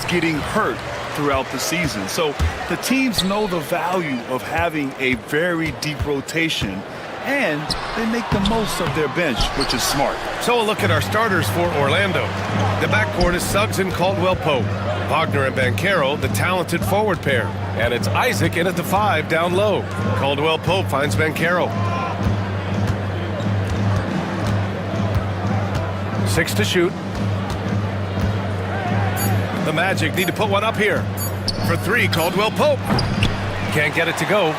getting hurt throughout the season. So the teams know the value of having a very deep rotation, and they make the most of their bench, which is smart. So a look at our starters for Orlando. The backcourt is Suggs and Caldwell-Pope. Wagner and Banchero, the talented forward pair. And it's Isaac in at the 5 down low. Caldwell-Pope finds Banchero. 6 to shoot. The Magic need to put one up here. For 3, Caldwell-Pope. Can't get it to go.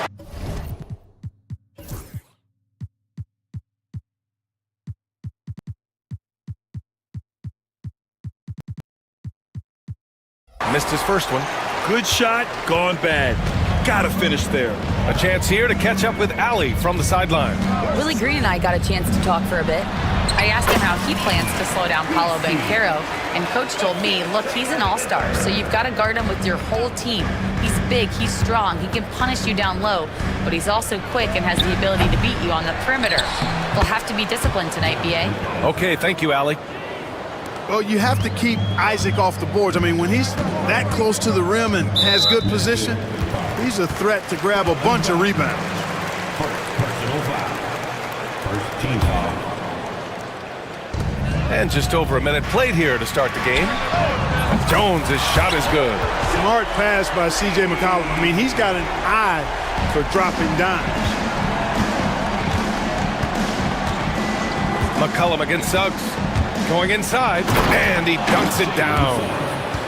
Missed his first one. Good shot, gone bad. Gotta finish there. A chance here to catch up with Ali from the sideline. Willie Green and I got a chance to talk for a bit. I asked him how he plans to slow down Paolo Banchero, and Coach told me, look, he's an all-star, so you've got to guard him with your whole team. He's big, he's strong, he can punish you down low, but he's also quick and has the ability to beat you on the perimeter. We'll have to be disciplined tonight, B.A. Okay, thank you, Ali. Well, you have to keep Isaac off the boards. I mean, when he's that close to the rim and has good position, he's a threat to grab a bunch of rebounds. Personal foul. First team foul. And just over a minute played here to start the game. Jones' shot is good. Smart pass by C.J. McCollum. I mean, he's got an eye for dropping dimes. McCollum against Suggs. Going inside, and he dunks it down.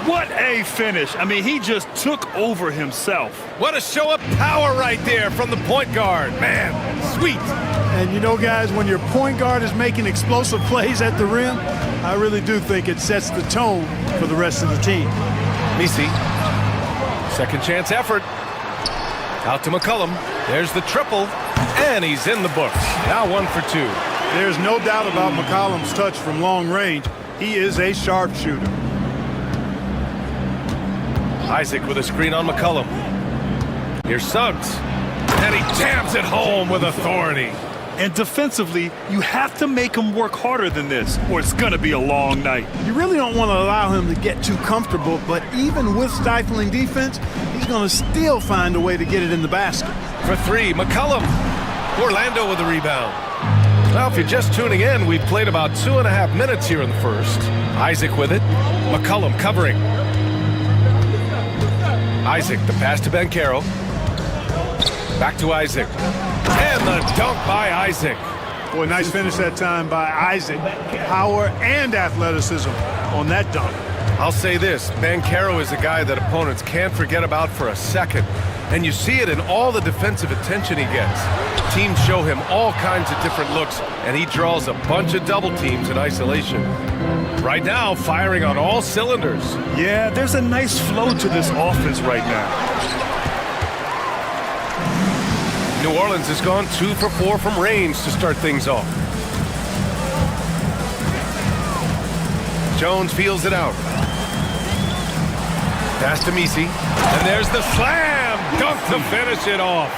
What a finish. I mean, he just took over himself. What a show of power right there from the point guard. Man, sweet. And you know, guys, when your point guard is making explosive plays at the rim, I really do think it sets the tone for the rest of the team. Misi. Second chance effort. Out to McCollum. There's the triple, and he's in the books. Now 1 for 2. There's no doubt about McCollum's touch from long range. He is a sharpshooter. Isaac with a screen on McCollum. Here's Suggs. And he jams it home with authority. And defensively, you have to make him work harder than this, or it's going to be a long night. You really don't want to allow him to get too comfortable, but even with stifling defense, he's going to still find a way to get it in the basket. For 3, McCollum. Orlando with the rebound. Well, if you're just tuning in, we've played about 2.5 minutes here in the first. Isaac with it. McCollum covering. Isaac, the pass to Banchero. Back to Isaac. And the dunk by Isaac. Boy, nice finish that time by Isaac. Power and athleticism on that dunk. I'll say this, Banchero is a guy that opponents can't forget about for a second. And you see it in all the defensive attention he gets. Teams show him all kinds of different looks, and he draws a bunch of double teams in isolation. Right now, firing on all cylinders. Yeah, there's a nice flow to this offense right now. New Orleans has gone 2 for 4 from range to start things off. Jones feels it out. Pass to Misi. And there's the slam! Dunk to finish it off.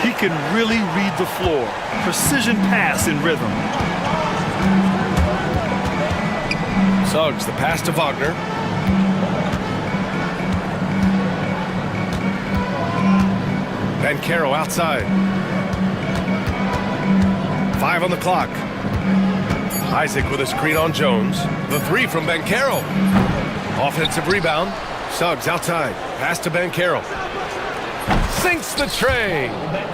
He can really read the floor. Precision pass in rhythm. Suggs, the pass to Wagner. Banchero outside. 5 on the clock. Isaac with a screen on Jones. The 3 from Banchero. Offensive rebound. Suggs outside. Pass to Banchero. Sinks the tray.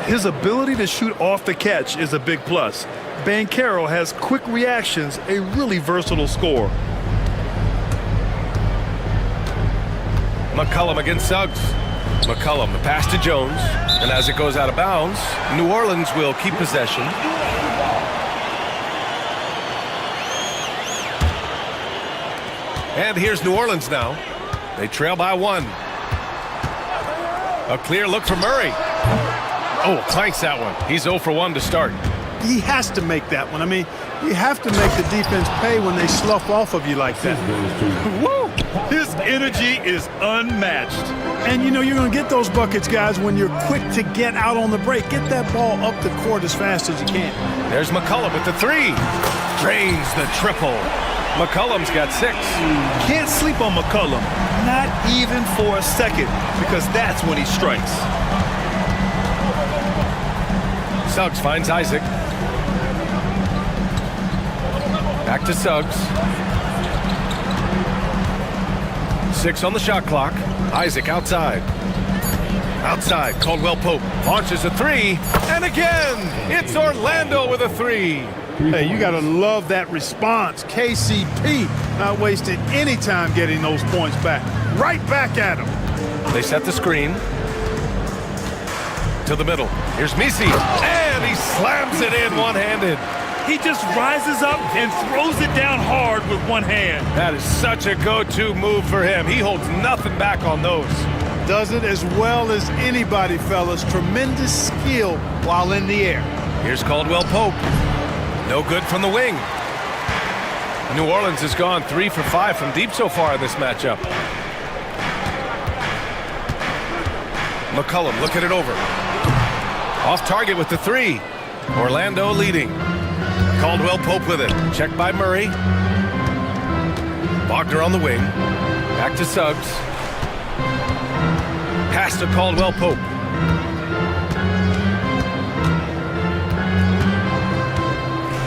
His ability to shoot off the catch is a big plus. Banchero has quick reactions, a really versatile scorer. McCollum against Suggs. McCollum, the pass to Jones. And as it goes out of bounds, New Orleans will keep possession. And here's New Orleans now. They trail by 1. A clear look for Murray. Oh, clanks that one. He's 0 for 1 to start. He has to make that one. I mean, you have to make the defense pay when they slough off of you like that. Woo! His energy is unmatched. And you know you're going to get those buckets, guys, when you're quick to get out on the break. Get that ball up the court as fast as you can. There's McCollum with the 3. Drains the triple. McCollum's got 6. Can't sleep on McCollum, not even for a second, because that's when he strikes. Suggs finds Isaac. Back to Suggs. 6 on the shot clock. Isaac outside. Outside, Caldwell Pope launches a 3, and again, it's Orlando with a 3. Hey, you got to love that response. KCP not wasting any time getting those points back. Right back at him. They set the screen. To the middle. Here's Misi, and he slams it in one-handed. He just rises up and throws it down hard with one hand. That is such a go-to move for him. He holds nothing back on those. Does it as well as anybody, fellas. Tremendous skill while in the air. Here's Caldwell Pope. No good from the wing. New Orleans has gone 3 for 5 from deep so far in this matchup. McCollum looking it over. Off target with the 3. Orlando leading. Caldwell Pope with it. Checked by Murray. Wagner on the wing. Back to Suggs. Pass to Caldwell Pope.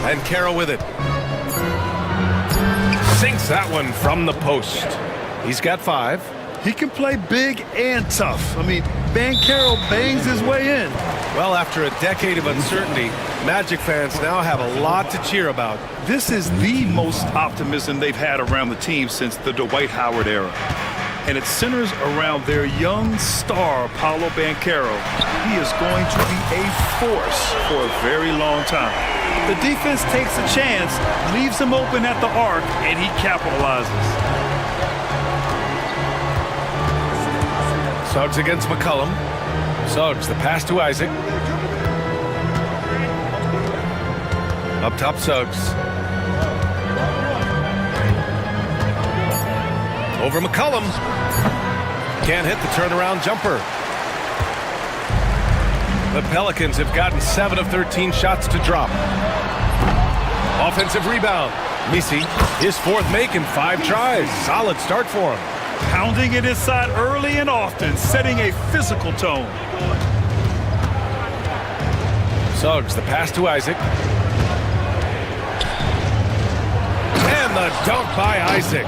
And Carroll with it. Sinks that one from the post. He's got 5. He can play big and tough. I mean, Banchero bangs his way in. Well, after a decade of uncertainty, Magic fans now have a lot to cheer about. This is the most optimism they've had around the team since the Dwight Howard era. And it centers around their young star, Paolo Banchero. He is going to be a force for a very long time. The defense takes a chance, leaves him open at the arc, and he capitalizes. Suggs against McCollum. Suggs, the pass to Isaac. Up top, Suggs. Over McCollum. Can't hit the turnaround jumper. The Pelicans have gotten 7 of 13 shots to drop. Offensive rebound. Misi, his 4th make in 5 tries. Solid start for him. Pounding it inside early and often, setting a physical tone. Suggs, the pass to Isaac. And the dunk by Isaac.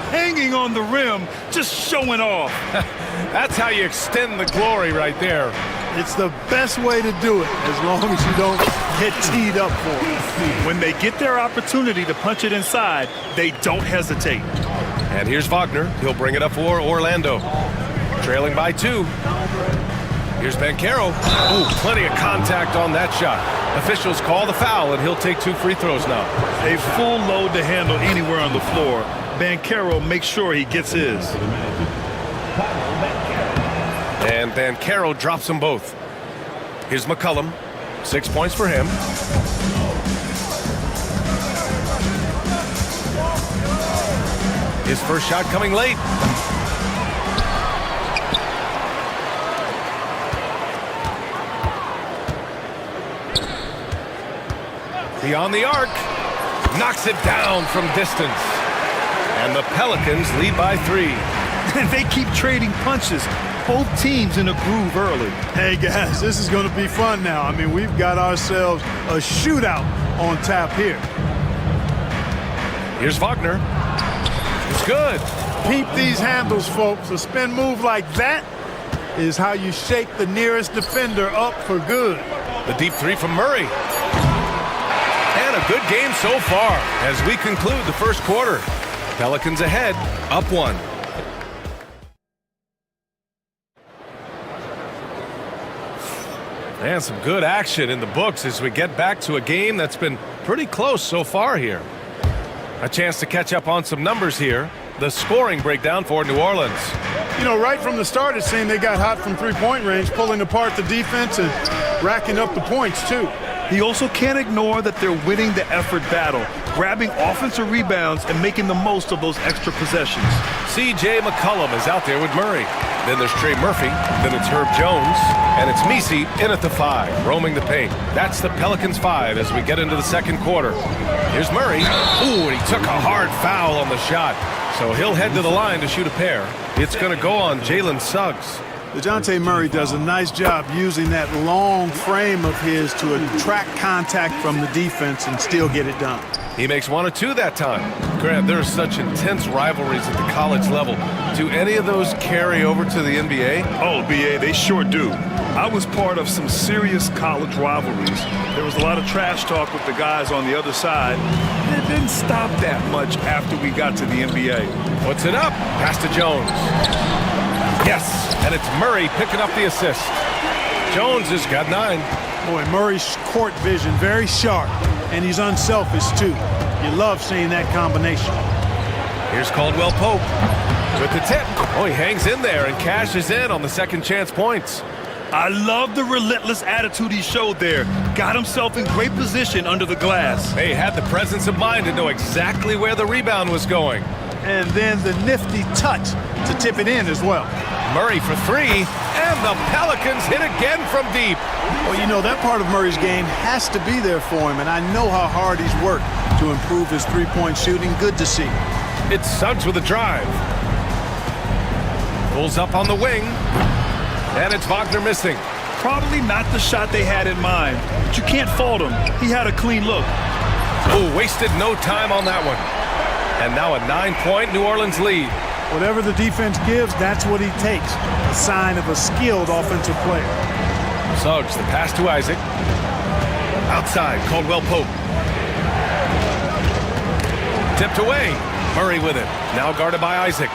Hanging on the rim, just showing off. That's how you extend the glory right there. It's the best way to do it, as long as you don't get teed up for it. When they get their opportunity to punch it inside, they don't hesitate. And here's Wagner. He'll bring it up for Orlando. Trailing by 2. Here's Banchero. Ooh, plenty of contact on that shot. Officials call the foul, and he'll take 2 free throws now. A full load to handle anywhere on the floor. Banchero makes sure he gets his. And Banchero drops them both. Here's McCollum. 6 points for him. His first shot coming late. Beyond the arc. Knocks it down from distance. And the Pelicans lead by 3. And they keep trading punches. Both teams in a groove early. Hey, guys, this is going to be fun now. I mean, we've got ourselves a shootout on tap here. Here's Wagner. It's good. Keep these handles, folks. A spin move like that is how you shake the nearest defender up for good. The deep 3 from Murray. And a good game so far as we conclude the first quarter. Pelicans ahead, up 1. And some good action in the books as we get back to a game that's been pretty close so far here. A chance to catch up on some numbers here. The scoring breakdown for New Orleans. You know, right from the start, it seemed they got hot from three-point range, pulling apart the defense and racking up the points, too. He also can't ignore that they're winning the effort battle, grabbing offensive rebounds and making the most of those extra possessions. C.J. McCollum is out there with Murray. Then there's Trey Murphy. Then it's Herb Jones. And it's Misi in at the 5, roaming the paint. That's the Pelicans 5 as we get into the second quarter. Here's Murray. Ooh, and he took a hard foul on the shot. So he'll head to the line to shoot a pair. It's going to go on Jalen Suggs. DeJounte Murray does a nice job using that long frame of his to attract contact from the defense and still get it done. He makes 1 or 2 that time. Grant, there are such intense rivalries at the college level. Do any of those carry over to the NBA? Oh, BA, they sure do. I was part of some serious college rivalries. There was a lot of trash talk with the guys on the other side. It didn't stop that much after we got to the NBA. Puts it up. Pass to Jones. Yes, and it's Murray picking up the assist. Jones has got 9. Boy, Murray's court vision very sharp, and he's unselfish too. You love seeing that combination. Here's Caldwell Pope with the tip. Oh, he hangs in there and cashes in on the second chance points. I love the relentless attitude he showed there. Got himself in great position under the glass. He had the presence of mind to know exactly where the rebound was going. And then the nifty touch to tip it in as well. Murray for 3, and the Pelicans hit again from deep. Well, you know, that part of Murray's game has to be there for him, and I know how hard he's worked to improve his three-point shooting. Good to see. It's Suggs with a drive. Pulls up on the wing, and it's Wagner missing. Probably not the shot they had in mind, but you can't fault him. He had a clean look. Oh, wasted no time on that one. And now a 9-point New Orleans lead. Whatever the defense gives, that's what he takes. A sign of a skilled offensive player. Suggs, the pass to Isaac. Outside, Caldwell Pope. Tipped away. Murray with it. Now guarded by Isaac.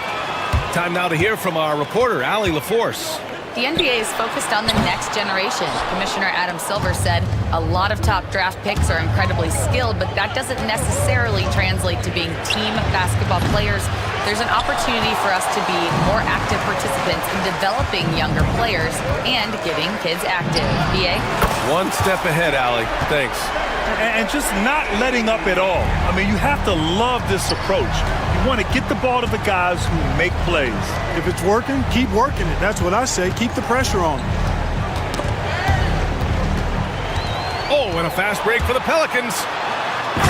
Time now to hear from our reporter, Allie LaForce. The NBA is focused on the next generation. Commissioner Adam Silver said a lot of top draft picks are incredibly skilled, but that doesn't necessarily translate to being team basketball players. There's an opportunity for us to be more active participants in developing younger players and getting kids active. BA? One step ahead, Allie. Thanks. And just not letting up at all. I mean, you have to love this approach. You want to get the ball to the guys who make plays. If it's working, keep working it. That's what I say. Keep the pressure on. Oh, and a fast break for the Pelicans.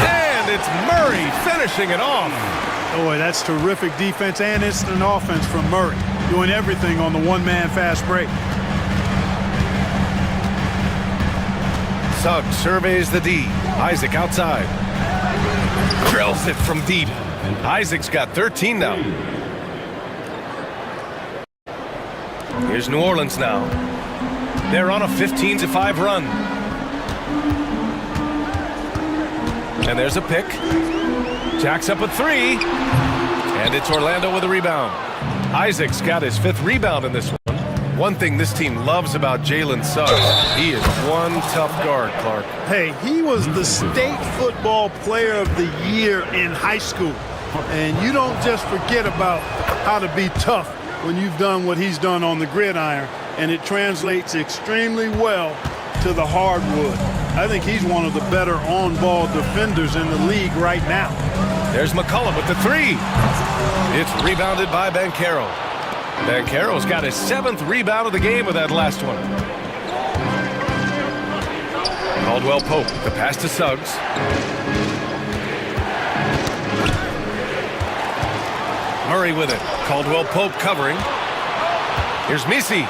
And it's Murray finishing it off. Boy, that's terrific defense and instant offense from Murray. Doing everything on the one-man fast break. Suggs surveys the D. Isaac outside. Drills it from deep. Isaac's got 13 now. Here's New Orleans now. They're on a 15-5 run. And there's a pick. Jacks up a 3. And it's Orlando with a rebound. Isaac's got his 5th rebound in this one. One thing this team loves about Jalen Suggs, he is one tough guard, Clark. Hey, he was the state football player of the year in high school. And you don't just forget about how to be tough when you've done what he's done on the gridiron. And it translates extremely well to the hardwood. I think he's one of the better on-ball defenders in the league right now. There's McCollum with the 3. It's rebounded by Banchero. Banchero's got his 7th rebound of the game with that last one. Caldwell Pope, the pass to Suggs. Murray with it. Caldwell Pope covering. Here's Misi.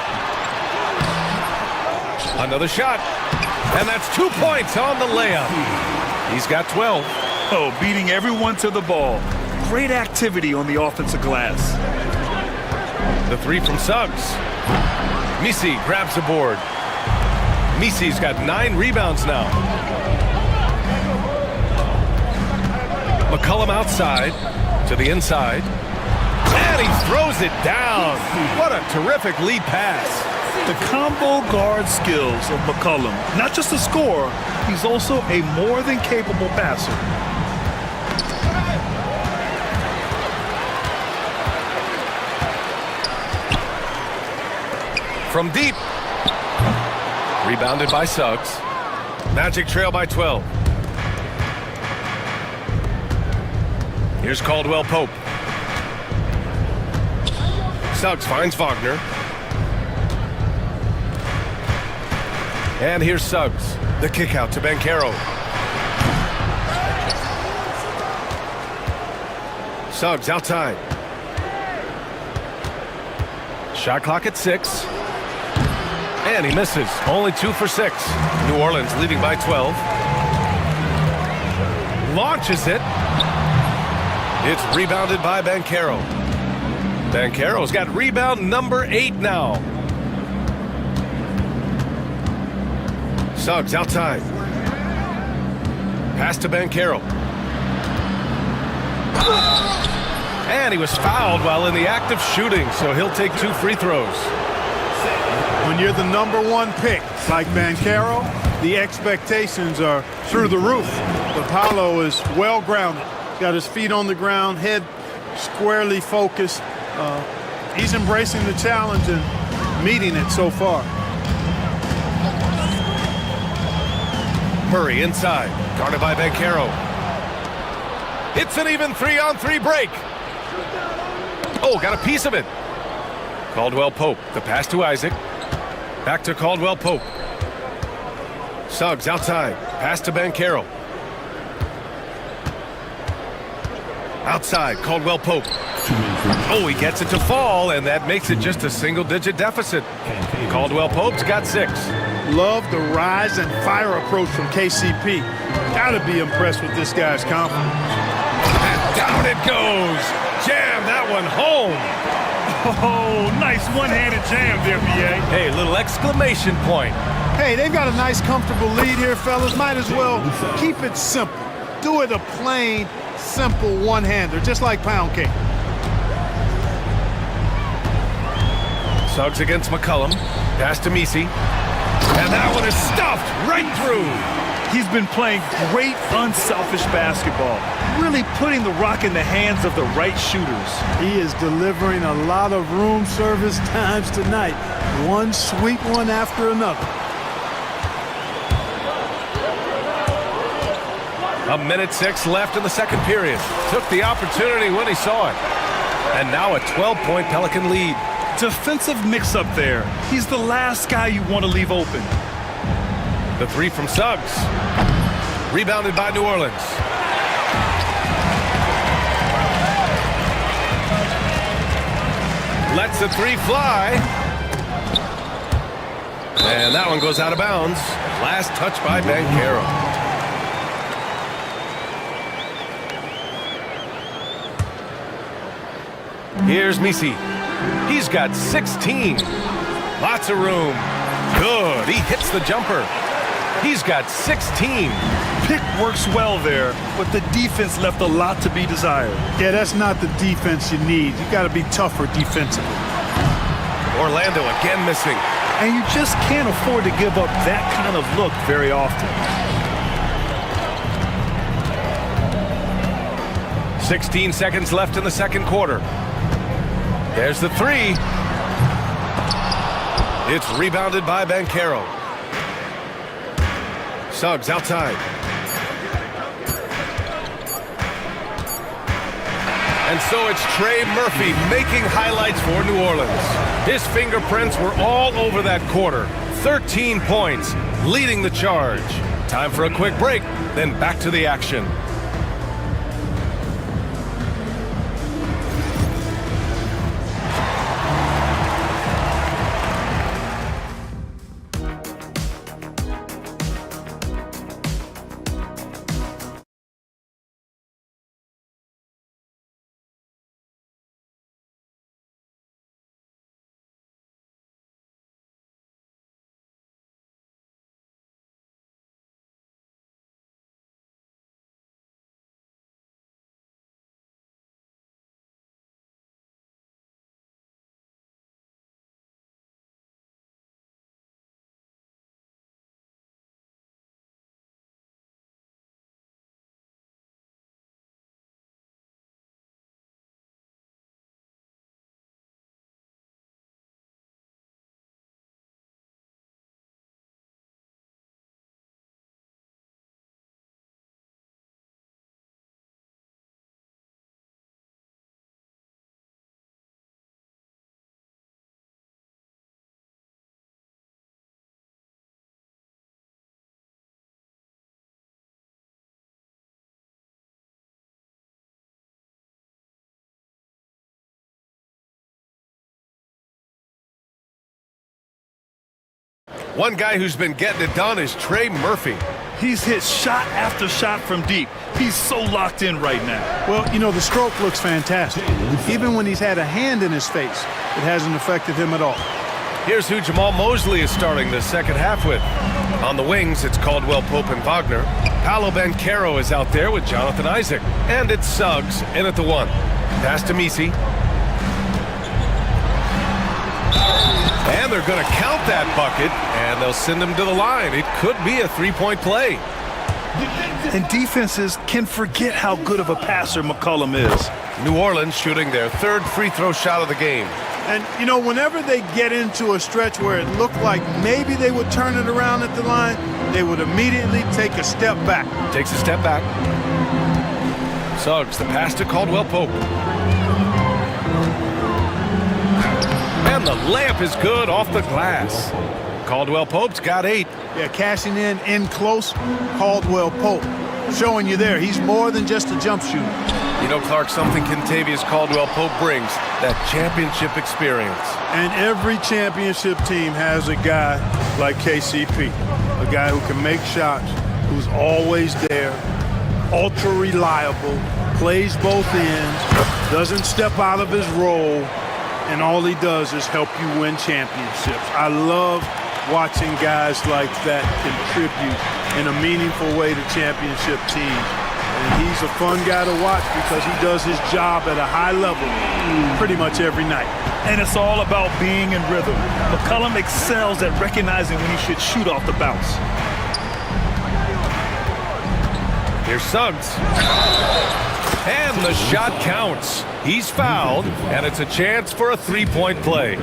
Another shot. And that's 2 points on the layup. He's got 12. Oh, beating everyone to the ball. Great activity on the offensive glass. The 3 from Suggs. Misi grabs the board. Misi's got 9 rebounds now. McCollum outside to the inside. And he throws it down. What a terrific lead pass. The combo guard skills of McCollum. Not just a scorer, he's also a more than capable passer. From deep. Rebounded by Suggs. Magic trail by 12. Here's Caldwell Pope. Suggs finds Wagner. And here's Suggs. The kick out to Banchero. Suggs outside. Shot clock at 6. And he misses. Only 2 for 6. New Orleans leading by 12. Launches it. It's rebounded by Banchero. Banchero's got rebound number 8 now. Suggs outside. Pass to Banchero. And he was fouled while in the act of shooting, so he'll take 2 free throws. When you're the #1 pick, like Banchero, the expectations are through the roof. But Paolo is well grounded. Got his feet on the ground, head squarely focused. He's embracing the challenge and meeting it so far. Murray inside, guarded by Banchero. It's an even 3-on-3 break. Oh, got a piece of it. Caldwell Pope, the pass to Isaac. Back to Caldwell Pope. Suggs outside, pass to Banchero. Outside, Caldwell Pope. Oh, he gets it to fall, and that makes it just a single-digit deficit. Caldwell Pope's got 6. Love the rise and fire approach from KCP. Gotta be impressed with this guy's confidence. And down it goes. Jam that one home. Oh, nice one-handed jam there, BA. Hey, little exclamation point. Hey, they've got a nice, comfortable lead here, fellas. Might as well keep it simple. Do it a plain, simple one-hander, just like pound cake. Suggs against McCullum. Pass to Misi. And that one is stuffed right through. He's been playing great, unselfish basketball, really putting the rock in the hands of the right shooters. He is delivering a lot of room service times tonight. One sweet one after another. 1:06 left in the second period. Took the opportunity when he saw it. And now a 12-point Pelican lead. Defensive mix-up there. He's the last guy you want to leave open. The 3 from Suggs. Rebounded by New Orleans. Lets the 3 fly. And that one goes out of bounds. Last touch by Banchero. Here's Misi. He's got 16. Lots of room. Good. He hits the jumper. He's got 16. Pick works well there, but the defense left a lot to be desired. Yeah, that's not the defense you need. You got to be tougher defensively. Orlando again missing. And you just can't afford to give up that kind of look very often. 16 seconds left in the second quarter. There's the 3. It's rebounded by Banchero. Suggs outside. And so it's Trey Murphy making highlights for New Orleans. His fingerprints were all over that quarter. 13 points, leading the charge. Time for a quick break, then back to the action. One guy who's been getting it done is Trey Murphy. He's hit shot after shot from deep. He's so locked in right now. Well, you know, the stroke looks fantastic. Even when he's had a hand in his face, it hasn't affected him at all. Here's who Jamal Mosley is starting the second half with. On the wings, it's Caldwell Pope and Wagner. Paolo Banchero is out there with Jonathan Isaac. And it's Suggs in at the 1. Pass to Misi. And they're going to count that bucket, and they'll send him to the line. It could be a three-point play. And defenses can forget how good of a passer McCollum is. New Orleans shooting their third free throw shot of the game. And, you know, whenever they get into a stretch where it looked like maybe they would turn it around at the line, they would immediately take a step back. Takes a step back. Suggs, the pass to Caldwell Pope. And the layup is good off the glass. Caldwell Pope's got 8. Yeah, cashing in close, Caldwell Pope. Showing you there, he's more than just a jump shooter. You know, Clark, something Kentavious Caldwell Pope brings, that championship experience. And every championship team has a guy like KCP, a guy who can make shots, who's always there, ultra reliable, plays both ends, doesn't step out of his role, and all he does is help you win championships. I love watching guys like that contribute in a meaningful way to championship teams. And he's a fun guy to watch because he does his job at a high level pretty much every night. And it's all about being in rhythm. McCollum excels at recognizing when he should shoot off the bounce. Here's Suggs. And the shot counts. He's fouled, and it's a chance for a three-point play.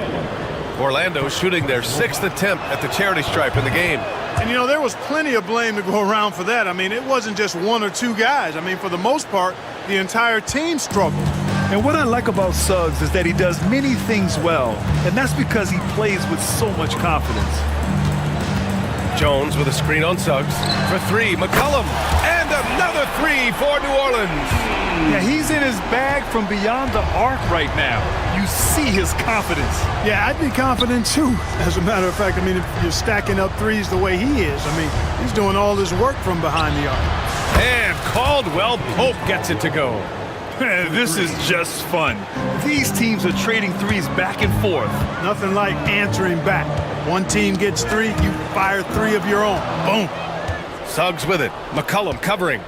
Orlando shooting their 6th attempt at the charity stripe in the game. And, you know, there was plenty of blame to go around for that. I mean, it wasn't just one or two guys. I mean, for the most part, the entire team struggled. And what I like about Suggs is that he does many things well, and that's because he plays with so much confidence. Jones with a screen on Suggs. For 3, McCollum. And another 3 for New Orleans. Yeah, he's in his bag from beyond the arc right now. You see his confidence. Yeah, I'd be confident too. As a matter of fact, I mean, if you're stacking up threes the way he is, I mean, he's doing all his work from behind the arc. And Caldwell Pope gets it to go. This is just fun. These teams are trading threes back and forth. Nothing like answering back. One team gets 3, you fire 3 of your own. Boom. Suggs with it. McCollum covering.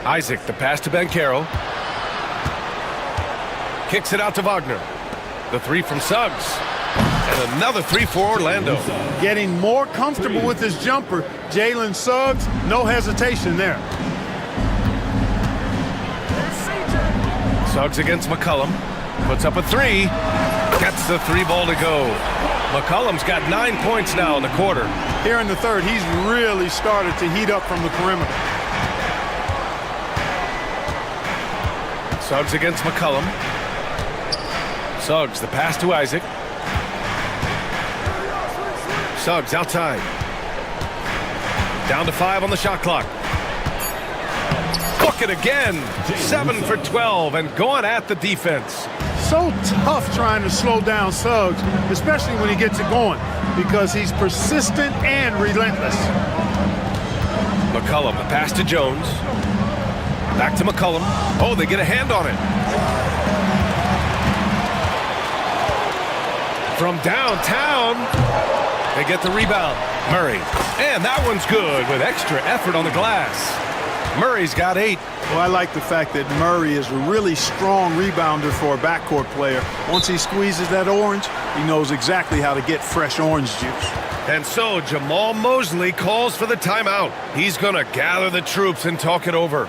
Isaac, the pass to Banchero. Kicks it out to Wagner. The 3 from Suggs. And another 3 for Orlando. Getting more comfortable with his jumper. Jalen Suggs, no hesitation there. Suggs against McCollum. Puts up a 3. Gets the 3 ball to go. McCollum's got 9 points now in the quarter. Here in the third, he's really started to heat up from the perimeter. Suggs against McCollum. Suggs, the pass to Isaac. Suggs outside. Down to 5 on the shot clock. Bucket again. 7 for 12 and going at the defense. So tough trying to slow down Suggs, especially when he gets it going, because he's persistent and relentless. McCollum, the pass to Jones. Back to McCollum. Oh, they get a hand on it. From downtown, they get the rebound. Murray. And that one's good with extra effort on the glass. Murray's got 8. Well, I like the fact that Murray is a really strong rebounder for a backcourt player. Once he squeezes that orange, he knows exactly how to get fresh orange juice. And so Jamal Mosley calls for the timeout. He's going to gather the troops and talk it over.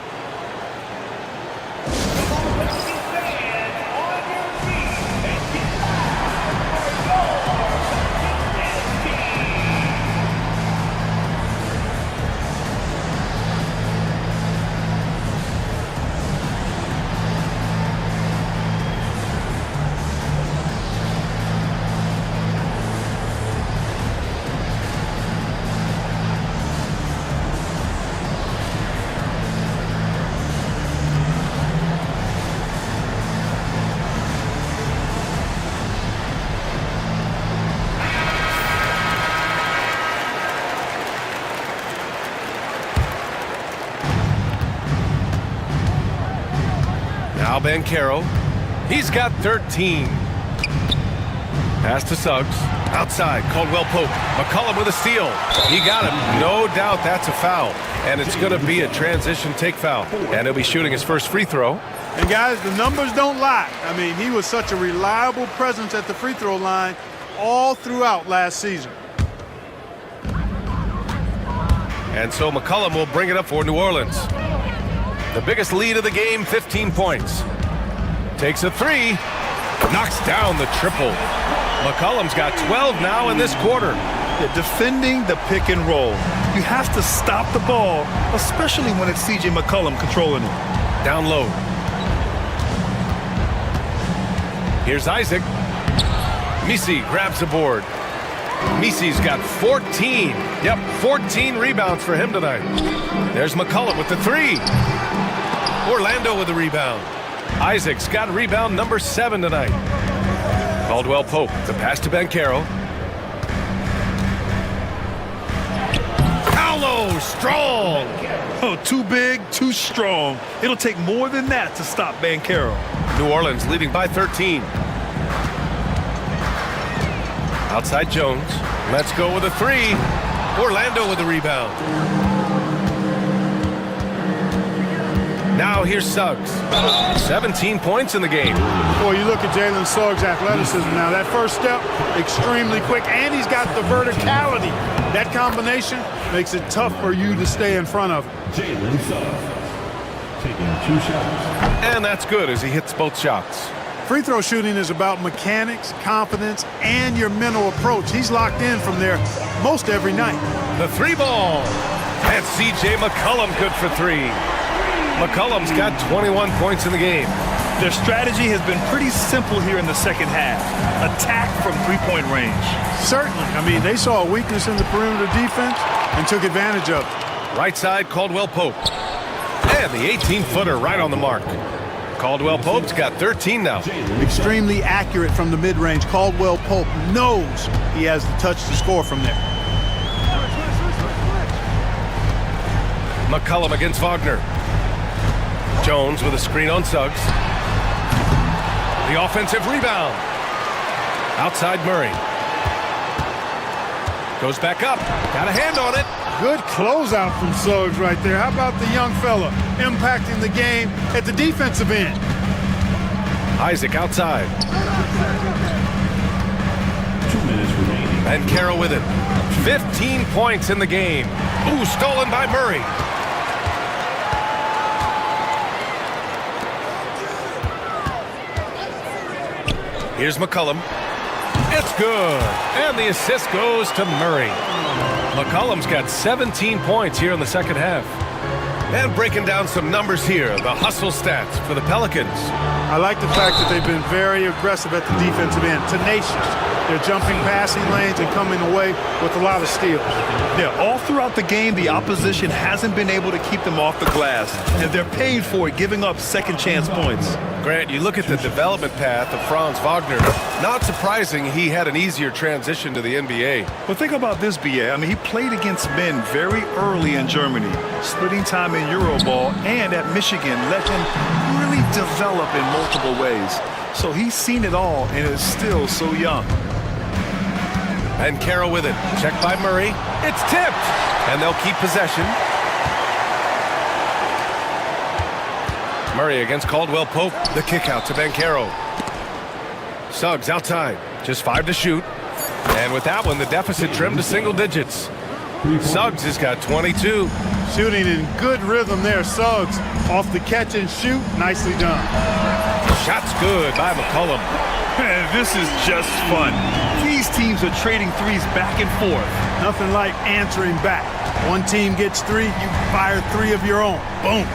Banchero. He's got 13. Pass to Suggs. Outside, Caldwell Pope. McCollum with a steal. He got him. No doubt that's a foul. And it's going to be a transition take foul. And he'll be shooting his first free throw. And guys, the numbers don't lie. I mean, he was such a reliable presence at the free throw line all throughout last season. And so McCollum will bring it up for New Orleans. The biggest lead of the game, 15 points. Takes a three. Knocks down the triple. McCollum's got 12 now in this quarter. Yeah, defending the pick and roll. You have to stop the ball, especially when it's C.J. McCollum controlling it. Down low. Here's Isaac. Misi grabs the board. Misi's got 14. Yep, 14 rebounds for him tonight. There's McCollum with the three. Orlando with the rebound. Isaac's got rebound number 7 tonight. Caldwell Pope, the pass to Banchero. Paolo, strong. Oh, too big, too strong. It'll take more than that to stop Banchero. New Orleans leading by 13. Outside Jones. Let's go with a three. Orlando with the rebound. Now here's Suggs. 17 points in the game. Boy, you look at Jalen Suggs' athleticism now. That first step, extremely quick, and he's got the verticality. That combination makes it tough for you to stay in front of him. Jalen Suggs taking 2 shots. And that's good as he hits both shots. Free throw shooting is about mechanics, confidence, and your mental approach. He's locked in from there most every night. The three ball. And C.J. McCollum good for 3. McCollum's got 21 points in the game. Their strategy has been pretty simple here in the second half. Attack from three-point range. Certainly. I mean, they saw a weakness in the perimeter defense and took advantage of it. Right side, Caldwell Pope. And the 18-footer right on the mark. Caldwell Pope's got 13 now. Extremely accurate from the mid-range. Caldwell Pope knows he has the touch to score from there. McCollum against Wagner. Jones with a screen on Suggs. The offensive rebound. Outside Murray. Goes back up. Got a hand on it. Good closeout from Suggs right there. How about the young fella impacting the game at the defensive end? Isaac outside. 2 minutes remaining. And Carroll with it. 15 points in the game. Ooh, stolen by Murray. Here's McCollum. It's good. And the assist goes to Murray. McCollum's got 17 points here in the second half. And breaking down some numbers here, the hustle stats for the Pelicans. I like the fact that they've been very aggressive at the defensive end, tenacious. They're jumping passing lanes and coming away with a lot of steals. Yeah, all throughout the game, the opposition hasn't been able to keep them off the glass, and they're paying for it, giving up second chance points. Grant, you look at the development path of Franz Wagner. Not surprising he had an easier transition to the NBA. But think about this, B.A. I mean, he played against men very early in Germany, splitting time in Euroball, and at Michigan let him really develop in multiple ways. So he's seen it all and is still so young. And Carroll with it. Checked by Murray. It's tipped. And they'll keep possession. Murray against Caldwell Pope. The kick out to Banchero. Suggs outside. Just 5 to shoot. And with that one, the deficit trimmed to single digits. Suggs has got 22. Shooting in good rhythm there. Suggs off the catch and shoot. Nicely done. Shot's good by McCollum. Man, this is just fun. These teams are trading threes back and forth. Nothing like answering back. One team gets 3, you fire 3 of your own. Boom.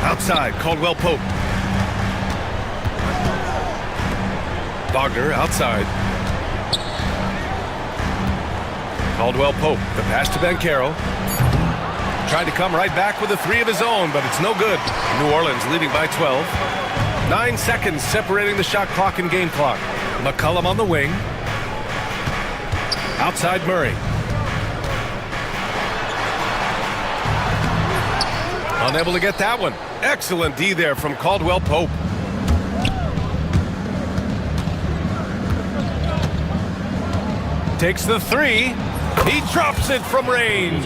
Outside, Caldwell Pope. Wagner outside. Caldwell Pope, the pass to Banchero. Tried to come right back with a 3 of his own, but it's no good. New Orleans leading by 12. 9 seconds separating the shot clock and game clock. McCollum on the wing. Outside Murray. Unable to get that one. Excellent D there from Caldwell Pope. takes the three. He drops it from range.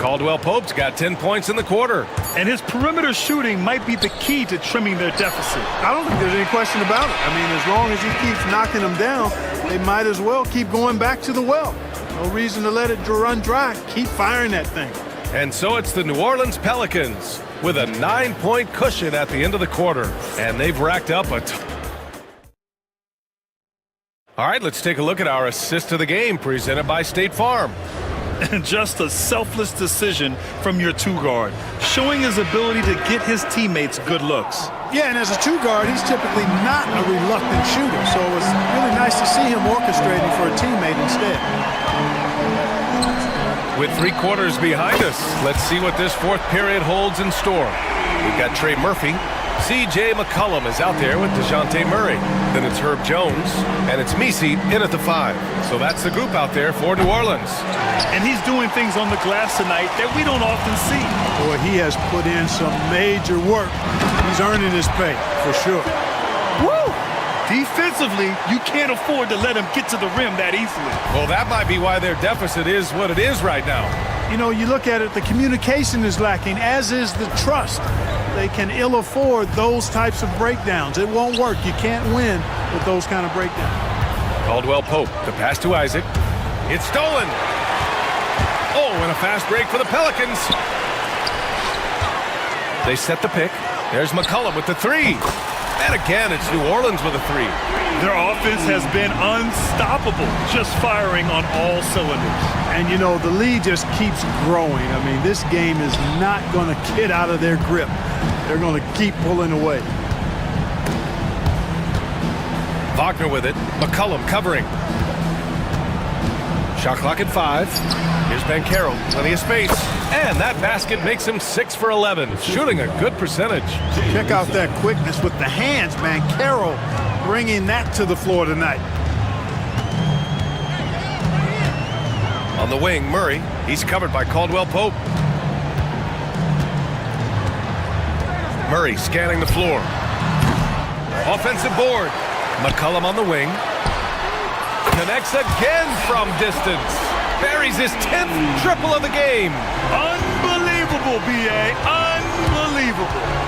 Caldwell Pope's got 10 points in the quarter. And his perimeter shooting might be the key to trimming their deficit. I don't think there's any question about it. I mean, as long as he keeps knocking them down, they might as well keep going back to the well. No reason to let it run dry. Keep firing that thing. And so it's the New Orleans Pelicans with a 9-point cushion at the end of the quarter. And they've racked up a All right, let's take a look at our assist of the game presented by State Farm. And just a selfless decision from your two-guard, showing his ability to get his teammates good looks. Yeah, and as a two-guard, he's typically not a reluctant shooter, so it was really nice to see him orchestrating for a teammate instead. With 3 quarters behind us, let's see what this fourth period holds in store. We've got Trey Murphy. C.J. McCollum is out there with DeJounte Murray. Then it's Herb Jones, and it's Misi in at the 5. So that's the group out there for New Orleans. And he's doing things on the glass tonight that we don't often see. Boy, he has put in some major work. He's earning his pay, for sure. Woo! Defensively, you can't afford to let him get to the rim that easily. Well, that might be why their deficit is what it is right now. You know, you look at it, the communication is lacking, as is the trust. They can ill afford those types of breakdowns. It won't work. You can't win with those kind of breakdowns. Caldwell Pope, the pass to Isaac. It's stolen. Oh, and a fast break for the Pelicans. They set the pick. There's McCollum with the 3. And again, it's New Orleans with a 3. Their offense has been unstoppable, just firing on all cylinders. And, you know, the lead just keeps growing. I mean, this game is not going to get out of their grip. They're going to keep pulling away. Wagner with it. McCollum covering. Shot clock at 5. Here's Banchero. Plenty of space. And that basket makes him 6 for 11. Shooting a good percentage. Check out that quickness with the hands, Banchero bringing that to the floor tonight. On the wing, Murray. He's covered by Caldwell Pope. Murray scanning the floor. Offensive board. McCollum on the wing. Connects again from distance. Buries his 10th triple of the game. Unbelievable, B.A. Unbelievable.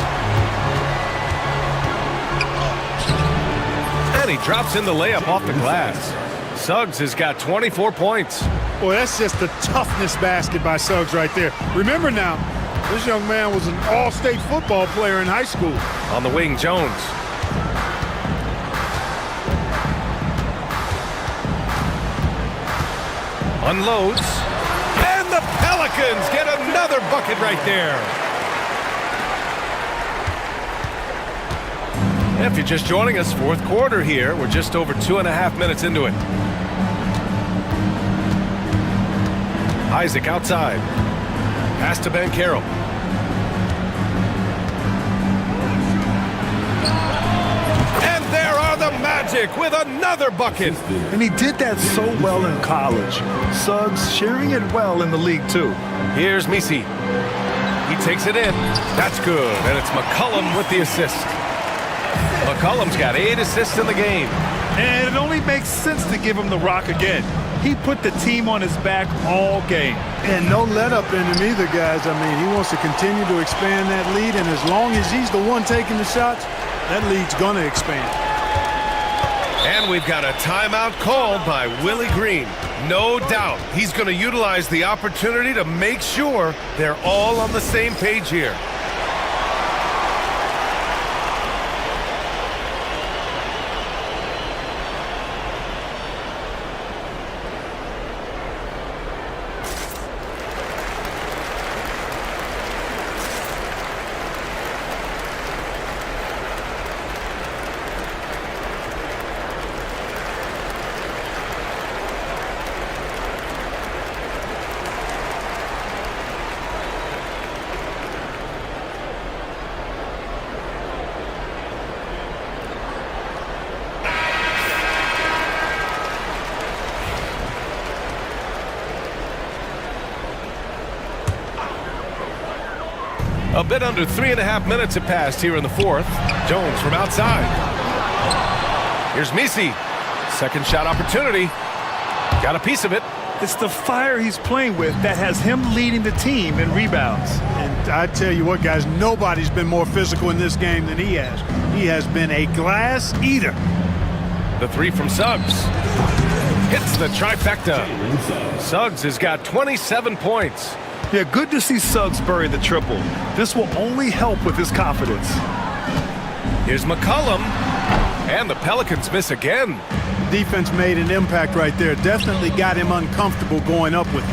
And he drops in the layup off the glass. Suggs has got 24 points. Boy, that's just the toughness basket by Suggs right there. Remember now, this young man was an all-state football player in high school. On the wing, Jones. Unloads. And the Pelicans get another bucket right there. If you're just joining us, fourth quarter here. We're just over 2.5 minutes into it. Isaac outside. Pass to Banchero. And there are the Magic with another bucket. And he did that so well in college. Suggs sharing it well in the league, too. Here's Misi. He takes it in. That's good. And it's McCollum with the assist. McCollum's got 8 assists in the game. And it only makes sense to give him the rock again. He put the team on his back all game. And no let up in him either, guys. I mean, he wants to continue to expand that lead, and as long as he's the one taking the shots, that lead's going to expand. And we've got a timeout called by Willie Green. No doubt he's going to utilize the opportunity to make sure they're all on the same page here. A bit under 3.5 minutes have passed here in the fourth. Jones from outside. Here's Misi. Second shot opportunity. Got a piece of it. It's the fire he's playing with that has him leading the team in rebounds. And I tell you what, guys, nobody's been more physical in this game than he has. He has been a glass eater. The three from Suggs. Hits the trifecta. Suggs has got 27 points. Yeah, good to see Suggs bury the triple. This will only help with his confidence. Here's McCollum. And the Pelicans miss again. Defense made an impact right there. Definitely got him uncomfortable going up with it.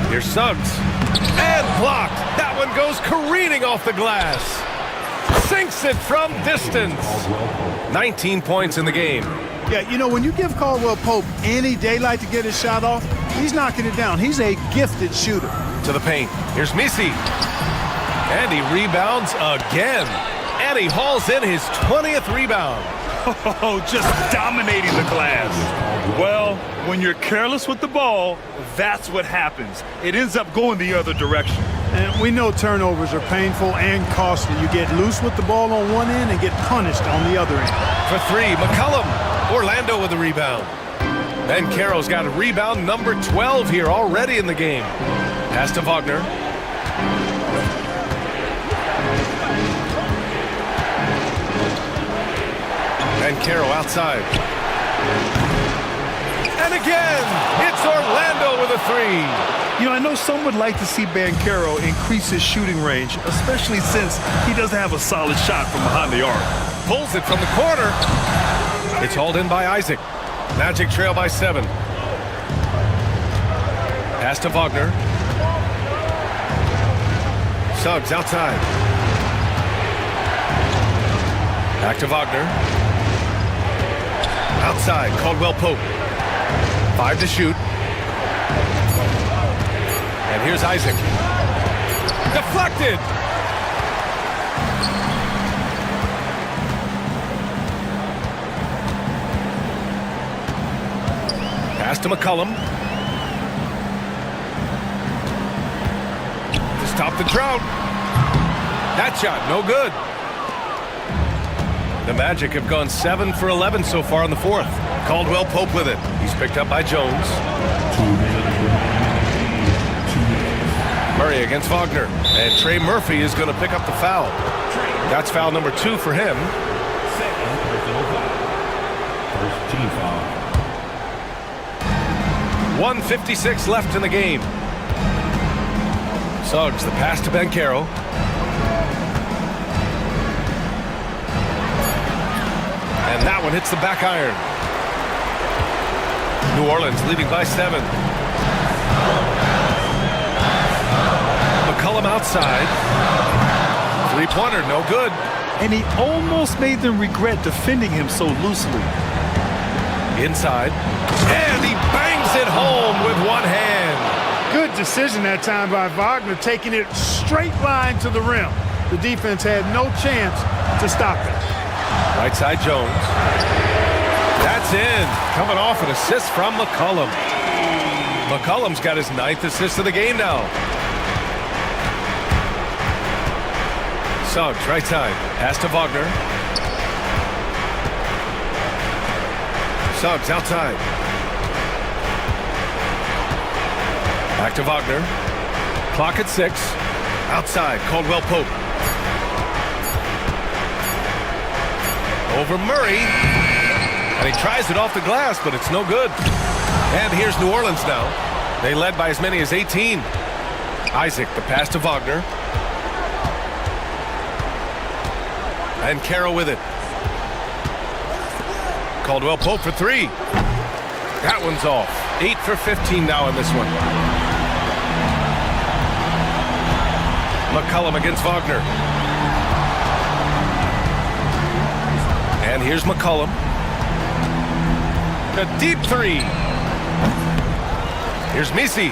Here's Suggs. And blocked. That one goes careening off the glass. Sinks it from distance. 19 points in the game. Yeah, you know, when you give Caldwell Pope any daylight to get his shot off, he's knocking it down. He's a gifted shooter. To the paint. Here's Misi. And he rebounds again. And he hauls in his 20th rebound. Oh, just dominating the glass. Well, when you're careless with the ball, that's what happens. It ends up going the other direction. And we know turnovers are painful and costly. You get loose with the ball on one end and get punished on the other end. For three, McCollum. Orlando with the rebound. Ben Carroll's got a rebound number 12 here already in the game. Pass to Wagner. Ben Carroll outside. And again, it's Orlando with a three. You know, I know some would like to see Banchero increase his shooting range, especially since he doesn't have a solid shot from behind the arc. Pulls it from the corner. It's hauled in by Isaac. Magic trail by 7. Pass to Wagner. Suggs outside. Back to Wagner. Outside, Caldwell Pope. 5 to shoot. And here's Isaac. Deflected! Pass to McCollum. To stop the drought. That shot, no good. The Magic have gone 7 for 11 so far in the fourth. Caldwell Pope with it. He's picked up by Jones. Murray against Wagner. And Trey Murphy is going to pick up the foul. That's foul number 2 for him. First team foul. 1:56 left in the game. Suggs, the pass to Banchero. And that one hits the back iron. New Orleans leading by 7. McCollum outside. Three-pointer, no good. And he almost made them regret defending him so loosely. Inside. And he bangs it home with one hand. Good decision that time by Wagner, taking it straight line to the rim. The defense had no chance to stop it. Right side Jones. That's in. Coming off an assist from McCollum. McCollum's got his 9th assist of the game now. Suggs, right side. Pass to Wagner. Suggs outside. Back to Wagner. Clock at 6. Outside, Caldwell Pope. Over Murray. And he tries it off the glass, but it's no good. And here's New Orleans now. They led by as many as 18. Isaac, the pass to Wagner. And Carroll with it. Caldwell Pope for 3. That one's off. 8 for 15 now in this one. McCollum against Wagner. And here's McCollum. A deep 3. Here's Misi.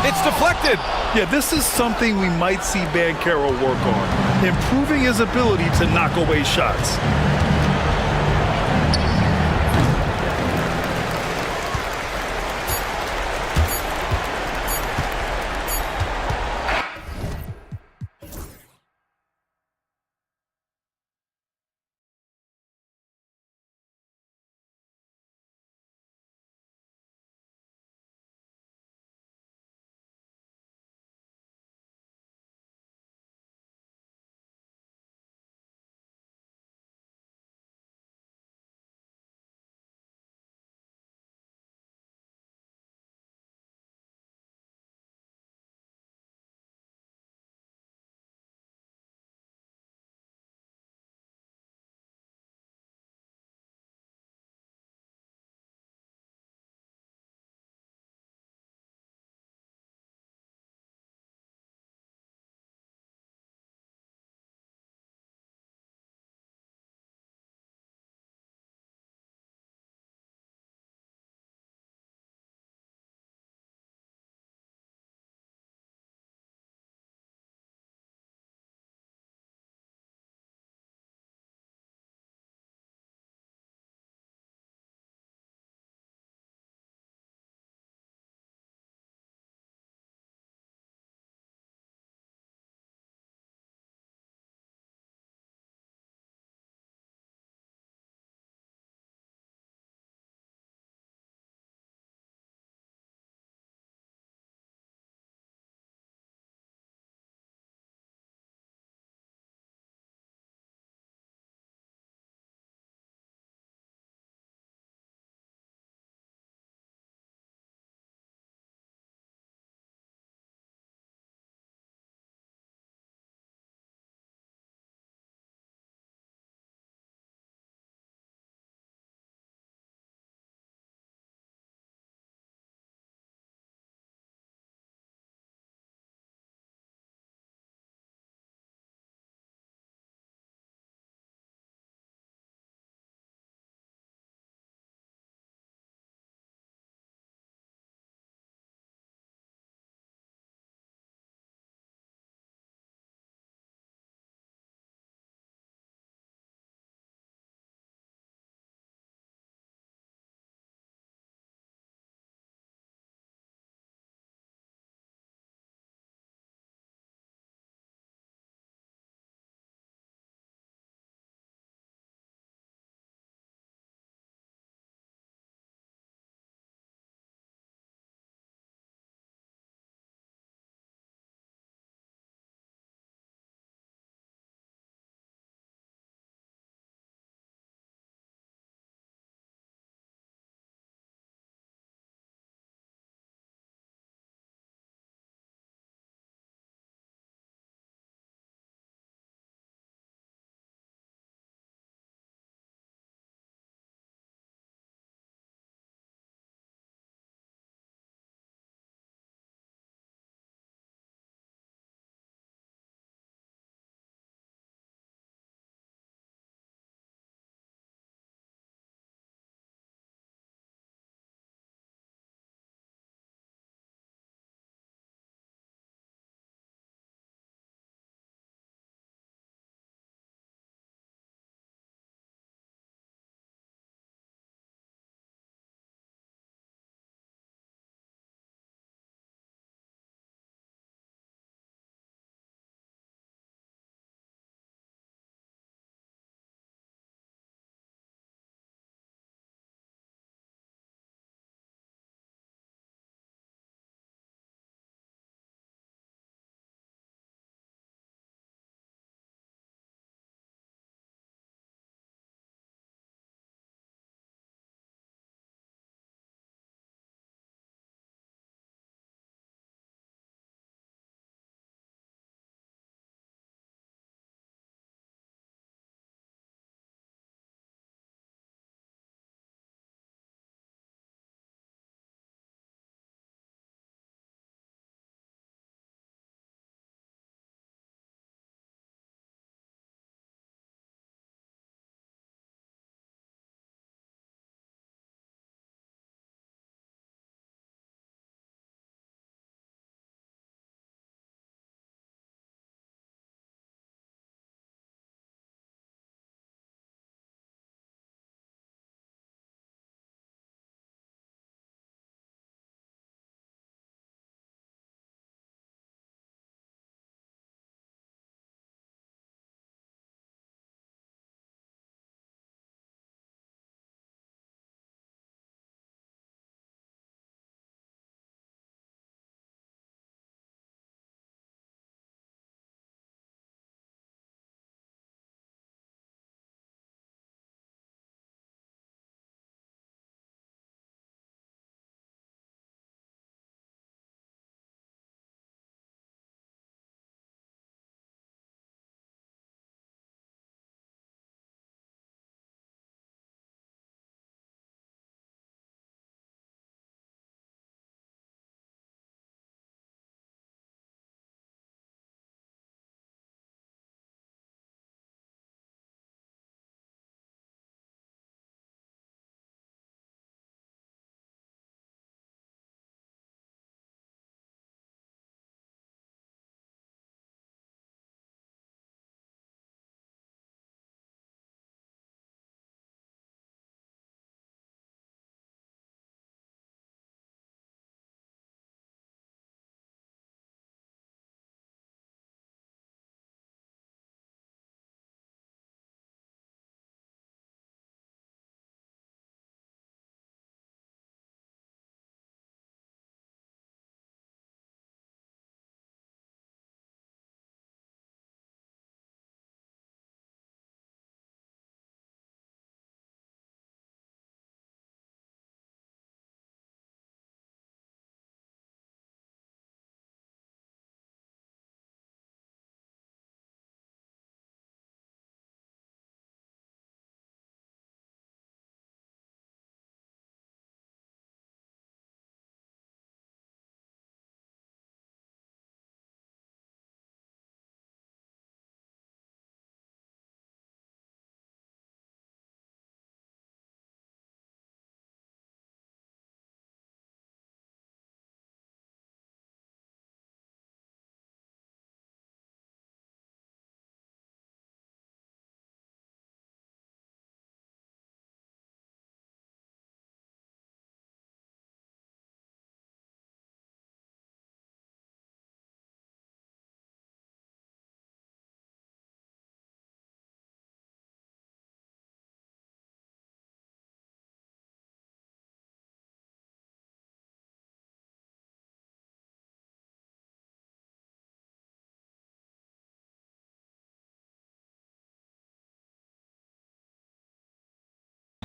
It's deflected. Yeah, this is something we might see Banchero work on, improving his ability to knock away shots.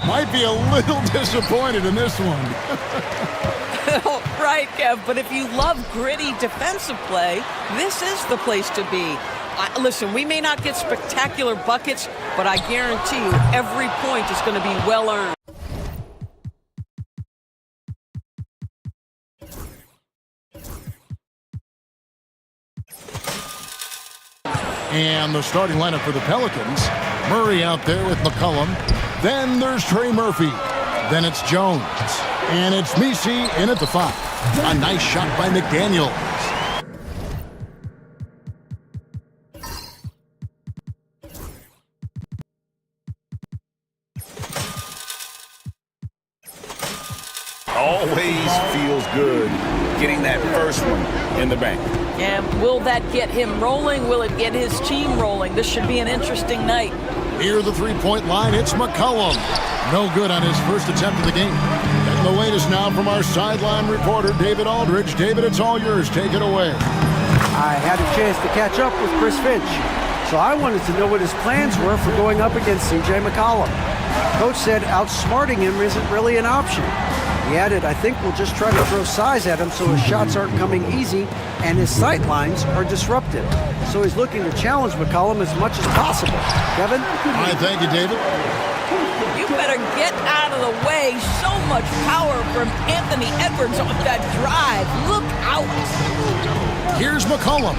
might be a little disappointed in this one. Right, Kev, but if you love gritty defensive play, this is the place to be. Listen, we may not get spectacular buckets, but I guarantee you every point is going to be well earned. And the starting lineup for the Pelicans. Murray out there with McCollum. Then there's Trey Murphy. Then it's Jones. And it's Messi in at the 5. A nice shot by McDaniels. Always feels good getting that first one in the bank. And will that get him rolling? Will it get his team rolling? This should be an interesting night. Near the three-point line, it's McCollum. No good on his first attempt of the game. And the latest now from our sideline reporter, David Aldridge. David, it's all yours. Take it away. I had a chance to catch up with Chris Finch, so I wanted to know what his plans were for going up against C.J. McCollum. Coach said outsmarting him isn't really an option. He added, I think we'll just try to throw size at him so his shots aren't coming easy and his sight lines are disrupted. So he's looking to challenge McCollum as much as possible. Kevin? All right, thank you, David. You better get out of the way. So much power from Anthony Edwards on that drive. Look out. Here's McCollum.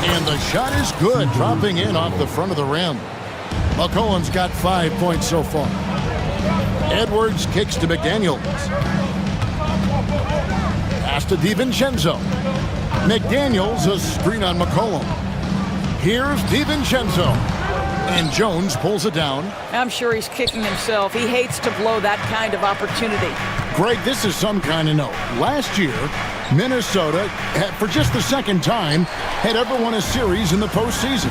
And the shot is good, dropping in off the front of the rim. McCollum's got 5 points so far. Edwards kicks to McDaniels. Pass to DiVincenzo. McDaniels, a screen on McCollum. Here's DiVincenzo. And Jones pulls it down. I'm sure he's kicking himself. He hates to blow that kind of opportunity. Greg, this is some kind of note. Last year, Minnesota, for just the second time, had ever won a series in the postseason.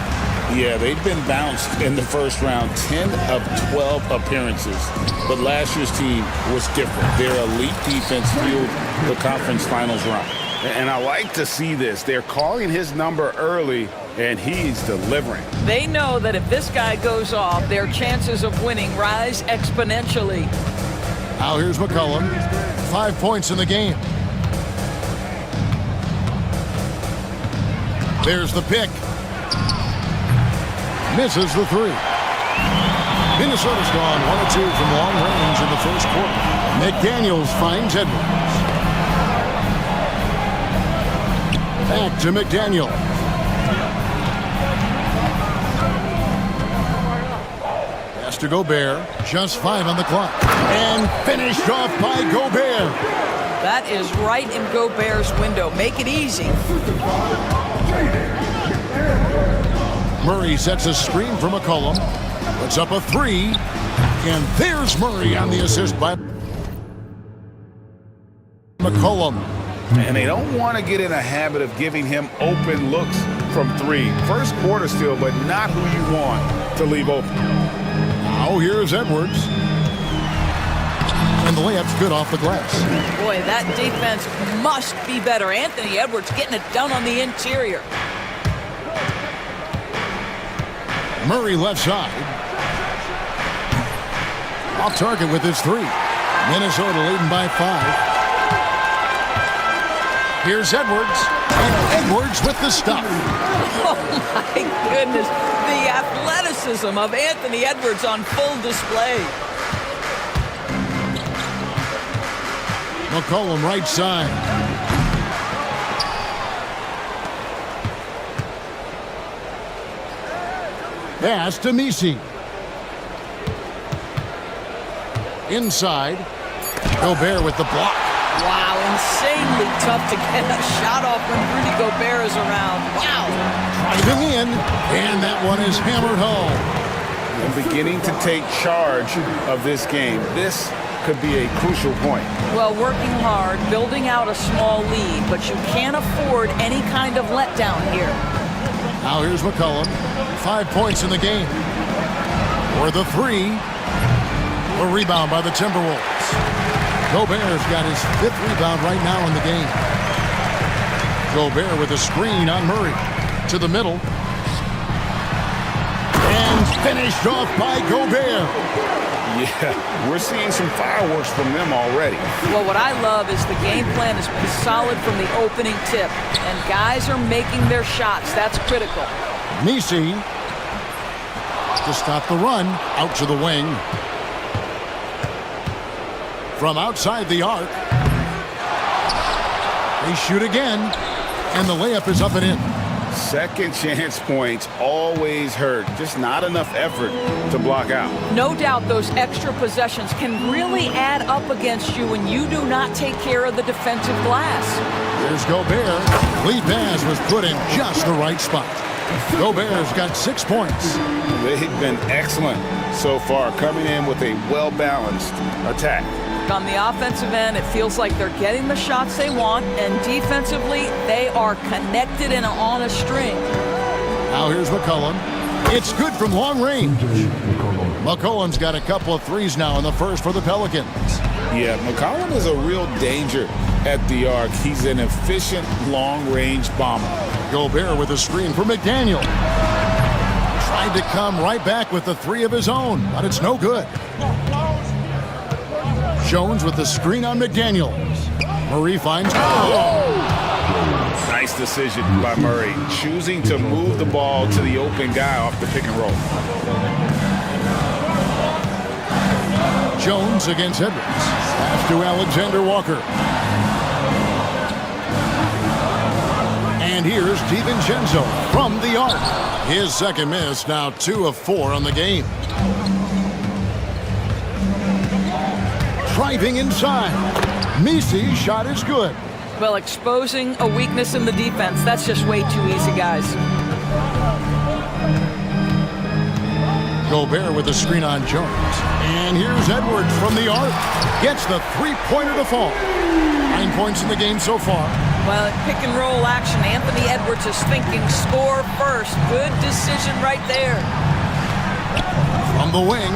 Yeah, they've been bounced in the first round, 10 of 12 appearances. But last year's team was different. Their elite defense fueled the conference finals run. And I like to see this. They're calling his number early, and he's delivering. They know that if this guy goes off, their chances of winning rise exponentially. Now here's McCollum. 5 points in the game. There's the pick. Misses the 3. Minnesota's gone 1 of 2 from long range in the first quarter. McDaniels finds Edwards. Back to McDaniels. Pass to Gobert. Just 5 on the clock. And finished off by Gobert. That is right in Gobert's window. Make it easy. Murray sets a screen for McCollum. Puts up a 3. And there's Murray on the assist by McCollum. And they don't want to get in a habit of giving him open looks from 3. First quarter still, but not who you want to leave open. Now here's Edwards. And the layup's good off the glass. Boy, that defense must be better. Anthony Edwards getting it done on the interior. Murray left side. Off target with his 3. Minnesota leading by 5. Here's Edwards. And Edwards with the stop. Oh, my goodness. The athleticism of Anthony Edwards on full display. McCollum right side. Pass to Messi. Inside. Gobert with the block. Wow, insanely tough to get a shot off when Rudy Gobert is around. Wow. Driving in, and that one is hammered home. And beginning to take charge of this game. This could be a crucial point. Well, working hard, building out a small lead, but you can't afford any kind of letdown here. Now here's McCollum. 5 points in the game. For the 3. A rebound by the Timberwolves. Gobert's got his 5th rebound right now in the game. Gobert with a screen on Murray. To the middle. And finished off by Gobert. Yeah, we're seeing some fireworks from them already. Well, what I love is the game plan is solid from the opening tip, and guys are making their shots. That's critical. Misi to stop the run, out to the wing. From outside the arc. They shoot again, and the layup is up and in. Second chance points always hurt. Just not enough effort to block out. No doubt those extra possessions can really add up against you when you do not take care of the defensive glass. There's Gobert. Lead pass was put in just the right spot. Gobert's got 6 points. They've been excellent so far, coming in with a well-balanced attack. On the offensive end, it feels like they're getting the shots they want, and defensively, they are connected and on a string. Now here's McCollum. It's good from long range. McCollum's got a couple of threes now in the first for the Pelicans. Yeah, McCollum is a real danger at the arc. He's an efficient long-range bomber. Gobert with a screen for McDaniel. Tried to come right back with the three of his own, but it's no good. Jones with the screen on McDaniel. Murray finds... Nice decision by Murray, choosing to move the ball to the open guy off the pick and roll. Jones against Edwards. Pass to Alexander Walker. And here's DiVincenzo from the arc. His second miss, now 2 of 4 on the game. Driving inside. Misi's shot is good. Well, exposing a weakness in the defense, that's just way too easy, guys. Gobert with a screen on Jones. And here's Edwards from the arc. Gets the three-pointer to fall. 9 points in the game so far. Well, in pick and roll action, Anthony Edwards is thinking score first. Good decision right there. From the wing,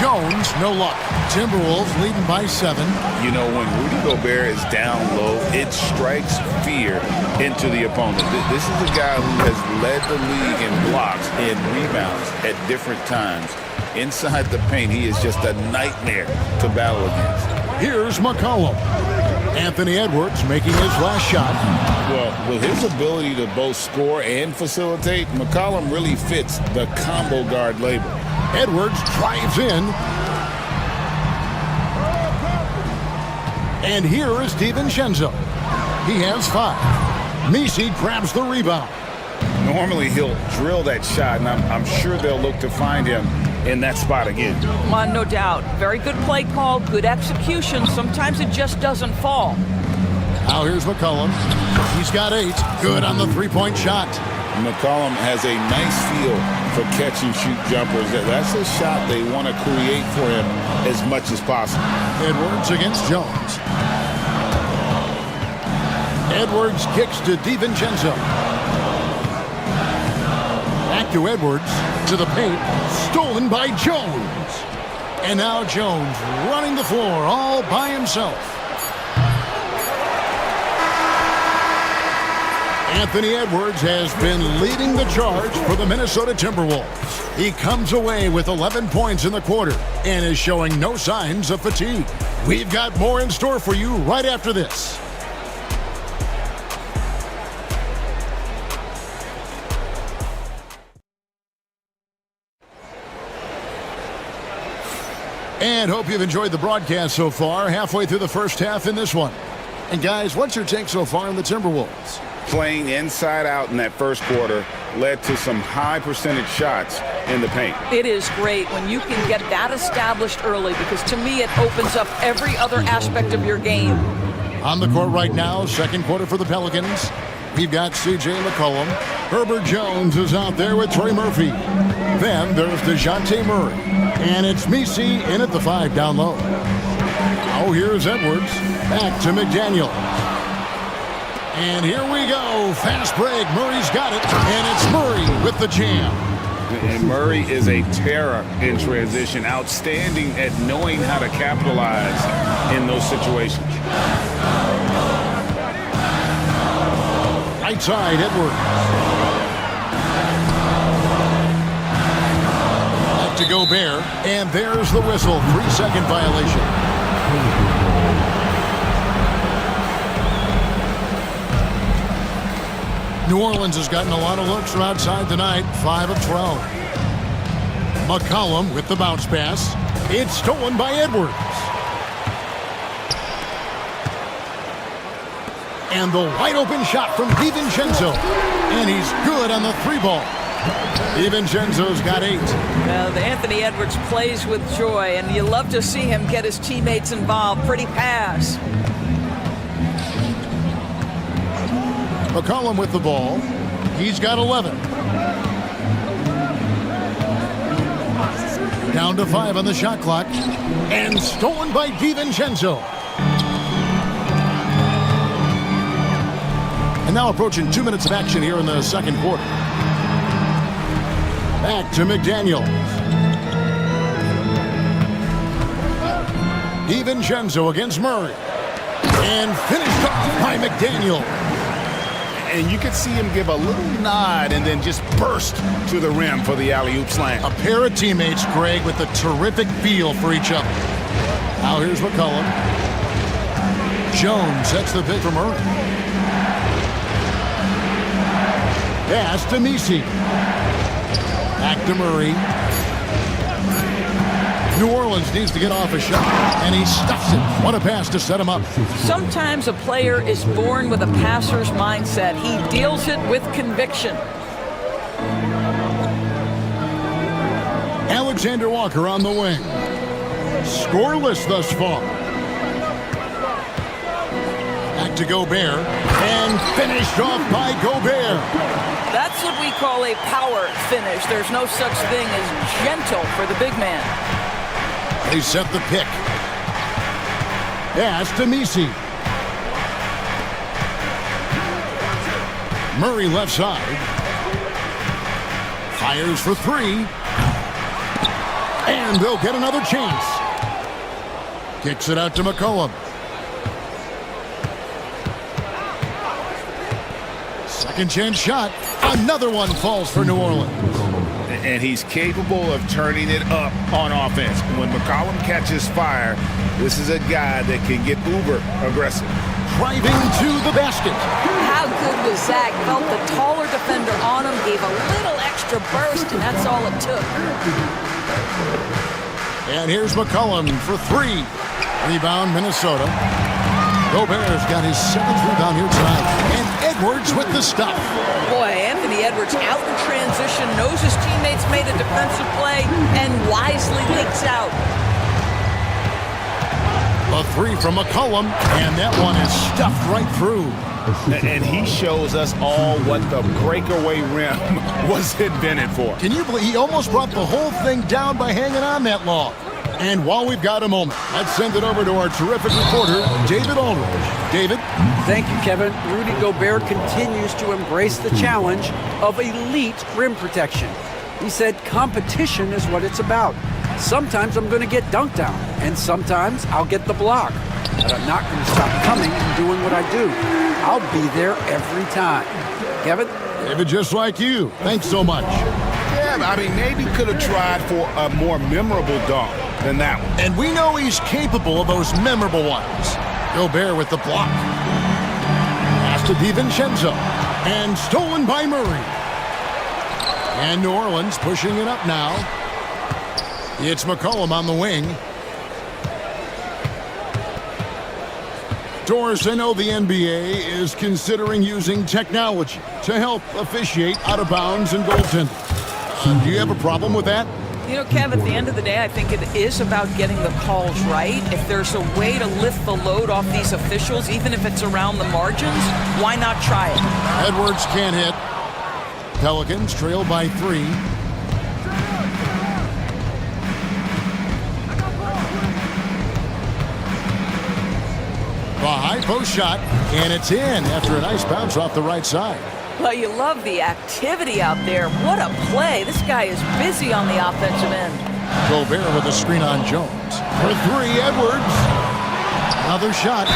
Jones, no luck. Timberwolves leading by 7. You know, when Rudy Gobert is down low, it strikes fear into the opponent. This is a guy who has led the league in blocks and rebounds at different times. Inside the paint, he is just a nightmare to battle against. Here's McCollum. Anthony Edwards making his last shot. Well, with his ability to both score and facilitate, McCollum really fits the combo guard label. Edwards drives in. And here is DiVincenzo. He has 5. Misi grabs the rebound. Normally he'll drill that shot, and I'm sure they'll look to find him in that spot again. No doubt. Very good play call, good execution. Sometimes it just doesn't fall. Now here's McCollum. He's got 8. Good on the three-point shot. McCollum has a nice feel for catch-and-shoot jumpers. That's a shot they want to create for him as much as possible. Edwards against Jones. Edwards kicks to DiVincenzo. Back to Edwards, to the paint, stolen by Jones. And now Jones running the floor all by himself. Anthony Edwards has been leading the charge for the Minnesota Timberwolves. He comes away with 11 points in the quarter and is showing no signs of fatigue. We've got more in store for you right after this. And hope you've enjoyed the broadcast so far, halfway through the first half in this one. And guys, what's your take so far on the Timberwolves? Playing inside out in that first quarter led to some high percentage shots in the paint. It is great when you can get that established early, because to me it opens up every other aspect of your game. On the court right now, second quarter for the Pelicans. We've got C.J. McCollum. Herbert Jones is out there with Trey Murphy. Then there's DeJounte Murray. And it's Misi in at the 5 down low. Now here's Edwards. Back to McDaniel. And here we go. Fast break. Murray's got it. And it's Murray with the jam. And Murray is a terror in transition. Outstanding at knowing how to capitalize in those situations. Right side, Edwards. Back to Gobert, and there's the whistle. 3-second violation. New Orleans has gotten a lot of looks from outside tonight, 5 of 12. McCollum with the bounce pass. It's stolen by Edwards. And the wide open shot from DiVincenzo. And he's good on the 3-ball. DiVincenzo's got 8. Well, Anthony Edwards plays with joy, and you love to see him get his teammates involved. Pretty pass. McCollum with the ball. He's got 11. Down to 5 on the shot clock. And stolen by DiVincenzo. And now approaching 2 minutes of action here in the second quarter. Back to McDaniels. DiVincenzo against Murray. And finished off by McDaniels. And you could see him give a little nod and then just burst to the rim for the alley-oop slam. A pair of teammates, Greg, with a terrific feel for each other. Now here's McCollum. Jones sets the pick for Murray. Pass to Misi. Back to Murray. New Orleans needs to get off a shot, and he stuffs it. What a pass to set him up. Sometimes a player is born with a passer's mindset. He deals it with conviction. Alexander Walker on the wing. Scoreless thus far. Back to Gobert, and finished off by Gobert. That's what we call a power finish. There's no such thing as gentle for the big man. They set the pick. Pass to Misi. Murray left side. Fires for 3. And they'll get another chance. Kicks it out to McCollum. Second chance shot. Another one falls for New Orleans. And he's capable of turning it up on offense. When McCollum catches fire, this is a guy that can get uber aggressive. Driving to the basket. How good was Zach? Felt the taller defender on him, gave a little extra burst, and that's all it took. And here's McCollum for 3. Rebound, Minnesota. Gobert's got his 7th rebound here tonight. And Edwards with the stuff. Boy, Anthony Edwards out in transition, knows his teammates made a defensive play, and wisely leaks out. A 3 from McCollum, and that one is stuffed right through. And he shows us all what the breakaway rim was invented for. Can you believe he almost brought the whole thing down by hanging on that long? And while we've got a moment, let's send it over to our terrific reporter, David Aldridge. David? Thank you, Kevin. Rudy Gobert continues to embrace the challenge of elite rim protection. He said competition is what it's about. Sometimes I'm going to get dunked on, and sometimes I'll get the block. But I'm not going to stop coming and doing what I do. I'll be there every time. Kevin? David, just like you. Thanks so much. Yeah, I mean, maybe could have tried for a more memorable dunk than that one. And we know he's capable of those memorable ones. Gobert with the block. Pass to DiVincenzo. And stolen by Murray. And New Orleans pushing it up now. It's McCollum on the wing. Doris, I know the NBA is considering using technology to help officiate out of bounds and goaltending. Do you have a problem with that? You know, Kev, at the end of the day, I think it is about getting the calls right. If there's a way to lift the load off these officials, even if it's around the margins, why not try it? Edwards can't hit. Pelicans trail by 3. A high post shot, and it's in after a nice bounce off the right side. Well, you love the activity out there. What a play. This guy is busy on the offensive end. Gobert with a screen on Jones. For 3, Edwards. Another shot,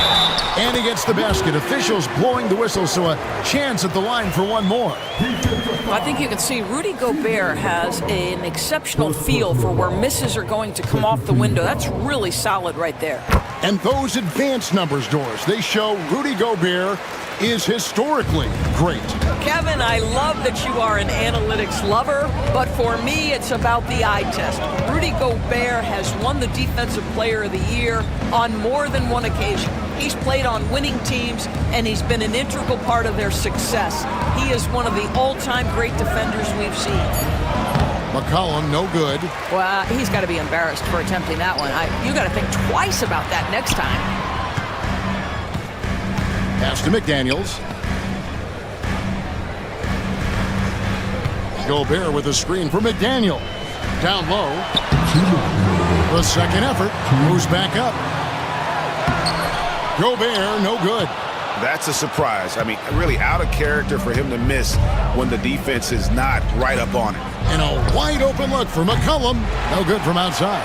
and he gets the basket. Officials blowing the whistle, so a chance at the line for one more. I think you can see Rudy Gobert has an exceptional feel for where misses are going to come off the window. That's really solid right there. And those advanced numbers, Doris, they show Rudy Gobert is historically great. Kevin, I love that you are an analytics lover, but for me, it's about the eye test. Rudy Gobert has won the Defensive Player of the Year on more than one occasion. He's played on winning teams, and he's been an integral part of their success. He is one of the all-time great defenders we've seen. McCollum, no good. Well, he's got to be embarrassed for attempting that one. You got to think twice about that next time. Pass to McDaniels. Gobert with a screen for McDaniel. Down low. The second effort. Moves back up. Gobert, no good. That's a surprise. I mean, really out of character for him to miss when the defense is not right up on it. And a wide open look for McCollum. No good from outside.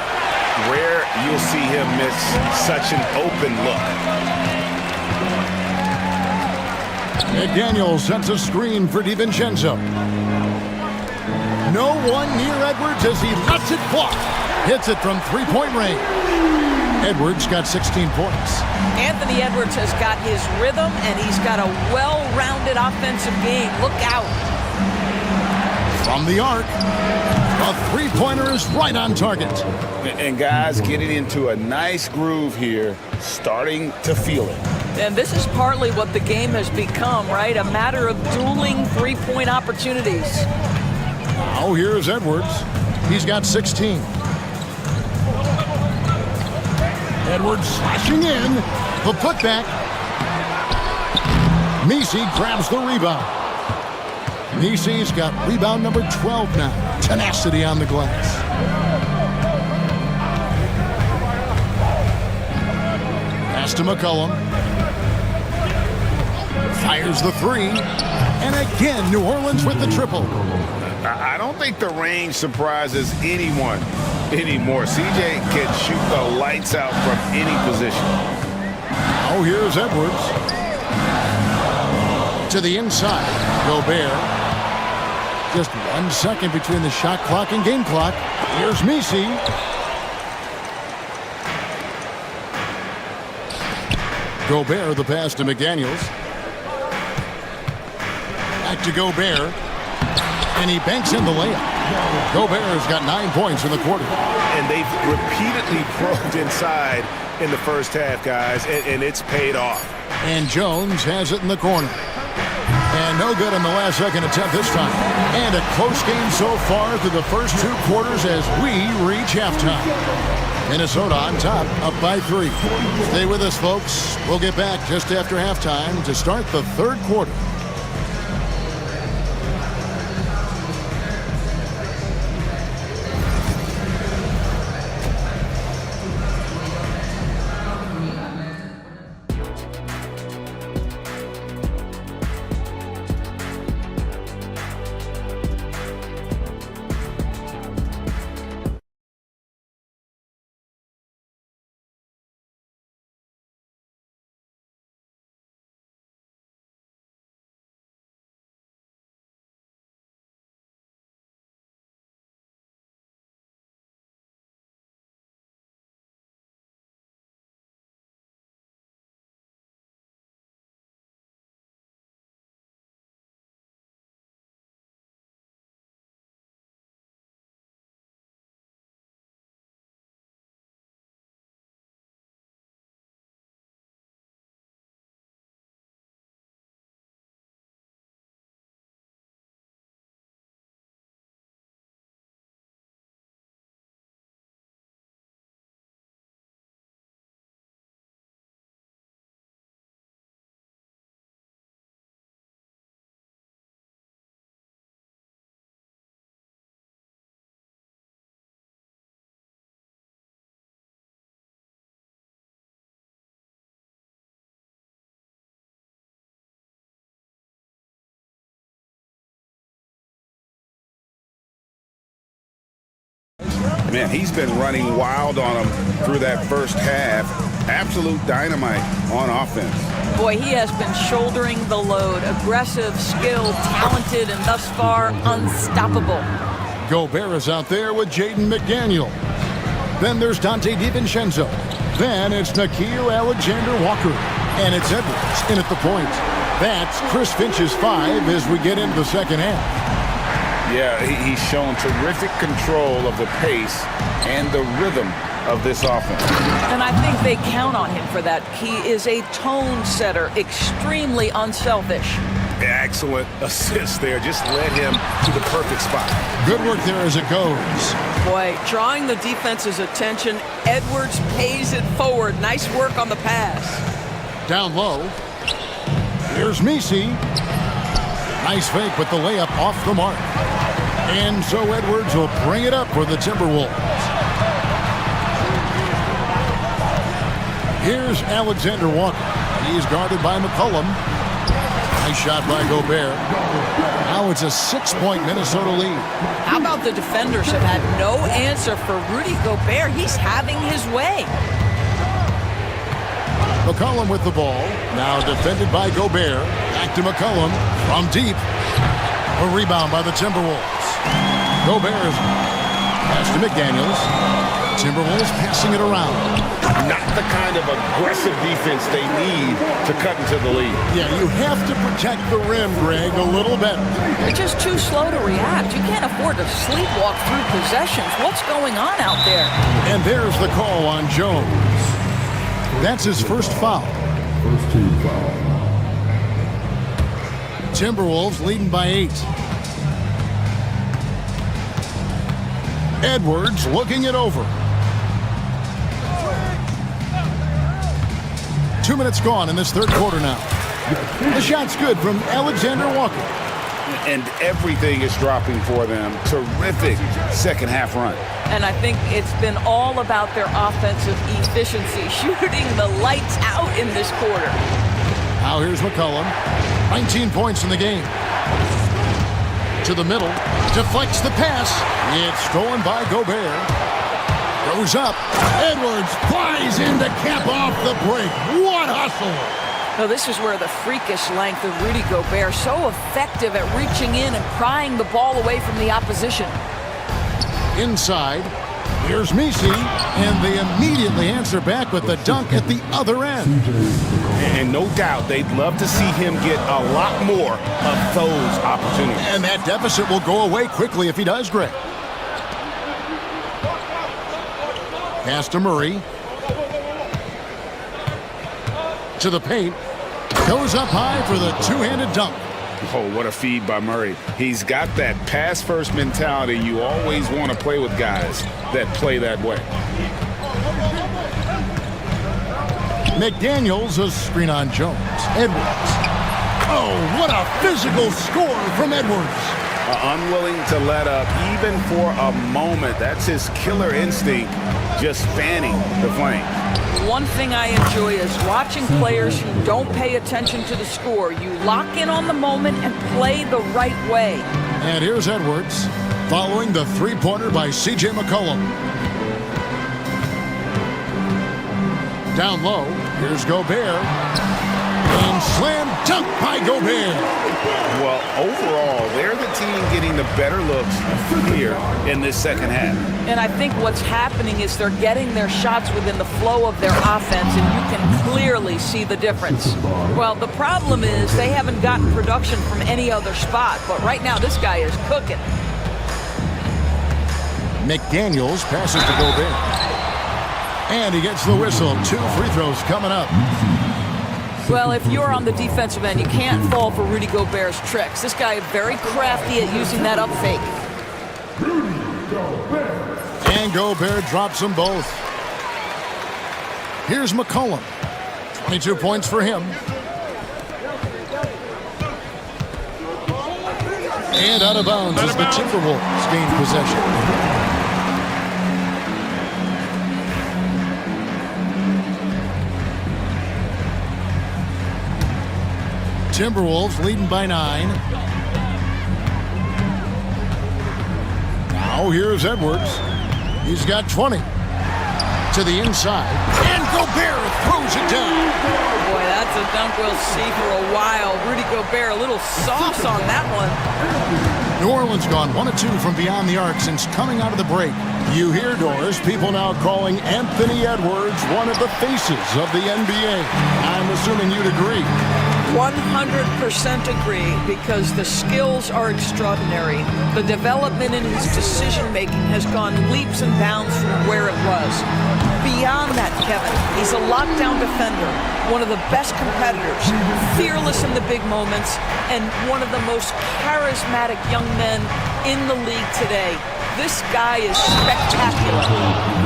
Rare you'll see him miss such an open look. McDaniel sets a screen for DiVincenzo. No one near Edwards as he lets it fly. Hits it from three-point range. Edwards got 16 points. Anthony Edwards has got his rhythm, and he's got a well-rounded offensive game. Look out. From the arc, a three-pointer is right on target. And guys getting into a nice groove here, starting to feel it. And this is partly what the game has become, right? A matter of dueling three-point opportunities. Now here's Edwards. He's got 16. Edwards slashing in. The putback. Messi grabs the rebound. Messi's got rebound number 12 now. Tenacity on the glass. Pass to McCollum. Fires the three. And again, New Orleans with the triple. I don't think the range surprises anyone anymore. CJ can shoot the lights out from any position. Oh, here's Edwards. To the inside. Gobert. Just 1 second between the shot clock and game clock. Here's Messi. Gobert, the pass to McDaniels. Back to Gobert. And he banks in the layup. Gobert's got 9 points in the quarter. And they've repeatedly probed inside in the first half, guys, and it's paid off. And Jones has it in the corner. And no good on the last second attempt this time. And a close game so far through the first 2 quarters as we reach halftime. Minnesota on top, up by 3. Stay with us, folks. We'll get back just after halftime to start the third quarter. Man, he's been running wild on them through that first half. Absolute dynamite on offense. Boy, he has been shouldering the load. Aggressive, skilled, talented, and thus far unstoppable. Gobert is out there with Jaden McDaniel. Then there's Dante DiVincenzo. Then it's Nikhil Alexander-Walker. And it's Edwards in at the point. That's Chris Finch's 5 as we get into the second half. Yeah, he's shown terrific control of the pace and the rhythm of this offense. And I think they count on him for that. He is a tone setter, extremely unselfish. Excellent assist there. Just led him to the perfect spot. Good work there as it goes. Boy, drawing the defense's attention, Edwards pays it forward. Nice work on the pass. Down low. Here's Misi. Nice fake, but the layup off the mark. And so Edwards will bring it up for the Timberwolves. Here's Alexander Walker. He's guarded by McCollum. Nice shot by Gobert. Now it's a 6-point Minnesota lead. How about the defenders have had no answer for Rudy Gobert? He's having his way. McCollum with the ball. Now defended by Gobert. Back to McCollum from deep. A rebound by the Timberwolves. Gobert is pass to McDaniels. Timberwolves passing it around. Not the kind of aggressive defense they need to cut into the lead. Yeah, you have to protect the rim, Greg, a little better. They're just too slow to react. You can't afford to sleepwalk through possessions. What's going on out there? And there's the call on Jones. That's his first foul. First team foul. Timberwolves leading by 8. Edwards looking it over. 2 minutes gone in this third quarter now. The shot's good from Alexander Walker. And everything is dropping for them. Terrific second half run. And I think it's been all about their offensive efficiency, shooting the lights out in this quarter. Now here's McCollum. 19 points in the game. To the middle. Deflects the pass. It's stolen by Gobert. Goes up. Edwards flies in to cap off the break. What hustle! Now this is where the freakish length of Rudy Gobert, so effective at reaching in and prying the ball away from the opposition. Inside, here's Misi, and they immediately answer back with the dunk at the other end. And no doubt they'd love to see him get a lot more of those opportunities. And that deficit will go away quickly if he does, Greg. Pass to Murray. To the paint. Goes up high for the two-handed dunk. Oh, what a feed by Murray. He's got that pass-first mentality. You always want to play with guys that play that way. McDaniels, a screen on Jones. Edwards. Oh, what a physical score from Edwards. Unwilling to let up even for a moment. That's his killer instinct, just fanning the flame. One thing I enjoy is watching players who don't pay attention to the score. You lock in on the moment and play the right way. And here's Edwards, following the three-pointer by C.J. McCollum. Down low, here's Gobert. And slam dunk by Gobert. Well, overall, they're the team getting the better looks here in this second half. And I think what's happening is they're getting their shots within the flow of their offense, and you can clearly see the difference. Well, the problem is they haven't gotten production from any other spot, but right now this guy is cooking. McDaniels passes to Gobert. And he gets the whistle. 2 free throws coming up. Well, if you're on the defensive end, you can't fall for Rudy Gobert's tricks. This guy is very crafty at using that up fake. And Gobert drops them both. Here's McCollum. 22 points for him. And out of bounds as the Timberwolves gain possession. Timberwolves leading by 9. Now here's Edwards. He's got 20. To the inside, and Gobert throws it down. Boy, that's a dunk we'll see for a while. Rudy Gobert, a little sauce on that one. New Orleans gone 1 of 2 from beyond the arc since coming out of the break. You hear, Doris, people now calling Anthony Edwards one of the faces of the NBA. I'm assuming you'd agree. 100% agree, because the skills are extraordinary. The development in his decision-making has gone leaps and bounds from where it was. Beyond that, Kevin, he's a lockdown defender, one of the best competitors, fearless in the big moments, and one of the most charismatic young men in the league today. This guy is spectacular.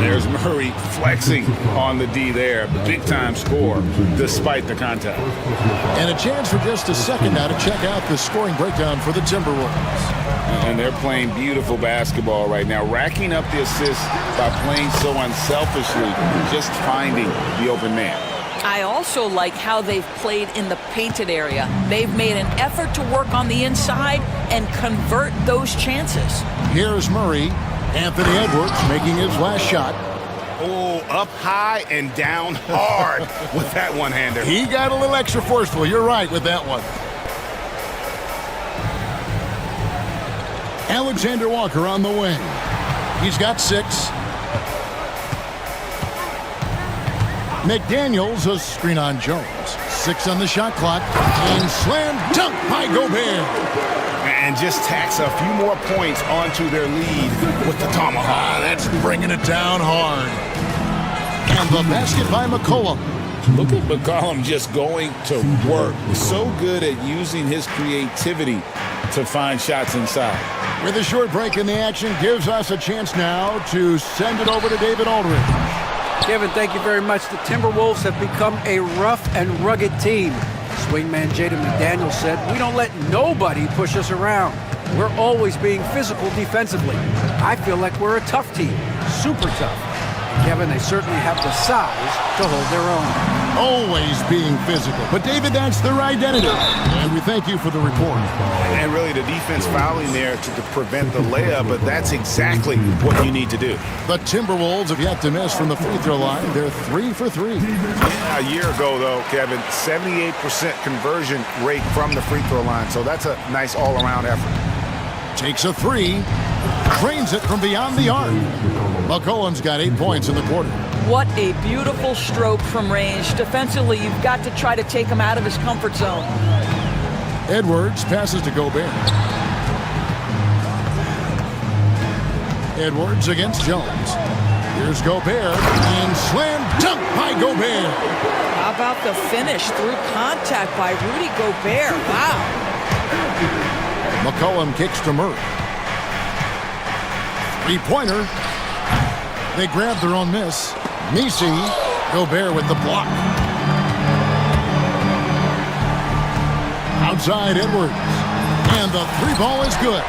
There's Murray flexing on the D there. Big-time score, despite the contact. And a chance for just a second now to check out the scoring breakdown for the Timberwolves. And they're playing beautiful basketball right now, racking up the assists by playing so unselfishly, just finding the open man. I also like how they've played in the painted area. They've made an effort to work on the inside and convert those chances. Here's Murray. Anthony Edwards making his last shot. Oh, up high and down hard with that one-hander. He got a little extra forceful. You're right with that one. Alexander Walker on the wing. He's got 6. McDaniels, a screen on Jones. 6 on the shot clock. And slam dunk by Gobert. And just tacks a few more points onto their lead with the tomahawk. That's bringing it down hard. And the basket by McCollum. Look at McCollum just going to work. So good at using his creativity to find shots inside. With a short break in the action, gives us a chance now to send it over to David Aldridge. Kevin, thank you very much. The Timberwolves have become a rough and rugged team. Swingman Jaden McDaniels said, "We don't let nobody push us around. We're always being physical defensively. I feel like we're a tough team, super tough." And Kevin, they certainly have the size to hold their own. Always being physical. But David, that's their identity. And we thank you for the report. And really the defense fouling there to prevent the layup, but that's exactly what you need to do. The Timberwolves have yet to miss from the free throw line. They're 3 for 3. A year ago, though, Kevin, 78% conversion rate from the free throw line. So that's a nice all-around effort. Takes a 3. Drains it from beyond the arc. McCollum's got 8 points in the quarter. What a beautiful stroke from range. Defensively, you've got to try to take him out of his comfort zone. Edwards passes to Gobert. Edwards against Jones. Here's Gobert, and slam dunk by Gobert. How about the finish through contact by Rudy Gobert? Wow. McCollum kicks to Murray. Three-pointer. They grab their own miss. Misi, Gobert with the block. Outside Edwards. And the 3-ball is good.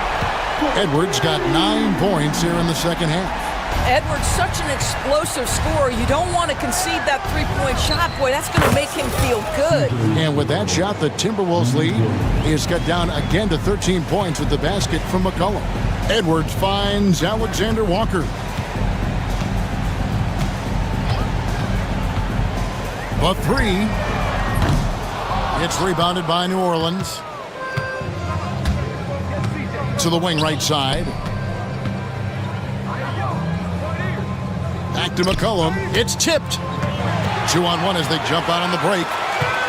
Edwards got 9 points here in the second half. Edwards, such an explosive scorer. You don't want to concede that 3-point shot. Boy, that's going to make him feel good. And with that shot, the Timberwolves lead is cut down again to 13 points with the basket from McCollum. Edwards finds Alexander Walker. A 3. It's rebounded by New Orleans. To the wing right side. Back to McCollum. It's tipped. 2-on-1 as they jump out on the break.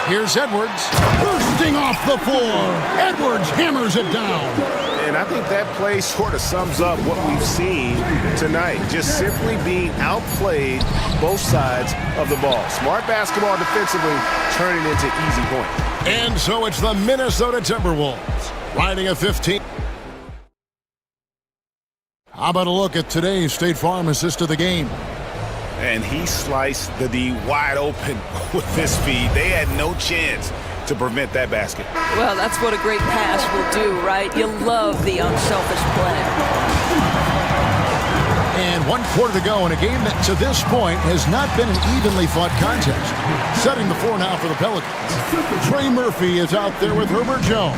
Here's Edwards. Bursting off the floor. Edwards hammers it down. And I think that play sort of sums up what we've seen tonight. Just simply being outplayed both sides of the ball. Smart basketball defensively, turning into easy points. And so it's the Minnesota Timberwolves riding a 15. How about a look at today's State Farm assist of the game? And he sliced the D wide open with his feed. They had no chance to prevent that basket. Well, that's what a great pass will do, right? You love the unselfish play. And 1 quarter to go in a game that to this point has not been an evenly fought contest. Setting the floor now for the Pelicans. Trey Murphy is out there with Herbert Jones.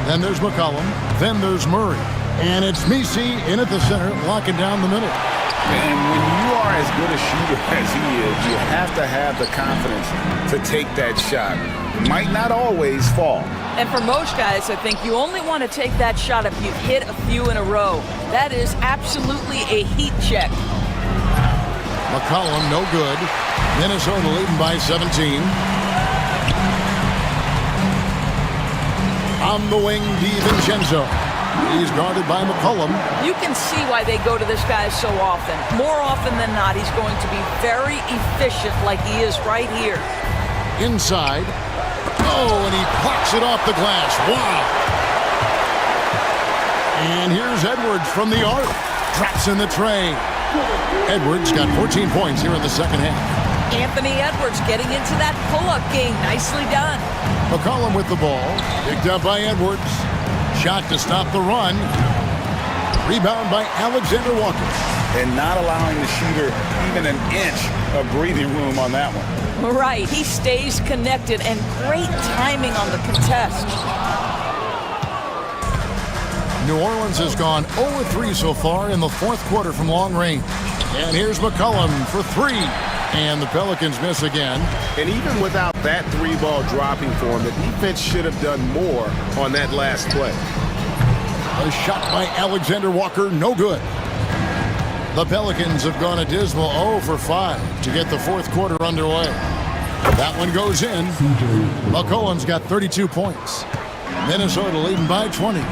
Then there's McCollum. Then there's Murray. And it's Misi in at the center, locking down the middle. And when you are as good a shooter as he is, you have to have the confidence to take that shot. Might not always fall. And for most guys, I think you only want to take that shot if you've hit a few in a row. That is absolutely a heat check. McCollum, no good. Minnesota leading by 17. On the wing, DiVincenzo. He's guarded by McCollum. You can see why they go to this guy so often. More often than not, he's going to be very efficient like he is right here. Inside. Oh, and he plucks it off the glass. Wow. And here's Edwards from the arc. Traps in the tray. Edwards got 14 points here in the second half. Anthony Edwards getting into that pull-up game. Nicely done. McCollum with the ball. Picked up by Edwards. Shot to stop the run. Rebound by Alexander Walker. And not allowing the shooter even an inch of breathing room on that one. Right, he stays connected, and great timing on the contest. New Orleans has gone 0-3 so far in the fourth quarter from long range. And here's McCollum for three. And the Pelicans miss again. And even without that three ball dropping for him, the defense should have done more on that last play. A shot by Alexander Walker, no good. The Pelicans have gone a dismal 0-for-5 to get the fourth quarter underway. That one goes in. McCollum's got 32 points. Minnesota leading by 20.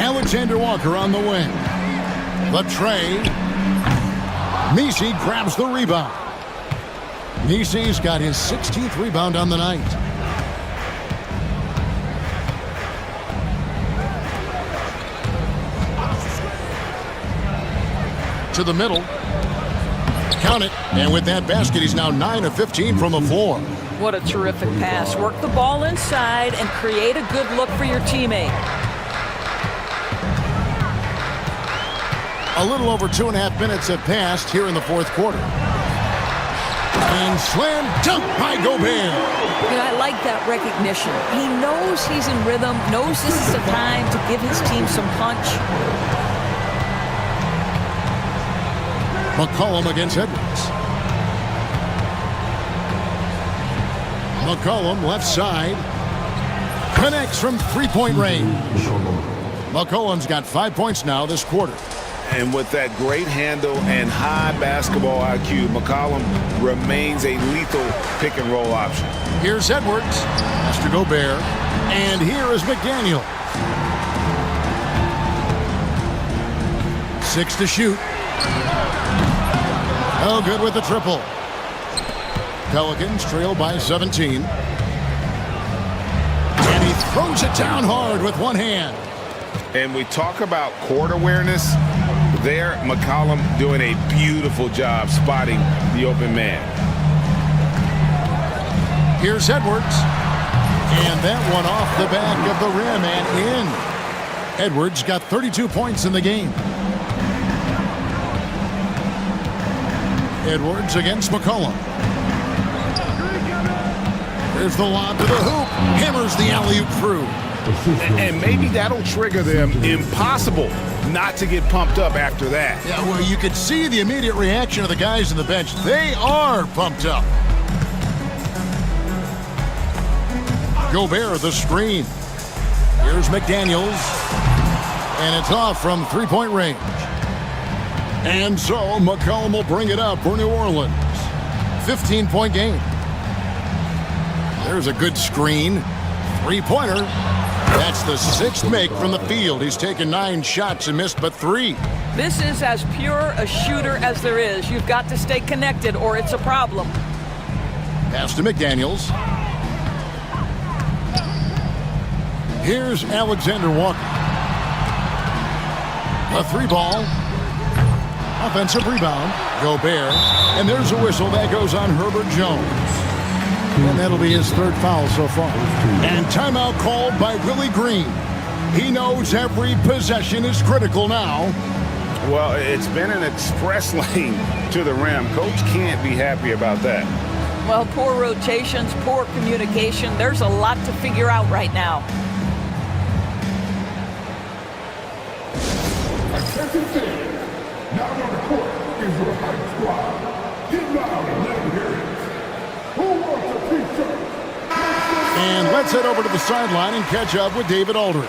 Alexander Walker on the wing. The tray. Misi grabs the rebound. Misi's got his 16th rebound on the night. To the middle. Count it. And with that basket, he's now 9 of 15 from the floor. What a terrific pass. Work the ball inside and create a good look for your teammate. A little over 2.5 minutes have passed here in the fourth quarter. And slam dunk by Gobert. You know, I like that recognition. He knows he's in rhythm, knows this is the time to give his team some punch. McCollum against Edwards. McCollum left side. Connects from three-point range. McCollum's got 5 points now this quarter. And with that great handle and high basketball IQ, McCollum remains a lethal pick-and-roll option. Here's Edwards. Has to Gobert. And here is McDaniel. 6 to shoot. Oh, good with the triple. Pelicans trail by 17. And he throws it down hard with one hand. And we talk about court awareness. There, McCollum doing a beautiful job spotting the open man. Here's Edwards. And that one off the back of the rim and in. Edwards got 32 points in the game. Edwards against McCollum. There's the lob to the hoop. Hammers the alley-oop through. And maybe that'll trigger them. Impossible not to get pumped up after that. Yeah, well, you could see the immediate reaction of the guys on the bench. They are pumped up. Gobert, the screen. Here's McDaniels. And it's off from three-point range. And so McCollum will bring it up for New Orleans. 15-point game. There's a good screen. Three-pointer. That's the 6th make from the field. He's taken 9 shots and missed but 3. This is as pure a shooter as there is. You've got to stay connected or it's a problem. Pass to McDaniels. Here's Alexander Walker. A 3-ball. Offensive rebound. Gobert. And there's a whistle that goes on Herbert Jones. And that'll be his 3rd foul so far. And timeout called by Willie Green. He knows every possession is critical now. Well, it's been an express lane to the rim. Coach can't be happy about that. Well, poor rotations, poor communication. There's a lot to figure out right now. Now on the court is your hype squad. Get loud and let me hear it. Who wants a t-shirt? And let's head over to the sideline and catch up with David Aldridge.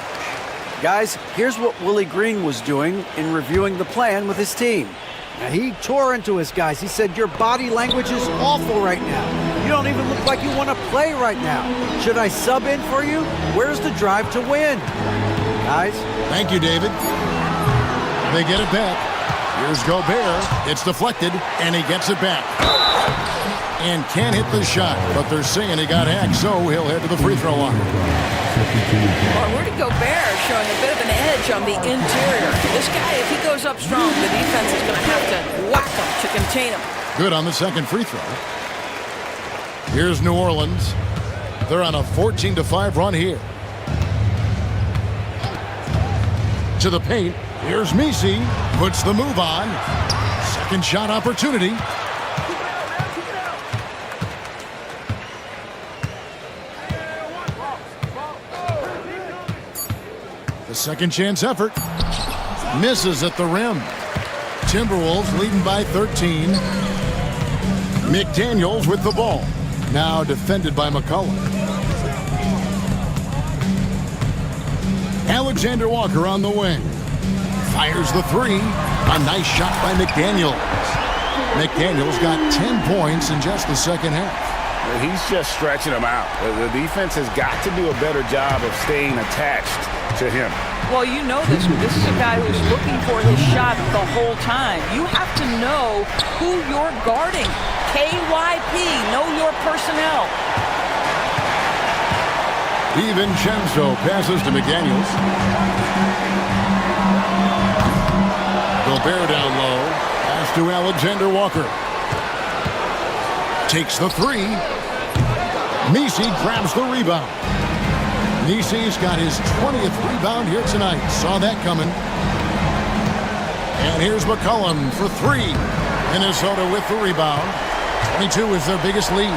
Guys, here's what Willie Green was doing in reviewing the plan with his team. Now, he tore into his guys. He said, your body language is awful right now. You don't even look like you want to play right now. Should I sub in for you? Where's the drive to win? Guys? Thank you, David. They get it back. Here's Gobert. It's deflected, and he gets it back. And can't hit the shot, but they're saying he got hacked, so he'll head to the free throw line. Well, Rudy Gobert showing a bit of an edge on the interior. This guy, if he goes up strong, the defense is going to have to whack him to contain him. Good on the second free throw. Here's New Orleans. They're on a 14-5 run here. To the paint. Here's Misi. Puts the move on. Second shot opportunity. The second chance effort. Misses at the rim. Timberwolves leading by 13. McDaniels with the ball. Now defended by McCollum. Alexander Walker on the wing. Fires the three. A nice shot by McDaniels. McDaniels got 10 points in just the second half. He's just stretching them out. The defense has got to do a better job of staying attached to him. Well, you know this. This is a guy who's looking for his shot the whole time. You have to know who you're guarding. KYP, know your personnel. DiVincenzo passes to McDaniels. Gobert down low. Pass to Alexander Walker. Takes the three. Misi grabs the rebound. Misi's got his 20th rebound here tonight. Saw that coming. And here's McCollum for three. Minnesota with the rebound. 22 is their biggest lead.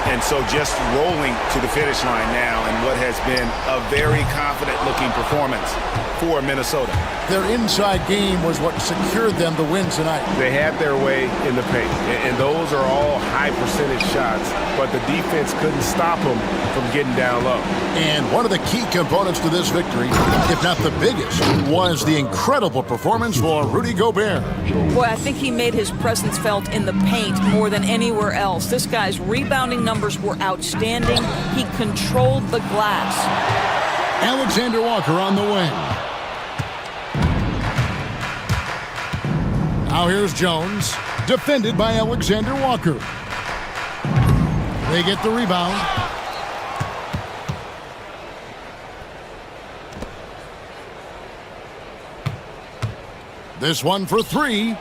And so just rolling to the finish line now in what has been a very confident-looking performance for Minnesota. Their inside game was what secured them to win tonight. They had their way in the paint, and those are all high-percentage shots, but the defense couldn't stop them from getting down low. And one of the key components to this victory, if not the biggest, was the incredible performance for Rudy Gobert. Boy, I think he made his presence felt in the paint more than anywhere else. This guy's rebounding numbers were outstanding. He controlled the glass. Alexander Walker on the wing. Now here's Jones, defended by Alexander Walker. They get the rebound. This one for three.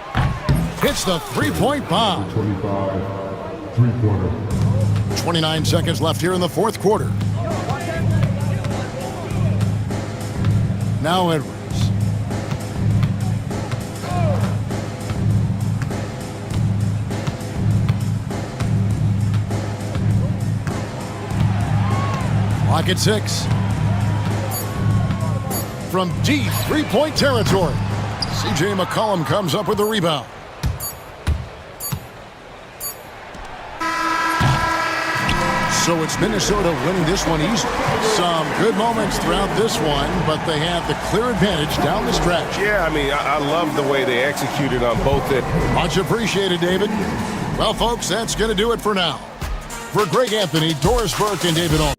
Hits the three-point bomb. 25, three-pointer. 29 seconds left here in the fourth quarter. Now Edwards. Clock at 6. From deep three-point territory, C.J. McCollum comes up with the rebound. So it's Minnesota winning this one easily. Some good moments throughout this one, but they have the clear advantage down the stretch. Yeah, I mean, I love the way they executed on both ends. Much appreciated, David. Well, folks, that's going to do it for now. For Greg Anthony, Doris Burke, and David Aldridge.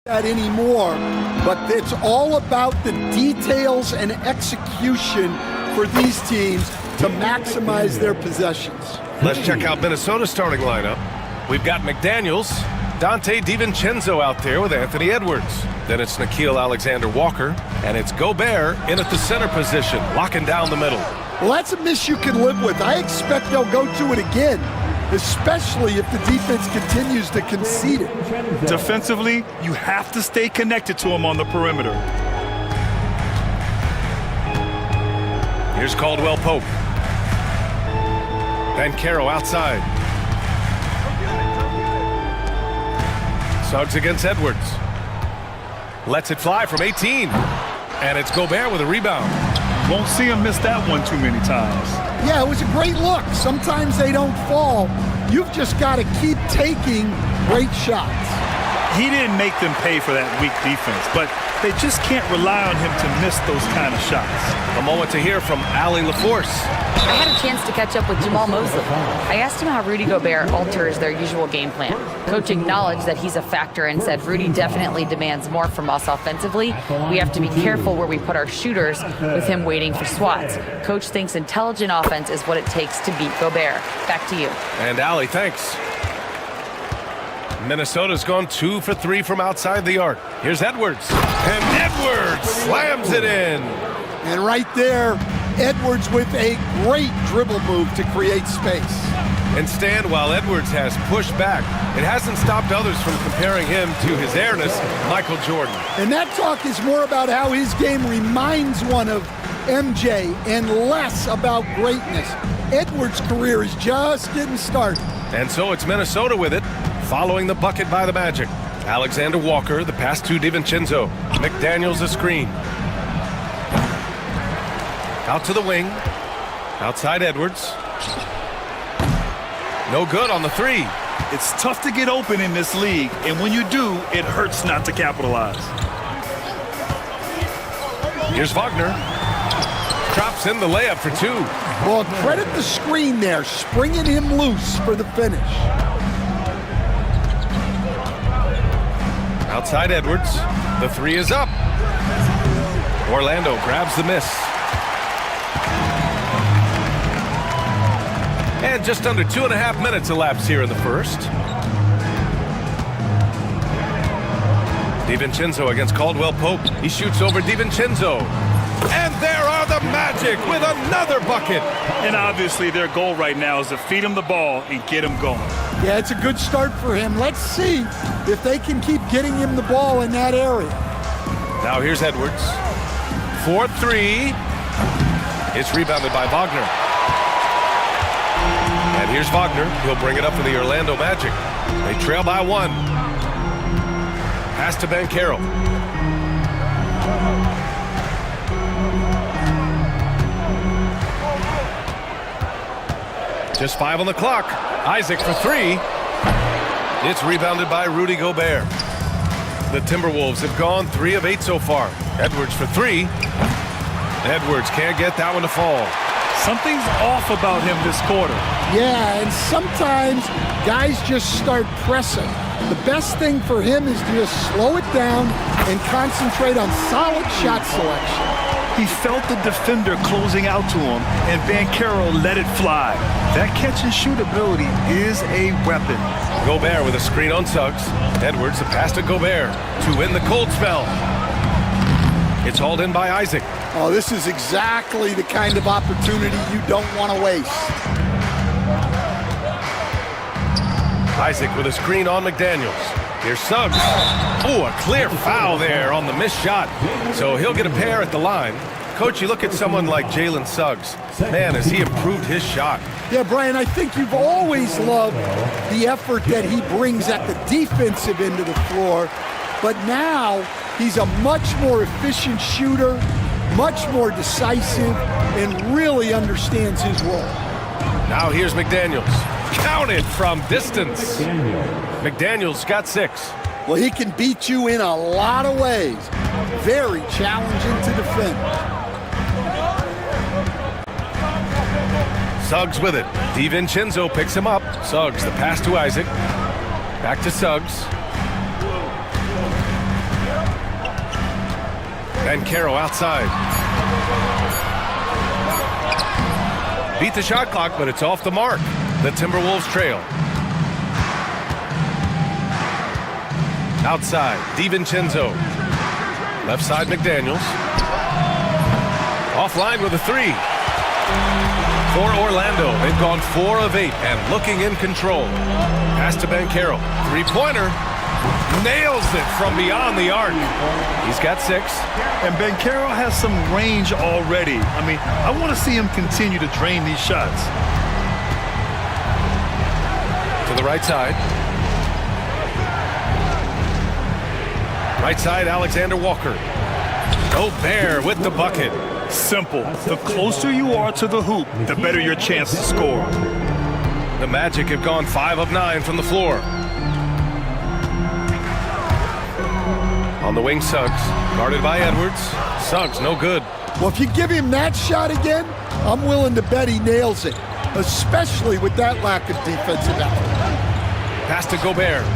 that anymore, but it's all about the details and execution for these teams to maximize their possessions. Let's check out Minnesota's starting lineup. We've got McDaniels, Dante DiVincenzo out there with Anthony Edwards. Then it's Nickeil Alexander-Walker, and it's Gobert in at the center position, locking down the middle. Well, that's a miss you can live with. I expect they'll go to it again, especially if the defense continues to concede it. Defensively, you have to stay connected to him on the perimeter. Here's Caldwell Pope. Banchero outside. Suggs against Edwards. Lets it fly from 18. And it's Gobert with a rebound. Won't see him miss that one too many times. Yeah, it was a great look. Sometimes they don't fall. You've just got to keep taking great shots. He didn't make them pay for that weak defense, but they just can't rely on him to miss those kind of shots. A moment to hear from Allie LaForce. I had a chance to catch up with Jamal Mosley. I asked him how Rudy Gobert alters their usual game plan. Coach acknowledged that he's a factor and said Rudy definitely demands more from us offensively. We have to be careful where we put our shooters with him waiting for swats. Coach thinks intelligent offense is what it takes to beat Gobert. Back to you. And Allie, thanks. Minnesota's gone 2 for 3 from outside the arc. Here's Edwards. And Edwards slams it in. And right there, Edwards with a great dribble move to create space. And Stan, while Edwards has pushed back, it hasn't stopped others from comparing him to his airness, Michael Jordan. And that talk is more about how his game reminds one of MJ and less about greatness. Edwards' career is just getting started. And so it's Minnesota with it, following the bucket by the Magic. Alexander Walker, the pass to DiVincenzo. McDaniels a screen. Out to the wing. Outside Edwards. No good on the three. It's tough to get open in this league, and when you do, it hurts not to capitalize. Here's Wagner. Drops in the layup for 2. Well, credit the screen there, springing him loose for the finish. Outside Edwards. The 3 is up. Orlando grabs the miss. And just under 2.5 minutes elapsed here in the first. DiVincenzo against Caldwell Pope. He shoots over DiVincenzo. And there are the Magic with another bucket. And obviously their goal right now is to feed him the ball and get him going. Yeah, it's a good start for him. Let's see if they can keep getting him the ball in that area. Now here's Edwards. 4-3. It's rebounded by Wagner. And here's Wagner. He'll bring it up for the Orlando Magic. They trail by 1. Pass to Banchero. Just 5 on the clock. Isaac for 3. It's rebounded by Rudy Gobert. The Timberwolves have gone 3 of 8 so far. Edwards for 3. Edwards can't get that one to fall. Something's off about him this quarter. Yeah, and sometimes guys just start pressing. The best thing for him is to just slow it down and concentrate on solid shot selection. He felt the defender closing out to him, and Banchero let it fly. That catch-and-shoot ability is a weapon. Gobert with a screen on Suggs. Edwards, the pass to Gobert to win the cold spell. It's hauled in by Isaac. Oh, this is exactly the kind of opportunity you don't want to waste. Isaac with a screen on McDaniels. Here's Suggs. Oh, a clear foul there on the missed shot. So he'll get a pair at the line. Coach, you look at someone like Jalen Suggs. Man, has he improved his shot. Yeah, Brian, I think you've always loved the effort that he brings at the defensive end of the floor. But now he's a much more efficient shooter, much more decisive, and really understands his role. Now here's McDaniels. Counted from distance. McDaniels got 6. Well, he can beat you in a lot of ways. Very challenging to defend. Suggs with it. DiVincenzo picks him up. Suggs, the pass to Isaac. Back to Suggs. Bancaro outside. Beat the shot clock, but it's off the mark. The Timberwolves trail. Outside, DiVincenzo. Left side, McDaniels. Offline with a three. For Orlando, they've gone 4 of 8 and looking in control. Pass to Bancaro. Three-pointer. Nails it from beyond the arc. He's got 6. And Bancaro has some range already. I mean, I want to see him continue to drain these shots. To the right side. Right side, Alexander Walker. Gobert with the bucket. Simple. The closer you are to the hoop, the better your chance to score. The Magic have gone 5 of 9 from the floor. On the wing, Suggs. Guarded by Edwards. Suggs, no good. Well, if you give him that shot again, I'm willing to bet he nails it, especially with that lack of defensive effort. Pass to Gobert.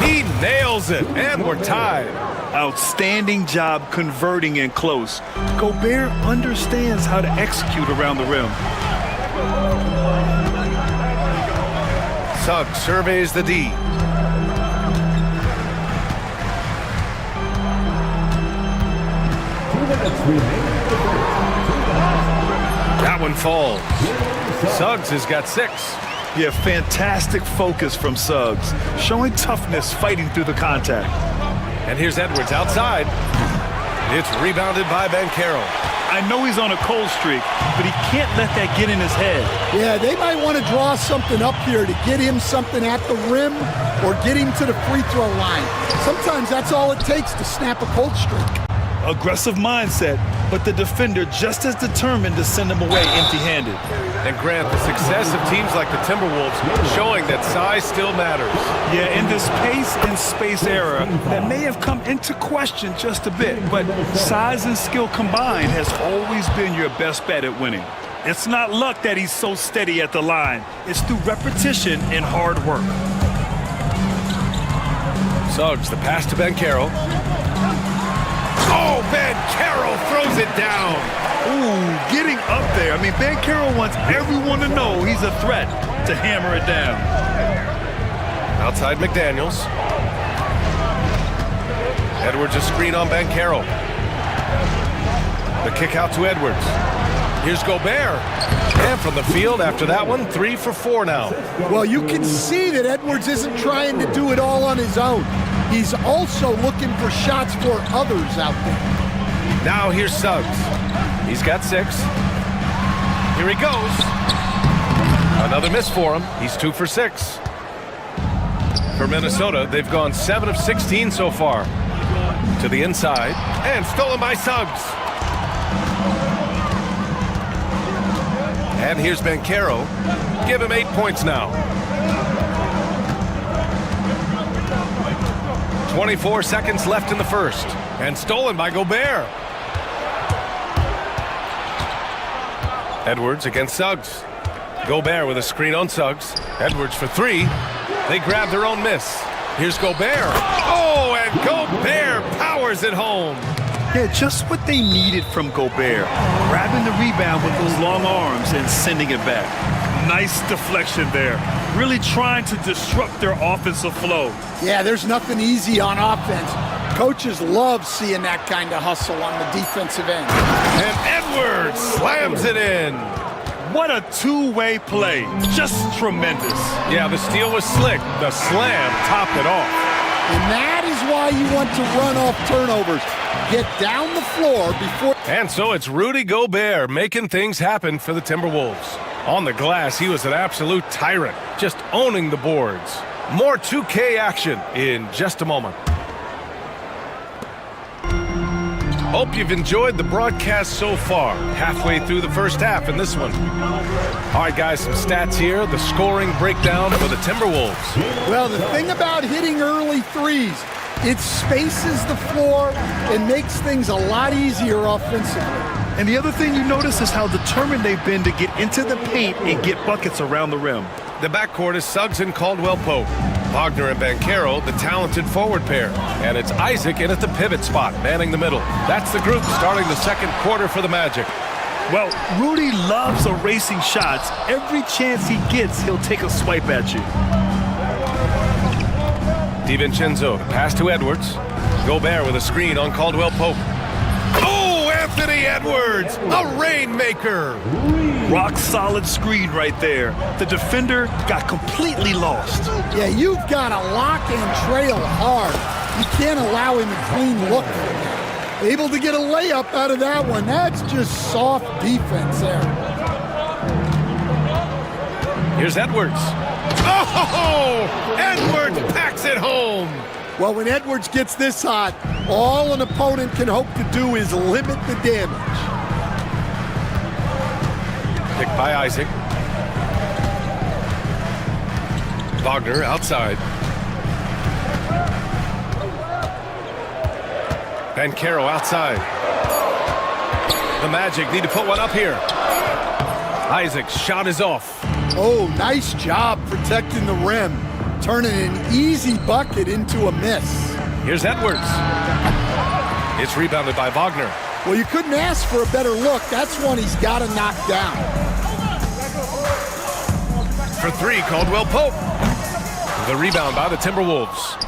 He nails it, and we're tied. Outstanding job converting in close. Gobert understands how to execute around the rim. Suggs surveys the D. That one falls. Suggs has got 6. Yeah, fantastic focus from Suggs, showing toughness fighting through the contact. And here's Edwards outside. It's rebounded by Bancaro. I know he's on a cold streak, but he can't let that get in his head. Yeah, they might want to draw something up here to get him something at the rim or get him to the free throw line. Sometimes that's all it takes to snap a cold streak. Aggressive mindset, but the defender just as determined to send him away empty-handed. And Grant, the success of teams like the Timberwolves showing that size still matters. Yeah, in this pace and space era, that may have come into question just a bit, but size and skill combined has always been your best bet at winning. It's not luck that he's so steady at the line. It's through repetition and hard work. Suggs, the pass to Bancaro. Oh, Bancaro throws it down. Ooh, getting up there. I mean, Bancaro wants everyone to know he's a threat to hammer it down. Outside McDaniels. Edwards a screen on Bancaro. The kick out to Edwards. Here's Gobert. And from the field after that one, 3 for 4 now. Well, you can see that Edwards isn't trying to do it all on his own. He's also looking for shots for others out there. Now here's Suggs. He's got 6. Here he goes. Another miss for him. He's 2 for 6. For Minnesota, they've gone 7 of 16 so far. To the inside, and stolen by Suggs. And here's Bancaro. Give him 8 points now. 24 seconds left in the first. And stolen by Gobert. Edwards against Suggs. Gobert with a screen on Suggs. Edwards for 3. They grab their own miss. Here's Gobert. Oh, and Gobert powers it home. Yeah, just what they needed from Gobert. Grabbing the rebound with those long arms and sending it back. Nice deflection there. Really trying to disrupt their offensive flow. Yeah, there's nothing easy on offense. Coaches love seeing that kind of hustle on the defensive end. And Edwards slams it in. What a two-way play. Just tremendous. Yeah, the steal was slick. The slam topped it off. And that is why you want to run off turnovers. Get down the floor before... And so it's Rudy Gobert making things happen for the Timberwolves. On the glass, he was an absolute tyrant, just owning the boards. More 2K action in just a moment. Hope you've enjoyed the broadcast so far. Halfway through the first half in this one. All right, guys, some stats here. The scoring breakdown for the Timberwolves. Well, the thing about hitting early threes, it spaces the floor and makes things a lot easier offensively. And the other thing you notice is how determined they've been to get into the paint and get buckets around the rim. The backcourt is Suggs and Caldwell Pope. Wagner and Banchero, the talented forward pair. And it's Isaac in at the pivot spot, manning the middle. That's the group starting the second quarter for the Magic. Well, Rudy loves erasing shots. Every chance he gets, he'll take a swipe at you. DiVincenzo, pass to Edwards. Gobert with a screen on Caldwell Pope. Oh, Anthony Edwards, a rainmaker. Rock solid screen right there. The defender got completely lost. Yeah, you've got to lock and trail hard. You can't allow him a clean look. Able to get a layup out of that one. That's just soft defense there. Here's Edwards. Oh, Edwards packs it home. Well, when Edwards gets this hot, all an opponent can hope to do is limit the damage. Picked by Isaac. Wagner outside. Banchero outside. The Magic need to put one up here. Isaac's shot is off. Oh, nice job protecting the rim. Turning an easy bucket into a miss. Here's Edwards. It's rebounded by Wagner. Well, you couldn't ask for a better look. That's one he's got to knock down. For three, Caldwell Pope. The rebound by the Timberwolves.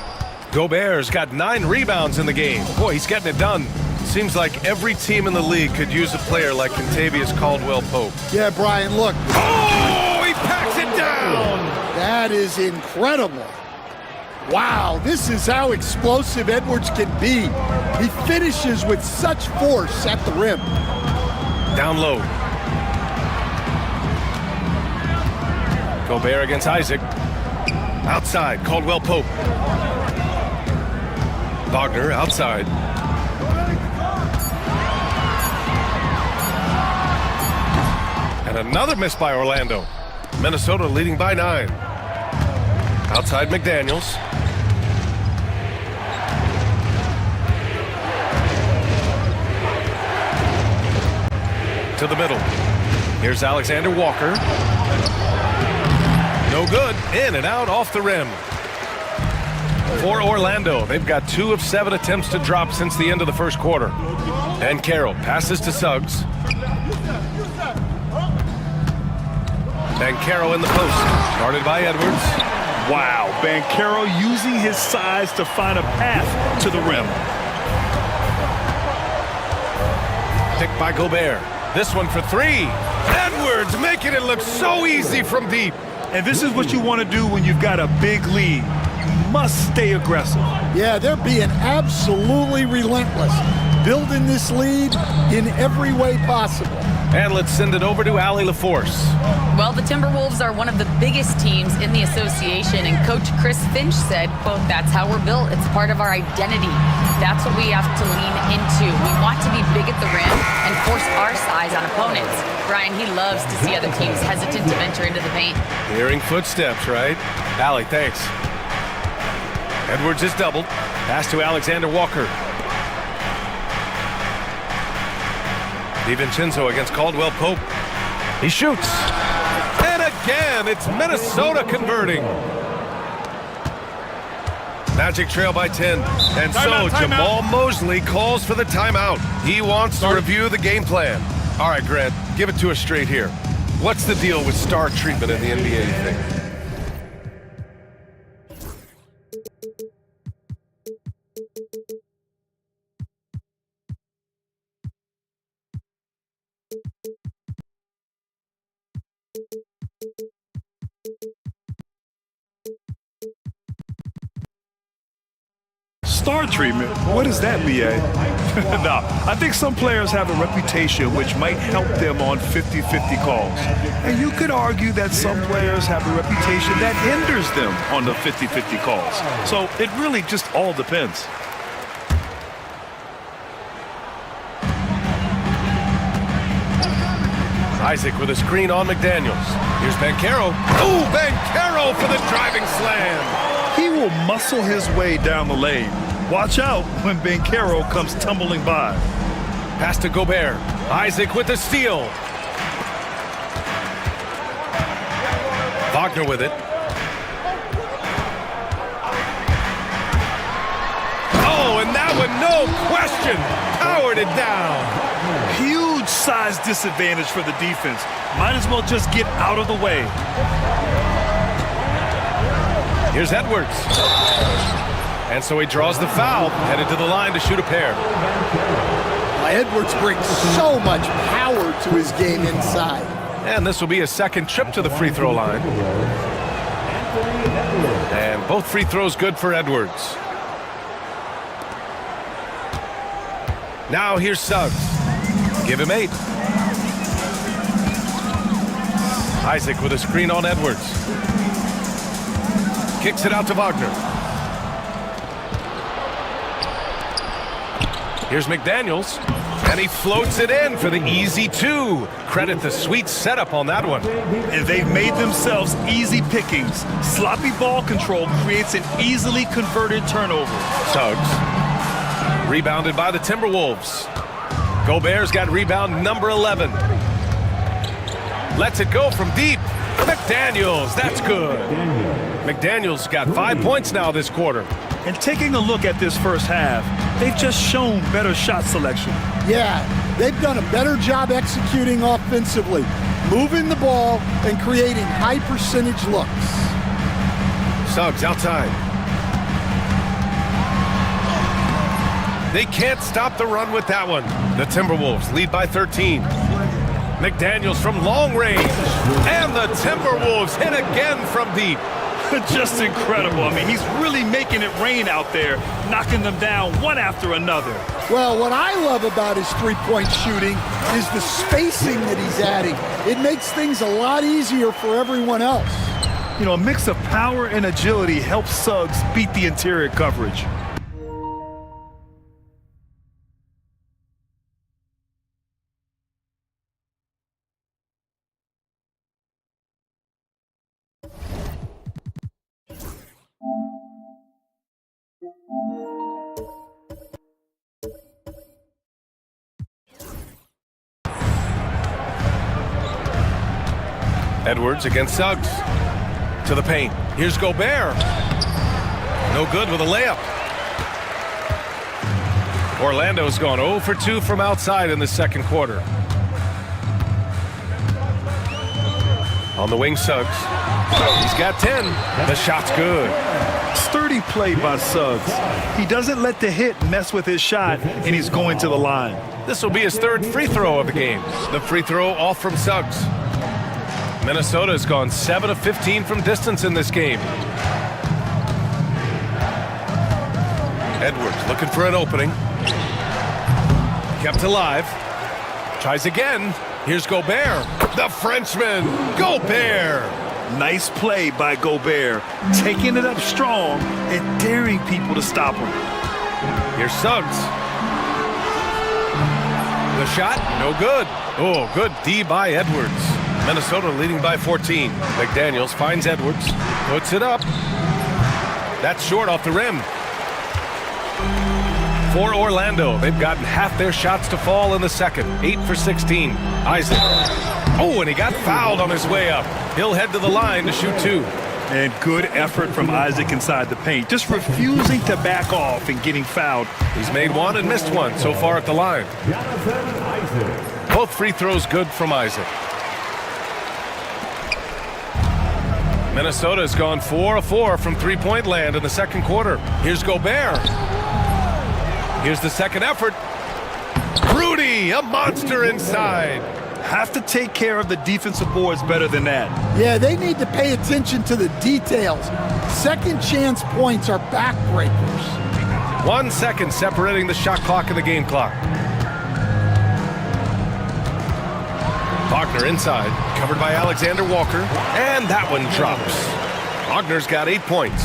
Gobert's got 9 rebounds in the game. Boy, he's getting it done. Seems like every team in the league could use a player like Kentavious Caldwell Pope. Yeah, Brian, look. Oh, he packs it down! That is incredible. Wow, this is how explosive Edwards can be. He finishes with such force at the rim. Down low. Gobert against Isaac. Outside, Caldwell Pope. Wagner outside. And another miss by Orlando. Minnesota leading by 9. Outside McDaniels. To the middle. Here's Alexander Walker. No good. In and out off the rim. For Orlando, they've got 2 of 7 attempts to drop since the end of the first quarter. And Carroll passes to Suggs. Banchero in the post. Guarded by Edwards. Wow, Banchero using his size to find a path to the rim. Picked by Gobert. This one for 3. Edwards making it look so easy from deep. And this is what you want to do when you've got a big lead. You must stay aggressive. Yeah, they're being absolutely relentless. Building this lead in every way possible. And let's send it over to Allie LaForce. Well, the Timberwolves are one of the biggest teams in the association, and Coach Chris Finch said, quote, "That's how we're built. It's part of our identity. That's what we have to lean into. We want to be big at the rim and force our size on opponents." Brian, he loves to see other teams hesitant to venture into the paint. Hearing footsteps, right? Allie, thanks. Edwards is doubled. Pass to Alexander Walker. DiVincenzo against Caldwell Pope. He shoots. And again, it's Minnesota converting. Magic trail by 10. And so Jamal Mosley calls for the timeout. He wants to review the game plan. All right, Grant, give it to us straight here. What's the deal with star treatment in the NBA, you think? Star treatment? What is that, BA? No, I think some players have a reputation which might help them on 50-50 calls. And you could argue that some players have a reputation that hinders them on the 50-50 calls. So it really just all depends. Isaac with a screen on McDaniels. Here's Banchero. Oh, Banchero for the driving slam. He will muscle his way down the lane. Watch out when Banchero comes tumbling by. Pass to Gobert. Isaac with the steal. Wagner with it. no question, powered it down. Huge size disadvantage for the defense. Might as well just get out of the way. Here's Edwards. And so he draws the foul, headed to the line to shoot a pair. Edwards brings so much power to his game inside. And this will be his second trip to the free throw line. And both free throws good for Edwards. Now here's Suggs. Give him 8. Isaac with a screen on Edwards. Kicks it out to Wagner. Here's McDaniels. And he floats it in for the easy 2. Credit the sweet setup on that one. And they've made themselves easy pickings. Sloppy ball control creates an easily converted turnover. Suggs. Rebounded by the Timberwolves. Gobert's got rebound number 11. Lets it go from deep. McDaniels, that's good. McDaniels got 5 points now this quarter. And taking a look at this first half, they've just shown better shot selection. Yeah, they've done a better job executing offensively, moving the ball and creating high percentage looks. Suggs outside. They can't stop the run with that one. The Timberwolves lead by 13. McDaniels from long range. And the Timberwolves hit again from deep. Just incredible. I mean, he's really making it rain out there, knocking them down one after another. Well, what I love about his three-point shooting is the spacing that he's adding. It makes things a lot easier for everyone else. You know, a mix of power and agility helps Suggs beat the interior coverage. Edwards against Suggs. To the paint. Here's Gobert. No good with a layup. Orlando's gone 0 for 2 from outside in the second quarter. On the wing, Suggs. He's got 10. The shot's good. Sturdy play by Suggs. He doesn't let the hit mess with his shot, and he's going to the line. This will be his third free throw of the game. The free throw off from Suggs. Minnesota has gone 7 of 15 from distance in this game. Edwards looking for an opening. Kept alive. Tries again. Here's Gobert. The Frenchman, Gobert. Nice play by Gobert, taking it up strong and daring people to stop him. Here's Suggs. The shot, no good. Oh, good D by Edwards. Minnesota leading by 14. McDaniels finds Edwards, puts it up. That's short off the rim. For Orlando, they've gotten half their shots to fall in the second. 8 for 16. Isaac. Oh, and he got fouled on his way up. He'll head to the line to shoot 2. And good effort from Isaac inside the paint, just refusing to back off and getting fouled. He's made 1 and missed 1 so far at the line. Both free throws good from Isaac. Minnesota has gone 4 of 4 from three-point land in the second quarter. Here's Gobert. Here's the second effort. Rudy, a monster inside. Have to take care of the defensive boards better than that. Yeah, they need to pay attention to the details. Second chance points are backbreakers. 1 second separating the shot clock and the game clock. Wagner inside, covered by Alexander Walker, and that one drops. Wagner's got 8 points.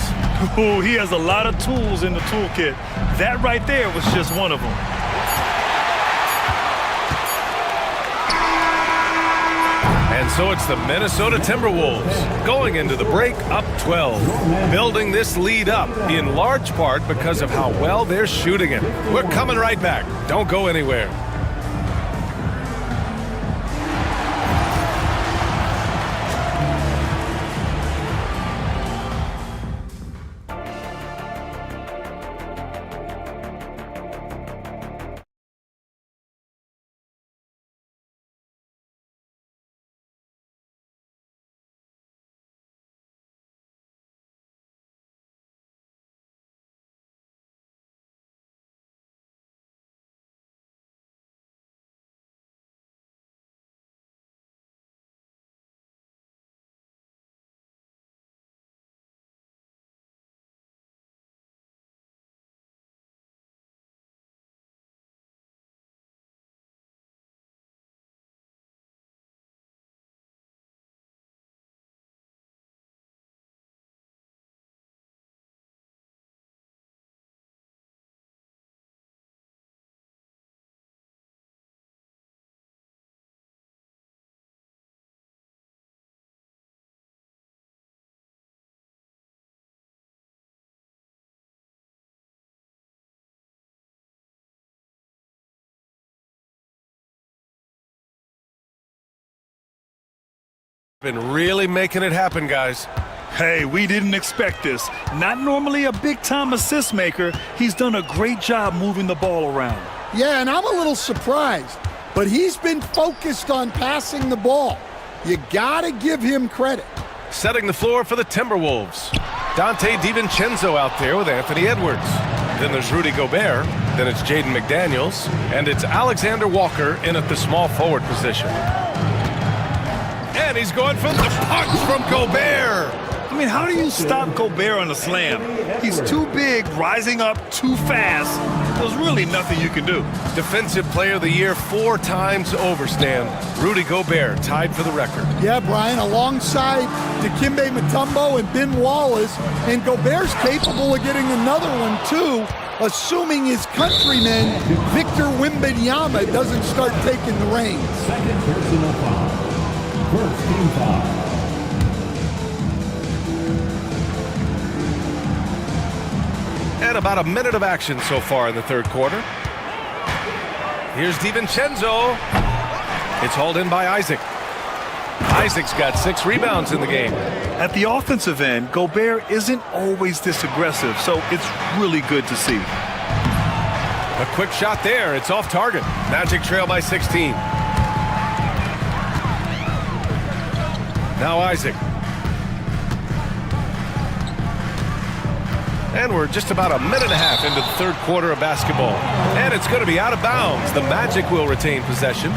Oh, he has a lot of tools in the toolkit. That right there was just one of them. And so it's the Minnesota Timberwolves going into the break up 12, building this lead up in large part because of how well they're shooting it. We're coming right back. Don't go anywhere. Been really making it happen, guys. Hey, we didn't expect this. Not normally a big-time assist maker, he's done a great job moving the ball around. Yeah, and I'm a little surprised, but he's been focused on passing the ball. You gotta give him credit. Setting the floor for the Timberwolves. Dante DiVincenzo out there with Anthony Edwards. Then there's Rudy Gobert. Then it's Jaden McDaniels. And it's Alexander Walker in at the small forward position. And he's going for the punch from Gobert. I mean, how do you stop Gobert on a slam? He's too big, rising up too fast. There's really nothing you can do. Defensive Player of the Year 4 times over, Stan. Rudy Gobert tied for the record. Yeah, Brian, alongside Dikembe Mutombo and Ben Wallace, and Gobert's capable of getting another one too, assuming his countryman Victor Wembanyama doesn't start taking the reins. Second personal foul. First team foul. And about a minute of action so far in the third quarter. Here's DiVincenzo. It's hauled in by Isaac. Isaac's got 6 rebounds in the game. At the offensive end, Gobert isn't always this aggressive, so it's really good to see. A quick shot there. It's off target. Magic trail by 16. Now Isaac. And we're just about a minute and a half into the third quarter of basketball. And it's going to be out of bounds. The Magic will retain possession.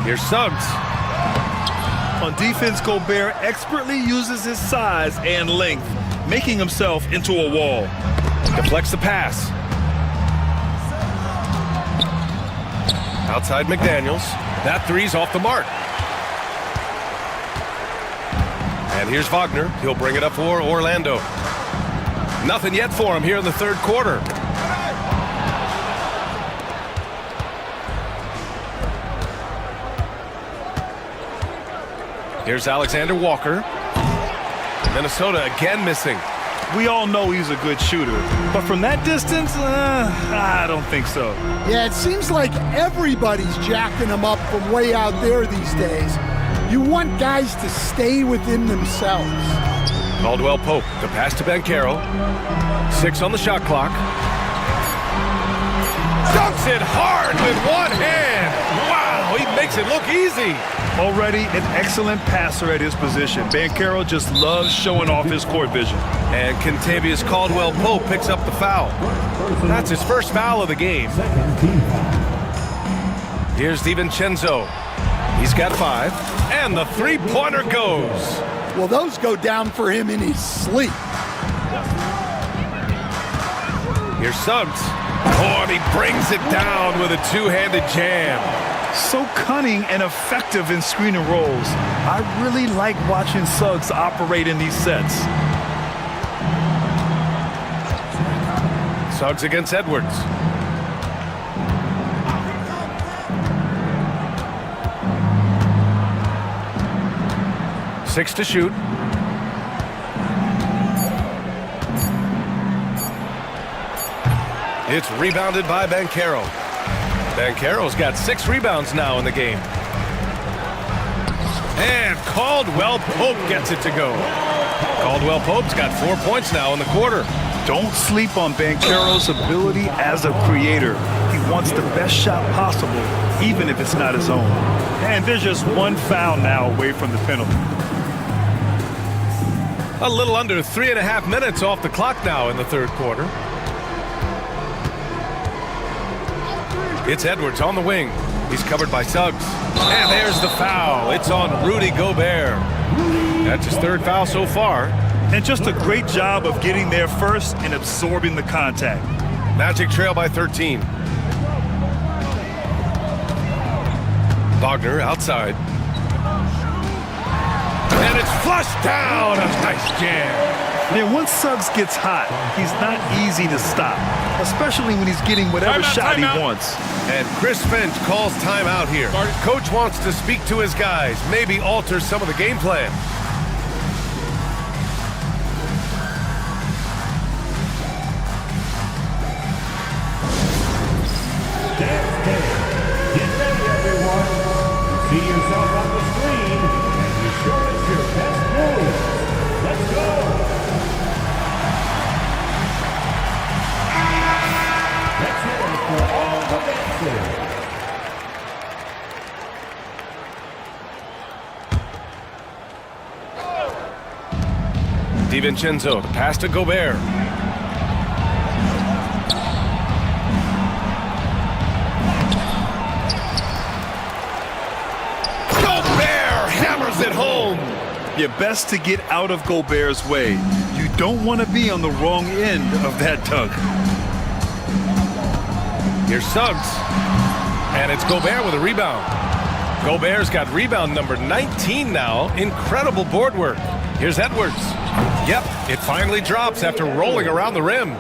Here's Suggs. On defense, Gobert expertly uses his size and length, making himself into a wall. Deflects the pass. Outside McDaniels. That three's off the mark. And here's Wagner. He'll bring it up for Orlando. Nothing yet for him here in the third quarter. Here's Alexander Walker. Minnesota again missing. We all know he's a good shooter, but from that distance, I don't think so. Yeah, it seems like everybody's jacking him up from way out there these days. You want guys to stay within themselves. Caldwell Pope, the pass to Banchero. 6 on the shot clock. Dunks it hard with one hand. Wow, he makes it look easy. Already an excellent passer at his position. Banchero just loves showing off his court vision. And Kentavious Caldwell Pope picks up the foul. That's his first foul of the game. Here's DiVincenzo. He's got 5. And the three-pointer goes. Well, those go down for him in his sleep. Here's Suggs. Oh, and he brings it down with a two-handed jam. So cunning and effective in screen and rolls. I really like watching Suggs operate in these sets. Suggs against Edwards. Six to shoot. It's rebounded by Banchero. Banchero's got 6 rebounds now in the game. And Caldwell Pope gets it to go. Caldwell Pope's got 4 points now in the quarter. Don't sleep on Banchero's ability as a creator. He wants the best shot possible, even if it's not his own. And there's just one foul now away from the penalty. A little under 3.5 minutes off the clock now in the third quarter. It's Edwards on the wing. He's covered by Suggs. And there's the foul. It's on Rudy Gobert. That's his 3rd foul so far. And just a great job of getting there first and absorbing the contact. Magic trail by 13. Wagner outside. And it's flushed down. A nice jam. And once Suggs gets hot, he's not easy to stop, especially when he's getting whatever shot he wants. And Chris Finch calls timeout here. Coach wants to speak to his guys, maybe alter some of the game plan. Get ready, everyone. See yourself on the screen. DiVincenzo, the pass to Gobert. Gobert hammers it home. You're best to get out of Gobert's way. You don't want to be on the wrong end of that dunk. Here's Suggs. And it's Gobert with a rebound. Gobert's got rebound number 19 now. Incredible board work. Here's Edwards. Yep, it finally drops after rolling around the rim.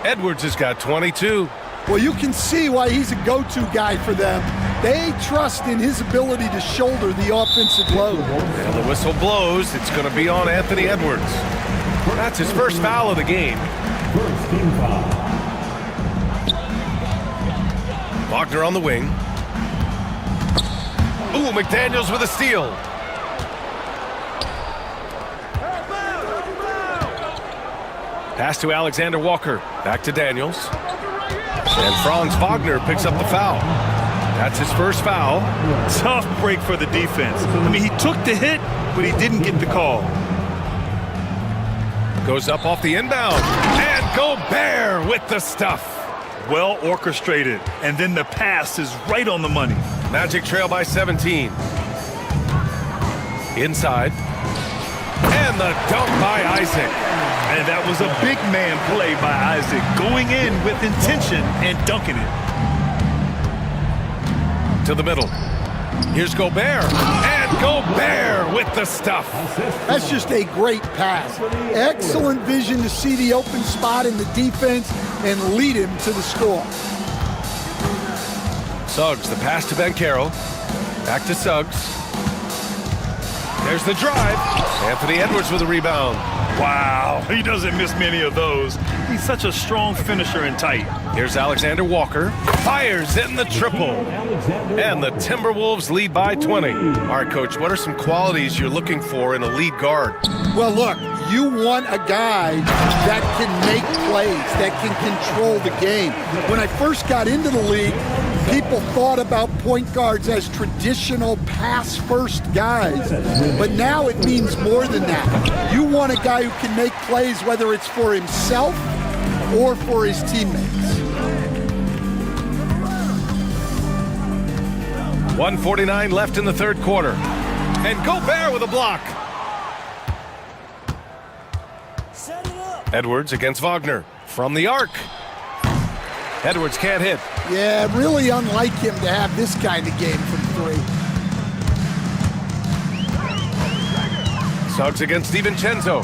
Edwards has got 22. Well, you can see why he's a go-to guy for them. They trust in his ability to shoulder the offensive load. And the whistle blows. It's going to be on Anthony Edwards. That's his first foul of the game. First team foul. Wagner on the wing. Ooh, McDaniels with a steal. Pass to Alexander Walker. Back to Daniels. And Franz Wagner picks up the foul. That's his first foul. Tough break for the defense. I mean, he took the hit, but he didn't get the call. Goes up off the inbound. And Gobert with the stuff. Well orchestrated. And then the pass is right on the money. Magic trail by 17. Inside. And the dunk by Isaac. And that was a big man play by Isaac, going in with intention and dunking it. To the middle. Here's Gobert. And Gobert with the stuff. That's just a great pass. Excellent vision to see the open spot in the defense and lead him to the score. Suggs, the pass to Banchero. Back to Suggs. There's the drive. Anthony Edwards with a rebound. Wow, he doesn't miss many of those. He's such a strong finisher and tight. Here's Alexander Walker. Fires in the triple. And the Timberwolves lead by 20. All right, Coach, what are some qualities you're looking for in a lead guard? Well, look, you want a guy that can make plays, that can control the game. When I first got into the league, people thought about point guards as traditional pass-first guys. But now it means more than that. You want a guy who can make plays, whether it's for himself or for his teammates. 1:49 left in the third quarter. And Gobert with a block. Edwards against Wagner from the arc. Edwards can't hit. Yeah, really unlike him to have this kind of game from three. Suggs against DiVincenzo.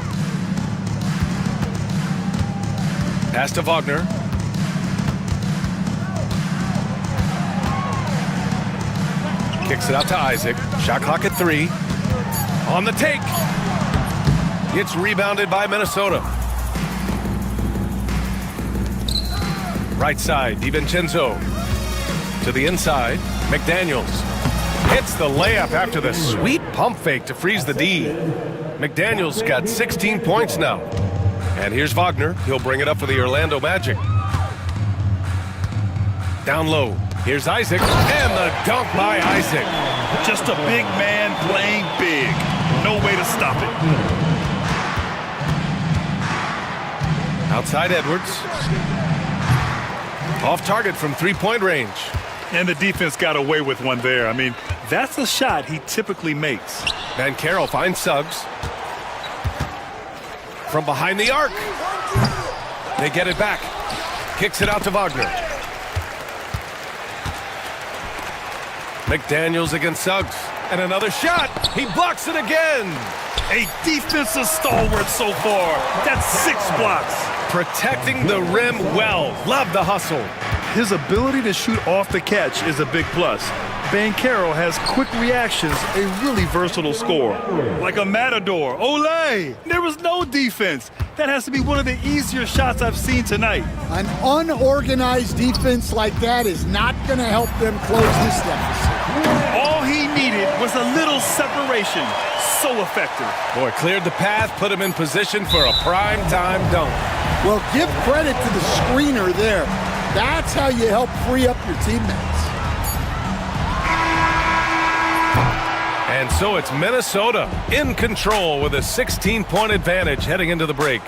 Pass to Wagner. Kicks it out to Isaac. Shot clock at 3. On the take. It's rebounded by Minnesota. Right side, DiVincenzo. To the inside, McDaniels. Hits the layup after the sweet pump fake to freeze the D. McDaniels got 16 points now. And here's Wagner. He'll bring it up for the Orlando Magic. Down low. Here's Isaac. And the dunk by Isaac. Just a big man playing big. No way to stop it. Outside Edwards. Off target from three-point range. And the defense got away with one there. I mean, that's a shot he typically makes. Banchero finds Suggs. From behind the arc. They get it back. Kicks it out to Wagner. McDaniels against Suggs. And another shot. He blocks it again. A defensive stalwart so far. That's 6 blocks. Protecting the rim well. Love the hustle. His ability to shoot off the catch is a big plus. Banchero has quick reactions, a really versatile scorer. Like a matador. Olay! There was no defense. That has to be one of the easier shots I've seen tonight. An unorganized defense like that is not going to help them close this deficit. All he needed was a little separation. So effective. Boy, cleared the path, put him in position for a prime-time dunk. Well, give credit to the screener there. That's how you help free up your teammates. And so it's Minnesota in control with a 16-point advantage heading into the break.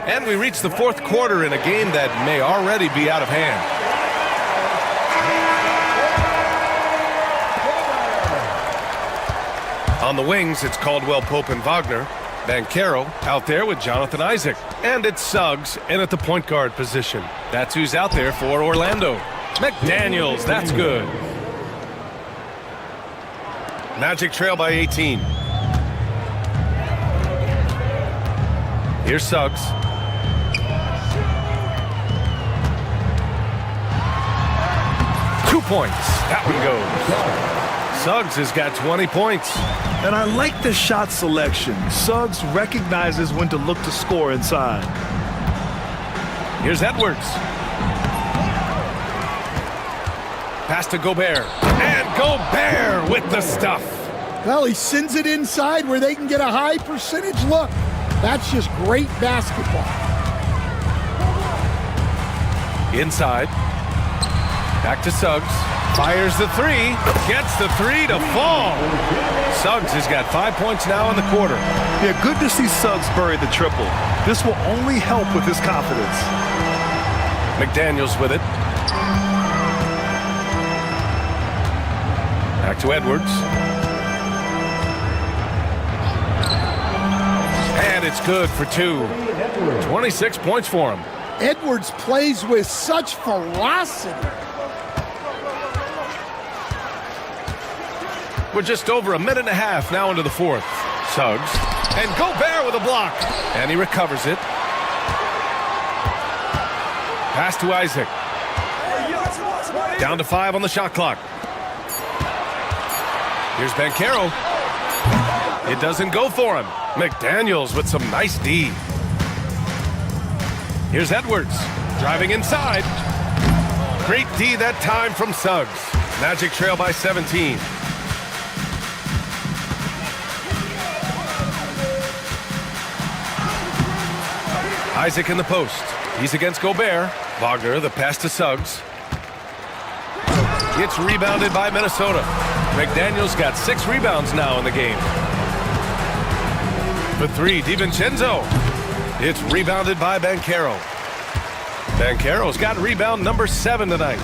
And we reach the fourth quarter in a game that may already be out of hand. On the wings, it's Caldwell Pope and Wagner. Banchero out there with Jonathan Isaac. And it's Suggs in at the point guard position. That's who's out there for Orlando. McDaniels, that's good. Magic trail by 18. Here's Suggs. Points. That one goes. Suggs has got 20 points. And I like the shot selection. Suggs recognizes when to look to score inside. Here's Edwards. Pass to Gobert. And Gobert with the stuff. Well, he sends it inside where they can get a high percentage look. That's just great basketball. Inside. Back to Suggs. Fires the three. Gets the three to fall. Suggs has got 5 points now in the quarter. Yeah, good to see Suggs bury the triple. This will only help with his confidence. McDaniels with it. Back to Edwards. And it's good for two. 26 points for him. Edwards plays with such ferocity. We're just over a minute and a half now into the fourth. Suggs. And Gobert with a block. And he recovers it. Pass to Isaac. Down to 5 on the shot clock. Here's Banchero. It doesn't go for him. McDaniels with some nice D. Here's Edwards. Driving inside. Great D that time from Suggs. Magic trail by 17. Isaac in the post. He's against Gobert. Wagner, the pass to Suggs. It's rebounded by Minnesota. McDaniels got 6 rebounds now in the game. For 3, DiVincenzo. It's rebounded by Banchero. Banchero's got rebound number 7 tonight.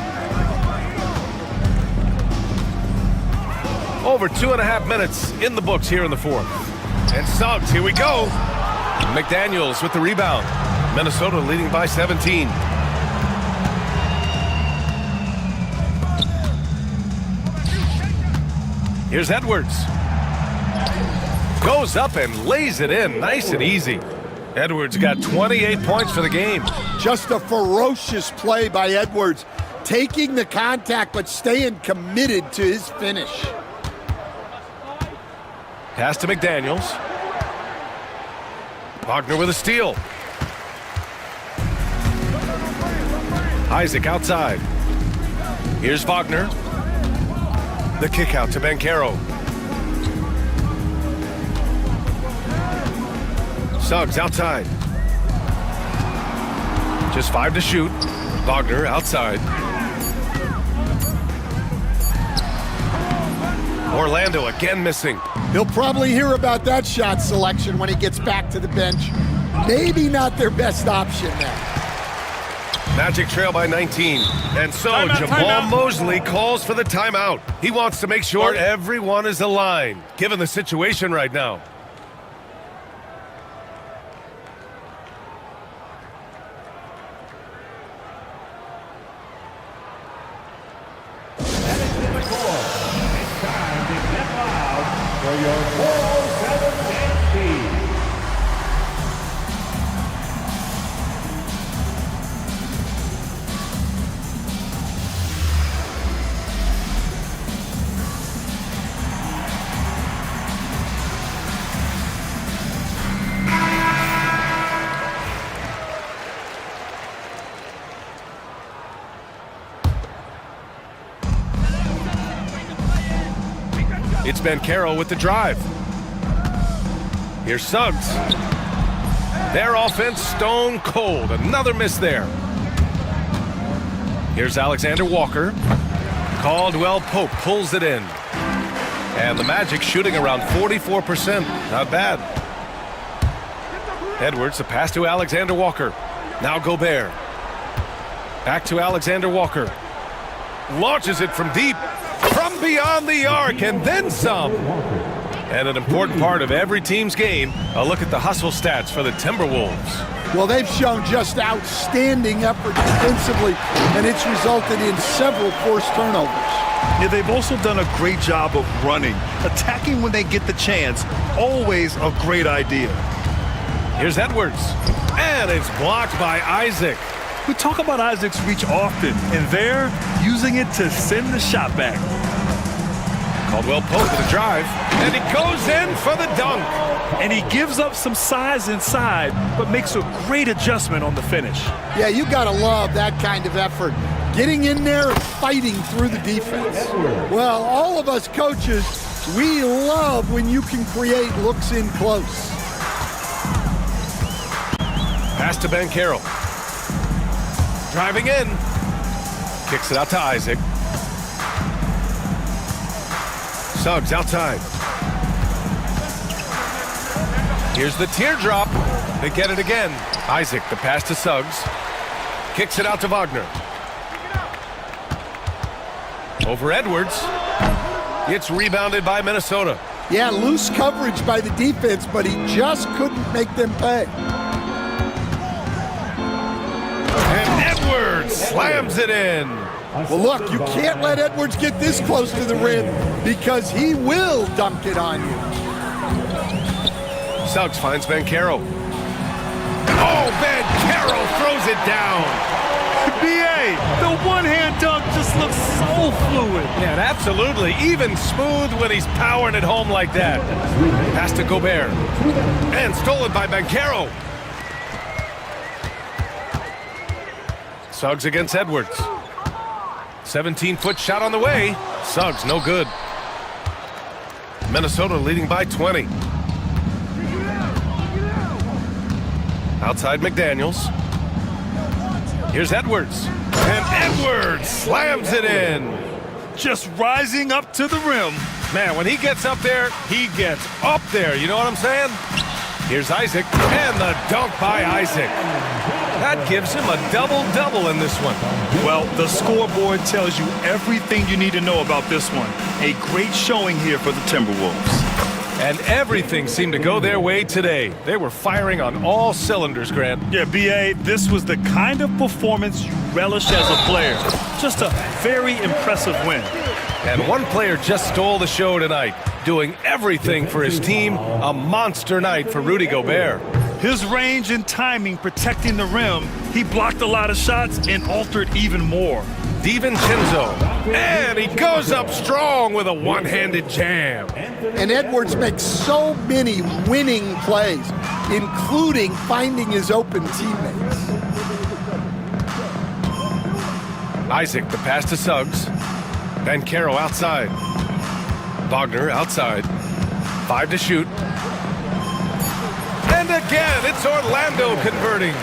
Over 2.5 minutes in the books here in the fourth. And Suggs, here we go. McDaniels with the rebound. Minnesota leading by 17. Here's Edwards. Goes up and lays it in nice and easy. Edwards got 28 points for the game. Just a ferocious play by Edwards. Taking the contact but staying committed to his finish. Pass to McDaniels. Wagner with a steal. Isaac outside. Here's Wagner. The kick out to Banchero. Suggs outside. Just 5 to shoot. Wagner outside. Orlando again missing. He'll probably hear about that shot selection when he gets back to the bench. Maybe not their best option now. Magic trail by 19. And so Jamal Mosley calls for the timeout. He wants to make sure everyone is aligned, given the situation right now. It's Banchero with the drive. Here's Suggs. Their offense stone cold. Another miss there. Here's Alexander Walker. Caldwell Pope pulls it in. And the Magic shooting around 44%. Not bad. Edwards, the pass to Alexander Walker. Now Gobert. Back to Alexander Walker. Launches it from deep, from beyond the arc, and then some. And an important part of every team's game, a look at the hustle stats for the Timberwolves. Well, they've shown just outstanding effort defensively, and it's resulted in several forced turnovers. Yeah, they've also done a great job of running. Attacking when they get the chance, always a great idea. Here's Edwards, and it's blocked by Isaac. We talk about Isaac's reach often, and they're using it to send the shot back. Caldwell Pope with a drive, and he goes in for the dunk. And he gives up some size inside, but makes a great adjustment on the finish. Yeah, you gotta love that kind of effort. Getting in there and fighting through the defense. Well, all of us coaches, we love when you can create looks in close. Pass to Banchero. Driving in. Kicks it out to Isaac. Suggs outside. Here's the teardrop. They get it again. Isaac, the pass to Suggs. Kicks it out to Wagner. Over Edwards. It's rebounded by Minnesota. Yeah, loose coverage by the defense, but he just couldn't make them pay. And Edwards slams it in. Well, look, you can't let Edwards get this close to the rim because he will dunk it on you. Suggs finds Banchero. Oh, Banchero throws it down. B.A., the one-hand dunk just looks so fluid. Yeah, and absolutely. Even smooth when he's powering it home like that. Pass to Gobert. And stolen by Banchero. Suggs against Edwards. 17-foot shot on the way. Suggs, no good. Minnesota leading by 20. Outside McDaniels. Here's Edwards. And Edwards slams it in. Just rising up to the rim. Man, when he gets up there, he gets up there. You know what I'm saying? Here's Isaac. And the dunk by Isaac. That gives him a double-double in this one. Well, the scoreboard tells you everything you need to know about this one. A great showing here for the Timberwolves. And everything seemed to go their way today. They were firing on all cylinders, Grant. Yeah, B.A., this was the kind of performance you relish as a player. Just a very impressive win. And one player just stole the show tonight, doing everything for his team. A monster night for Rudy Gobert. His range and timing protecting the rim, he blocked a lot of shots and altered even more. DiVincenzo, and he goes up strong with a one-handed jam. And Edwards makes so many winning plays, including finding his open teammates. Isaac, the pass to Suggs. Banchero outside. Wagner outside. 5 to shoot. And again, it's Orlando converting.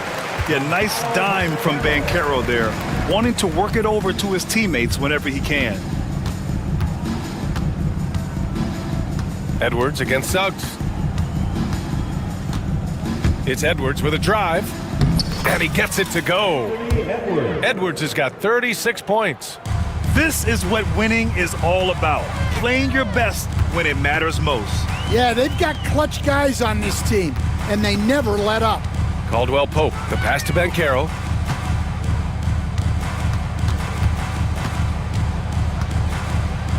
Yeah, nice dime from Banchero there, wanting to work it over to his teammates whenever he can. Edwards against Suggs. It's Edwards with a drive, and he gets it to go. Edwards has got 36 points. This is what winning is all about, playing your best when it matters most. Yeah, they've got clutch guys on this team, and they never let up. Caldwell Pope, the pass to Banchero.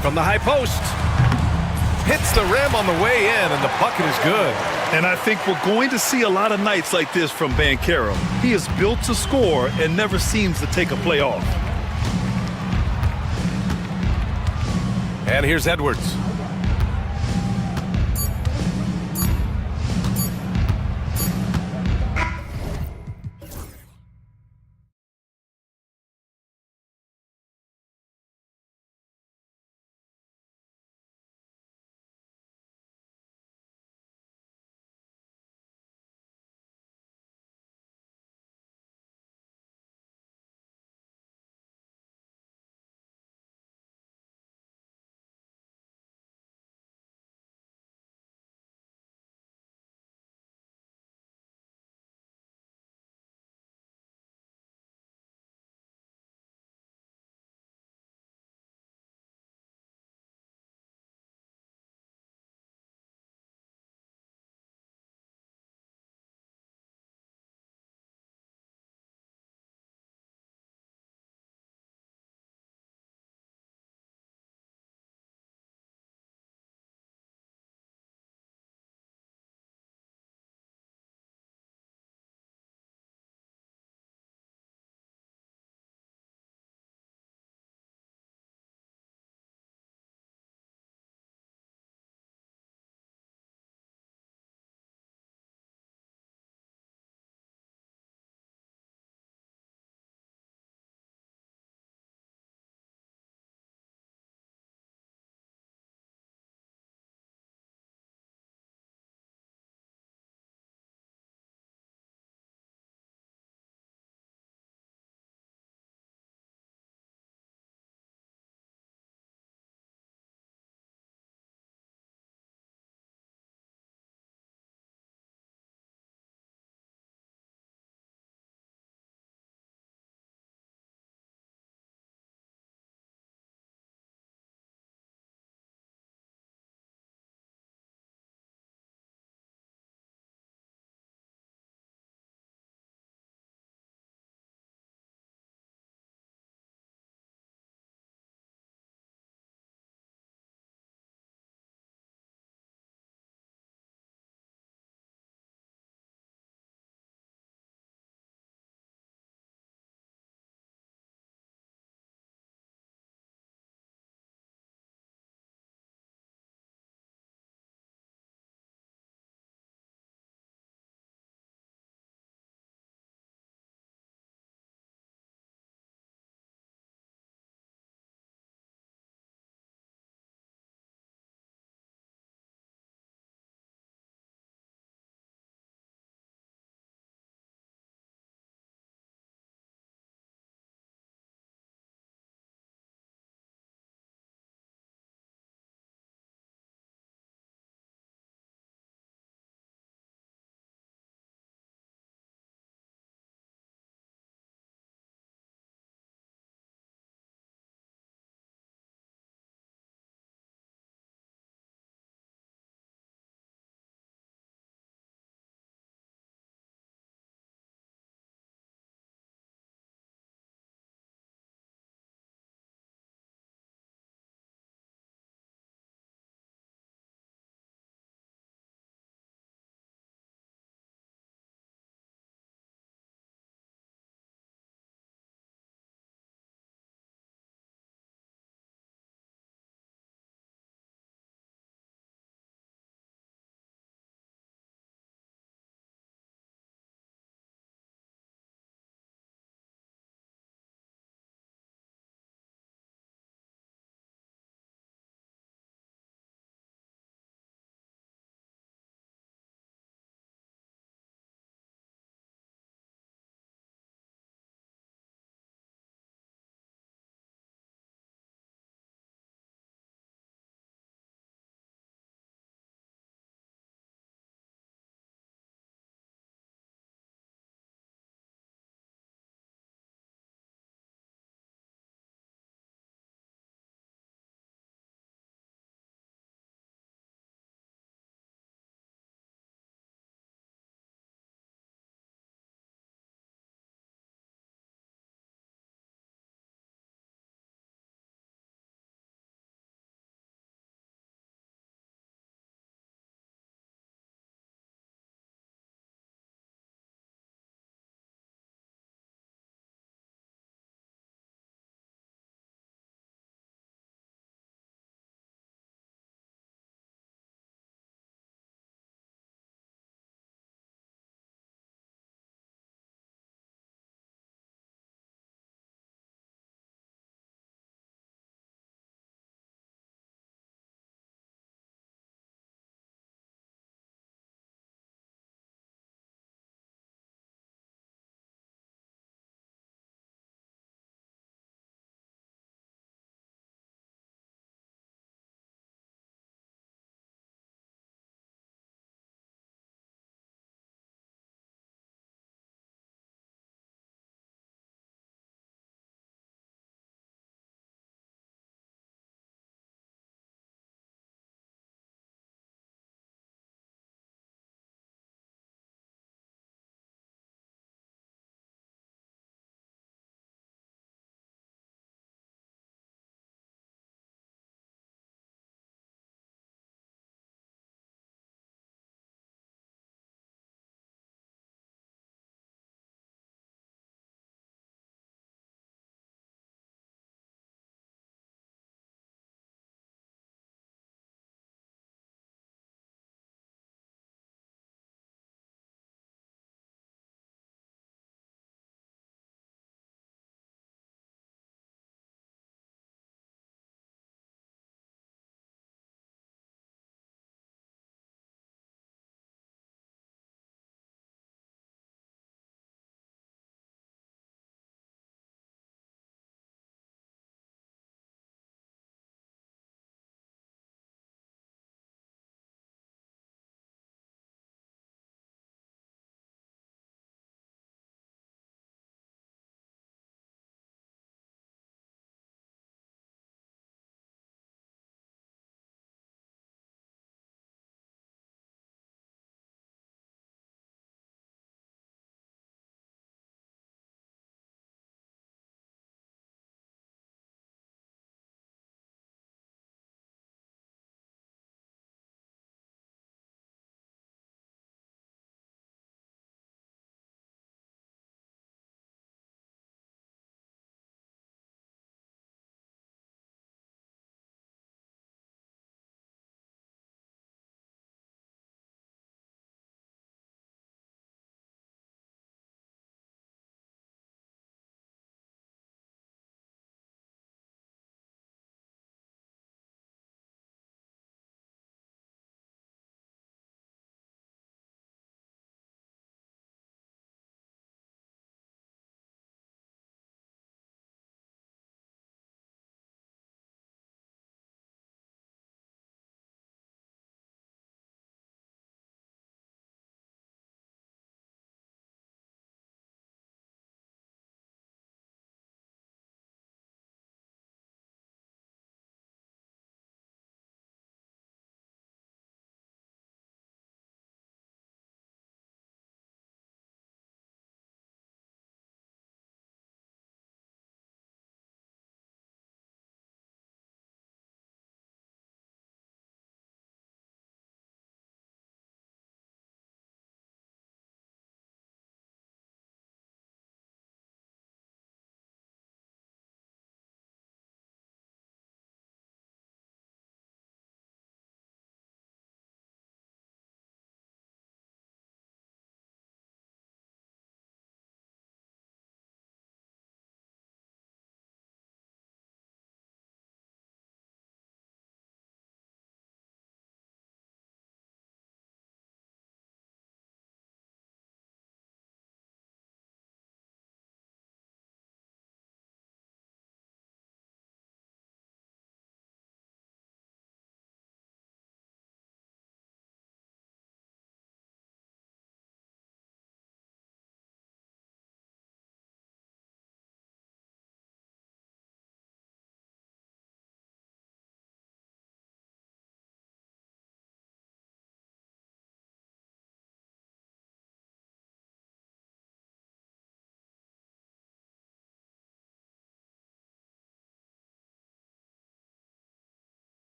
From the high post. Hits the rim on the way in, and the bucket is good. And I think we're going to see a lot of nights like this from Banchero. He is built to score and never seems to take a play off. And here's Edwards.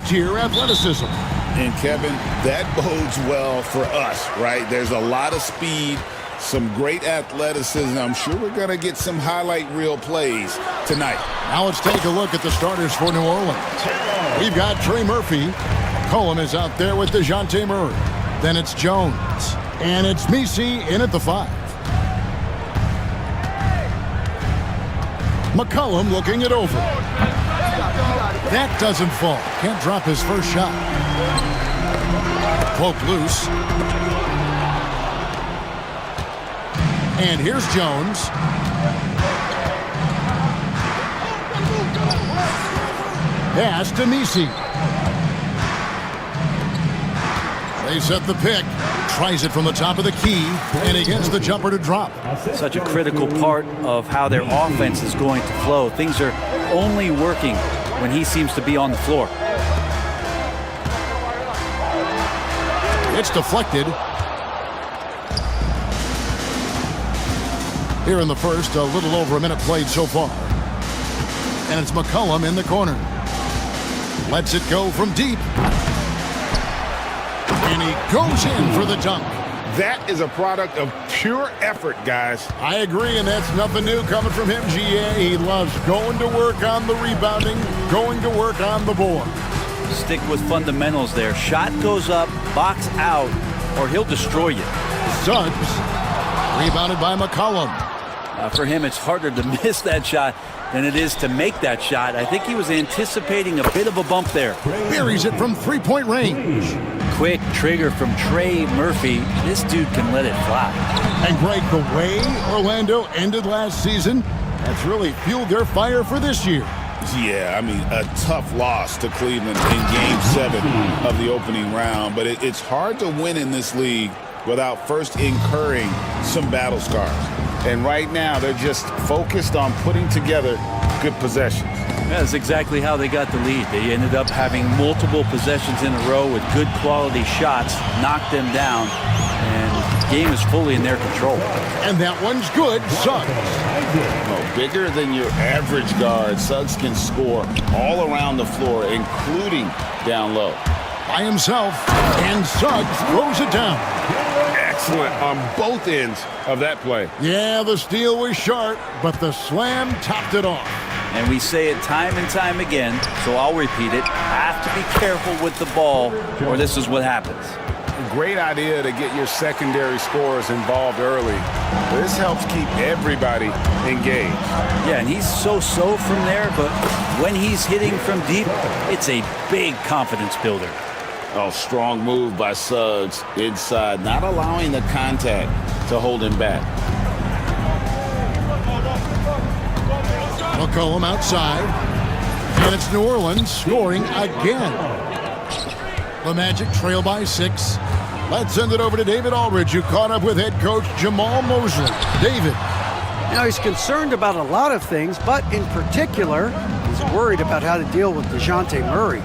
top-tier athleticism. And, Kevin, that bodes well for us, right? There's a lot of speed, some great athleticism. I'm sure we're going to get some highlight reel plays tonight. Now let's take a look at the starters for New Orleans. We've got Trey Murphy. Cohen is out there with DeJounte Murray. Then it's Jones. And it's Misi in at the 5. McCollum looking it over. That doesn't fall. Can't drop his first shot. Poke loose. And here's Jones. Pass to Misi. They set the pick. Tries it from the top of the key, and he gets the jumper to drop. Such a critical part of how their offense is going to flow. Things are only working when he seems to be on the floor. It's deflected. Here in the first, a little over a minute played so far. And it's McCollum in the corner. Lets it go from deep. And he goes in for the dunk. That is a product of pure effort, guys. I agree, and that's nothing new coming from him, GA. He loves going to work on the rebounding, going to work on the board. Stick with fundamentals there. Shot goes up, box out, or he'll destroy you. Suggs, rebounded by McCollum. For him, it's harder to miss that shot than it is to make that shot. I think he was anticipating a bit of a bump there. Buries it from three-point range. Quick trigger from Trey Murphy. This dude can let it fly. And Greg, the way Orlando ended last season, that's really fueled their fire for this year. Yeah, I mean, a tough loss to Cleveland in Game 7 of the opening round. But it's hard to win in this league without first incurring some battle scars. And right now, they're just focused on putting together good possessions. That's exactly how they got the lead. They ended up having multiple possessions in a row with good quality shots, knocked them down, and the game is fully in their control. And that one's good. Suggs. Oh, bigger than your average guard, Suggs can score all around the floor, including down low. By himself, and Suggs throws it down. Excellent on both ends of that play. Yeah, the steal was sharp, but the slam topped it off. And we say it time and time again, so I'll repeat it. Have to be careful with the ball, or this is what happens. Great idea to get your secondary scorers involved early. This helps keep everybody engaged. Yeah, and he's so-so from there, but when he's hitting from deep, it's a big confidence builder. Oh, strong move by Suggs inside, not allowing the contact to hold him back. McCollum outside, and it's New Orleans scoring again. The Magic trail by 6. Let's send it over to David Aldridge, who caught up with head coach Jamal Mosley. David. Now, he's concerned about a lot of things, but in particular, he's worried about how to deal with DeJounte Murray.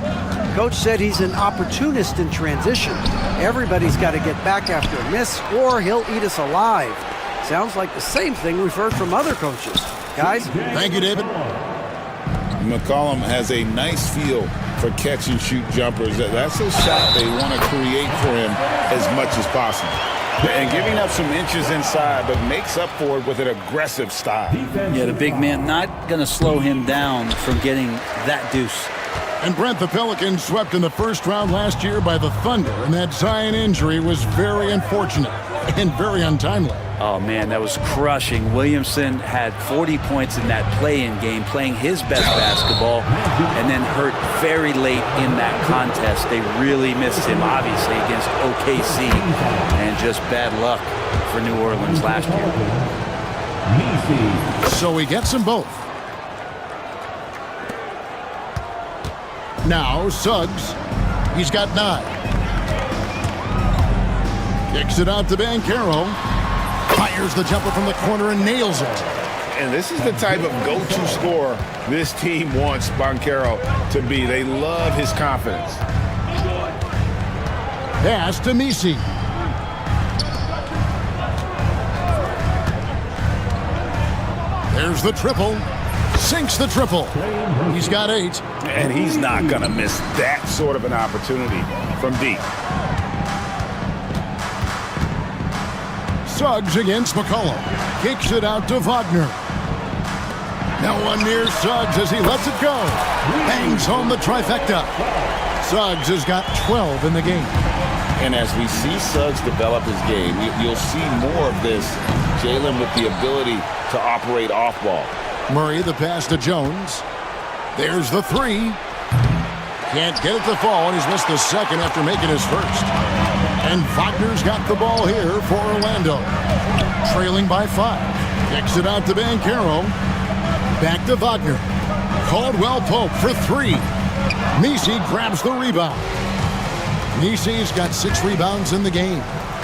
Coach said he's an opportunist in transition. Everybody's got to get back after a miss, or he'll eat us alive. Sounds like the same thing we've heard from other coaches. Guys? Thank you, David. McCollum has a nice feel for catch-and-shoot jumpers. That's a shot they want to create for him as much as possible. And giving up some inches inside, but makes up for it with an aggressive style. Yeah, the big man not going to slow him down from getting that deuce. And Brent, the Pelicans swept in the first round last year by the Thunder, and that Zion injury was very unfortunate and very untimely. Oh, man, that was crushing. Williamson had 40 points in that play-in game, playing his best basketball, and then hurt very late in that contest. They really missed him, obviously, against OKC, and just bad luck for New Orleans last year. So he gets them both. Now, Suggs, he's got 9. Kicks it out to Banchero. Fires the jumper from the corner and nails it. And this is the type of go-to scorer this team wants Banchero to be. They love his confidence. Pass to Misi. There's the triple. sinks the triple. He's got 8. And he's not going to miss that sort of an opportunity from deep. Suggs against McCollum. Kicks it out to Wagner. Now one near Suggs as he lets it go. Bangs home the trifecta. Suggs has got 12 in the game. And as we see Suggs develop his game, you'll see more of this. Jalen with the ability to operate off ball. Murray the pass to Jones. There's the 3. Can't get it to fall, and he's missed the second after making his first. And Wagner's got the ball here for Orlando. Trailing by 5. Kicks it out to Banchero. Back to Wagner. Caldwell Pope for 3. Misi grabs the rebound. Misi's got 6 rebounds in the game.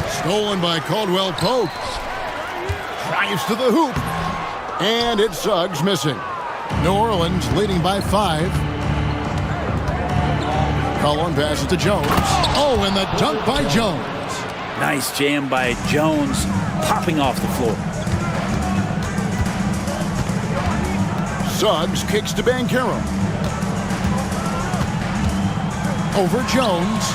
Stolen by Caldwell Pope. Drives to the hoop. And it's Suggs missing. New Orleans leading by 5. Cullen passes to Jones. Oh, and the dunk by Jones. Nice jam by Jones, popping off the floor. Suggs kicks to Banchero. Over Jones.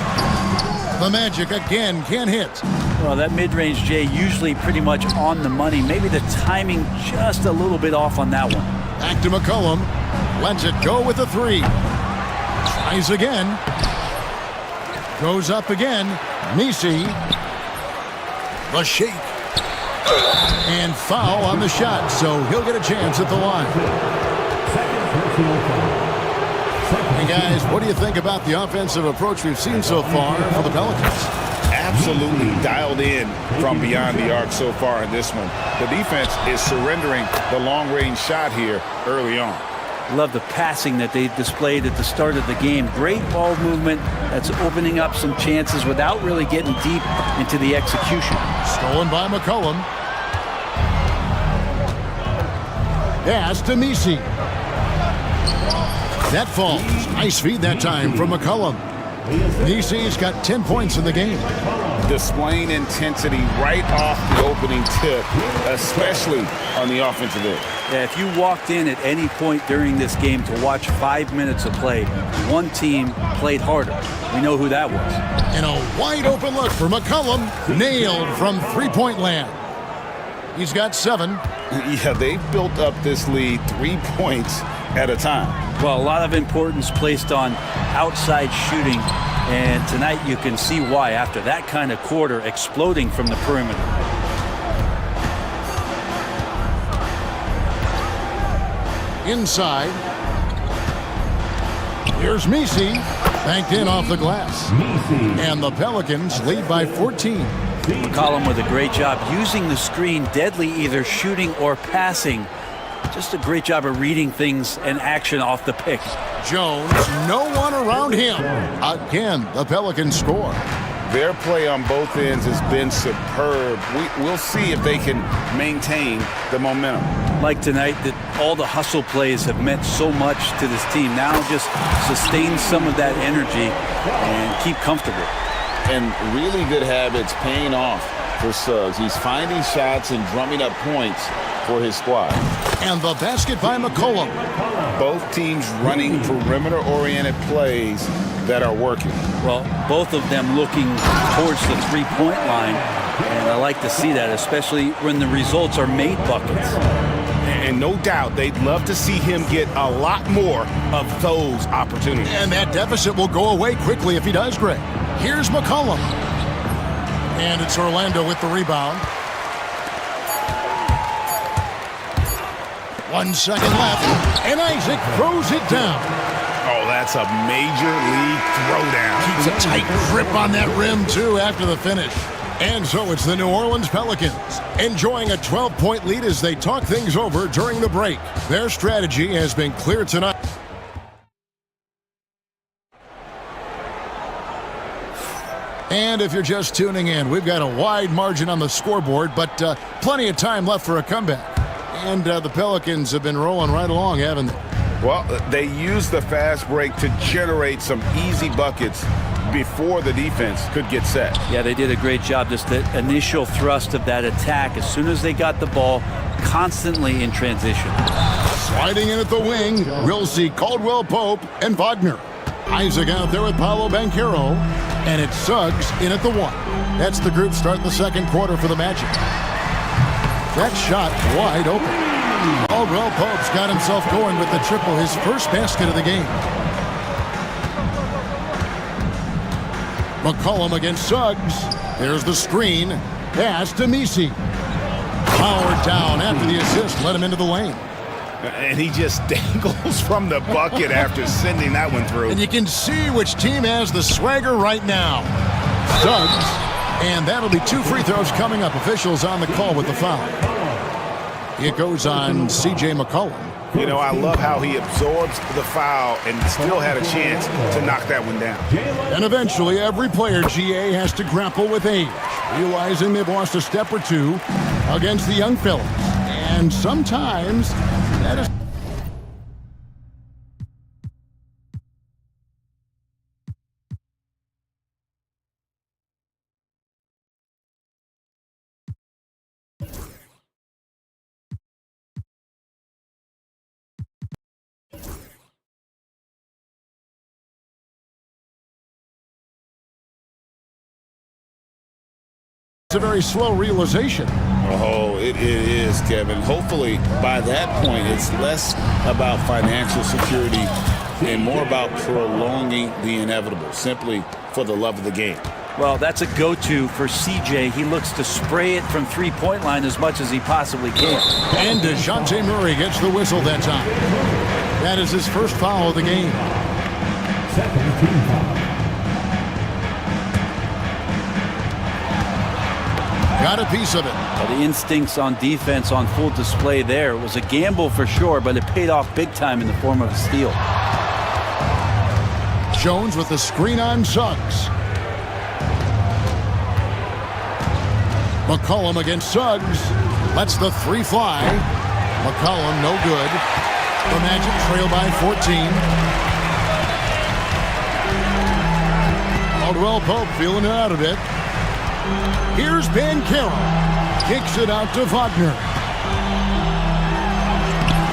The Magic again can't hit. Well, that mid-range, Jay, usually pretty much on the money. Maybe the timing just a little bit off on that one. Back to McCollum. Lets it go with a 3. Tries again. Goes up again. Misi. The shake. And foul on the shot, so he'll get a chance at the line. Hey guys, what do you think about the offensive approach we've seen so far for the Pelicans? Absolutely dialed in from beyond the arc so far in this one. The defense is surrendering the long-range shot here early on. Love the passing that they displayed at the start of the game. Great ball movement that's opening up some chances without really getting deep into the execution. Stolen by McCollum. Pass to Misi. That falls. Nice feed that time from McCollum. Misi's got 10 points in the game. Displaying intensity right off the opening tip, especially on the offensive end. Yeah, if you walked in at any point during this game to watch 5 minutes of play, one team played harder. We know who that was. And a wide open look for McCollum. Nailed from three-point land. He's got 7. Yeah, they've built up this lead 3 points at a time. Well, a lot of importance placed on outside shooting, and tonight you can see why after that kind of quarter exploding from the perimeter. Inside. Here's Misi. Banked in off the glass. And the Pelicans lead by 14. McCollum with a great job using the screen, deadly either shooting or passing. Just a great job of reading things and action off the pick. Jones, no one around him. Again, the Pelicans score. Their play on both ends has been superb. We'll see if they can maintain the momentum. Like tonight, that all the hustle plays have meant so much to this team. Now just sustain some of that energy and keep comfortable. And really good habits paying off for Suggs. He's finding shots and drumming up points for his squad. And the basket by McCollum. Both teams running perimeter-oriented plays that are working. Well, both of them looking towards the three-point line, and I like to see that, especially when the results are made buckets. And no doubt they'd love to see him get a lot more of those opportunities. And that deficit will go away quickly if he does, Greg. Here's McCollum. And it's Orlando with the rebound. 1 second left. And Isaac throws it down. Oh, that's a major league throwdown. Keeps a tight grip on that rim, too, after the finish. And so it's the New Orleans Pelicans enjoying a 12-point lead as they talk things over during the break. Their strategy has been clear tonight. And if you're just tuning in, we've got a wide margin on the scoreboard, but plenty of time left for a comeback. And the Pelicans have been rolling right along, haven't they? Well, they used the fast break to generate some easy buckets before the defense could get set. Yeah, they did a great job. Just the initial thrust of that attack, as soon as they got the ball, constantly in transition. Sliding in at the wing, we'll see Caldwell Pope and Wagner. Isaac out there with Paolo Banchero. And it's Suggs in at the 1. That's the group starting the second quarter for the Magic. That shot wide open. Caldwell Pope's got himself going with the triple, his first basket of the game. McCollum against Suggs. There's the screen. Pass to Misi. Powered down after the assist, let him into the lane. And he just dangles from the bucket after sending that one through. And you can see which team has the swagger right now. Suggs. And that'll be 2 free throws coming up. Officials on the call with the foul. It goes on C.J. McCollum. You know, I love how he absorbs the foul and still had a chance to knock that one down. And eventually, every player, GA, has to grapple with age, realizing they've lost a step or two against the young fellas. And sometimes that is... a very slow realization. Oh, it is, Kevin. Hopefully, by that point, it's less about financial security and more about prolonging the inevitable, simply for the love of the game. Well, that's a go-to for CJ. He looks to spray it from three-point line as much as he possibly can. And DeJounte Murray gets the whistle that time. That is his first foul of the game. Second team foul. Got a piece of it. Well, the instincts on defense on full display there. It was a gamble for sure, but it paid off big time in the form of a steal. Jones with the screen on Suggs. McCollum against Suggs. Lets the 3 fly. McCollum no good. The Magic trail by 14. Caldwell Pope feeling it out a bit. Here's Banchero. Kicks it out to Wagner.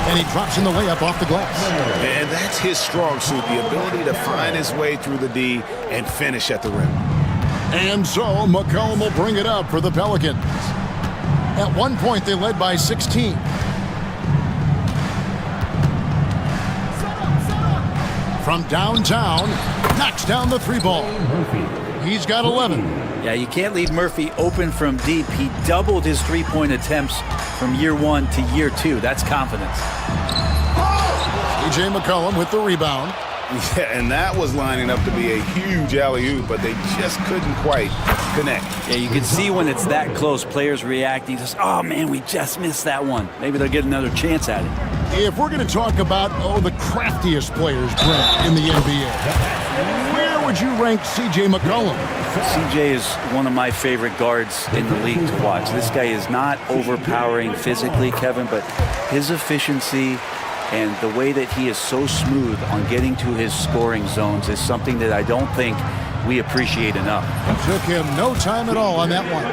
And he drops in the layup off the glass. And that's his strong suit, the ability to find his way through the D and finish at the rim. And so McCollum will bring it up for the Pelicans. At one point, they led by 16. From downtown, knocks down the 3-ball. He's got 11. Yeah, you can't leave Murphy open from deep. He doubled his three-point attempts from year 1 to year 2. That's confidence. C.J. McCollum with the rebound. Yeah, and that was lining up to be a huge alley-oop, but they just couldn't quite connect. Yeah, you can see when it's that close, players reacting. Just, oh, man, we just missed that one. Maybe they'll get another chance at it. If we're going to talk about, the craftiest players, Brent, in the NBA, where would you rank C.J. McCollum? C.J. is one of my favorite guards in the league to watch. This guy is not overpowering physically, Kevin, but his efficiency and the way that he is so smooth on getting to his scoring zones is something that I don't think we appreciate enough. Took him no time at all on that one.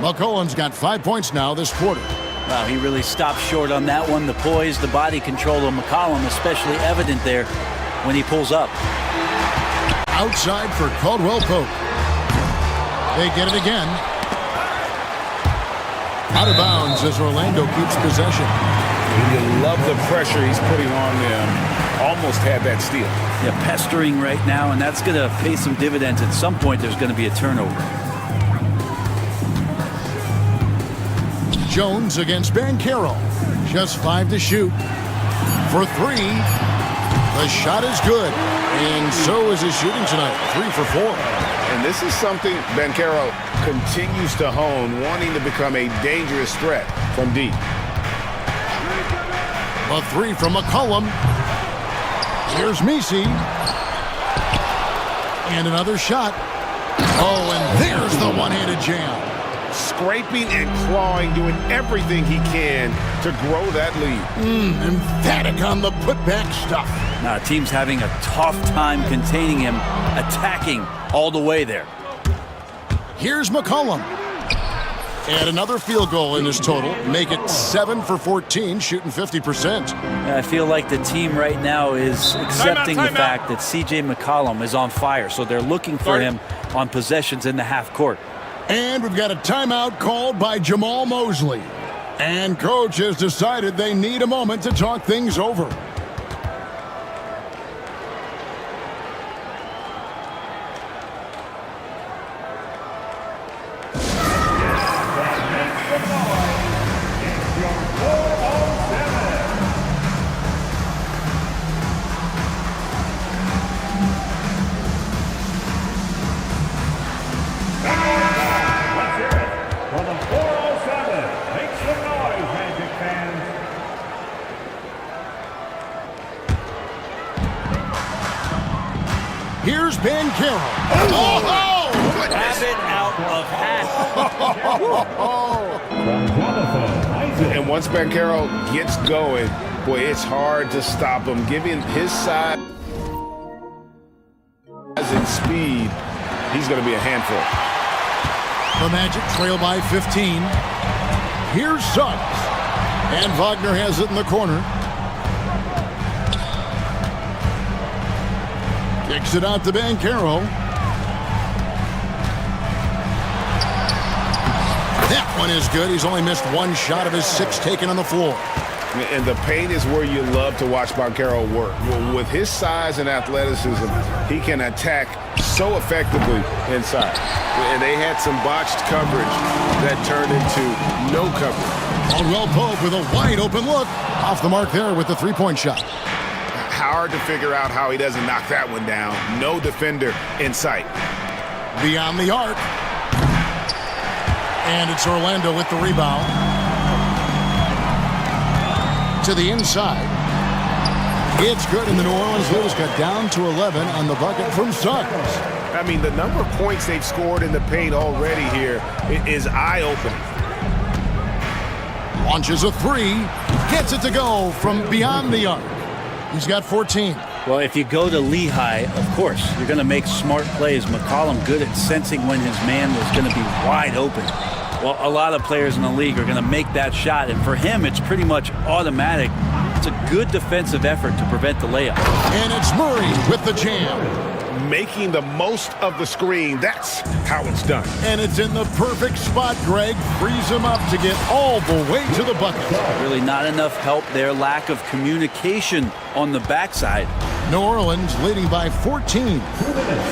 McCollum's got 5 points now this quarter. Wow, he really stopped short on that one. The poise, the body control of McCollum, especially evident there when he pulls up. Outside for Caldwell Pope. They get it again. Out of bounds as Orlando keeps possession. You love the pressure he's putting on them. Almost had that steal. Yeah, pestering right now, and that's going to pay some dividends. At some point, there's going to be a turnover. Jones against Banchero. Just 5 to shoot. For 3. The shot is good. And so is his shooting tonight. 3 for 4. And this is something Banchero continues to hone, wanting to become a dangerous threat from deep. A 3 from McCollum. Here's Misi. And another shot. Oh, and there's the one-handed jam. Scraping and clawing, doing everything he can to grow that lead. Emphatic on the putback stuff. Now, team's having a tough time containing him, attacking all the way there. Here's McCollum. And another field goal in his total. Make it 7 for 14, shooting 50%. I feel like the team right now is accepting the fact that C.J. McCollum is on fire, so they're looking for him on possessions in the half court. And we've got a timeout called by Jamal Mosley. And coach has decided they need a moment to talk things over. Here's Ben Carroll. Rabbit out of hat. And once Ben Carroll gets going, boy, it's hard to stop him. Given his size and speed, he's going to be a handful. The Magic trail by 15. Here's Suggs. And Wagner has it in the corner. Kicks it out to Ben Carroll. That one is good. He's only missed one shot of his 6 taken on the floor. And the paint is where you love to watch Banchero work. Well, with his size and athleticism, he can attack so effectively inside. And they had some botched coverage that turned into no coverage. Caldwell Pope with a wide open look. Off the mark there with the three-point shot. Hard to figure out how he doesn't knock that one down. No defender in sight. Beyond the arc. And it's Orlando with the rebound. To the inside. It's good, and the New Orleans Blues got down to 11 on the bucket from Suggs. I mean, the number of points they've scored in the paint already here is eye-opening. Launches a 3. Gets it to go from beyond the arc. He's got 14. Well, if you go to Lehigh, of course, you're going to make smart plays. McCollum good at sensing when his man was going to be wide open. Well, a lot of players in the league are going to make that shot, and for him, it's pretty much automatic. It's a good defensive effort to prevent the layup. And it's Murray with the jam. Making the most of the screen. That's how it's done. And it's in the perfect spot, Greg. Frees him up to get all the way to the bucket. Really not enough help there. Lack of communication on the backside. New Orleans leading by 14.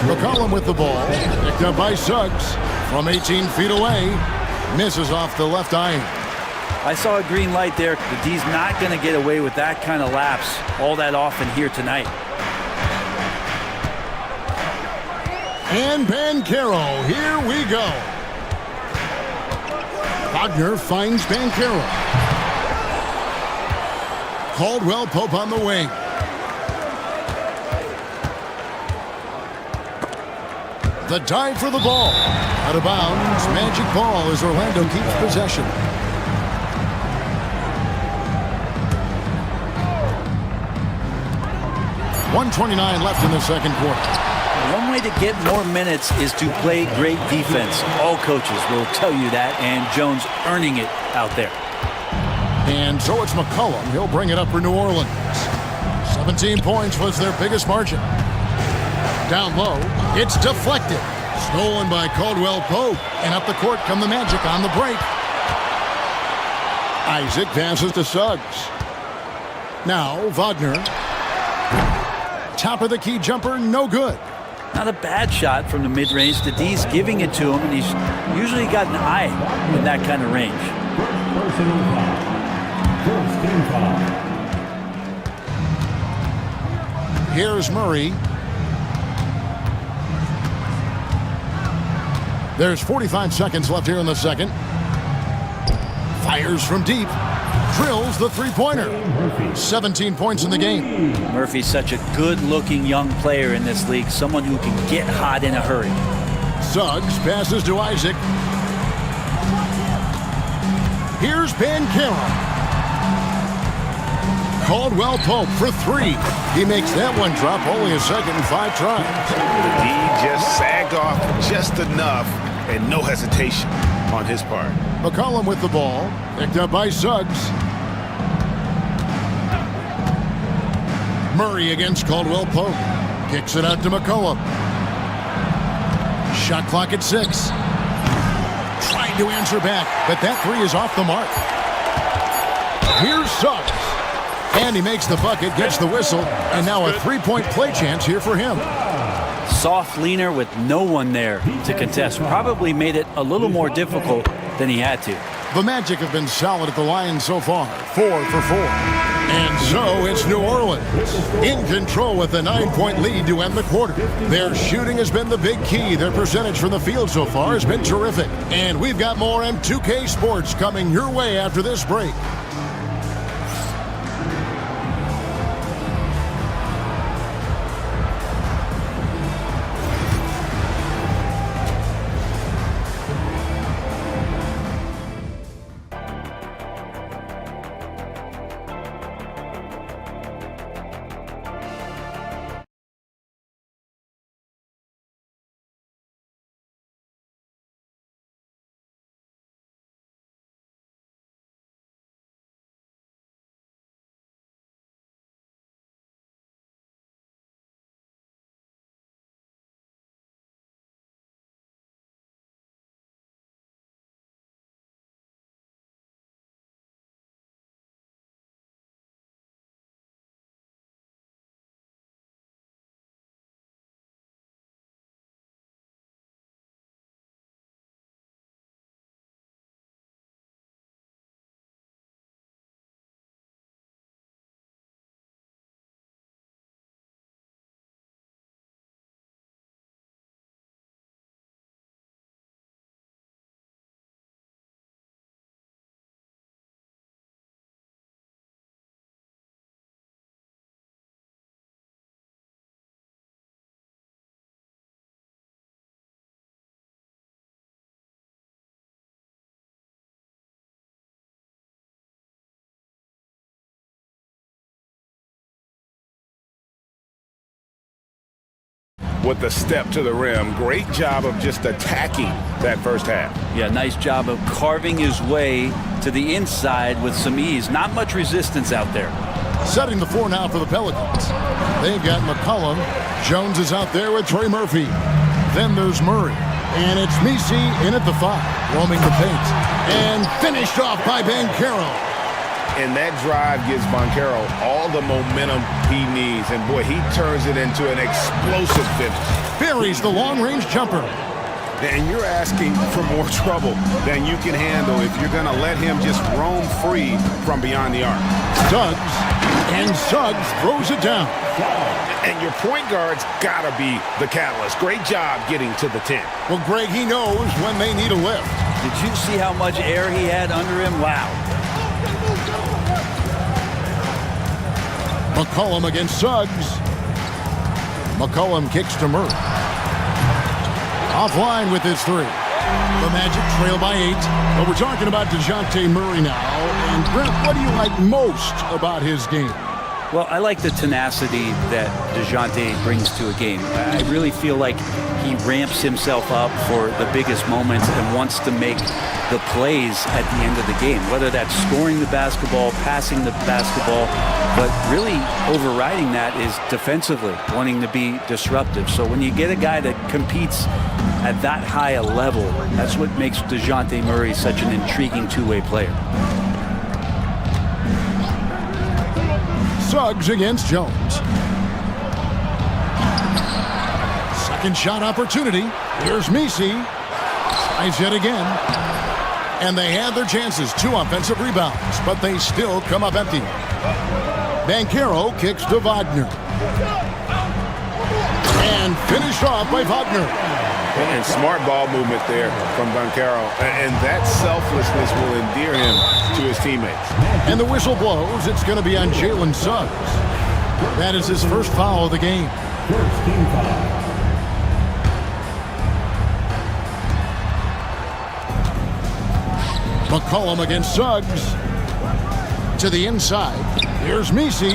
McCollum with the ball. Picked up by Suggs from 18 feet away. Misses off the left iron. I saw a green light there. The D's not going to get away with that kind of lapse all that often here tonight. And Banchero, here we go. Wagner finds Banchero. Caldwell Pope on the wing. The dive for the ball. Out of bounds, Magic ball as Orlando keeps possession. .129 left in the second quarter. One way to get more minutes is to play great defense. All coaches will tell you that, and Jones earning it out there. And so it's McCollum. He'll bring it up for New Orleans. 17 points was their biggest margin. Down low, it's deflected. Stolen by Caldwell Pope. And up the court come the Magic on the break. Isaac passes to Suggs. Now Wagner. Top of the key jumper, no good. Not a bad shot from the mid-range. The D's giving it to him, and he's usually got an eye in that kind of range. Here's Murray. There's 45 seconds left here in the second. Fires from deep. Drills the three-pointer. 17 points in the game. Murphy's such a good-looking young player in this league, someone who can get hot in a hurry. Suggs passes to Isaac. Here's Banchero. Caldwell Pope for 3. He makes that one drop, only a second and 5 tries. He just sagged off just enough and no hesitation on his part. McCollum with the ball. Picked up by Suggs. Murray against Caldwell Pope. Kicks it out to McCollum. Shot clock at 6. Trying to answer back, but that three is off the mark. Here's Suggs. And he makes the bucket, gets the whistle, and now a three-point play chance here for him. Soft leaner with no one there to contest. Probably made it a little more difficult than he had to. The Magic have been solid at the line so far, 4 for 4. And so it's New Orleans in control with a 9-point lead to end the quarter. Their shooting has been the big key. Their percentage from the field so far has been terrific. And we've got more M2K Sports coming your way after this break. With the step to the rim. Great job of just attacking that first half. Yeah, nice job of carving his way to the inside with some ease. Not much resistance out there. Setting the floor now for the Pelicans. They've got McCollum. Jones is out there with Trey Murphy. Then there's Murray. And it's Misi in at the 5, roaming the paint. And finished off by Banchero. And that drive gives Banchero all the momentum he needs. And boy, he turns it into an explosive finish. Buries the long-range jumper. And you're asking for more trouble than you can handle if you're going to let him just roam free from beyond the arc. Suggs. And Suggs throws it down. And your point guard's got to be the catalyst. Great job getting to the 10. Well, Greg, he knows when they need a lift. Did you see how much air he had under him? Wow. McCollum against Suggs. McCollum kicks to Murray. Offline with his 3. The Magic trail by 8. But we're talking about DeJounte Murray now. And Brent, what do you like most about his game? Well, I like the tenacity that DeJounte brings to a game. I really feel like he ramps himself up for the biggest moments and wants to make the plays at the end of the game, whether that's scoring the basketball, passing the basketball, but really overriding that is defensively, wanting to be disruptive. So when you get a guy that competes at that high a level, that's what makes DeJounte Murray such an intriguing two-way player. Suggs against Jones. Second shot opportunity. Here's Misi. Tries yet again. And they had their chances. 2 offensive rebounds, but they still come up empty. Banchero kicks to Wagner. And finished off by Wagner. And smart ball movement there from Banchero. And that selflessness will endear him to his teammates. And the whistle blows. It's going to be on Jalen Suggs. That is his first foul of the game. First team foul. McCollum against Suggs. To the inside. Here's Misi.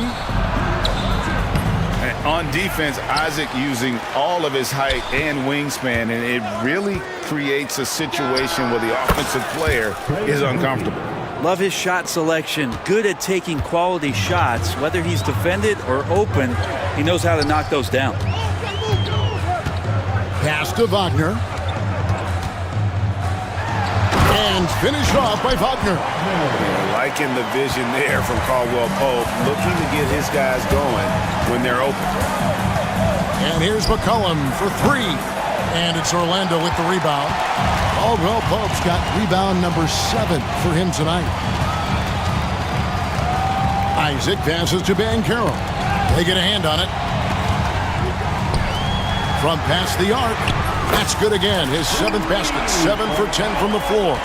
And on defense, Isaac using all of his height and wingspan, and it really creates a situation where the offensive player is uncomfortable. Love his shot selection. Good at taking quality shots. Whether he's defended or open, he knows how to knock those down. Pass to Wagner. And finished off by Wagner. Liking the vision there from Caldwell Pope, looking to get his guys going when they're open. And here's McCollum for three. And it's Orlando with the rebound. Caldwell Pope's got rebound number 7 for him tonight. Isaac passes to Bancaro. They get a hand on it. From past the arc. That's good again. His 7th basket. 7 for 10 from the floor.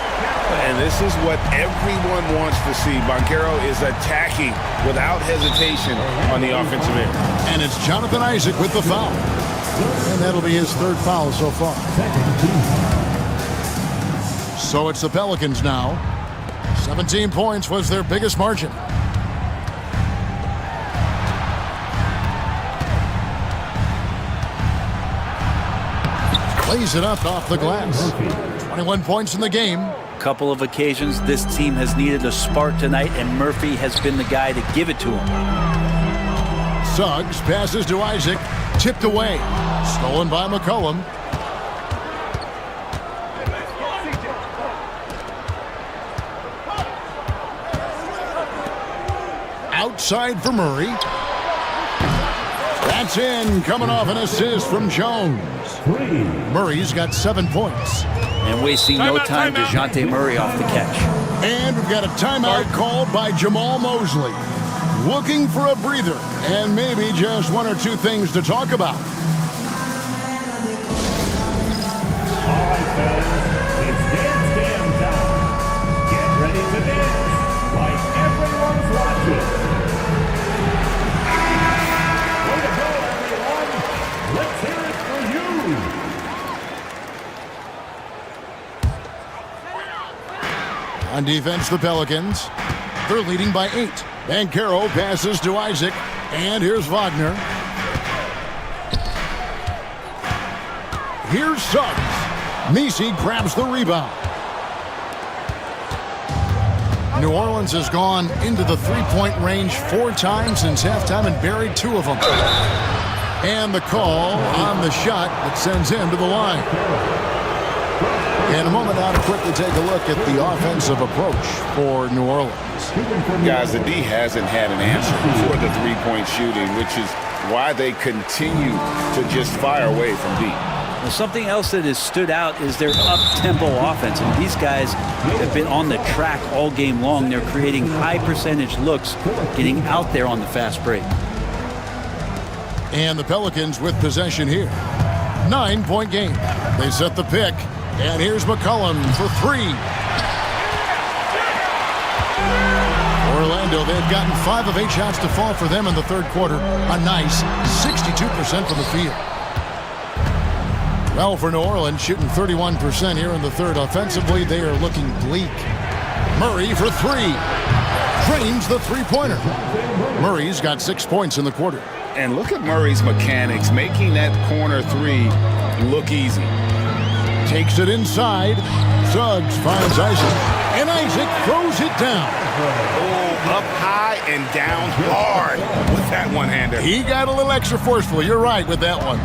And this is what everyone wants to see. Bancaro is attacking without hesitation on the offensive end. And it's Jonathan Isaac with the foul. And that'll be his 3rd foul so far. So it's the Pelicans now. 17 points was their biggest margin. Plays it up off the glass. 21 points in the game. Couple of occasions this team has needed a spark tonight, and Murphy has been the guy to give it to him. Suggs passes to Isaac. Tipped away. Stolen by McCollum. Outside for Murray. That's in. Coming off an assist from Jones. Murray's got 7 points. And wasting no time, DeJounte Murray off the catch. And we've got a timeout called by Jamal Mosley. Looking for a breather and maybe just 1 or 2 things to talk about. All right, fellas, it's dance time. Get ready to dance like everyone's watching. Way to go, everyone. Let's hear it for you. On defense, the Pelicans. They're leading by 8. Bancaro passes to Isaac. And here's Wagner. Here's Suggs. Messi grabs the rebound. New Orleans has gone into the 3-point range 4 times since halftime and buried 2 of them. And the call on the shot that sends him to the line. In a moment now to quickly take a look at the offensive approach for New Orleans. Guys, the D hasn't had an answer for the three-point shooting, which is why they continue to just fire away from deep. Well, something else that has stood out is their up-tempo offense. And these guys have been on the track all game long. They're creating high-percentage looks, getting out there on the fast break. And the Pelicans with possession here. 9-point game. They set the pick. And here's McCollum for 3. Orlando, they've gotten 5 of 8 shots to fall for them in the 3rd quarter. A nice 62% from the field. Well, for New Orleans, shooting 31% here in the 3rd. Offensively, they are looking bleak. Murray for 3. Drains the 3-pointer. Murray's got 6 points in the quarter. And look at Murray's mechanics, making that corner 3 look easy. Takes it inside. Suggs finds Isaac. And Isaac throws it down. Oh, up high and down hard with that one-hander. He got a little extra forceful. You're right with that one.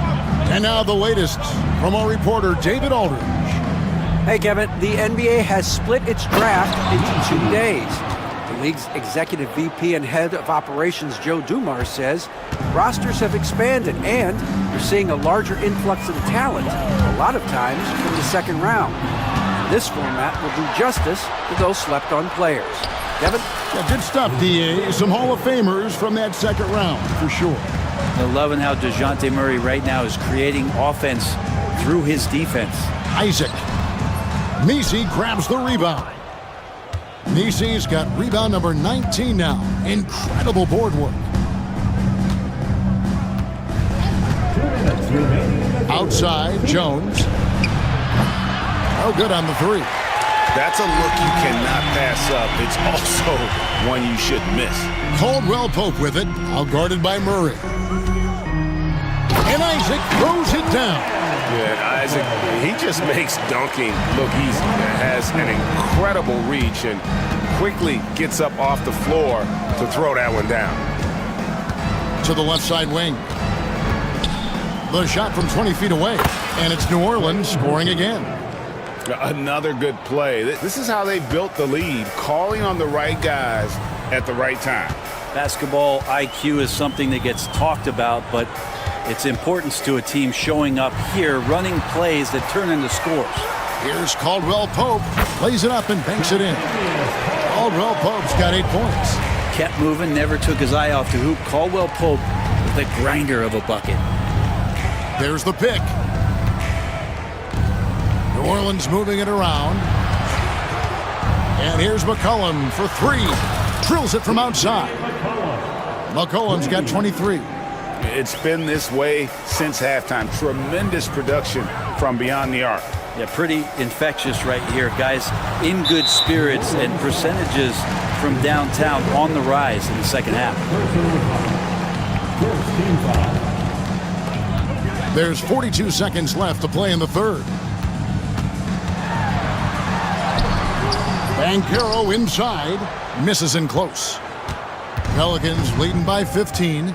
And now the latest from our reporter, David Aldridge. Hey, Kevin, the NBA has split its draft into 2 days. The league's executive VP and head of operations, Joe Dumars, says rosters have expanded and you're seeing a larger influx of talent, a lot of times from the 2nd round. This format will do justice to those slept-on players. Kevin? Yeah, good stuff, D.A. Some Hall of Famers from that 2nd round, for sure. They're loving how DeJounte Murray right now is creating offense through his defense. Isaac. Messi grabs the rebound. Messi's got rebound number 19 now. Incredible board work. Outside, Jones. Oh, good on the 3. That's a look you cannot pass up. It's also one you shouldn't miss. Caldwell Pope with it, outguarded by Murray. And Isaac throws it down. Yeah, Isaac, he just makes dunking look easy. Has an incredible reach and quickly gets up off the floor to throw that one down. To the left side wing. The shot from 20 feet away. And it's New Orleans scoring again. Another good play. This is how they built the lead, calling on the right guys at the right time. Basketball IQ is something that gets talked about, but its importance to a team showing up here, running plays that turn into scores. Here's Caldwell Pope. Plays it up and banks it in. Caldwell Pope's got 8 points. Kept moving, never took his eye off the hoop. Caldwell Pope with a grinder of a bucket. There's the pick. New Orleans moving it around. And here's McCollum for 3. Drills it from outside. McCollum's got 23. It's been this way since halftime. Tremendous production from beyond the arc. Yeah, pretty infectious right here. Guys in good spirits and percentages from downtown on the rise in the second half. There's 42 seconds left to play in the third. Banchero inside. Misses in close. Pelicans leading by 15.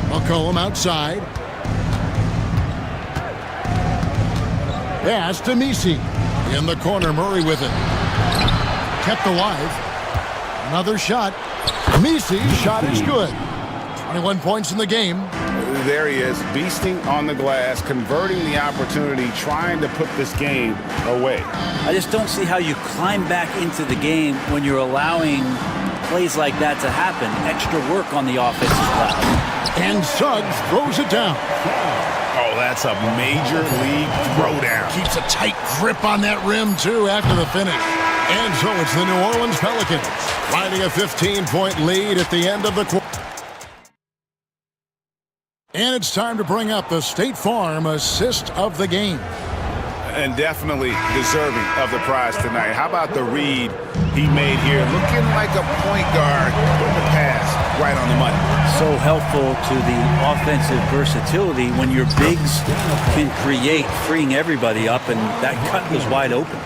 McCollum outside. Pass to Misi. In the corner, Murray with it. Kept alive. Another shot. Misi's shot is good. 21 points in the game. There he is, beasting on the glass, converting the opportunity, trying to put this game away. I just don't see how you climb back into the game when you're allowing plays like that to happen. Extra work on the offensive glass. And Suggs throws it down. Oh, that's a major league throwdown. Keeps a tight grip on that rim, too, after the finish. And so it's the New Orleans Pelicans riding a 15-point lead at the end of the quarter. And it's time to bring up the State Farm assist of the game. And definitely deserving of the prize tonight. How about the read he made here? Looking like a point guard with the pass right on the money. So helpful to the offensive versatility when your bigs can create, freeing everybody up, and that cut was wide open.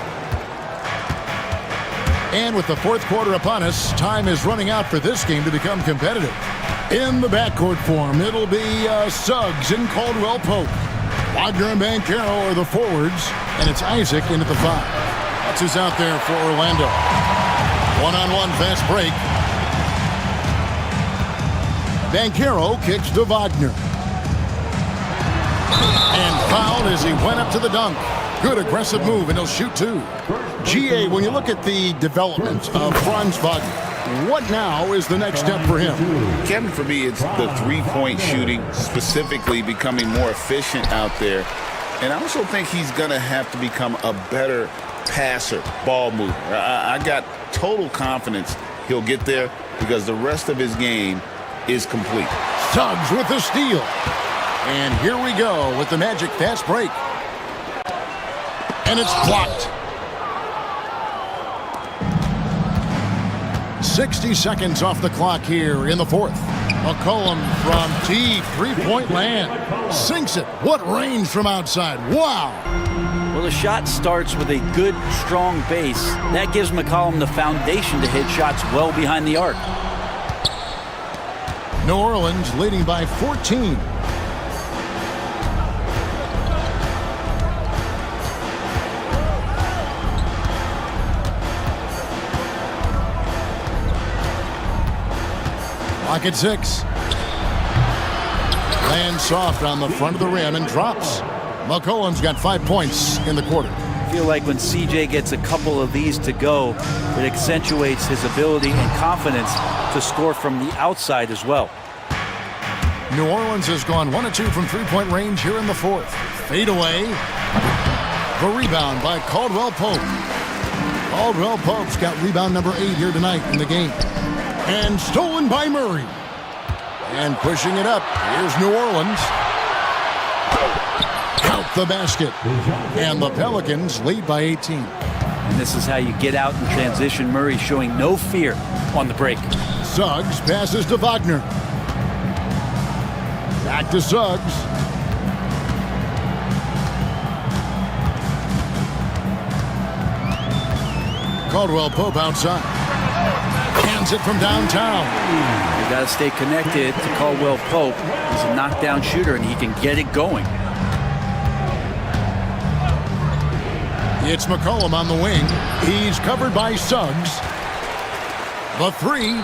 And with the fourth quarter upon us, time is running out for this game to become competitive. In the backcourt form, it'll be Suggs and Caldwell Pope. Wagner and Banchero are the forwards, and it's Isaac in at the 5. That's who's out there for Orlando. One-on-one fast break. Banchero kicks to Wagner. And fouled as he went up to the dunk. Good aggressive move, and he'll shoot 2. GA, when you look at the development of Franz Wagner, what now is the next step for him? Kevin, for me, it's the three-point shooting, specifically becoming more efficient out there. And I also think he's going to have to become a better passer, ball mover. I got total confidence he'll get there because the rest of his game is complete. Suggs with the steal. And here we go with the Magic fast break. And it's blocked. 60 seconds off the clock here in the fourth. McCollum from deep three-point land. Sinks it. What range from outside. Wow. Well, the shot starts with a good, strong base. That gives McCollum the foundation to hit shots well behind the arc. New Orleans leading by 14. Clock at 6. Lands soft on the front of the rim and drops. McCollum's got 5 points in the quarter. I feel like when CJ gets a couple of these to go, it accentuates his ability and confidence to score from the outside as well. New Orleans has gone 1 of 2 from three-point range here in the fourth. Fade away. The rebound by Caldwell Pope. Caldwell Pope's got rebound number 8 here tonight in the game. And stolen by Murray. And pushing it up. Here's New Orleans. Count the basket. And the Pelicans lead by 18. And this is how you get out in transition. Murray showing no fear on the break. Suggs passes to Wagner. Back to Suggs. Caldwell Pope outside. Hands it from downtown. You got to stay connected to Caldwell Pope. He's a knockdown shooter, and he can get it going. It's McCollum on the wing. He's covered by Suggs. The three.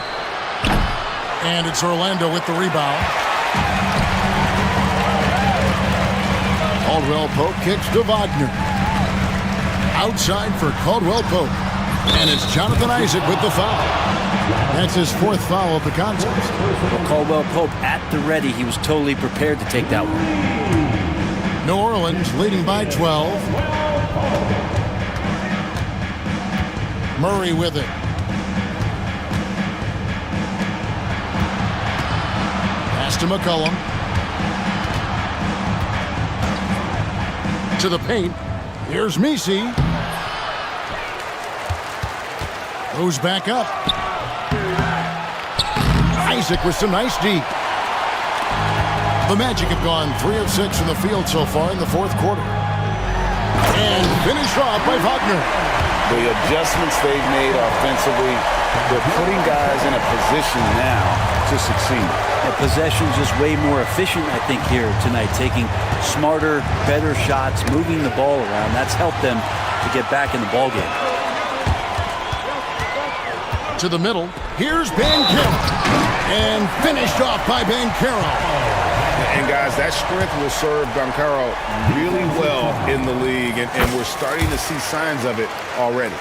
And it's Orlando with the rebound. Caldwell Pope kicks to Wagner. Outside for Caldwell Pope. And it's Jonathan Isaac with the foul. That's his fourth foul of the contest. Well, Caldwell Pope at the ready. He was totally prepared to take that one. New Orleans leading by 12. Murray with it. Pass to McCollum. To the paint. Here's Misi. Goes back up. Isaac with some nice deep. The Magic have gone 3 of 6 from the field so far in the fourth quarter. And finished off by Wagner. The adjustments they've made offensively, they're putting guys in a position now to succeed. The possession's just way more efficient, I think, here tonight. Taking smarter, better shots, moving the ball around. That's helped them to get back in the ball game. To the middle. Here's Banchero. And finished off by Banchero. And guys, that strength will serve Banchero really well in the league, and we're starting to see signs of it already.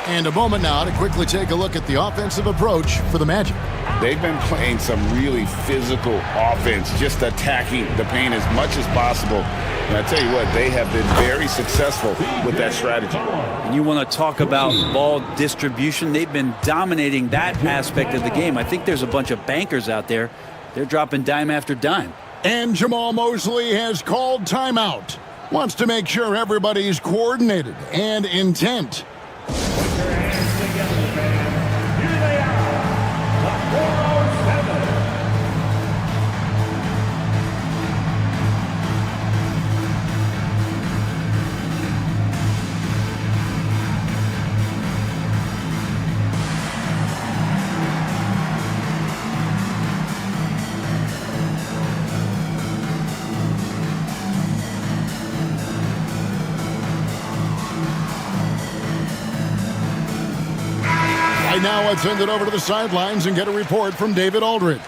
And a moment now to quickly take a look at the offensive approach for the Magic. They've been playing some really physical offense, just attacking the paint as much as possible. And I tell you what, they have been very successful with that strategy. And you want to talk about ball distribution. They've been dominating that aspect of the game. I think there's a bunch of bankers out there. They're dropping dime after dime. And Jamal Mosley has called timeout. Wants to make sure everybody's coordinated and intent. Now let's send it over to the sidelines and get a report from David Aldridge.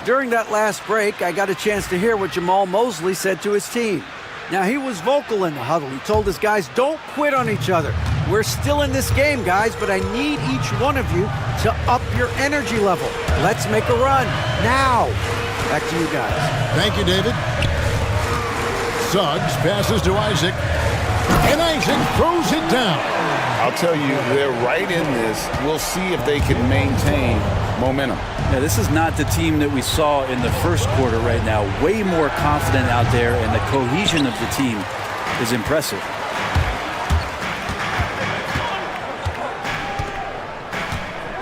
During that last break, I got a chance to hear what Jamal Mosley said to his team. Now, he was vocal in the huddle. He told his guys, don't quit on each other. We're still in this game, guys, but I need each one of you to up your energy level. Let's make a run now. Back to you guys. Thank you, David. Suggs passes to Isaac, and Isaac throws it down. I'll tell you, they're right in this. We'll see if they can maintain momentum. Yeah, this is not the team that we saw in the first quarter right now. Way more confident out there, and the cohesion of the team is impressive.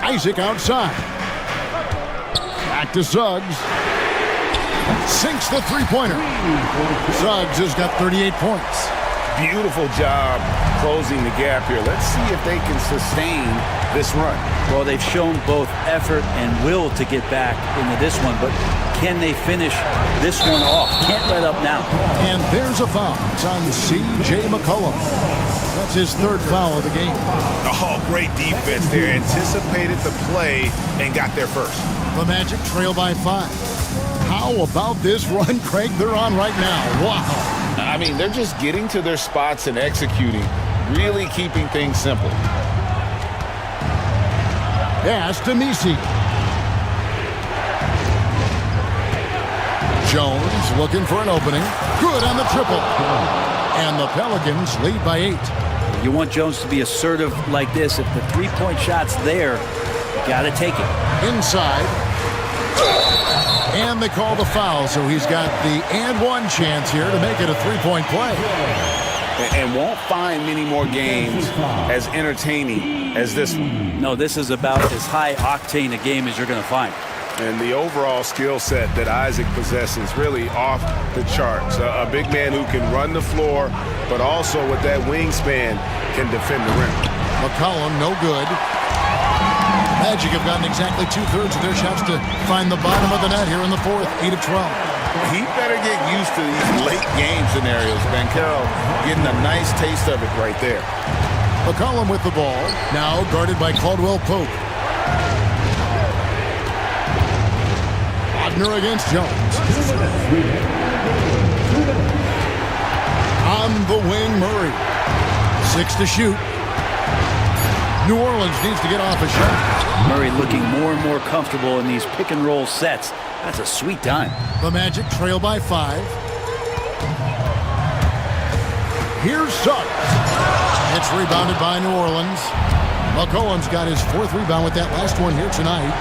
Isaac outside. Back to Suggs. Sinks the three-pointer. Suggs has got 38 points. Beautiful job closing the gap here. Let's see if they can sustain this run. Well, they've shown both effort and will to get back into this one, but can they finish this one off? Can't let up now. And there's a foul. It's on C.J. McCollum. That's his third foul of the game. Oh, great defense there. Anticipated the play and got there first. The Magic trail by 5. How about this run, Craig, they're on right now? Wow. I mean, they're just getting to their spots and executing, really keeping things simple. Pass to Misi. Jones looking for an opening. Good on the triple. And the Pelicans lead by 8. You want Jones to be assertive like this. If the three-point shot's there, you got to take it. Inside. And they call the foul, so he's got the and one chance here to make it a three-point play. And won't find many more games as entertaining as this one. No, this is about as high-octane a game as you're going to find. And the overall skill set that Isaac possesses really off the charts. A big man who can run the floor, but also with that wingspan can defend the rim. McCollum, no good. Magic have gotten exactly 2/3 of their shots to find the bottom of the net here in the fourth, 8 of 12. He better get used to these late game scenarios. Banchero getting a nice taste of it right there. McCollum with the ball, now guarded by Caldwell Pope. Wagner against Jones. On the wing, Murray. 6 to shoot. New Orleans needs to get off a shot. Murray looking more and more comfortable in these pick and roll sets. That's a sweet time. The Magic trail by 5. Here's Suggs. It's rebounded by New Orleans. McCollum's got his 4th rebound with that last one here tonight.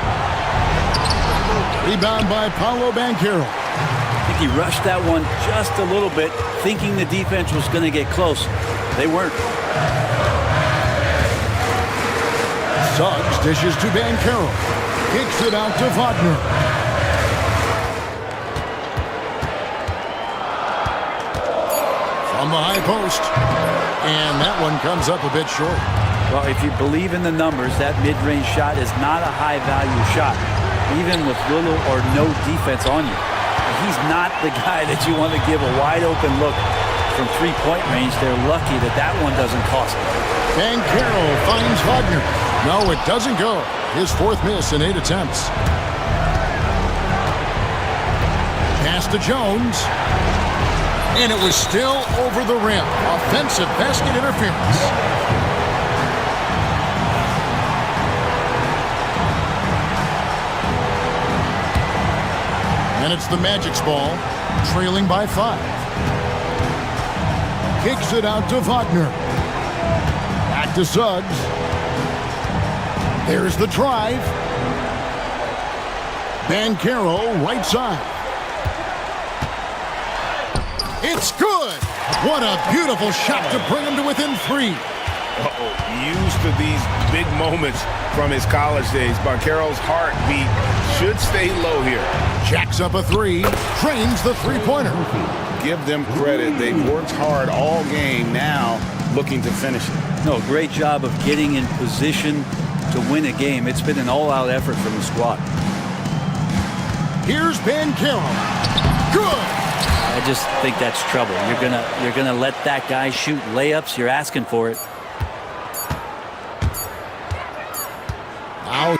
Rebound by Paolo Banchero. I think he rushed that one just a little bit, thinking the defense was going to get close. They weren't. Suggs dishes to Banchero. Kicks it out to Wagner. From the high post. And that one comes up a bit short. Well, if you believe in the numbers, that mid-range shot is not a high-value shot, even with little or no defense on you. He's not the guy that you want to give a wide-open look from three-point range. They're lucky that that one doesn't cost them. Banchero finds Wagner. No, it doesn't go. His 4th miss in 8 attempts. Pass to Jones. And it was still over the rim. Offensive basket interference. And it's the Magic's ball, trailing by 5. Kicks it out to Wagner. Back to Suggs. There's the drive. Banchero, right side. It's good. What a beautiful shot to bring him to within 3. Used to these big moments from his college days. Banchero's heartbeat should stay low here. Jacks up a 3. Trains the three-pointer. Give them credit. They've worked hard all game, now looking to finish it. No, great job of getting in position to win a game. It's been an all-out effort from the squad. Here's Banchero. Good. I just think that's trouble. You're gonna let that guy shoot layups. You're asking for it. Now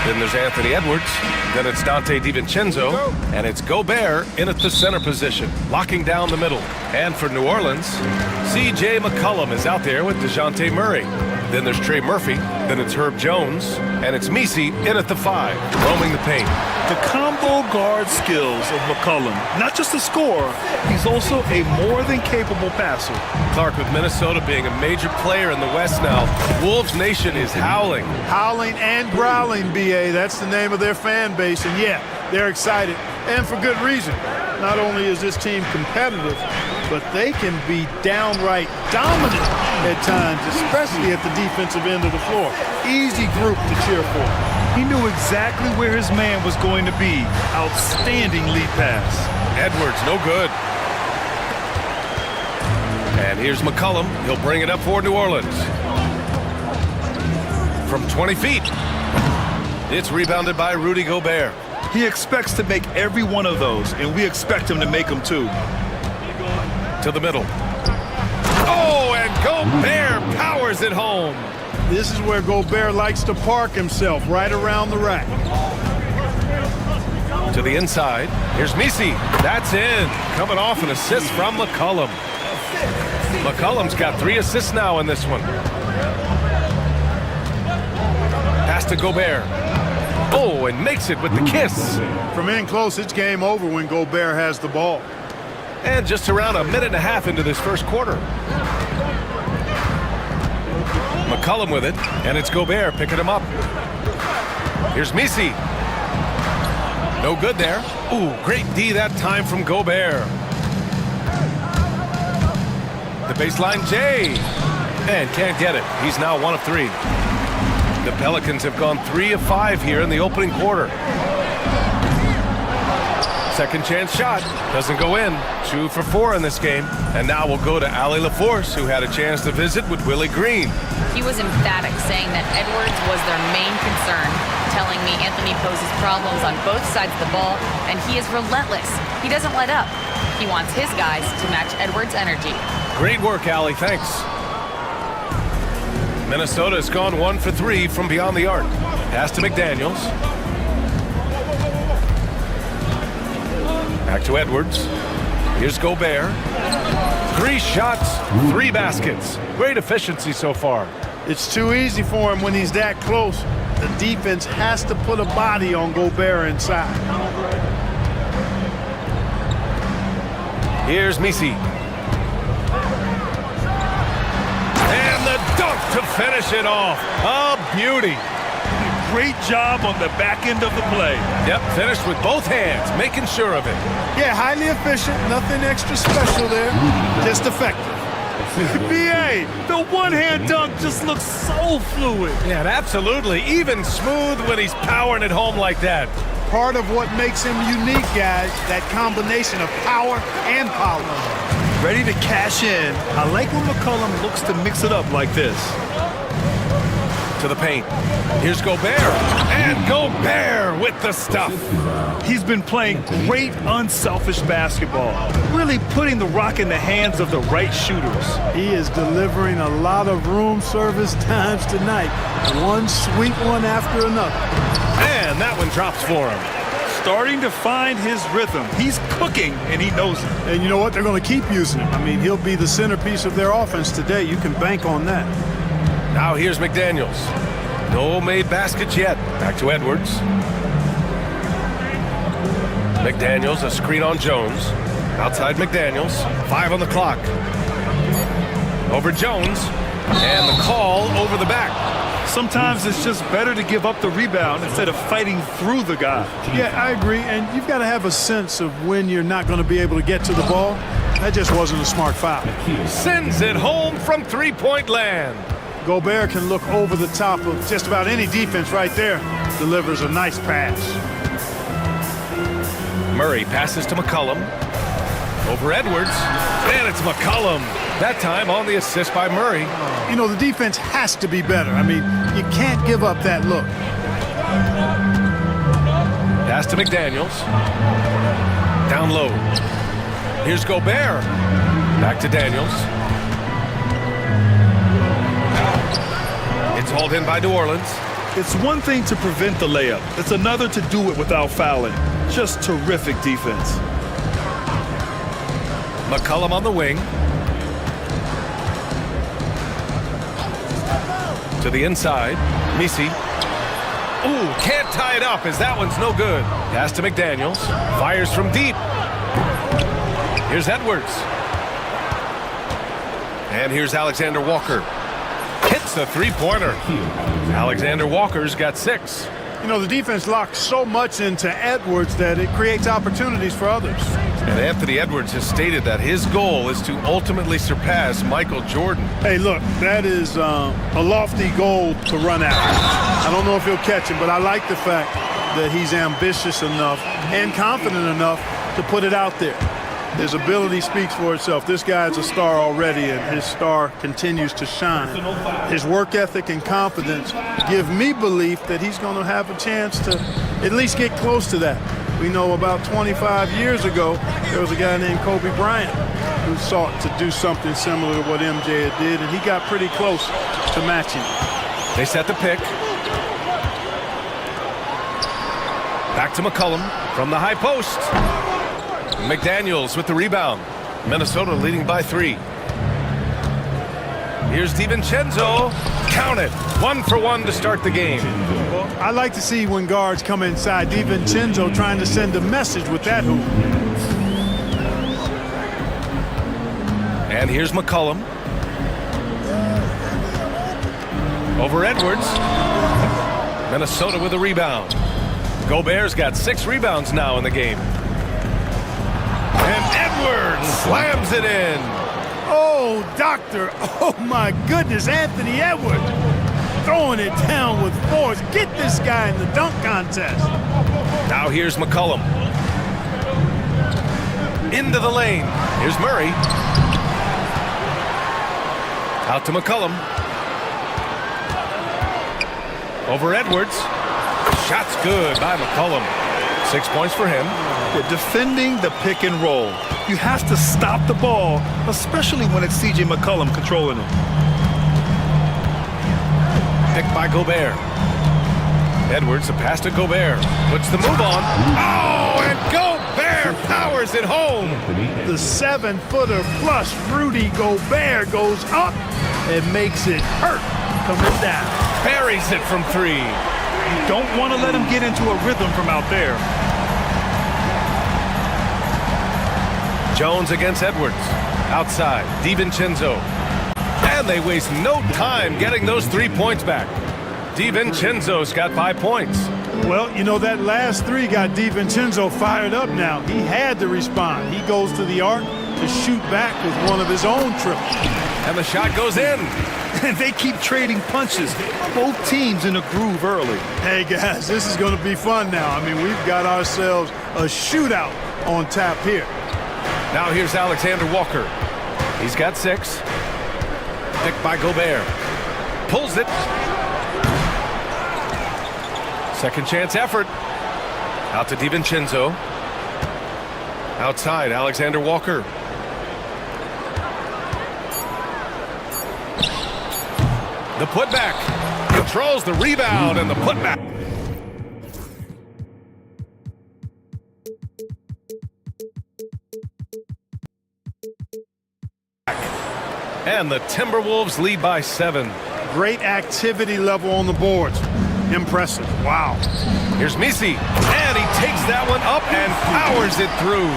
Then there's Anthony Edwards. Then it's Dante DiVincenzo. And it's Gobert in at the center position, locking down the middle. And for New Orleans, C.J. McCollum is out there with DeJounte Murray. Then there's Trey Murphy. Then it's Herb Jones. And it's Misi in at the 5, roaming the paint. The combo guard skills of McCollum, not just a scorer, he's also a more than capable passer. Clark with Minnesota being a major player in the West now. Wolves Nation is howling. Howling and growling, B.A. That's the name of their fan base. And yeah, they're excited. And for good reason. Not only is this team competitive, but they can be downright dominant at times, especially at the defensive end of the floor. Easy group to cheer for. He knew exactly where his man was going to be. Outstanding lead pass. Edwards, no good. And here's McCollum. He'll bring it up for New Orleans. From 20 feet. It's rebounded by Rudy Gobert. He expects to make every one of those, and we expect him to make them too. To the middle. Oh, and Gobert powers it home. This is where Gobert likes to park himself, right around the rack. To the inside. Here's Misi. That's in. Coming off an assist from McCollum. McCollum's got 3 assists now in this one. Pass to Gobert. Oh, and makes it with the kiss. From in close, it's game over when Gobert has the ball. And just around a minute and a half into this first quarter. McCollum with it, and it's Gobert picking him up. Here's Misi. No good there. Ooh, great D that time from Gobert. The baseline J. And can't get it. He's now 1 of 3. The Pelicans have gone 3 of 5 here in the opening quarter. Second chance shot. Doesn't go in. 2 for 4 in this game. And now we'll go to Allie LaForce, who had a chance to visit with Willie Green. He was emphatic, saying that Edwards was their main concern, telling me Anthony poses problems on both sides of the ball, and he is relentless. He doesn't let up. He wants his guys to match Edwards' energy. Great work, Allie. Thanks. Minnesota has gone 1 for 3 from beyond the arc. Pass to McDaniels. Back to Edwards. Here's Gobert. 3 shots, 3 baskets. Great efficiency so far. It's too easy for him when he's that close. The defense has to put a body on Gobert inside. Here's Misi. And the dunk to finish it off. A beauty. Great job on the back end of the play. Yep, finished with both hands, making sure of it. Yeah, highly efficient. Nothing extra special there. Just effective. B.A., the one-hand dunk just looks so fluid. Yeah, absolutely. Even smooth when he's powering it home like that. Part of what makes him unique, guys, that combination of power and polish. Ready to cash in. I like when McCollum looks to mix it up like this. To the paint. Here's Gobert. And Gobert with the stuff. He's been playing great unselfish basketball, really putting the rock in the hands of the right shooters. He is delivering a lot of room service times tonight. One sweet one after another. And that one drops for him. Starting to find his rhythm. He's cooking, and he knows it. And you know what? They're going to keep using him. I mean, he'll be the centerpiece of their offense today. You can bank on that. Now here's McDaniels. No made baskets yet. Back to Edwards. McDaniels, a screen on Jones. Outside McDaniels. 5 on the clock. Over Jones. And the call over the back. Sometimes it's just better to give up the rebound instead of fighting through the guy. Yeah, I agree. And you've got to have a sense of when you're not going to be able to get to the ball. That just wasn't a smart foul. Sends it home from three-point land. Gobert can look over the top of just about any defense right there. Delivers a nice pass. Murray passes to McCollum. Over Edwards. And it's McCollum. That time on the assist by Murray. You know, the defense has to be better. I mean, you can't give up that look. Pass to McDaniels. Down low. Here's Gobert. Back to Daniels. It's hauled in by New Orleans. It's one thing to prevent the layup. It's another to do it without fouling. Just terrific defense. McCollum on the wing. To the inside. Misi. Ooh, can't tie it up as that one's no good. Pass to McDaniels. Fires from deep. Here's Edwards. And here's Alexander Walker. Hits the three-pointer. Alexander Walker's got 6. You know, the defense locks so much into Edwards that it creates opportunities for others. And Anthony Edwards has stated that his goal is to ultimately surpass Michael Jordan. Hey, look, that is a lofty goal to run after. I don't know if he'll catch it, but I like the fact that he's ambitious enough and confident enough to put it out there. His ability speaks for itself. This guy's a star already, and his star continues to shine. His work ethic and confidence give me belief that he's going to have a chance to at least get close to that. We know about 25 years ago, there was a guy named Kobe Bryant who sought to do something similar to what MJ did, and he got pretty close to matching. They set the pick. Back to McCollum from the high post. McDaniels with the rebound. Minnesota leading by 3. Here's DiVincenzo. Count it. 1 for 1 to start the game. Well, I like to see when guards come inside. DiVincenzo trying to send a message with that hoop. And here's McCollum. Over Edwards. Minnesota with a rebound. Gobert's got 6 rebounds now in the game. And Edwards slams it in. Oh, doctor. Oh, my goodness. Anthony Edwards throwing it down with force. Get this guy in the dunk contest. Now here's McCollum. Into the lane. Here's Murray. Out to McCollum. Over Edwards. Shot's good by McCollum. 6 points for him. We're defending the pick and roll. You have to stop the ball, especially when it's C.J. McCollum controlling it. Picked by Gobert. Edwards, a pass to Gobert. Puts the move on. Oh, and Gobert powers it home. The 7-footer flush Rudy Gobert goes up and makes it hurt coming down. Buries it from 3. You don't want to let him get into a rhythm from out there. Jones against Edwards. Outside, DiVincenzo. And they waste no time getting those 3 points back. DiVincenzo's got 5 points. Well, you know, that last 3 got DiVincenzo fired up now. He had to respond. He goes to the arc to shoot back with one of his own triples. And the shot goes in. And they keep trading punches. Both teams in a groove early. Hey, guys, this is going to be fun now. I mean, we've got ourselves a shootout on tap here. Now here's Alexander Walker. He's got 6. Picked by Gobert. Pulls it. Second chance effort. Out to DiVincenzo. Outside, Alexander Walker. The putback. Controls the rebound and the putback. And the Timberwolves lead by 7. Great activity level on the boards. Impressive. Wow. Here's Misi. And he takes that one up and powers it through.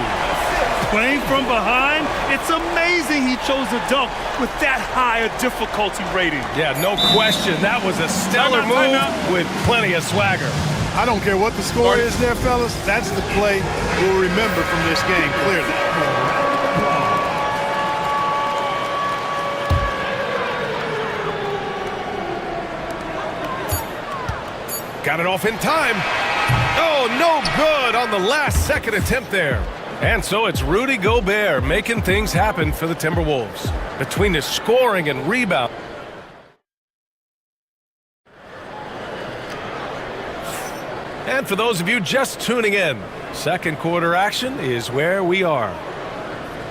Playing from behind, it's amazing he chose a dunk with that high a difficulty rating. Yeah, no question. That was a stellar move with plenty of swagger. I don't care what the score is there, fellas. That's the play we'll remember from this game, clearly. Got it off in time. Oh, no good on the last second attempt there. And so it's Rudy Gobert making things happen for the Timberwolves. Between the scoring and rebound. And for those of you just tuning in, second quarter action is where we are.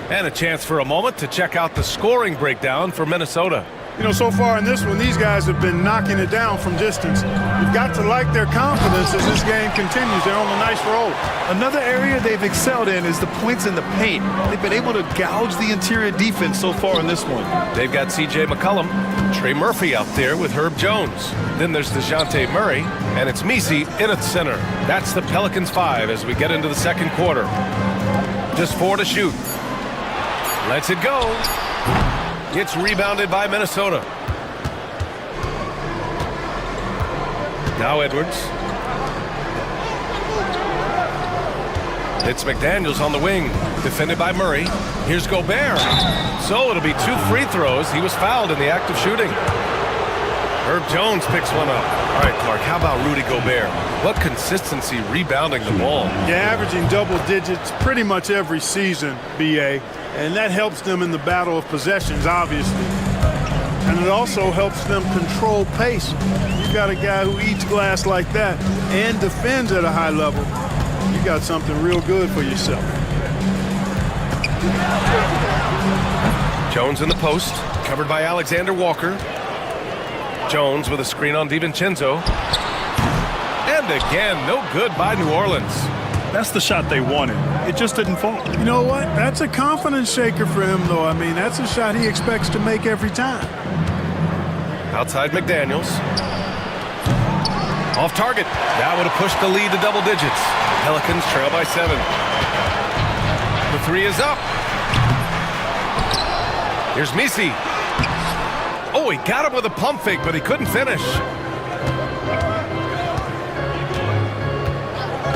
And a chance for a moment to check out the scoring breakdown for Minnesota. You know, so far in this one, these guys have been knocking it down from distance. You've got to like their confidence as this game continues. They're on a nice roll. Another area they've excelled in is the points in the paint. They've been able to gouge the interior defense so far in this one. They've got C.J. McCollum, Trey Murphy out there with Herb Jones. Then there's DeJounte Murray, and it's Misi in at center. That's the Pelicans 5 as we get into the second quarter. Just 4 to shoot. Lets it go. It's rebounded by Minnesota. Now Edwards. It's McDaniels on the wing, defended by Murray. Here's Gobert. So it'll be 2 free throws. He was fouled in the act of shooting. Herb Jones picks one up. All right, Clark, how about Rudy Gobert? What consistency rebounding the ball. Yeah, averaging double digits pretty much every season, B.A., and that helps them in the battle of possessions, obviously. And it also helps them control pace. You've got a guy who eats glass like that and defends at a high level. You got something real good for yourself. Jones in the post, covered by Alexander Walker. Jones with a screen on DiVincenzo. And again, no good by New Orleans. That's the shot they wanted. It just didn't fall. You know what? That's a confidence shaker for him, though. I mean, that's a shot he expects to make every time. Outside McDaniels. Off target. That would have pushed the lead to double digits. Pelicans trail by 7. The 3 is up. Here's Misi. Oh, he got him with a pump fake, but he couldn't finish.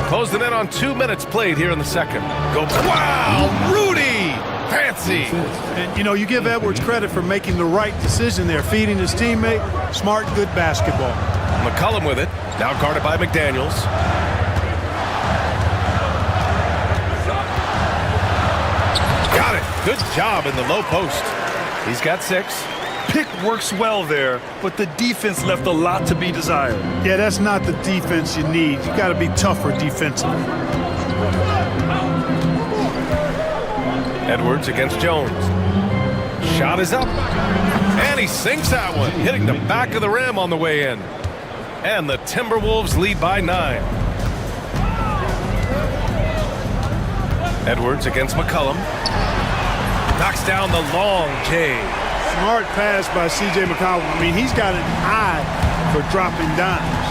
Closing in on 2 minutes played here in the second. Go! Wow, Rudy! Fancy! And, you know, you give Edwards credit for making the right decision there, feeding his teammate. Smart, good basketball. McCollum with it. Now guarded by McDaniels. Got it. Good job in the low post. He's got 6. Pick works well there, but the defense left a lot to be desired. Yeah, that's not the defense you need. You got to be tougher defensively. Edwards against Jones. Shot is up. And he sinks that one, hitting the back of the rim on the way in. And the Timberwolves lead by 9. Edwards against McCollum. Knocks down the long J. Smart pass by C.J. McCollum. I mean, he's got an eye for dropping dimes.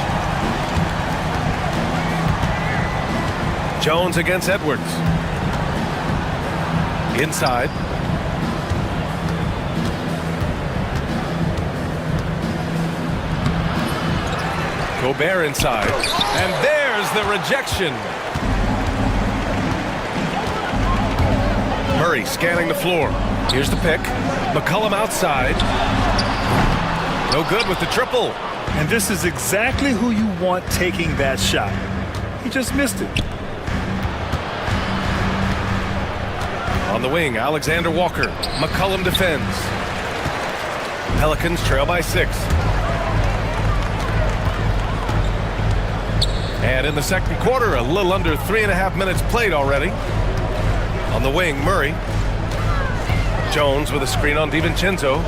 Jones against Edwards. Inside. Gobert inside. And there's the rejection. Murray scanning the floor. Here's the pick. McCollum outside. No good with the triple. And this is exactly who you want taking that shot. He just missed it. On the wing, Alexander Walker. McCollum defends. Pelicans trail by 6. And in the second quarter, a little under 3.5 minutes played already. On the wing, Murray. Jones with a screen on DiVincenzo.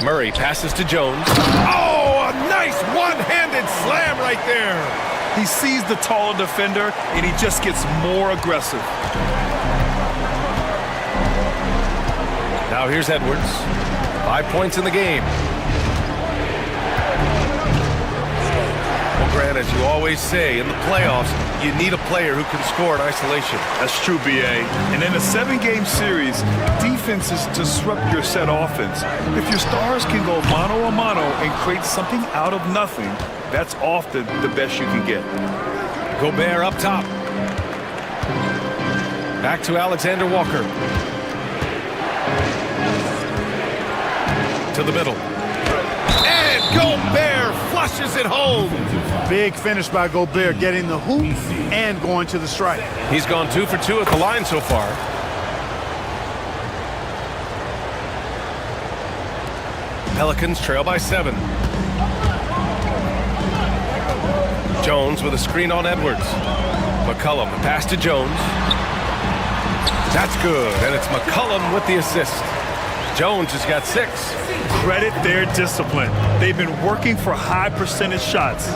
Murray passes to Jones. Oh, a nice one-handed slam right there. He sees the taller defender, and he just gets more aggressive. Now here's Edwards. 5 points in the game. Well, Grant, as you always say, in the playoffs, you need a player who can score in isolation. That's true, B.A. And in a 7-game series, defense is disrupt your set offense. If your stars can go mano-a-mano and create something out of nothing, that's often the best you can get. Gobert up top. Back to Alexander Walker. To the middle. And Gobert flushes it home. Big finish by Gobert, getting the hoop and going to the strike. He's gone 2 for 2 at the line so far. Pelicans trail by 7. Jones with a screen on Edwards. McCollum, the pass to Jones. That's good, and it's McCollum with the assist. Jones has got 6. Credit their discipline. They've been working for high percentage shots.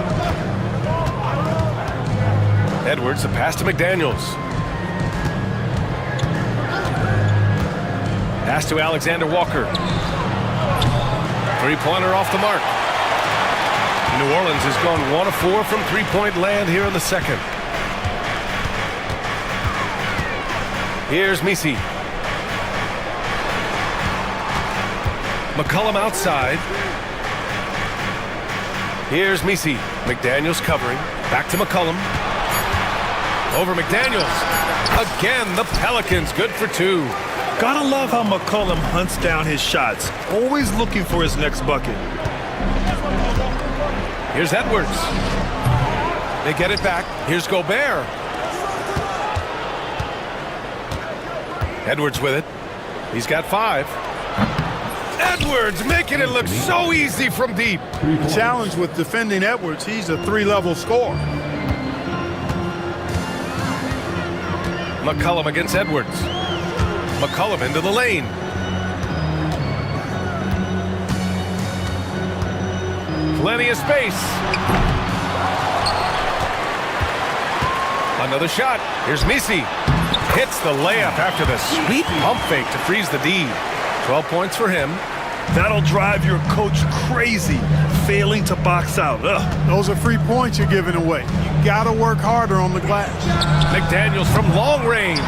Edwards, the pass to McDaniels. Pass to Alexander Walker. Three-pointer off the mark. New Orleans has gone 1 of 4 from three-point land here in the second. Here's Misi. McCollum outside. Here's Misi. McDaniels covering. Back to McCollum. Over McDaniels. Again, the Pelicans good for 2. Gotta love how McCollum hunts down his shots, always looking for his next bucket. Here's Edwards. They get it back. Here's Gobert. Edwards with it. He's got 5. Edwards making it look so easy from deep. The challenge with defending Edwards, he's a 3-level scorer. McCollum against Edwards. McCollum into the lane. Plenty of space. Another shot. Here's Misi. Hits the layup after the sweet pump fake to freeze the D. 12 points for him. That'll drive your coach crazy, failing to box out. Ugh. Those are free points you're giving away. You gotta work harder on the glass. McDaniels from long range.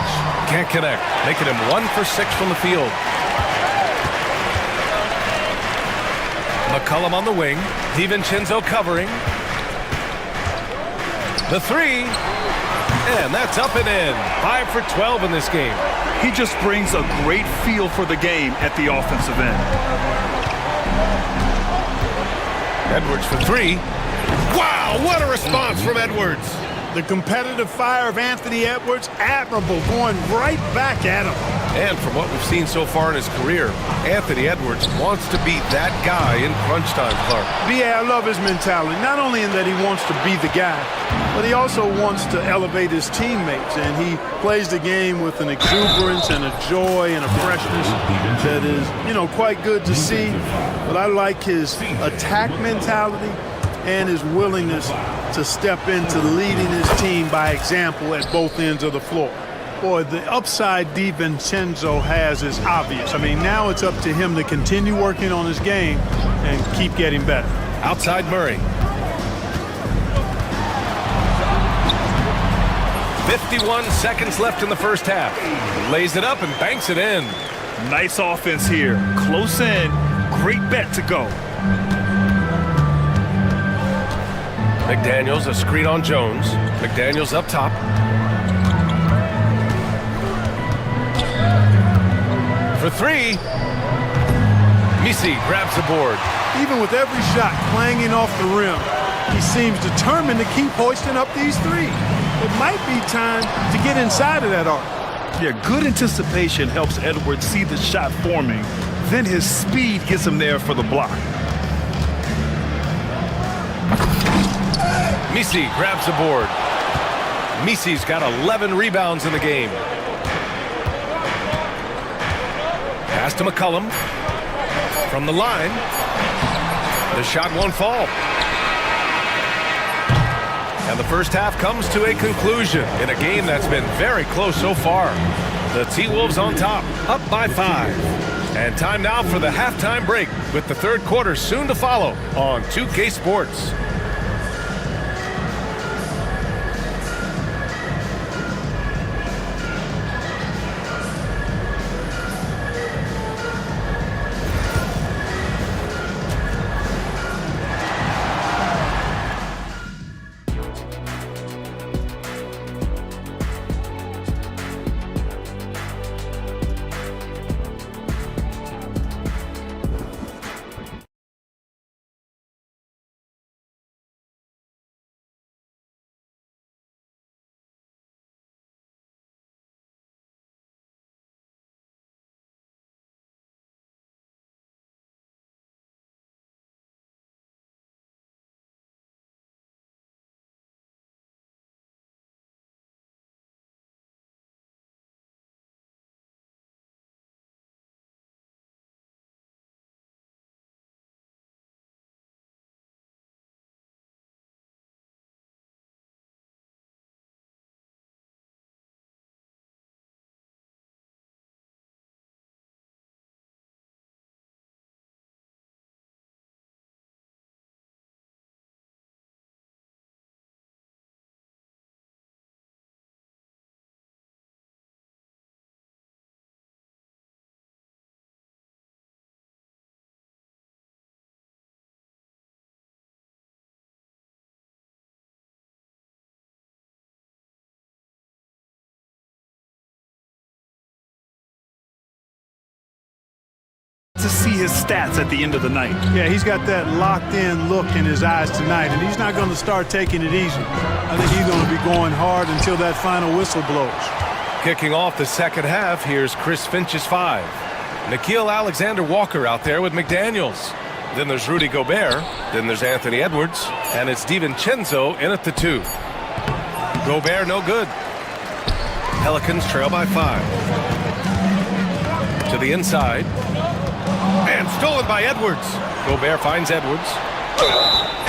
Can't connect, making him 1 for 6 from the field. McCollum on the wing. DiVincenzo covering. The 3. And that's up and in. 5 for 12 in this game. He just brings a great feel for the game at the offensive end. Edwards for 3. Wow, what a response from Edwards. The competitive fire of Anthony Edwards, admirable, going right back at him. And from what we've seen so far in his career, Anthony Edwards wants to be that guy in crunch time, Clark. I love his mentality, not only in that he wants to be the guy, but he also wants to elevate his teammates, and he plays the game with an exuberance and a joy and a freshness that is, quite good to see. But I like his attack mentality and his willingness to step into leading his team by example at both ends of the floor. Boy, the upside DiVincenzo has is obvious. Now it's up to him to continue working on his game and keep getting better. Outside Murray. 51 seconds left in the first half. Lays it up and banks it in. Nice offense here. Close in. Great bet to go. McDaniels, a screen on Jones. McDaniels up top. For 3. Misi grabs the board. Even with every shot clanging off the rim, he seems determined to keep hoisting up these 3. It might be time to get inside of that arc. Yeah, good anticipation helps Edwards see the shot forming. Then his speed gets him there for the block. Misi grabs the board. Misi's got 11 rebounds in the game. Pass to McCollum. From the line. The shot won't fall. And the first half comes to a conclusion in a game that's been very close so far. The T-Wolves on top, up by 5. And time now for the halftime break, with the third quarter soon to follow on 2K Sports. to see his stats at the end of the night. Yeah, he's got that locked-in look in his eyes tonight, and he's not going to start taking it easy. I think he's going to be going hard until that final whistle blows. Kicking off the second half, here's Chris Finch's 5. Nikhil Alexander-Walker out there with McDaniels. Then there's Rudy Gobert. Then there's Anthony Edwards. And it's DiVincenzo in at the 2. Gobert no good. Pelicans trail by 5. To the inside. And stolen by Edwards. Gobert finds Edwards.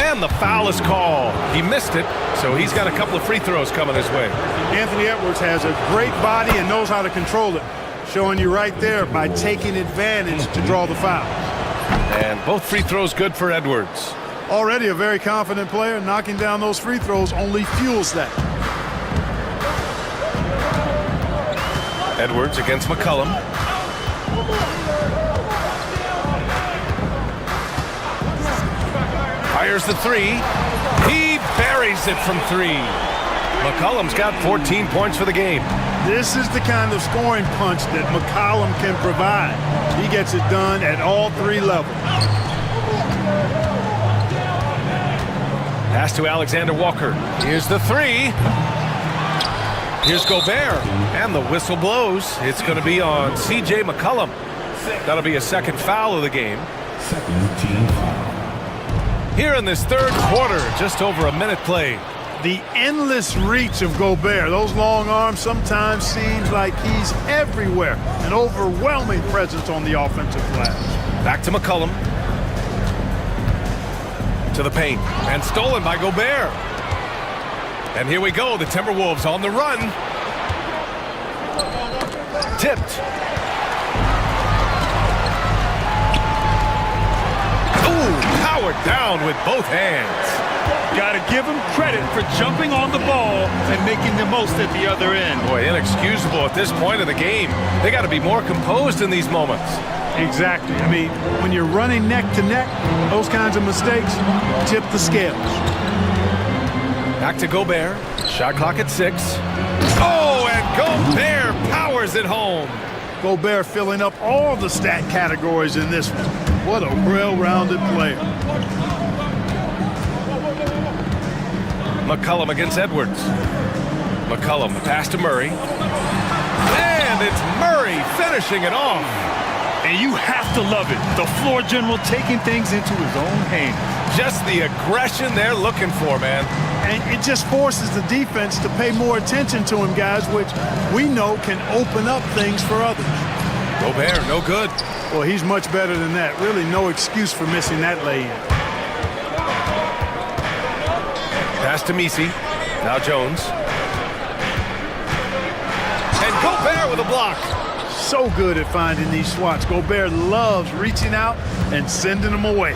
And the foul is called. He missed it, so he's got a couple of free throws coming his way. Anthony Edwards has a great body and knows how to control it. Showing you right there by taking advantage to draw the foul. And both free throws good for Edwards. Already a very confident player. Knocking down those free throws only fuels that. Edwards against McCollum. Fires the 3. He buries it from 3. McCollum's got 14 points for the game. This is the kind of scoring punch that McCollum can provide. He gets it done at all 3 levels. Pass to Alexander Walker. Here's the 3. Here's Gobert. And the whistle blows. It's going to be on C.J. McCollum. That'll be a second foul of the game. Here in this third quarter, just over a minute played. The endless reach of Gobert. Those long arms sometimes seems like he's everywhere. An overwhelming presence on the offensive glass. Back to McCollum. To the paint. And stolen by Gobert. And here we go. The Timberwolves on the run. Tipped. Ooh, powered down with both hands. Got to give him credit for jumping on the ball and making the most at the other end. Boy, inexcusable at this point of the game. They got to be more composed in these moments. Exactly. I mean, when you're running neck to neck, those kinds of mistakes tip the scales. Back to Gobert. Shot clock at 6. Oh, and Gobert powers it home. Gobert filling up all the stat categories in this one. What a well-rounded player. McCollum against Edwards. McCollum, the pass to Murray. And it's Murray finishing it off. And you have to love it. The floor general taking things into his own hands. Just the aggression they're looking for, man. And it just forces the defense to pay more attention to him, guys, which we know can open up things for others. Gobert, no good. Well, he's much better than that. Really no excuse for missing that lay-in. Pass to Messi. Now Jones. And Gobert with a block. So good at finding these swats. Gobert loves reaching out and sending them away.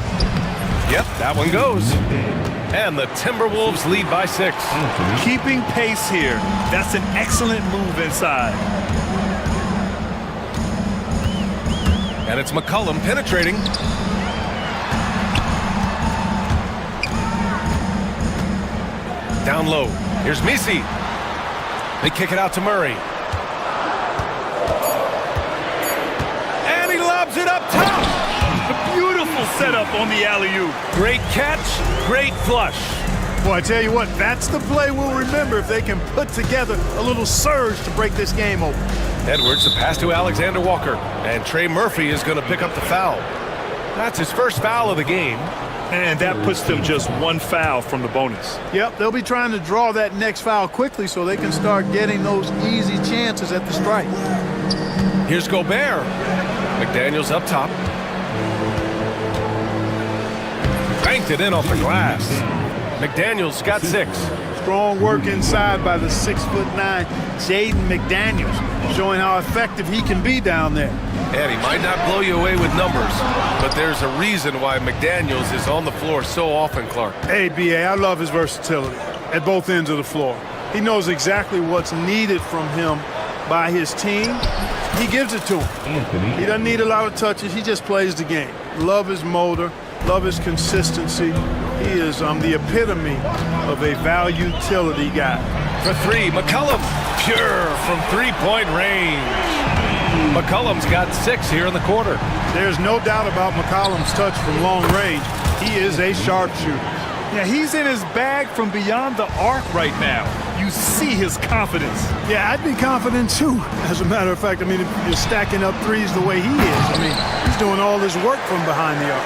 Yep, that one goes. And the Timberwolves lead by 6. Keeping pace here. That's an excellent move inside. And it's McCollum penetrating. Down low. Here's Messi. They kick it out to Murray. And he lobs it up top. A beautiful setup on the alley-oop. Great catch, great flush. Well, I tell you what, that's the play we'll remember if they can put together a little surge to break this game open. Edwards, the pass to Alexander Walker. And Trey Murphy is going to pick up the foul. That's his first foul of the game. And that puts them just 1 foul from the bonus. Yep, they'll be trying to draw that next foul quickly so they can start getting those easy chances at the strike. Here's Gobert. McDaniels up top. Banked it in off the glass. McDaniels got 6. Strong work inside by the 6'9" Jaden McDaniels, showing how effective he can be down there. And he might not blow you away with numbers, but there's a reason why McDaniels is on the floor so often, Clark. Hey, B.A., I love his versatility at both ends of the floor. He knows exactly what's needed from him by his team. He gives it to him. He doesn't need a lot of touches. He just plays the game. Love his motor. Love his consistency. He is the epitome of a value utility guy. For 3, McCollum, pure from 3-point range. McCollum's got 6 here in the quarter. There's no doubt about McCollum's touch from long range. He is a sharpshooter. Yeah, he's in his bag from beyond the arc right now. You see his confidence. Yeah, I'd be confident too. As a matter of fact, I mean, if you're stacking up threes the way he is, I mean, he's doing all his work from behind the arc.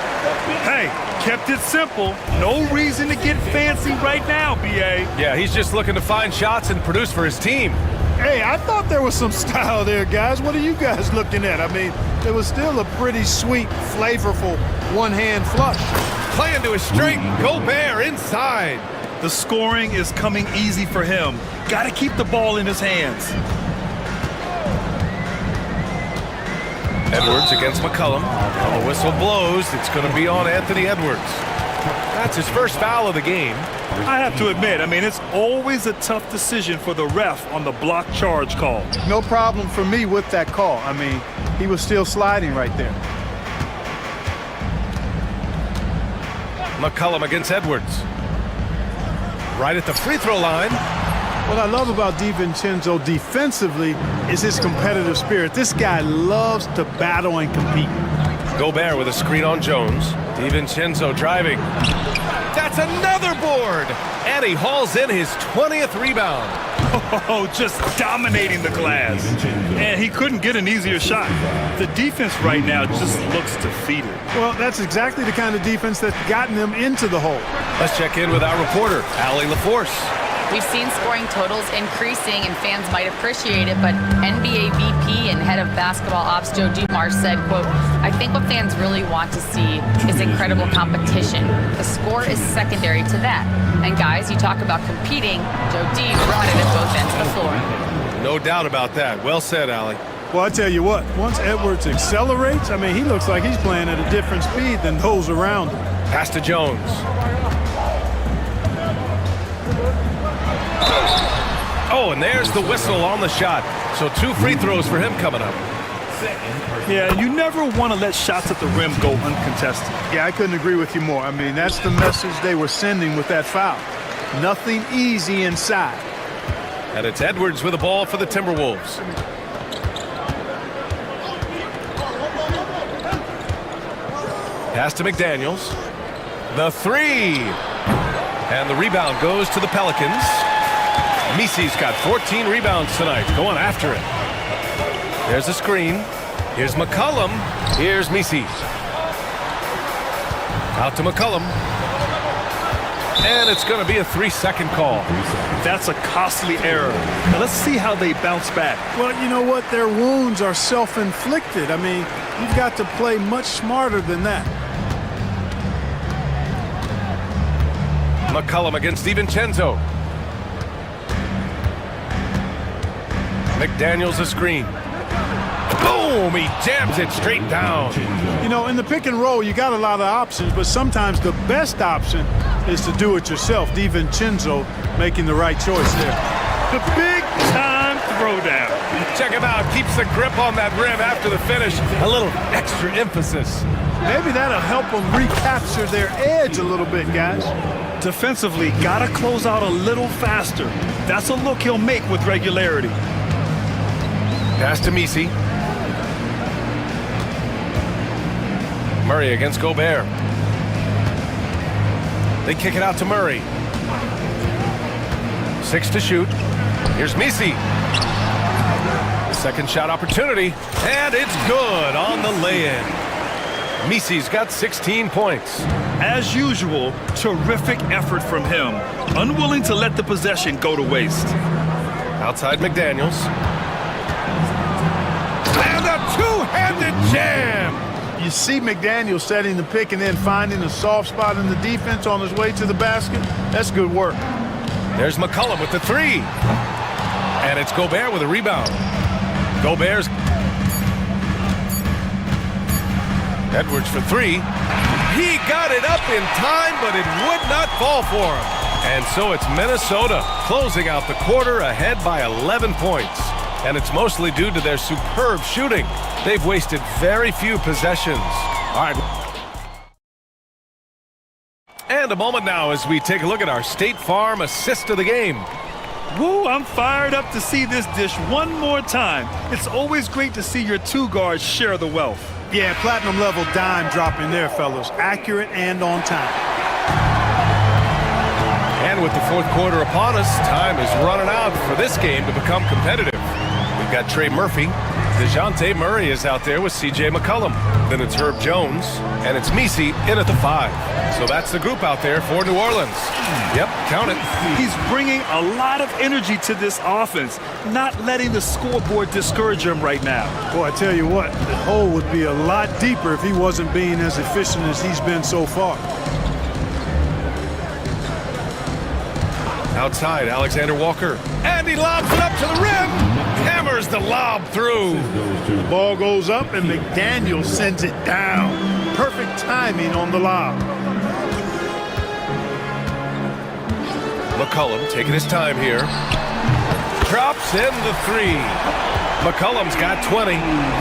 Hey, kept it simple. No reason to get fancy right now, B.A. Yeah, he's just looking to find shots and produce for his team. Hey, I thought there was some style there, guys. What are you guys looking at? I mean, it was still a pretty sweet, flavorful one-hand flush. Play into his strength. Gobert inside. The scoring is coming easy for him. Got to keep the ball in his hands. Edwards against McCollum. The whistle blows. It's going to be on Anthony Edwards. That's his first foul of the game. I have to admit, I mean, it's always a tough decision for the ref on the block charge call. No problem for me with that call. I mean, he was still sliding right there. McCollum against Edwards. Right at the free throw line. What I love about DiVincenzo defensively is his competitive spirit. This guy loves to battle and compete. Gobert with a screen on Jones. DiVincenzo driving. That's another board! And he hauls in his 20th rebound. Oh, just dominating the glass. And he couldn't get an easier shot. The defense right now just looks defeated. Well, that's exactly the kind of defense that's gotten them into the hole. Let's check in with our reporter, Allie LaForce. We've seen scoring totals increasing, and fans might appreciate it, but NBA VP and head of basketball ops Joe Dumars said, quote, "I think what fans really want to see is incredible competition. The score is secondary to that. And guys, you talk about competing, Joe D brought it at both ends of the floor." No doubt about that. Well said, Allie. Well, I tell you what, once Edwards accelerates, I mean, he looks like he's playing at a different speed than those around him. Pass to Jones. Oh, and there's the whistle on the shot. So 2 free throws for him coming up. Yeah, you never want to let shots at the rim go uncontested. Yeah, I couldn't agree with you more. I mean, that's the message they were sending with that foul. Nothing easy inside. And it's Edwards with the ball for the Timberwolves. Pass to McDaniels. The 3. And the rebound goes to the Pelicans. Misi's got 14 rebounds tonight, going after it. There's a screen. Here's McCollum. Here's Misi. Out to McCollum. And it's going to be a 3-second call. That's a costly error. Now let's see how they bounce back. Well, you know what? Their wounds are self-inflicted. I mean, you've got to play much smarter than that. McCollum against DiVincenzo. McDaniels a screen. Boom! He jams it straight down. You know, in the pick and roll, you got a lot of options, but sometimes the best option is to do it yourself. DiVincenzo making the right choice there. The big-time throwdown. Check him out. Keeps the grip on that rim after the finish. A little extra emphasis. Maybe that'll help them recapture their edge a little bit, guys. Defensively, got to close out a little faster. That's a look he'll make with regularity. Pass to Misi. Murray against Gobert. They kick it out to Murray. 6 to shoot. Here's Misi. Second shot opportunity. And it's good on the lay-in. Misi's got 16 points. As usual, terrific effort from him. Unwilling to let the possession go to waste. Outside McDaniels. And a two-handed jam! You see McDaniel setting the pick and then finding a soft spot in the defense on his way to the basket. That's good work. There's McCollum with the 3. And it's Gobert with a rebound. Gobert's... Edwards for 3. He got it up in time, but it would not fall for him. And so it's Minnesota closing out the quarter ahead by 11 points. And it's mostly due to their superb shooting. They've wasted very few possessions. All right. And a moment now as we take a look at our State Farm assist of the game. Woo, I'm fired up to see this dish one more time. It's always great to see your two guards share the wealth. Yeah, platinum level dime dropping there, fellas. Accurate and on time. And with the fourth quarter upon us, time is running out for this game to become competitive. We've got Trey Murphy. DeJounte Murray is out there with C.J. McCollum. Then it's Herb Jones, and it's Misi in at the 5. So that's the group out there for New Orleans. Yep, count it. He's bringing a lot of energy to this offense, not letting the scoreboard discourage him right now. Boy, I tell you what, the hole would be a lot deeper if he wasn't being as efficient as he's been so far. Outside, Alexander Walker. And he lobs it up to the rim. Hammers the lob through. The ball goes up and McDaniel sends it down. Perfect timing on the lob. McCollum taking his time here. Drops in the 3. McCollum's got 20.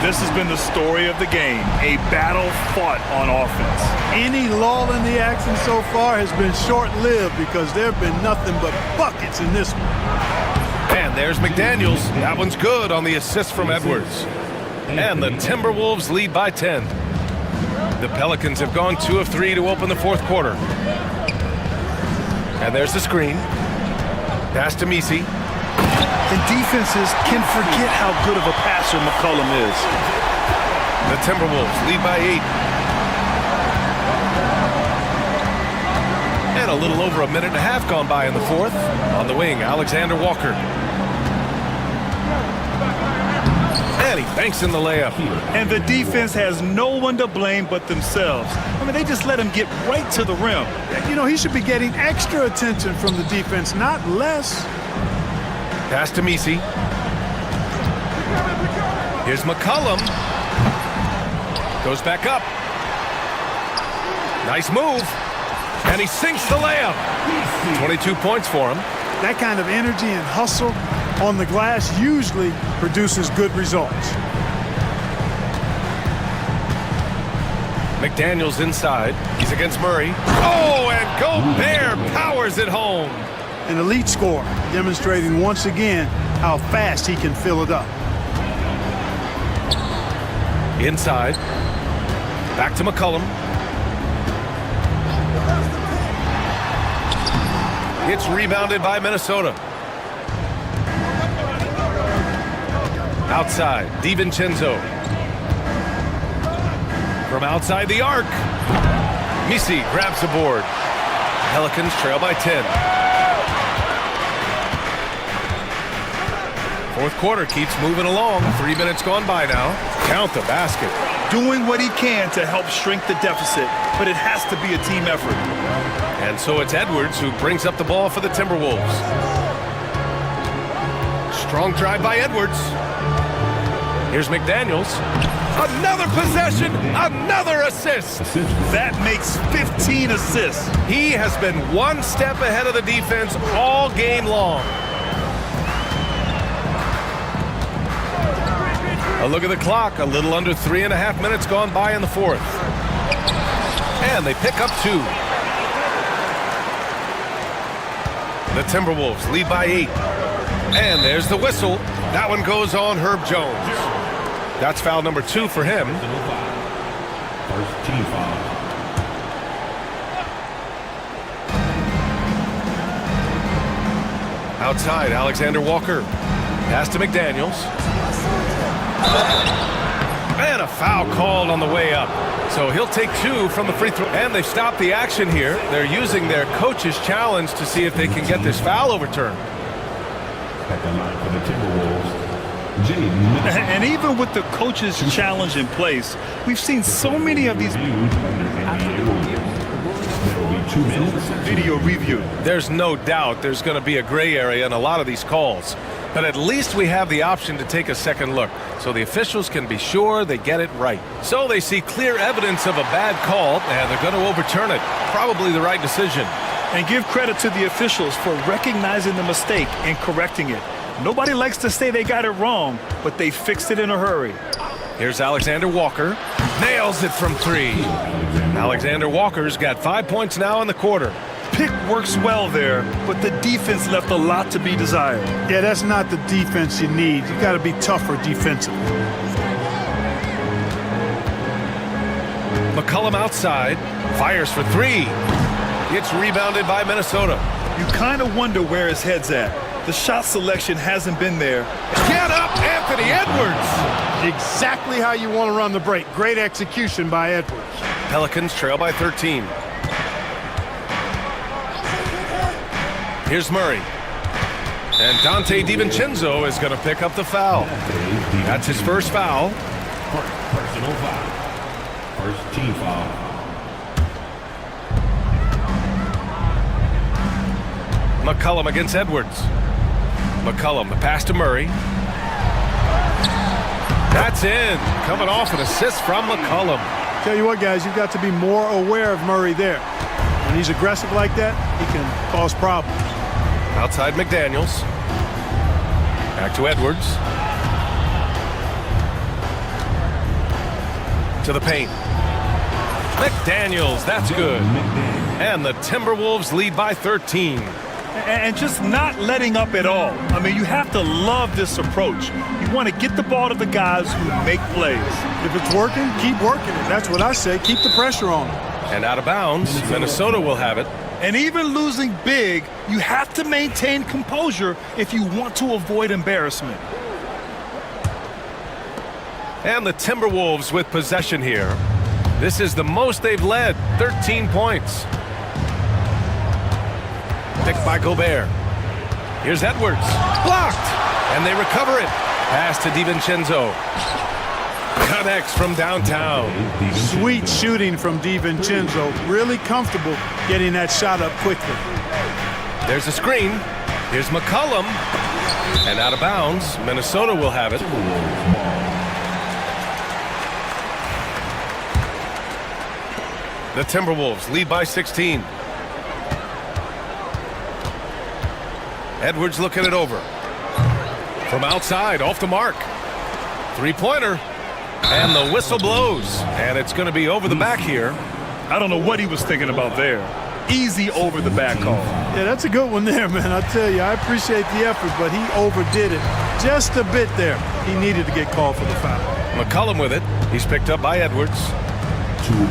This has been the story of the game, a battle fought on offense. Any lull in the action so far has been short-lived because there have been nothing but buckets in this one. And there's McDaniels. That one's good on the assist from Edwards. And the Timberwolves lead by 10. The Pelicans have gone 2 of 3 to open the fourth quarter. And there's the screen. Pass to Misi. And defenses can forget how good of a passer McCollum is. The Timberwolves lead by 8. And a little over a minute and a half gone by in the fourth. On the wing, Alexander Walker. And he banks in the layup. And the defense has no one to blame but themselves. I mean, they just let him get right to the rim. You know, he should be getting extra attention from the defense, not less. Pass to Misi. Here's McCollum. Goes back up. Nice move. And he sinks the layup. 22 points for him. That kind of energy and hustle on the glass usually produces good results. McDaniels inside. He's against Murray. Oh, and Gobert powers it home. An elite scorer, demonstrating once again how fast he can fill it up. Inside. Back to McCollum. It's rebounded by Minnesota. Outside, DiVincenzo. From outside the arc. Misi grabs the board. Pelicans trail by 10. Fourth quarter keeps moving along. 3 minutes gone by now. Count the basket. Doing what he can to help shrink the deficit, but it has to be a team effort. And so it's Edwards who brings up the ball for the Timberwolves. Strong drive by Edwards. Here's McDaniels. Another possession, another assist. That makes 15 assists. He has been one step ahead of the defense all game long. A look at the clock, a little under 3.5 minutes gone by in the fourth. And they pick up 2. The Timberwolves lead by 8. And there's the whistle. That one goes on Herb Jones. That's foul number 2 for him. First team foul. Outside, Alexander Walker. Pass to McDaniels. And a foul called on the way up. So he'll take 2 from the free throw. And they've stopped the action here. They're using their coach's challenge to see if they can get this foul overturned. At the line for the Timberwolves, and even with the coach's challenge in place, we've seen so many of these video review. There's no doubt there's going to be a gray area in a lot of these calls. But at least we have the option to take a second look, so the officials can be sure they get it right. So they see clear evidence of a bad call, and they're going to overturn it. Probably the right decision. And give credit to the officials for recognizing the mistake and correcting it. Nobody likes to say they got it wrong, but they fixed it in a hurry. Here's Alexander Walker. Nails it from 3. Alexander Walker's got 5 points now in the quarter. pick works well there, but the defense left a lot to be desired. Yeah, that's not the defense you need. You got to be tougher defensively. McCollum outside, fires for three. It's rebounded by Minnesota. You kind of wonder where his head's at. The shot selection hasn't been there. Get up, Anthony Edwards! Exactly how you want to run the break. Great execution by Edwards. Pelicans trail by 13. Here's Murray. And Dante DiVincenzo is going to pick up the foul. That's his first foul. Personal foul. First team foul. McCollum against Edwards. McCollum, the pass to Murray. That's in. Coming off an assist from McCollum. Tell you what, guys, you've got to be more aware of Murray there. When he's aggressive like that, he can cause problems. Outside McDaniels. Back to Edwards. To the paint. McDaniels, that's good. And the Timberwolves lead by 13. And just not letting up at all. I mean, you have to love this approach. You want to get the ball to the guys who make plays. If it's working, keep working it. That's what I say. Keep the pressure on them. And out of bounds, Minnesota will have it. And even losing big, you have to maintain composure if you want to avoid embarrassment. And the Timberwolves with possession here. This is the most they've led, 13 points. Picked by Gobert. Here's Edwards. Blocked! And they recover it. Pass to DiVincenzo. Connects from downtown. Sweet shooting from DiVincenzo. Really comfortable getting that shot up quickly. There's a screen. Here's McCollum. And out of bounds, Minnesota will have it. The Timberwolves lead by 16. Edwards looking it over. From outside, off the mark. Three-pointer. And the whistle blows. And it's going to be over the back here. I don't know what he was thinking about there. Easy over the back call. Yeah, that's a good one there, man. I tell you, I appreciate the effort, but he overdid it just a bit there. He needed to get called for the foul. McCollum with it. He's picked up by Edwards.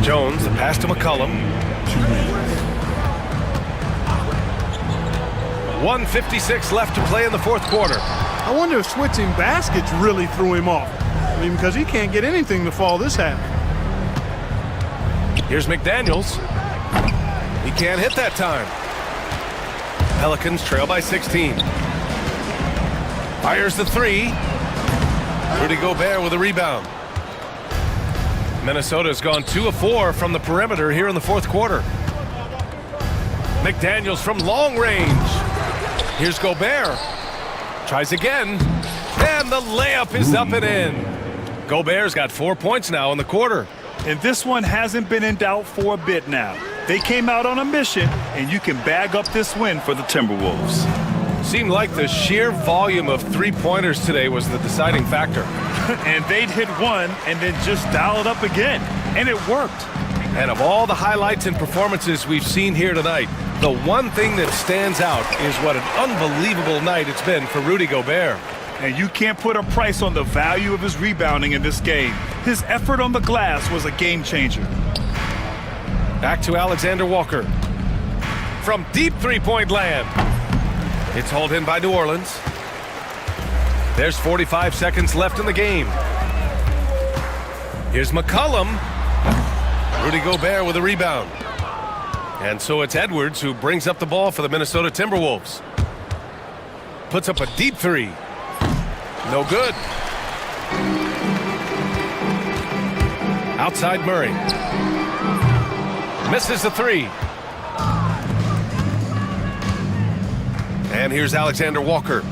Jones, the pass to McCollum. 1:56 left to play in the fourth quarter. I wonder if switching baskets really threw him off. I mean, because he can't get anything to fall this half. Here's McDaniels. He can't hit that time. Pelicans trail by 16. Fires the three. Rudy Gobert with a rebound. Minnesota's gone 2 of 4 from the perimeter here in the fourth quarter. McDaniels from long range. Here's Gobert. Tries again. And the layup is up and in. Gobert's got 4 points now in the quarter. And this one hasn't been in doubt for a bit now. They came out on a mission, and you can bag up this win for the Timberwolves. Seemed like the sheer volume of three-pointers today was the deciding factor. And they'd hit one and then just dial it up again. And it worked. And of all the highlights and performances we've seen here tonight, the one thing that stands out is what an unbelievable night it's been for Rudy Gobert. And you can't put a price on the value of his rebounding in this game. His effort on the glass was a game changer. Back to Alexander Walker. From deep three-point land. It's hauled in by New Orleans. There's 45 seconds left in the game. Here's McCollum. Rudy Gobert with a rebound. And so it's Edwards who brings up the ball for the Minnesota Timberwolves. Puts up a deep three. No good. Outside Murray. Misses the three. And here's Alexander Walker.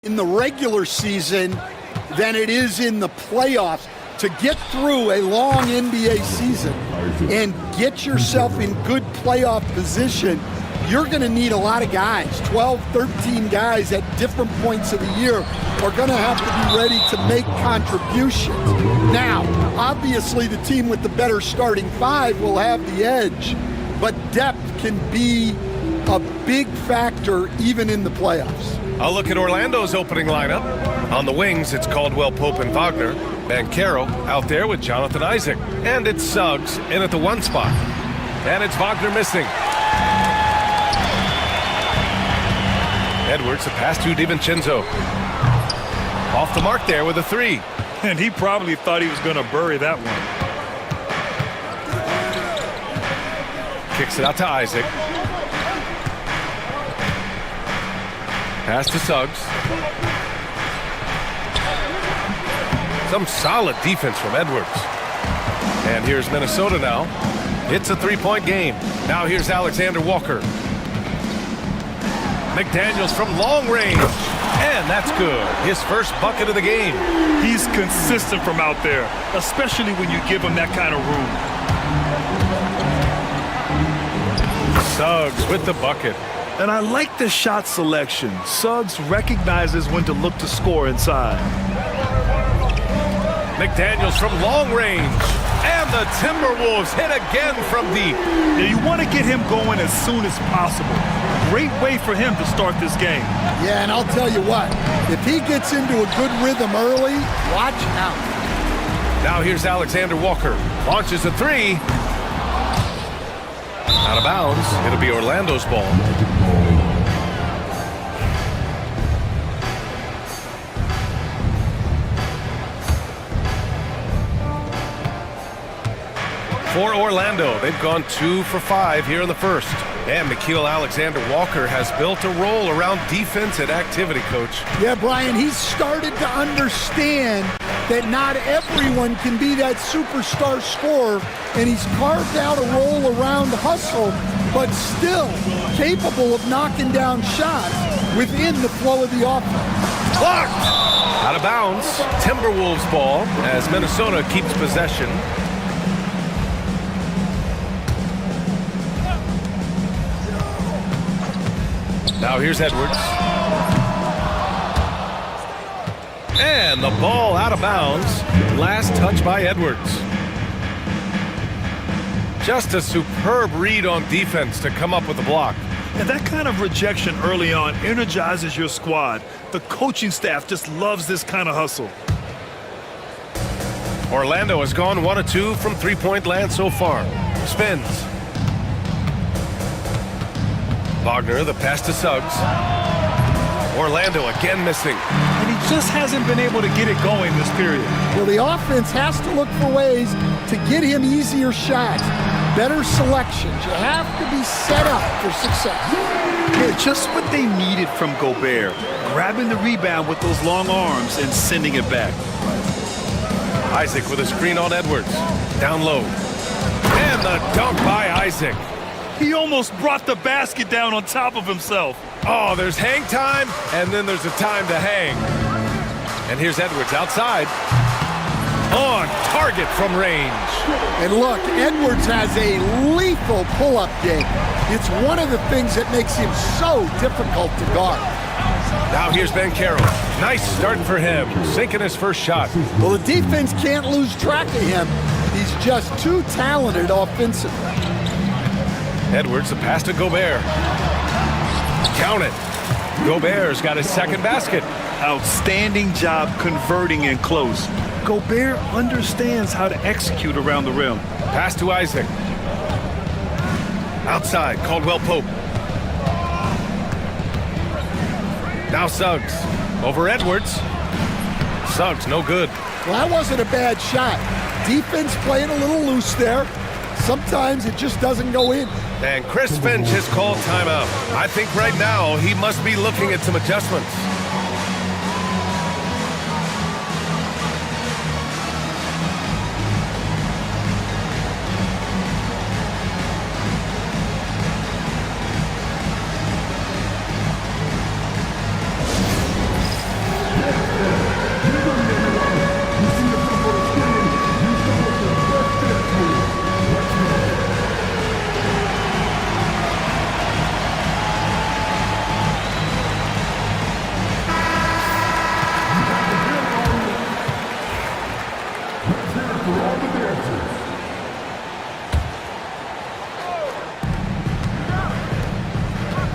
in the regular season than it is in the playoffs. To get through a long NBA season and get yourself in good playoff position, you're going to need a lot of guys. 12, 13 guys at different points of the year are going to have to be ready to make contributions. Now, obviously, the team with the better starting five will have the edge, but depth can be a big factor even in the playoffs. I'll look at Orlando's opening lineup. On the wings, it's Caldwell Pope and Wagner. Banchero out there with Jonathan Isaac. And it's Suggs in at the one spot. And it's Wagner missing. Edwards, a pass to DiVincenzo. Off the mark there with a three. And he probably thought he was going to bury that one. Kicks it out to Isaac. Pass to Suggs. Some solid defense from Edwards. And here's Minnesota now. It's a three-point game. Now here's Alexander Walker. McDaniels from long range. And that's good. His first bucket of the game. He's consistent from out there, especially when you give him that kind of room. Suggs with the bucket. And I like the shot selection. Suggs recognizes when to look to score inside. McDaniels from long range. And the Timberwolves hit again from deep. Yeah, you want to get him going as soon as possible. Great way for him to start this game. Yeah, and I'll tell you what, if he gets into a good rhythm early, watch out. Now here's Alexander Walker. Launches a three. Out of bounds. It'll be Orlando's ball. For Orlando, they've gone 2 for 5 here in the first. And Nickeil Alexander-Walker has built a role around defense and activity, Coach. Yeah, Brian, he's started to understand that not everyone can be that superstar scorer, and he's carved out a role around hustle, but still capable of knocking down shots within the flow of the offense. Blocked! Out of bounds. Timberwolves ball as Minnesota keeps possession. Now here's Edwards. And the ball out of bounds. Last touch by Edwards. Just a superb read on defense to come up with the block. And that kind of rejection early on energizes your squad. The coaching staff just loves this kind of hustle. Orlando has gone 1 of 2 from three-point land so far. Spins. Wagner, the pass to Suggs. Orlando again missing. And he just hasn't been able to get it going this period. Well, the offense has to look for ways to get him easier shots, better selections. You have to be set up for success. Yeah, just what they needed from Gobert. Grabbing the rebound with those long arms and sending it back. Isaac with a screen on Edwards. Down low. And the dunk by Isaac. He almost brought the basket down on top of himself. Oh, there's hang time, and then there's a time to hang. And here's Edwards outside. On target from range. And look, Edwards has a lethal pull-up game. It's one of the things that makes him so difficult to guard. Now here's Banchero. Nice start for him, sinking his first shot. Well, the defense can't lose track of him. He's just too talented offensively. Edwards, a pass to Gobert. Count it. Gobert's got his second basket. Outstanding job converting in close. Gobert understands how to execute around the rim. Pass to Isaac. Outside, Caldwell Pope. Now Suggs. Over Edwards. Suggs, no good. Well, that wasn't a bad shot. Defense playing a little loose there. Sometimes it just doesn't go in. And Chris Finch has called timeout. I think right now he must be looking at some adjustments.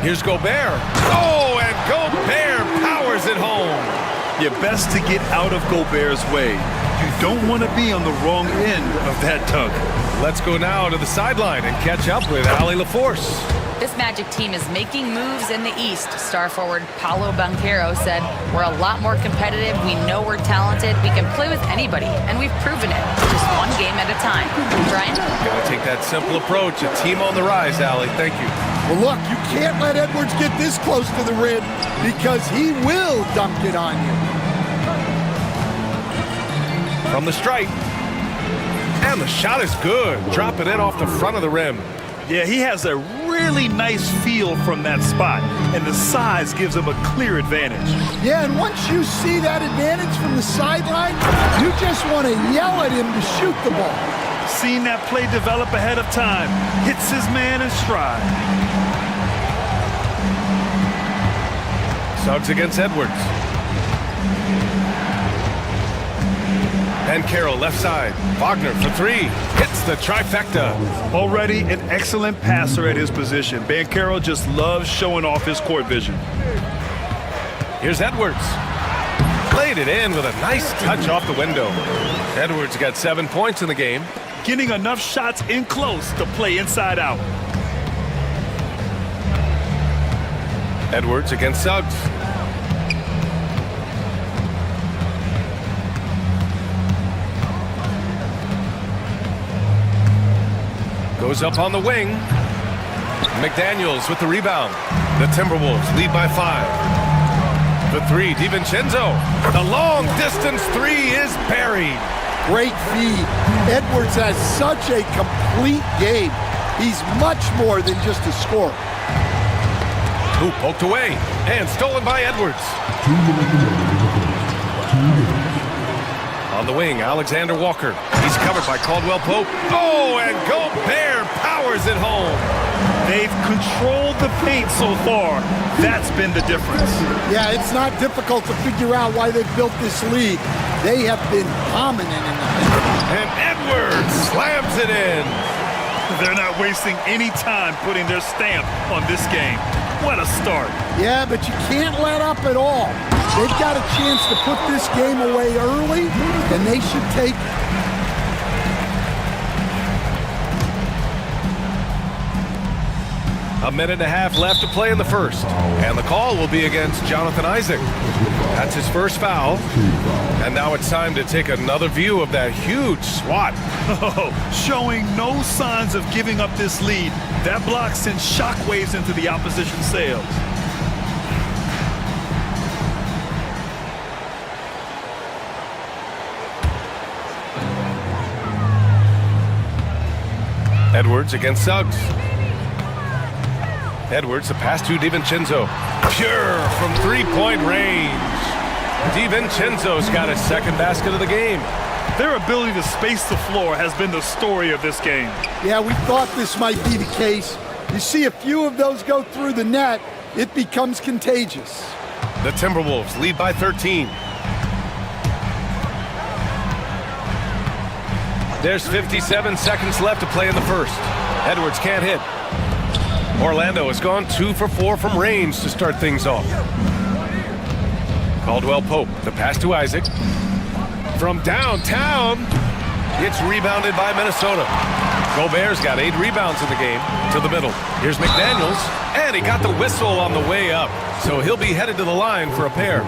Here's Gobert. Oh, and Gobert powers it home. You're best to get out of Gobert's way. You don't want to be on the wrong end of that tug. Let's go now to the sideline and catch up with Ali LaForce. This Magic team is making moves in the East. Star forward Paolo Banchero said, "We're a lot more competitive. We know we're talented. We can play with anybody, and we've proven it. Just one game at a time." Brian? Gotta take that simple approach. A team on the rise, Ali. Thank you. Well, look, you can't let Edwards get this close to the rim because he will dunk it on you. From the stripe. And the shot is good. Dropping it off the front of the rim. Yeah, he has a really nice feel from that spot, and the size gives him a clear advantage. Yeah, and once you see that advantage from the sideline, you just want to yell at him to shoot the ball. Seen that play develop ahead of time. Hits his man in stride. Suggs against Edwards. And Carroll left side. Wagner for three. Hits the trifecta. Already an excellent passer at his position. Banchero just loves showing off his court vision. Here's Edwards. Played it in with a nice touch off the window. Edwards got 7 points in the game. Getting enough shots in close to play inside out. Edwards against Suggs. Goes up on the wing. McDaniels with the rebound. The Timberwolves lead by 5. The three, DiVincenzo. The long distance three is buried. Great feed. Edwards has such a complete game. He's much more than just a scorer. Hoop poked away and stolen by Edwards. On the wing, Alexander Walker. He's covered by Caldwell Pope. Oh, and Gobert powers it home. They've controlled the paint so far. That's been the difference. Yeah, it's not difficult to figure out why they've built this league. They have been dominant in the paint. And Edwards slams it in. They're not wasting any time putting their stamp on this game. What a start. Yeah, but you can't let up at all. They've got a chance to put this game away early, and they should take it. A minute and a half left to play in the first. And the call will be against Jonathan Isaac. That's his first foul. And now it's time to take another view of that huge swat. Oh, showing no signs of giving up this lead. That block sends shockwaves into the opposition sails. Edwards against Suggs. Edwards, the pass to DiVincenzo. Pure from three-point range. DiVincenzo's got his second basket of the game. Their ability to space the floor has been the story of this game. Yeah, we thought this might be the case. You see a few of those go through the net, it becomes contagious. The Timberwolves lead by 13. There's 57 seconds left to play in the first. Edwards can't hit. Orlando has gone 2 for 4 from range to start things off. Caldwell Pope, the pass to Isaac. From downtown, it's rebounded by Minnesota. Gobert's got 8 rebounds in the game. To the middle. Here's McDaniels, and he got the whistle on the way up. So he'll be headed to the line for a pair.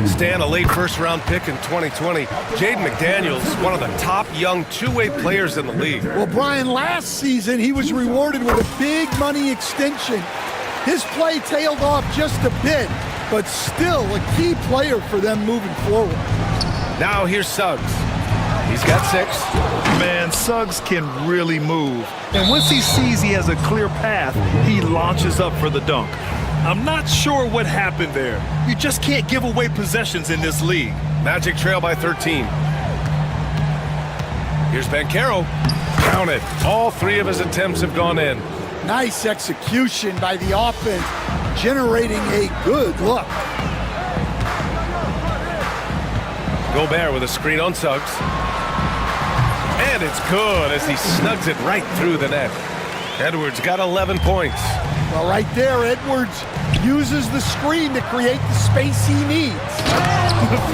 Stan, a late first-round pick in 2020. Jaden McDaniels, one of the top young two-way players in the league. Well, Brian, last season he was rewarded with a big money extension. His play tailed off just a bit, but still a key player for them moving forward. Now here's Suggs. He's got 6. Man, Suggs can really move. And once he sees he has a clear path, he launches up for the dunk. I'm not sure what happened there. You just can't give away possessions in this league. Magic trail by 13. Here's Banchero. Count it. All 3 of his attempts have gone in. Nice execution by the offense, generating a good look. Gobert with a screen on Suggs. And it's good as he snugs it right through the net. Edwards got 11 points. Well, right there, Edwards uses the screen to create the space he needs.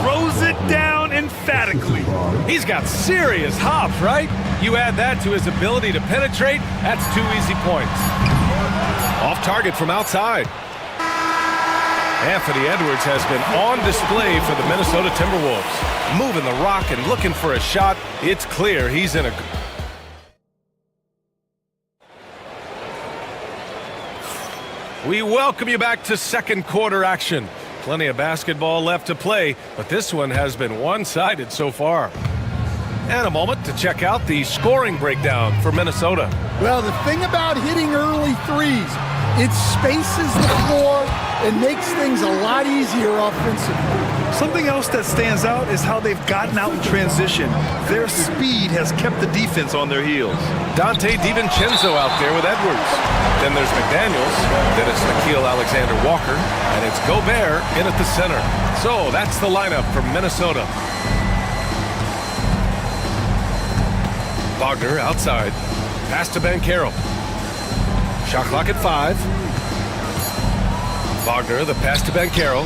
Throws it down emphatically. He's got serious hops, right? You add that to his ability to penetrate, that's 2 easy points. Off target from outside. Anthony Edwards has been on display for the Minnesota Timberwolves. Moving the rock and looking for a shot. It's clear he's in a... We welcome you back to second quarter action. Plenty of basketball left to play, but this one has been one-sided so far. And a moment to check out the scoring breakdown for Minnesota. Well, the thing about hitting early threes, it spaces the floor and makes things a lot easier offensively. Something else that stands out is how they've gotten out in transition. Their speed has kept the defense on their heels. Dante DiVincenzo out there with Edwards. Then there's McDaniels. Then it's Nickeil Alexander-Walker. And it's Gobert in at the center. So that's the lineup for Minnesota. Wagner outside. Pass to Banchero. Shot clock at 5. Wagner, the pass to Banchero.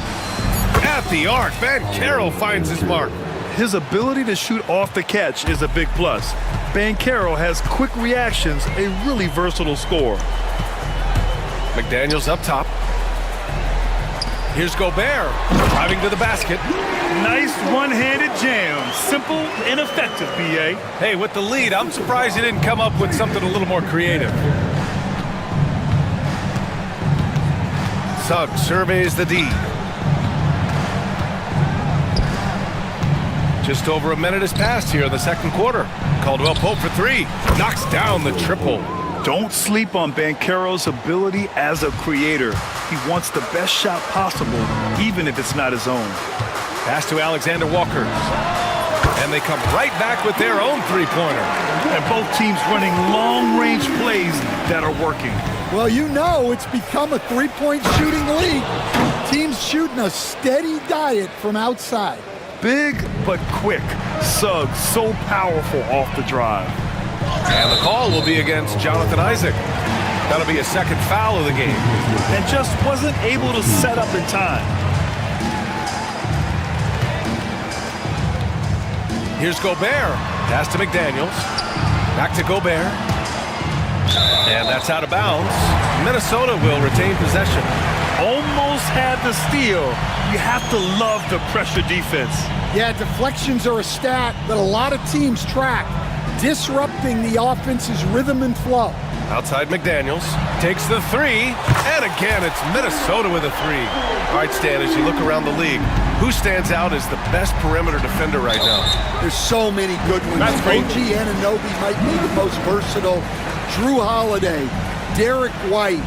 At the arc, Banchero finds his mark. His ability to shoot off the catch is a big plus. Banchero has quick reactions, a really versatile scorer. McDaniels up top. Here's Gobert, driving to the basket. Nice one-handed jam. Simple and effective, B.A. Hey, with the lead, I'm surprised he didn't come up with something a little more creative. Suggs surveys the D. Just over a minute has passed here in the second quarter. Caldwell Pope for 3. Knocks down the triple. Don't sleep on Banchero's ability as a creator. He wants the best shot possible, even if it's not his own. Pass to Alexander Walker. And they come right back with their own three-pointer. And both teams running long-range plays that are working. Well, you know it's become a three-point shooting league. Teams shooting a steady diet from outside. Big but quick. Suggs so powerful off the drive. And the call will be against Jonathan Isaac. That'll be a second foul of the game. And just wasn't able to set up in time. Here's Gobert. Pass to McDaniels. Back to Gobert. And that's out of bounds. Minnesota will retain possession. Almost had the steal. You have to love the pressure defense. Yeah, deflections are a stat that a lot of teams track, disrupting the offense's rhythm and flow. Outside McDaniels. Takes the 3. And again, it's Minnesota with a 3. All right, Stan, as you look around the league, who stands out as the best perimeter defender right now? There's so many good ones. That's great. OG Anunoby might be the most versatile. Drew Holiday, Derek White,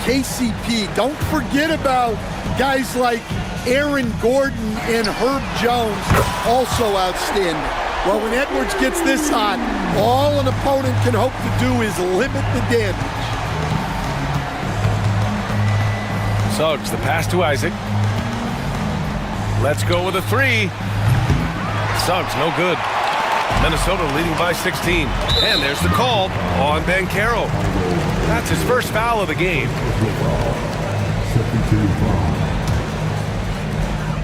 KCP. Don't forget about guys like Aaron Gordon and Herb Jones, also outstanding. Well, when Edwards gets this hot, all an opponent can hope to do is limit the damage. Suggs, the pass to Isaac. Let's go with a 3. Suggs, no good. Minnesota leading by 16. And there's the call on Banchero. That's his first foul of the game.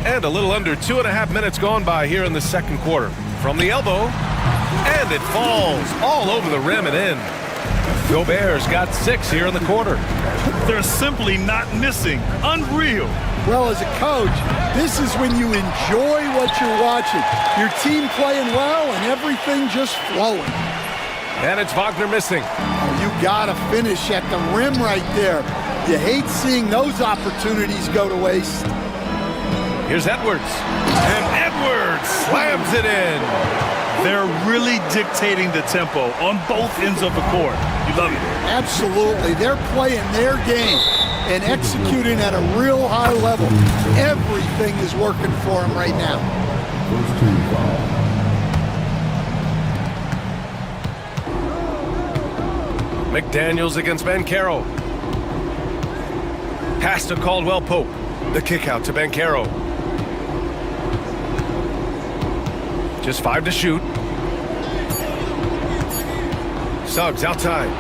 And a little under 2.5 minutes gone by here in the second quarter. From the elbow, and it falls all over the rim and in. Gobert's got 6 here in the quarter. They're simply not missing. Unreal. Well, as a coach, this is when you enjoy what you're watching. Your team playing well and everything just flowing. And it's Wagner missing. Oh, you gotta finish at the rim right there. You hate seeing those opportunities go to waste. Here's Edwards. And Edwards slams it in. They're really dictating the tempo on both ends of the court. You love it. Absolutely. They're playing their game and executing at a real high level. Everything is working for them right now. McDaniels against Banchero. Pass to Caldwell Pope. The kick out to Banchero. Just 5 to shoot. Suggs outside.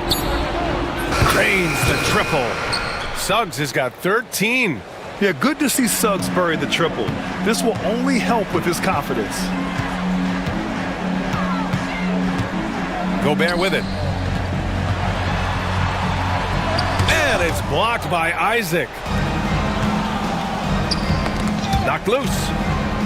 drains the triple. Suggs has got 13. Yeah, good to see Suggs bury the triple. This will only help with his confidence. Gobert with it. And it's blocked by Isaac. Knocked loose.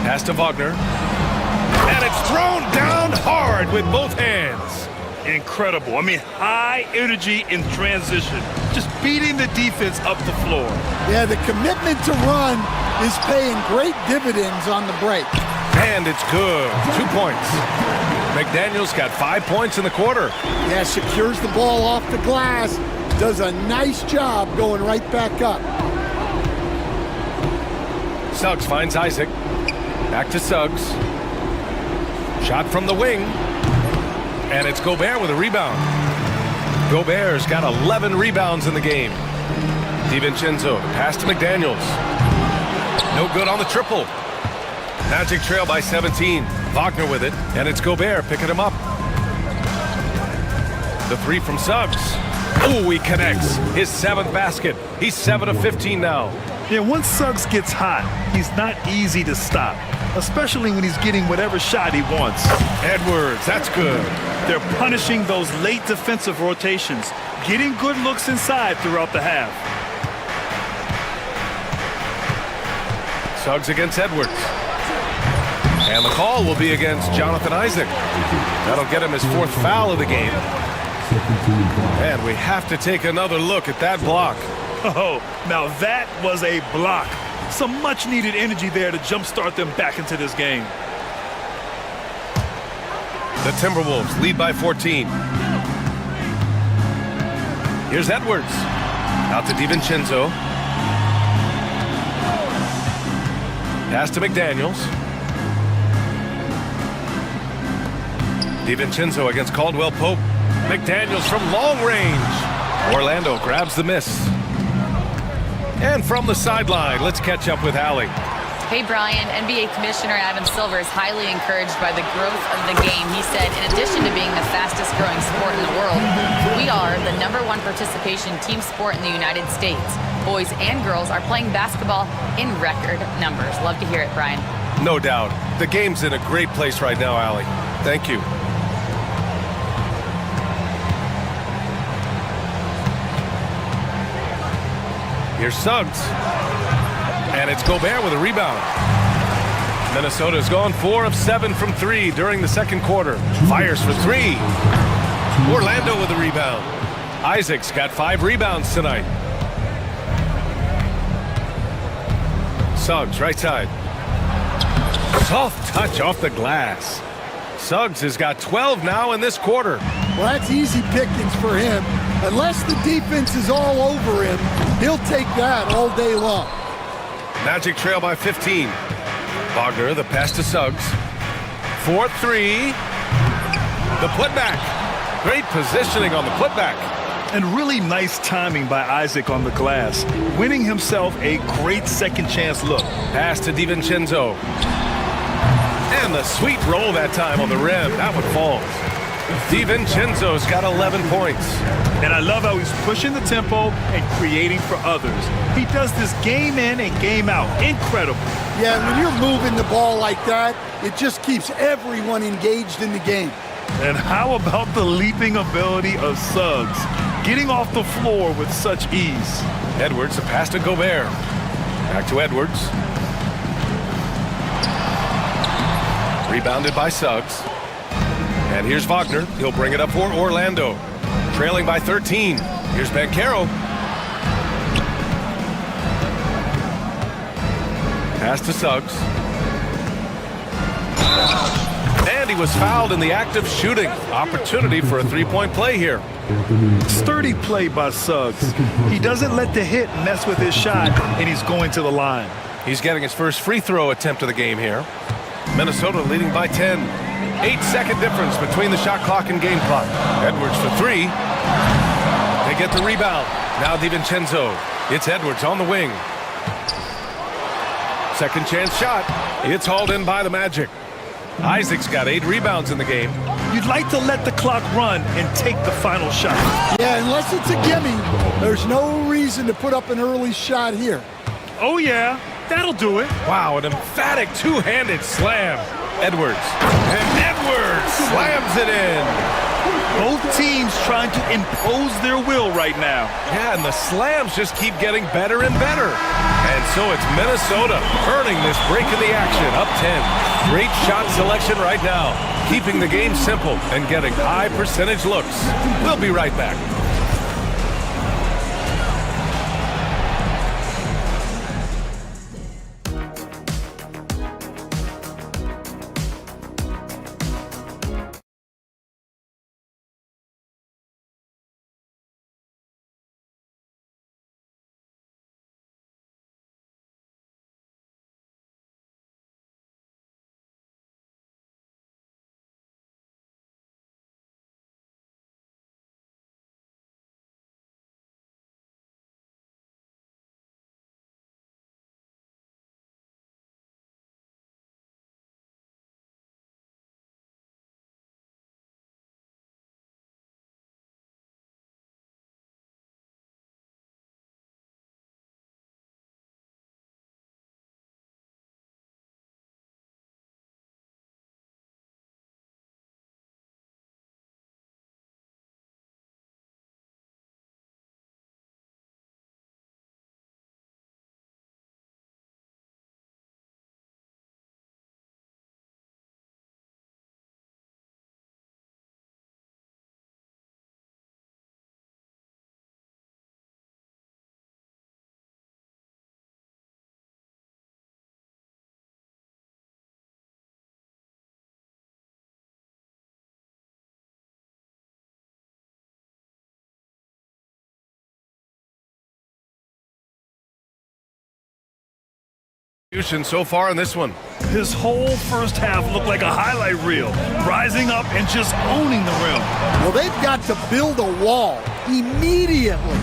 Pass to Wagner. And it's thrown down hard with both hands. Incredible. I mean, high energy in transition. Just beating the defense up the floor. Yeah, the commitment to run is paying great dividends on the break. And it's good. 2 points. McDaniels got 5 points in the quarter. Yeah, secures the ball off the glass. Does a nice job going right back up. Suggs finds Isaac. Back to Suggs. Shot from the wing. And it's Gobert with a rebound. Gobert's got 11 rebounds in the game. DiVincenzo, pass to McDaniels. No good on the triple. Magic trail by 17. Wagner with it, and it's Gobert picking him up. The three from Suggs. Oh, he connects. His 7th basket. He's 7 of 15 now. Yeah, once Suggs gets hot, he's not easy to stop, especially when he's getting whatever shot he wants. Edwards, that's good. They're punishing those late defensive rotations, getting good looks inside throughout the half. Suggs against Edwards. And the call will be against Jonathan Isaac. That'll get him his 4th foul of the game. And we have to take another look at that block. Oh, now that was a block. Some much needed energy there to jumpstart them back into this game. The Timberwolves lead by 14. Here's Edwards. Out to DiVincenzo. Pass to McDaniels. DiVincenzo against Caldwell Pope. McDaniels from long range. Orlando grabs the miss. And from the sideline, let's catch up with Allie. Hey, Brian, NBA Commissioner Adam Silver is highly encouraged by the growth of the game. He said, in addition to being the fastest growing sport in the world, we are the #1 participation team sport in the United States. Boys and girls are playing basketball in record numbers. Love to hear it, Brian. No doubt. The game's in a great place right now, Allie. Thank you. Here's Suggs. And it's Gobert with a rebound. Minnesota's gone 4 of 7 from 3 during the second quarter. Fires for 3. Orlando with a rebound. Isaac's got 5 rebounds tonight. Suggs, right side. Soft touch off the glass. Suggs has got 12 now in this quarter. Well, that's easy pickings for him. Unless the defense is all over him, he'll take that all day long. Magic trail by 15. Wagner, the pass to Suggs. 4-3. The putback. Great positioning on the putback. And really nice timing by Isaac on the glass, winning himself a great second chance look. Pass to DiVincenzo. And the sweet roll that time on the rim. That one falls. DiVincenzo's got 11 points. And I love how he's pushing the tempo and creating for others. He does this game in and game out. Incredible. Yeah, when you're moving the ball like that, it just keeps everyone engaged in the game. And how about the leaping ability of Suggs? Getting off the floor with such ease. Edwards, a pass to Gobert. Back to Edwards. Rebounded by Suggs. And here's Wagner. He'll bring it up for Orlando. Trailing by 13. Here's Banchero. Pass to Suggs. And he was fouled in the act of shooting. Opportunity for a three-point play here. Sturdy play by Suggs. He doesn't let the hit mess with his shot, and he's going to the line. He's getting his first free throw attempt of the game here. Minnesota leading by 10. 8-second difference between the shot clock and game clock. Edwards for 3. They get the rebound. Now DiVincenzo. It's Edwards on the wing. Second chance shot. It's hauled in by the Magic. Isaac's got 8 rebounds in the game. You You'd like to let the clock run and take the final shot. Yeah, unless it's a gimme, there's no reason to put up an early shot here. Oh, yeah, that'll do it. Wow, an emphatic two-handed slam. Edwards. And Edwards slams it in. Both teams trying to impose their will right now. Yeah, and the slams just keep getting better and better. And so it's Minnesota earning this break in the action, up 10. Great shot selection right now, keeping the game simple and getting high percentage looks. We'll be right back. So far in this one. His whole first half looked like a highlight reel, rising up and just owning the rim. Well, they've got to build a wall immediately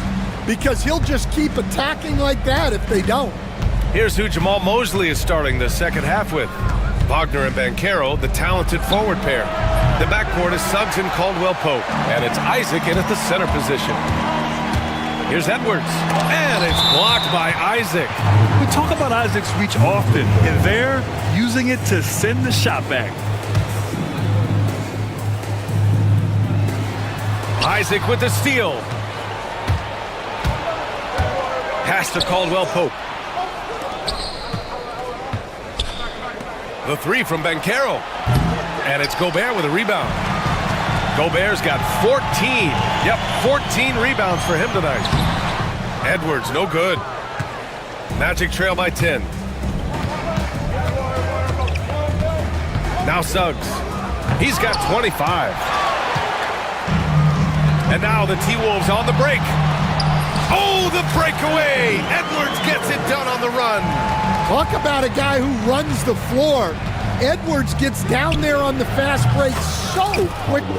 because he'll just keep attacking like that if they don't. Here's who Jamal Mosley is starting the second half with. Wagner and Banchero, the talented forward pair. The backcourt is Suggs and Caldwell-Pope, and it's Isaac in at the center position. Here's Edwards, and it's blocked by Isaac. We talk about Isaac's reach often, and they're using it to send the shot back. Isaac with the steal. Pass to Caldwell-Pope. The three from Banchero. And it's Gobert with a rebound. Gobert's got 14. Yep, 14 rebounds for him tonight. Edwards, no good. Magic trail by 10. Now Suggs. He's got 25. And now the T-Wolves on the break. Oh, the breakaway! Edwards gets it done on the run. Talk about a guy who runs the floor. Edwards gets down there on the fast break so quickly.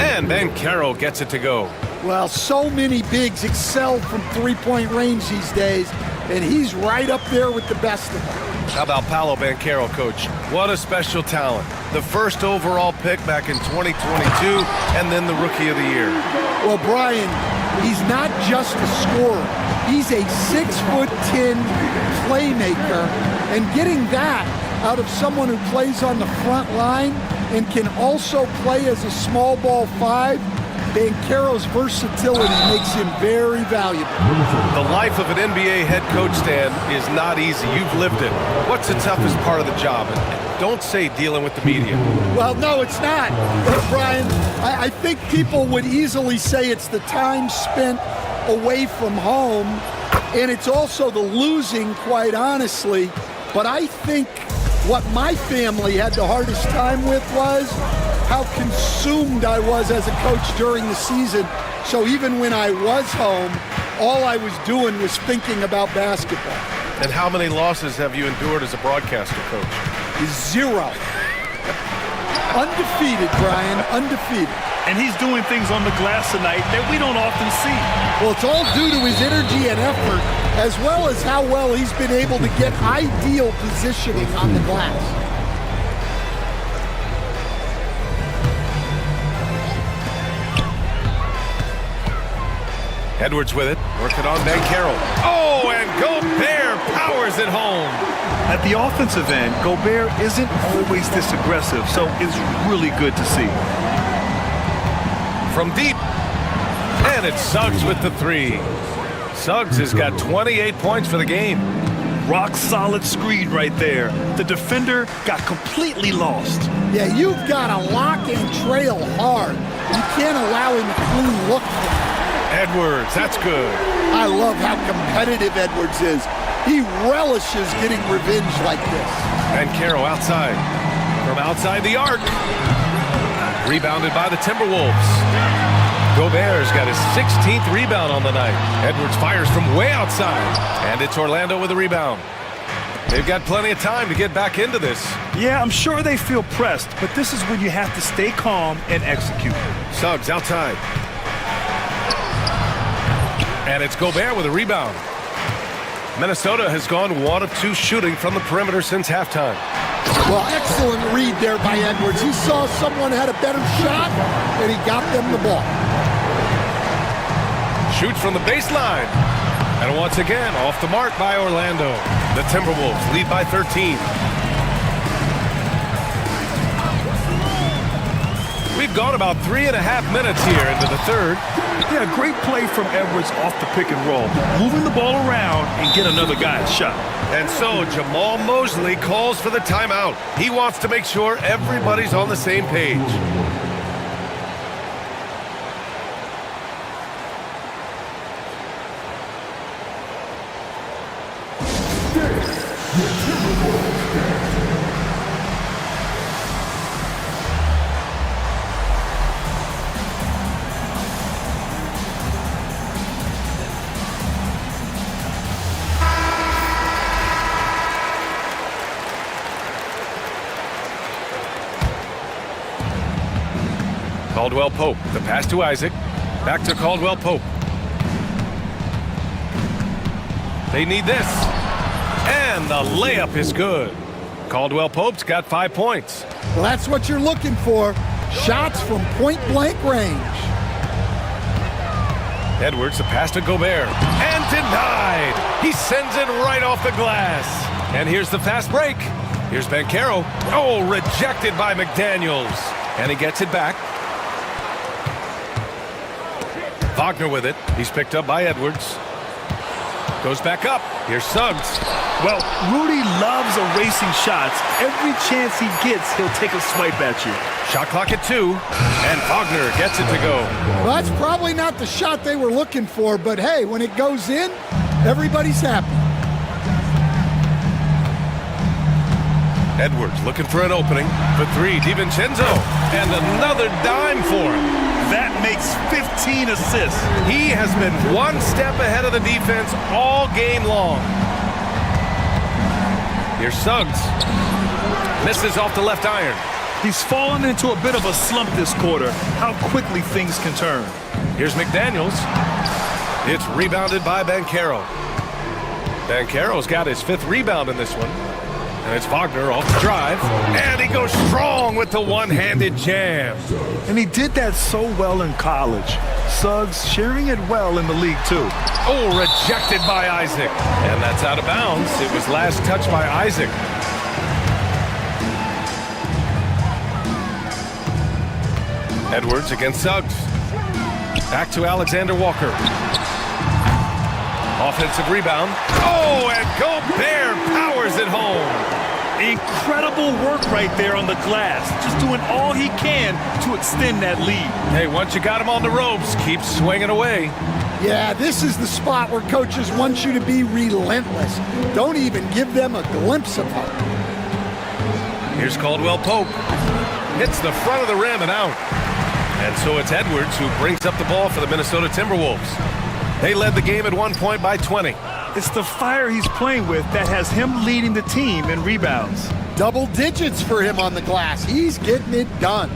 And Banchero gets it to go. Well, so many bigs excel from three-point range these days, and he's right up there with the best of them. How about Paolo Banchero, Coach? What a special talent. The first overall pick back in 2022, and then the Rookie of the Year. Well, Brian, he's not just a scorer. He's a 6'10" playmaker, and getting that out of someone who plays on the front line and can also play as a small ball five, Banchero's versatility makes him very valuable. The life of an NBA head coach, Stan, is not easy. You've lived it. What's the toughest part of the job? And don't say dealing with the media. Well, no, it's not. Brian, I think people would easily say it's the time spent away from home, and it's also the losing, quite honestly. But I think what my family had the hardest time with was how consumed I was as a coach during the season. So even when I was home, all I was doing was thinking about basketball. And how many losses have you endured as a broadcaster, Coach? 0. Undefeated, Brian, undefeated. And he's doing things on the glass tonight that we don't often see. Well, it's all due to his energy and effort, as well as how well he's been able to get ideal positioning on the glass. Edwards with it, working on Banchero. Oh, and Gobert powers it home. At the offensive end, Gobert isn't always this aggressive, so it's really good to see. From deep, and it's Suggs with the three. Suggs has got 28 points for the game. Rock solid screen right there. The defender got completely lost. Yeah, you've got to lock and trail hard. You can't allow him a clean look for him. Edwards, that's good. I love how competitive Edwards is. He relishes getting revenge like this. Banchero outside. From outside the arc. Rebounded by the Timberwolves. Gobert's got his 16th rebound on the night. Edwards fires from way outside. And it's Orlando with a rebound. They've got plenty of time to get back into this. Yeah, I'm sure they feel pressed, but this is when you have to stay calm and execute. Suggs outside. And it's Gobert with a rebound. Minnesota has gone 1 of 2 shooting from the perimeter since halftime. Well, excellent read there by Edwards. He saw someone had a better shot, and he got them the ball. Shoots from the baseline. And once again, off the mark by Orlando. The Timberwolves lead by 13. We've gone about 3.5 minutes here into the third. Yeah, great play from Edwards off the pick and roll. Moving the ball around and get another guy's shot. And so Jamal Mosley calls for the timeout. He wants to make sure everybody's on the same page. Caldwell Pope, the pass to Isaac. Back to Caldwell Pope. They need this. And the layup is good. Caldwell Pope's got 5 points. Well, that's what you're looking for. Shots from point-blank range. Edwards, the pass to Gobert. And denied. He sends it right off the glass. And here's the fast break. Here's Banchero. Oh, rejected by McDaniels. And he gets it back. Wagner with it. He's picked up by Edwards. Goes back up. Here's Suggs. Well, Rudy loves erasing shots. Every chance he gets, he'll take a swipe at you. Shot clock at 2. And Wagner gets it to go. Well, that's probably not the shot they were looking for, but hey, when it goes in, everybody's happy. Edwards looking for an opening. For 3, DiVincenzo. And another dime for him. That makes 15 assists. He has been 1 step ahead of the defense all game long. Here's Suggs. Misses off the left iron. He's fallen into a bit of a slump this quarter. How quickly things can turn. Here's McDaniels. It's rebounded by Banchero. Banchero's got his 5th rebound in this one. And it's Wagner off the drive. And he goes strong with the one-handed jam. And he did that so well in college. Suggs sharing it well in the league, too. Oh, rejected by Isaac. And that's out of bounds. It was last touched by Isaac. Edwards against Suggs. Back to Alexander Walker. Offensive rebound. Oh, and Gobert powers it home. Incredible work right there on the glass. Just doing all he can to extend that lead. Hey, once you got him on the ropes, keep swinging away. Yeah, this is the spot where coaches want you to be relentless. Don't even give them a glimpse of hope. Here's Caldwell Pope. Hits the front of the rim and out. And so it's Edwards who brings up the ball for the Minnesota Timberwolves. They led the game at 1 point by 20. It's the fire he's playing with that has him leading the team in rebounds. Double digits for him on the glass. He's getting it done.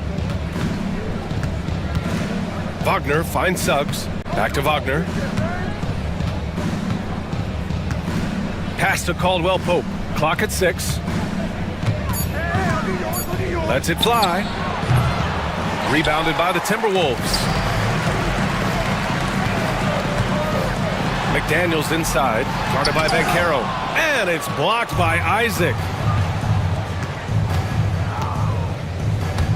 Wagner finds Suggs. Back to Wagner. Pass to Caldwell Pope. Clock at 6. Lets it fly. Rebounded by the Timberwolves. McDaniels inside, guarded by Bancaro. And it's blocked by Isaac.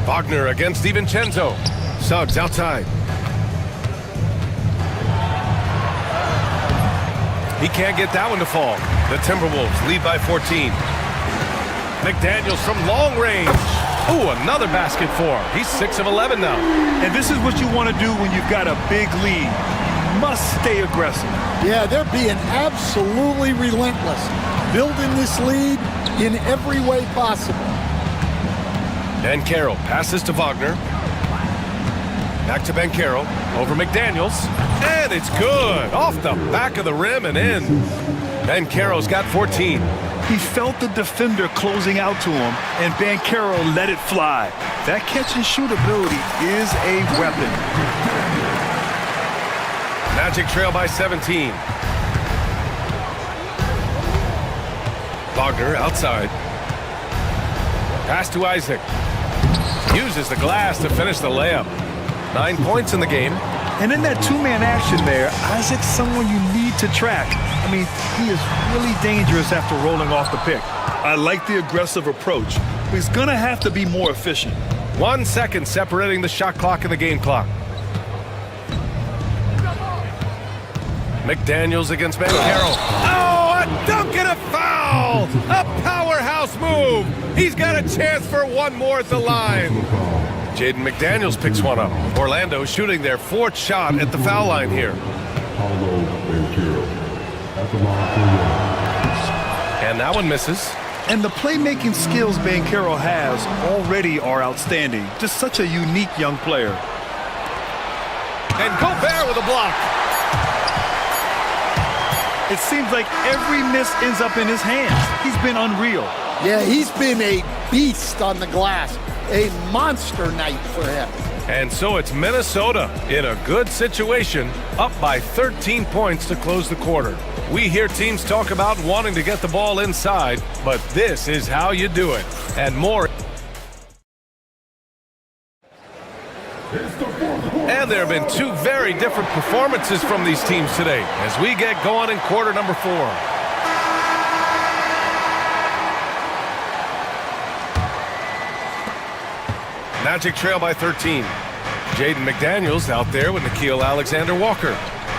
Wagner against DiVincenzo. Suggs outside. He can't get that one to fall. The Timberwolves lead by 14. McDaniels from long range. Ooh, another basket for him. He's 6 of 11 now. And this is what you want to do when you've got a big lead. Must stay aggressive. Yeah, they're being absolutely relentless, building this lead in every way possible. Bancaro passes to Wagner. Back to Bancaro, over McDaniels. And it's good, off the back of the rim and in. Bancaro's got 14. He felt the defender closing out to him, and Bancaro let it fly. That catch-and-shoot ability is a weapon. Magic trail by 17. Wagner outside. Pass to Isaac. Uses the glass to finish the layup. 9 points in the game. And in that two-man action there, Isaac's someone you need to track. I mean, he is really dangerous after rolling off the pick. I like the aggressive approach. He's going to have to be more efficient. 1 second separating the shot clock and the game clock. McDaniels against Bancaro. Oh, a dunk and a foul! A powerhouse move! He's got a chance for one more at the line. Jaden McDaniels picks one up. Orlando shooting their 4th shot at the foul line here. And that one misses. And the playmaking skills Bancaro has already are outstanding. Just such a unique young player. And Gobert with a block. It seems like every miss ends up in his hands. He's been unreal. Yeah, he's been a beast on the glass. A monster night for him. And so it's Minnesota in a good situation, up by 13 points to close the quarter. We hear teams talk about wanting to get the ball inside, but this is how you do it. And more. And there have been 2 very different performances from these teams today as we get going in quarter number 4. Magic trail by 13. Jaden McDaniels out there with Nickeil Alexander-Walker.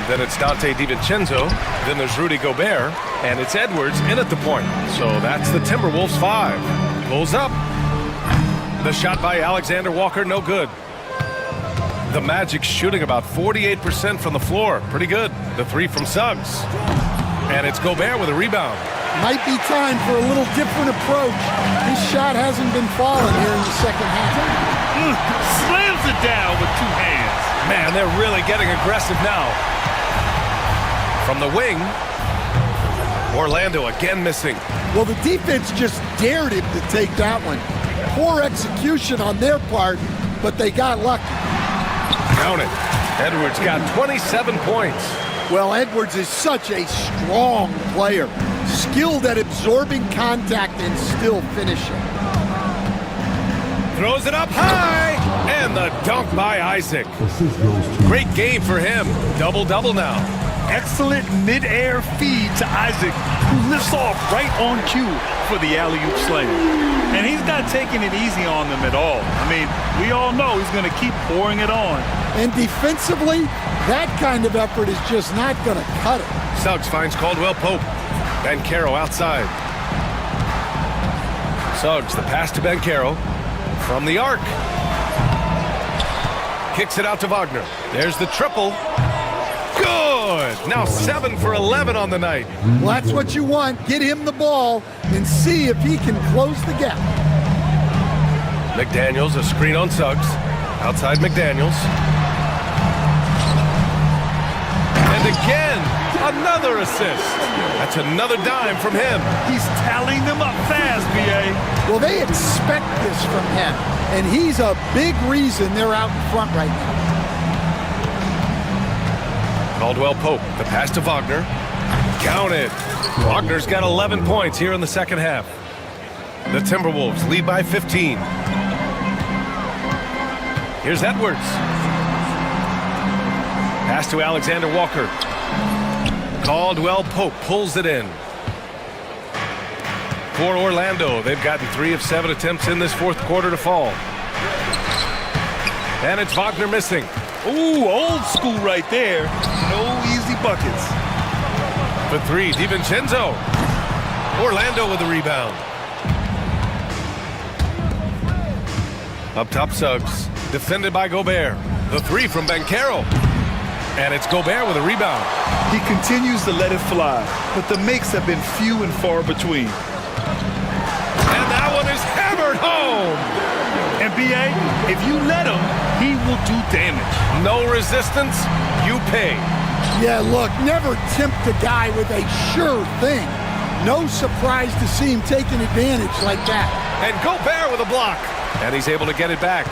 Then it's Dante DiVincenzo. Then there's Rudy Gobert. And it's Edwards in at the point. So that's the Timberwolves 5. Pulls up. The shot by Alexander-Walker, no good. The Magic shooting about 48% from the floor. Pretty good. The 3 from Suggs. And it's Gobert with a rebound. Might be time for a little different approach. His shot hasn't been falling here in the second half. Slams it down with 2 hands. Man, they're really getting aggressive now. From the wing, Orlando again missing. Well, the defense just dared him to take that one. Poor execution on their part, but they got lucky. Count it. Edwards got 27 points. Well, Edwards is such a strong player. Skilled at absorbing contact and still finishing. Throws it up high, and the dunk by Isaac. Great game for him. Double-double now. Excellent mid-air feed to Isaac, who lifts off right on cue for the alley-oop slam. And he's not taking it easy on them at all. I mean, we all know he's going to keep pouring it on. And defensively, that kind of effort is just not going to cut it. Suggs finds Caldwell Pope. Bancaro outside. Suggs, the pass to Bancaro. From the arc. Kicks it out to Wagner. There's the triple. Good! Now 7 for 11 on the night. Well, that's what you want. Get him the ball and see if he can close the gap. McDaniels, a screen on Suggs. Outside McDaniels. And again, another assist. That's another dime from him. He's tallying them up fast, B.A. Well, they expect this from him, and he's a big reason they're out in front right now. Caldwell Pope, the pass to Wagner. Count it. Wagner's got 11 points here in the second half. The Timberwolves lead by 15. Here's Edwards. Pass to Alexander-Walker. Caldwell Pope pulls it in. For Orlando, they've gotten 3 of 7 attempts in this fourth quarter to fall. And it's Wagner missing. Ooh, old school right there. No easy buckets. For 3, DiVincenzo. Orlando with the rebound. Up top, Suggs. Defended by Gobert. The 3 from Banchero. And it's Gobert with a rebound. He continues to let it fly, but the makes have been few and far between. And that one is hammered home. NBA, if you let him, he will do damage. No resistance, you pay. Yeah, look, never tempt a guy with a sure thing. No surprise to see him taking advantage like that. And Gobert with a block. And he's able to get it back.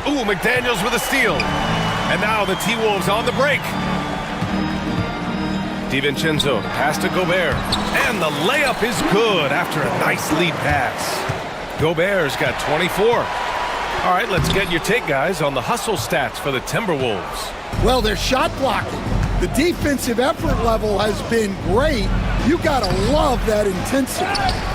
Ooh, McDaniels with a steal. And now the T-Wolves on the break. DiVincenzo, pass to Gobert. And the layup is good after a nice lead pass. Gobert's got 24. All right, let's get your take, guys, on the hustle stats for the Timberwolves. Well, they're shot blocking. The defensive effort level has been great. You gotta love that intensity.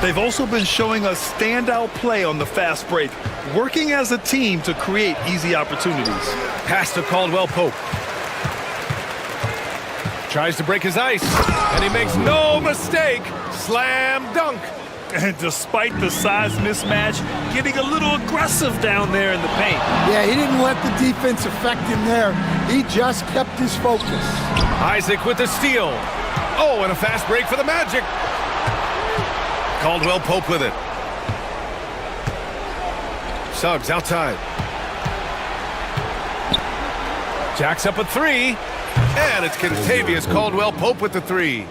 They've also been showing us standout play on the fast break, working as a team to create easy opportunities. Pass to Caldwell Pope. Tries to break his ice, and he makes no mistake. Slam dunk. And despite the size mismatch, getting a little aggressive down there in the paint. Yeah, he didn't let the defense affect him there. He just kept his focus. Isaac with the steal. Oh, and a fast break for the Magic. Caldwell Pope with it. Suggs outside. Jacks up a 3. And it's Kentavious Caldwell Pope with the 3.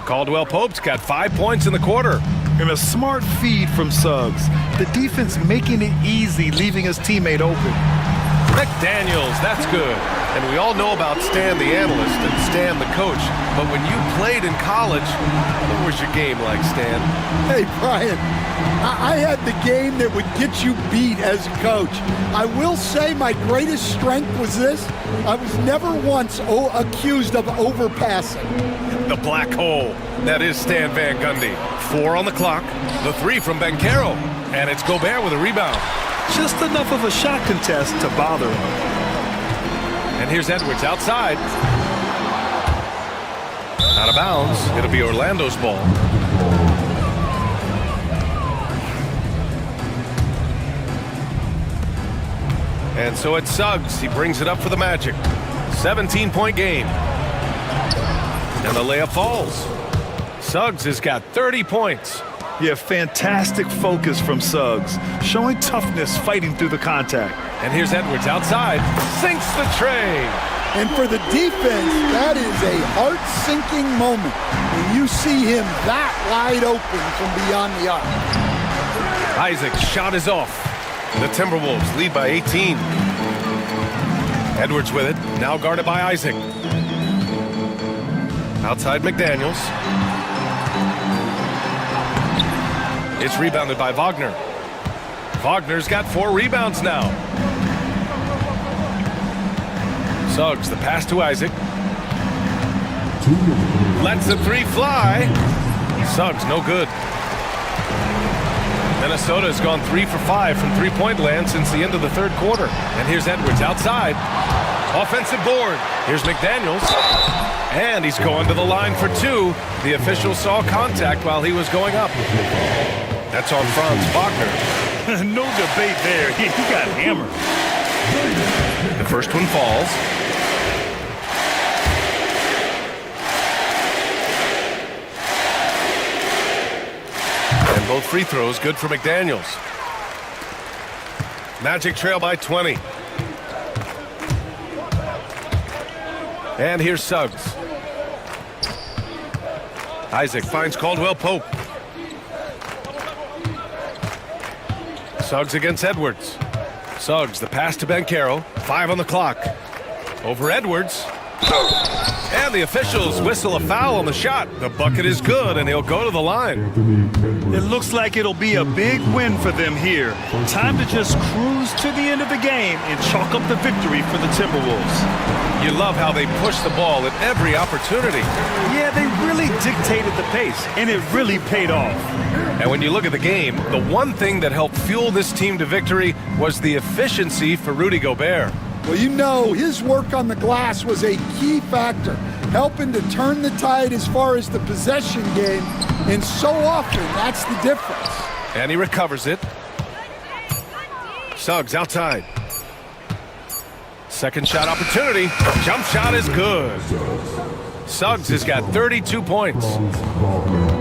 Caldwell Pope's got 5 points in the quarter. And a smart feed from Suggs. The defense making it easy, leaving his teammate open. McDaniels, that's good. And we all know about Stan the analyst and Stan the coach. But when you played in college, what was your game like, Stan? Hey, Brian, I had the game that would get you beat as a coach. I will say my greatest strength was this. I was never once accused of overpassing. The black hole. That is Stan Van Gundy. 4 on the clock. The 3 from Banchero. And it's Gobert with a rebound. Just enough of a shot contest to bother him. And here's Edwards outside. Out of bounds. It'll be Orlando's ball. And so it's Suggs. He brings it up for the Magic. 17-point game. And the layup falls. Suggs has got 30 points. Yeah, fantastic focus from Suggs, showing toughness fighting through the contact. And here's Edwards outside, sinks the tray. And for the defense, that is a heart-sinking moment when you see him that wide open from beyond the arc. Isaac's shot is off. The Timberwolves lead by 18. Edwards with it, now guarded by Isaac. Outside McDaniels. It's rebounded by Wagner. Wagner's got 4 rebounds now. Suggs, the pass to Isaac. Lets the 3 fly. Suggs, no good. Minnesota has gone 3 for 5 from three-point land since the end of the third quarter. And here's Edwards outside. Offensive board. Here's McDaniels. And he's going to the line for 2. The official saw contact while he was going up. That's on Franz Wagner. No debate there. He got hammered. The first one falls. And both free throws good for McDaniels. Magic trail by 20. And here's Suggs. Isaac finds Caldwell Pope. Suggs against Edwards. Suggs, the pass to Banchero. 5 on the clock. Over Edwards. And the officials whistle a foul on the shot. The bucket is good, and he'll go to the line. It looks like it'll be a big win for them here. Time to just cruise to the end of the game and chalk up the victory for the Timberwolves. You love how they push the ball at every opportunity. Yeah, they really dictated the pace, and it really paid off. And when you look at the game, the one thing that helped fuel this team to victory was the efficiency for Rudy Gobert. Well, you know, his work on the glass was a key factor, helping to turn the tide as far as the possession game, and so often that's the difference. And he recovers it. Suggs outside. Second shot opportunity. Jump shot is good. Suggs has got 32 points.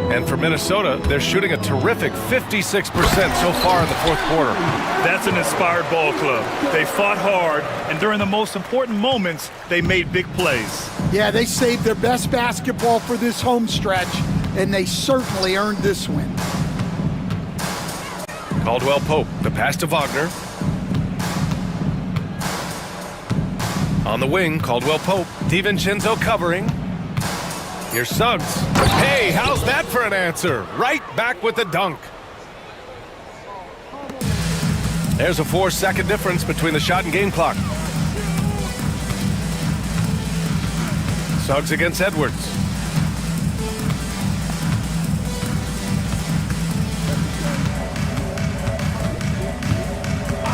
And for Minnesota, they're shooting a terrific 56% so far in the fourth quarter. That's an inspired ball club. They fought hard, and during the most important moments, they made big plays. Yeah, they saved their best basketball for this home stretch, and they certainly earned this win. Caldwell Pope, the pass to Wagner. On the wing, Caldwell Pope. DiVincenzo covering. Here's Suggs. Hey, how's that for an answer? Right back with the dunk. There's a 4-second difference between the shot and game clock. Suggs against Edwards.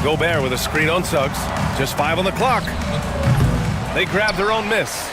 Gobert with a screen on Suggs. Just 5 on the clock. They grab their own miss.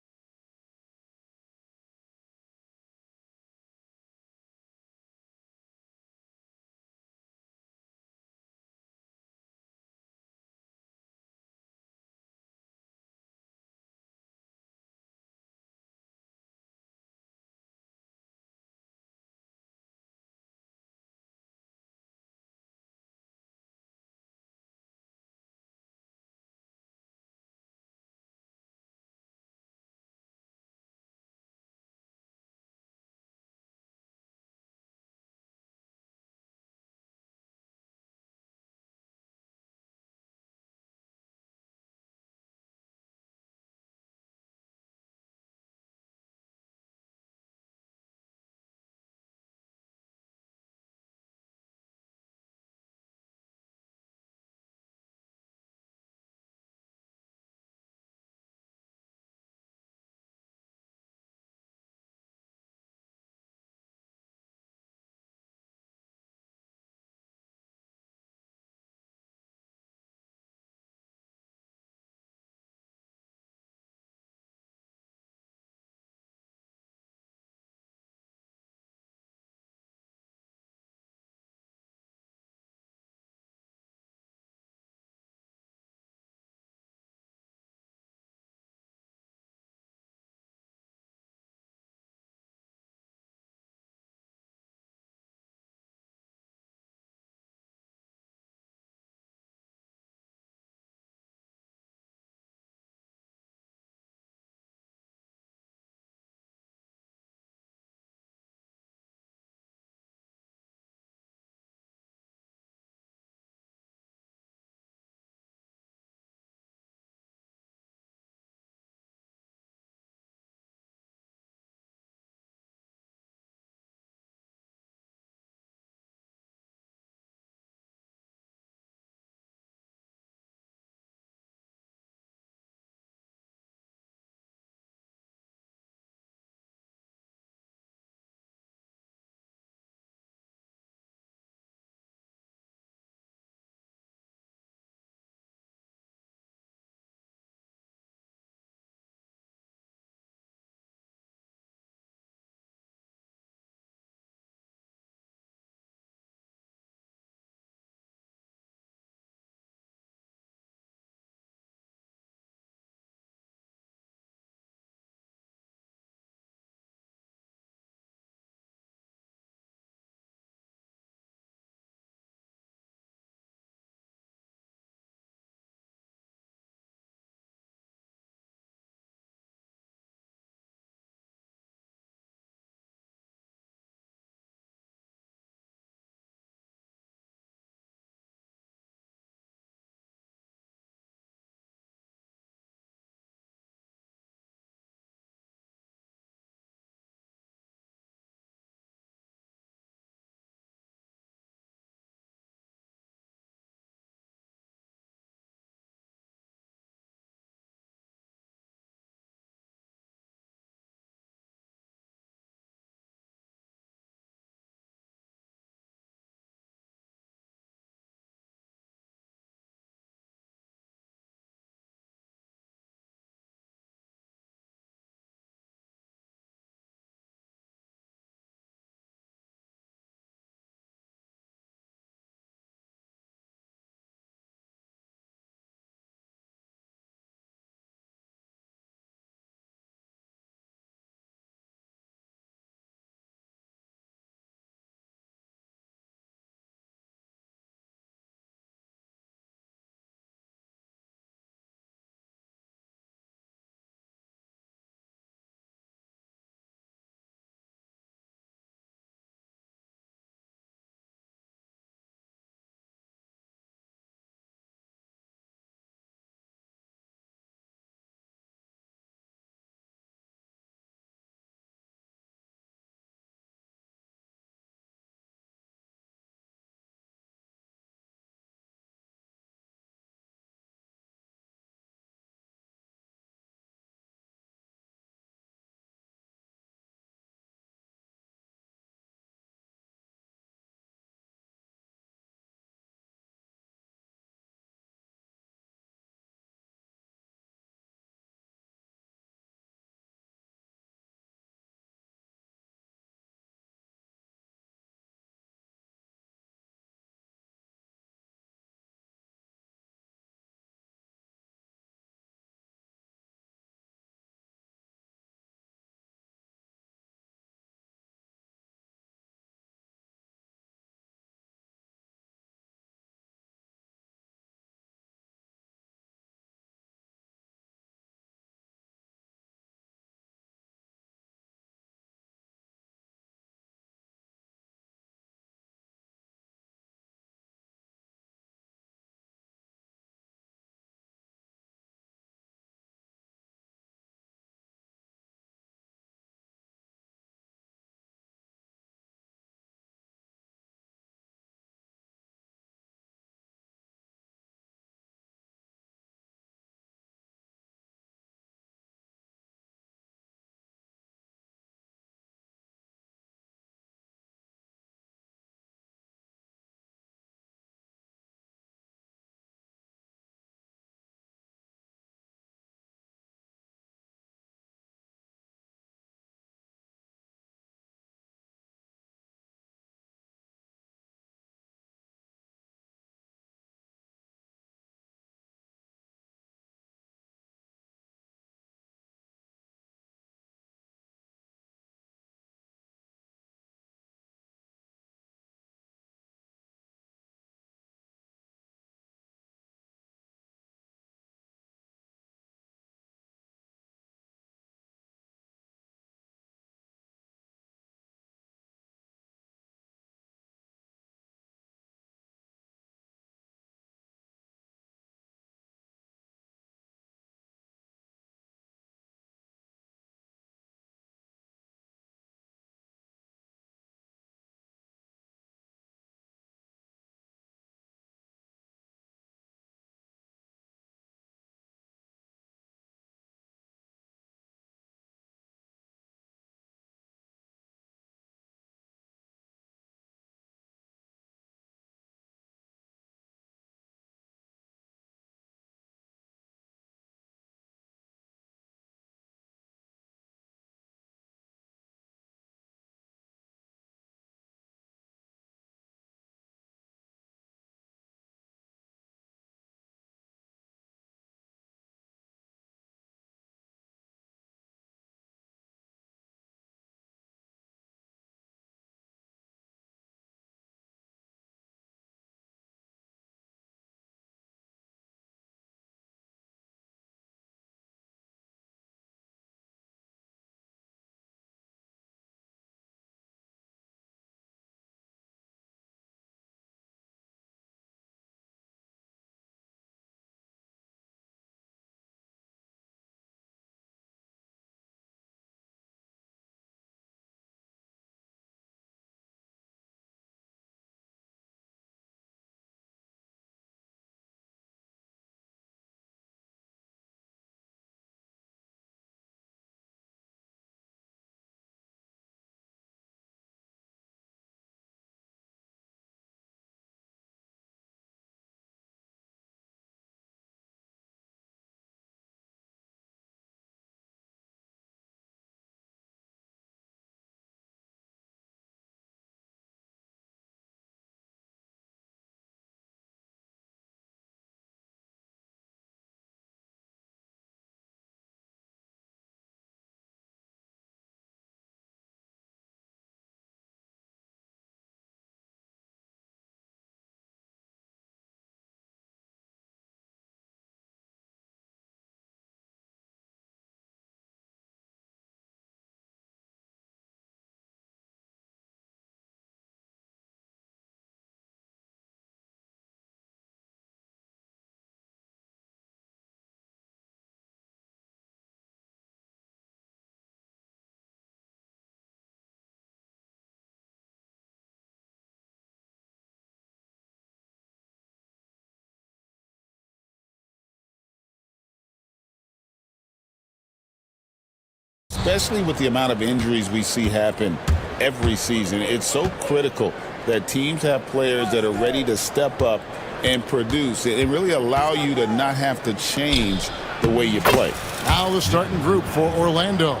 especially with the amount of injuries we see happen every season. It's so critical that teams have players that are ready to step up and produce and really allow you to not have to change the way you play. Now the starting group for Orlando.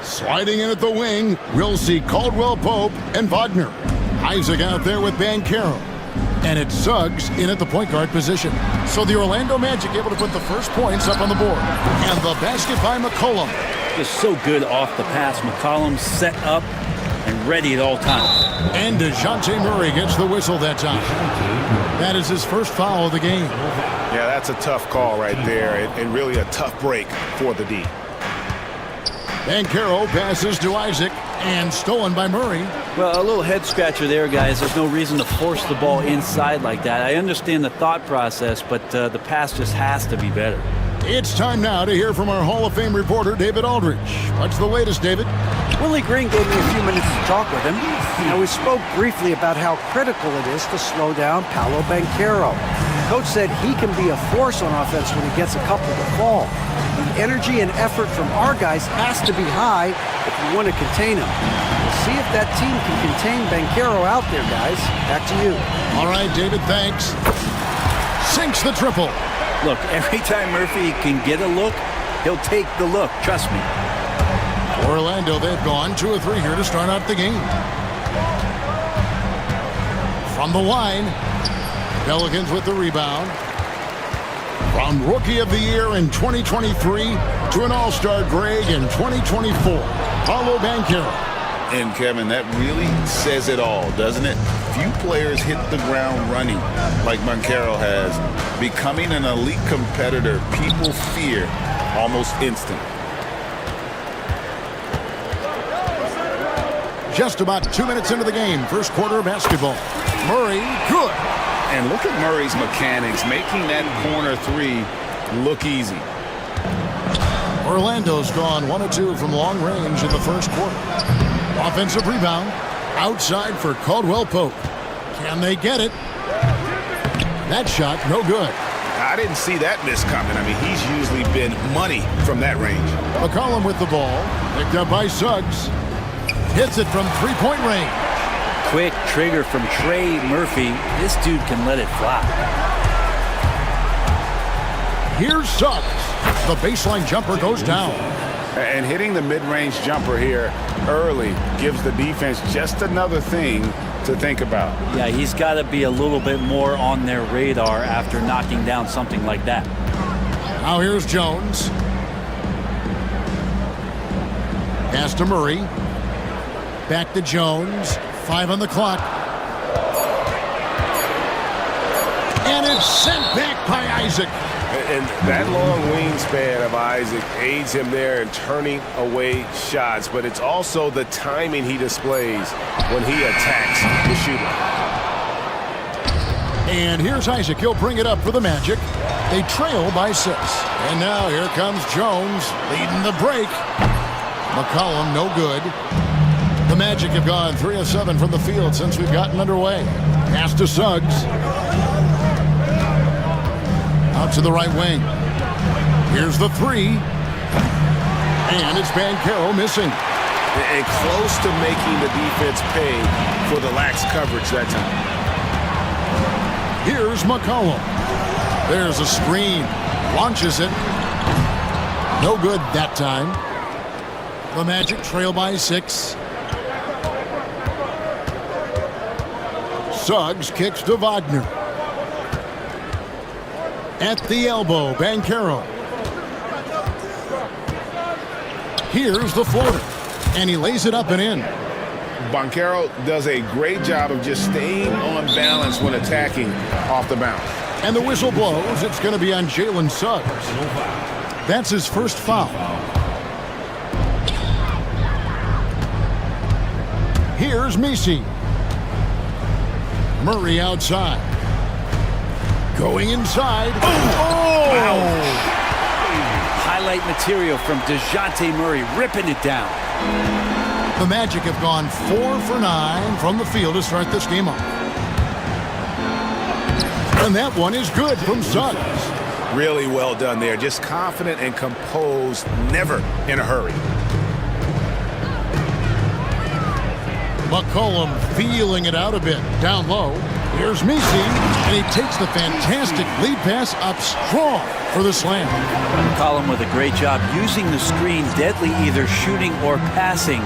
Sliding in at the wing, we'll see Caldwell Pope and Wagner. Isaac out there with Banchero. And it's Suggs in at the point guard position. So the Orlando Magic able to put the first points up on the board. And the basket by McCollum. Just so good off the pass. McCollum set up and ready at all times. And DeJounte Murray gets the whistle that time. That is his first foul of the game. Yeah, that's a tough call right there, and really a tough break for the D. Banchero passes to Isaac, and stolen by Murray. Well, a little head scratcher there, guys. There's no reason to force the ball inside like that. I understand the thought process, but the pass just has to be better. It's time now to hear from our Hall of Fame reporter, David Aldrich. What's the latest, David? Willie Green gave me a few minutes to talk with him. Now, we spoke briefly about how critical it is to slow down Paolo Banchero. Coach said he can be a force on offense when he gets a couple to fall. The energy and effort from our guys has to be high if we want to contain him. We'll see if that team can contain Banchero out there, guys. Back to you. All right, David, thanks. Sinks the triple. Look, every time Murphy can get a look, he'll take the look. Trust me. Orlando, they've gone 2 of 3 here to start out the game. From the line, Pelicans with the rebound. From Rookie of the Year in 2023 to an All-Star grade in 2024, Paolo Banchero. And Kevin, that really says it all, doesn't it? Few players hit the ground running like Banchero has. Becoming an elite competitor, people fear almost instant. Just about 2 minutes into the game, first quarter of basketball. Murray, good. And look at Murray's mechanics, making that corner 3 look easy. Orlando's gone 1 of 2 from long range in the first quarter. Offensive rebound, outside for Caldwell Pope. Can they get it? That shot, no good. I didn't see that miss coming. I mean, he's usually been money from that range. McCollum with the ball, picked up by Suggs. Hits it from 3-point range. Quick trigger from Trey Murphy. This dude can let it fly. Here's Suggs. The baseline jumper goes down. And hitting the mid-range jumper here early gives the defense just another thing to think about. Yeah, he's got to be a little bit more on their radar after knocking down something like that. Now here's Jones. Pass to Murray. Back to Jones. 5 on the clock. And it's sent back by Isaac. And that long wingspan of Isaac aids him there in turning away shots, but it's also the timing he displays when he attacks the shooter. And here's Isaac. He'll bring it up for the Magic. They trail by 6. And now here comes Jones leading the break. McCollum, no good. The Magic have gone 3 of 7 from the field since we've gotten underway. Pass to Suggs. Out to the right wing. Here's the 3. And it's Banchero missing. And close to making the defense pay for the lax coverage that time. Here's McCollum. There's a screen. Launches it. No good that time. The Magic trail by 6. Suggs kicks to Wagner. At the elbow, Banchero. Here's the floater. And he lays it up and in. Banchero does a great job of just staying on balance when attacking off the bounce. And the whistle blows. It's going to be on Jalen Suggs. That's his first foul. Here's Misi. Murray outside. Going inside. Oh! Wow. Highlight material from DeJounte Murray, ripping it down. The Magic have gone 4 for 9 from the field to start this game off. And that one is good from Suggs. Really well done there. Just confident and composed, never in a hurry. McCollum feeling it out a bit. Down low. Here's Misi, and he takes the fantastic lead pass up strong for the slam. McCollum with a great job using the screen, deadly either shooting or passing.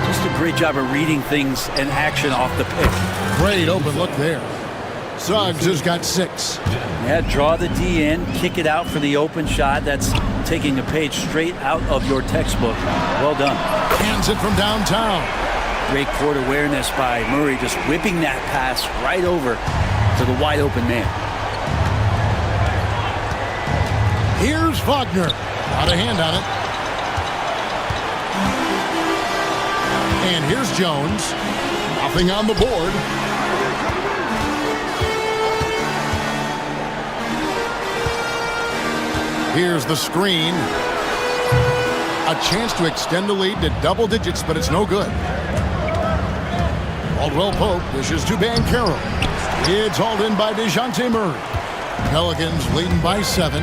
Just a great job of reading things and action off the pick. Great open look there. Suggs has got 6. Yeah, draw the D in, kick it out for the open shot. That's taking a page straight out of your textbook. Well done. Hands it from downtown. Great court awareness by Murray, just whipping that pass right over to the wide open man. Here's Wagner. Got a hand on it. And here's Jones. Nothing on the board. Here's the screen. A chance to extend the lead to double digits, but it's no good. Caldwell Pope dishes to Banchero. It's hauled in by DeJounte Murray. Pelicans leading by 7.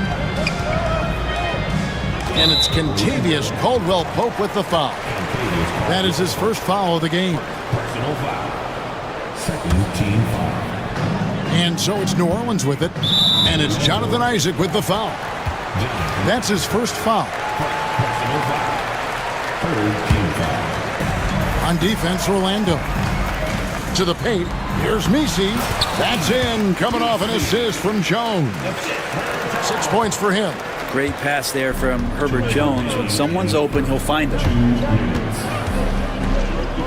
And it's Kentavious Caldwell Pope with the foul. That is his first foul of the game. Personal foul. Second team foul. And so it's New Orleans with it. And it's Jonathan Isaac with the foul. That's his first foul. Personal foul. Third team foul. On defense, Orlando. To the paint. Here's Misi. That's in. Coming off an assist from Jones. 6 points for him. Great pass there from Herbert Jones. When someone's open, he'll find them.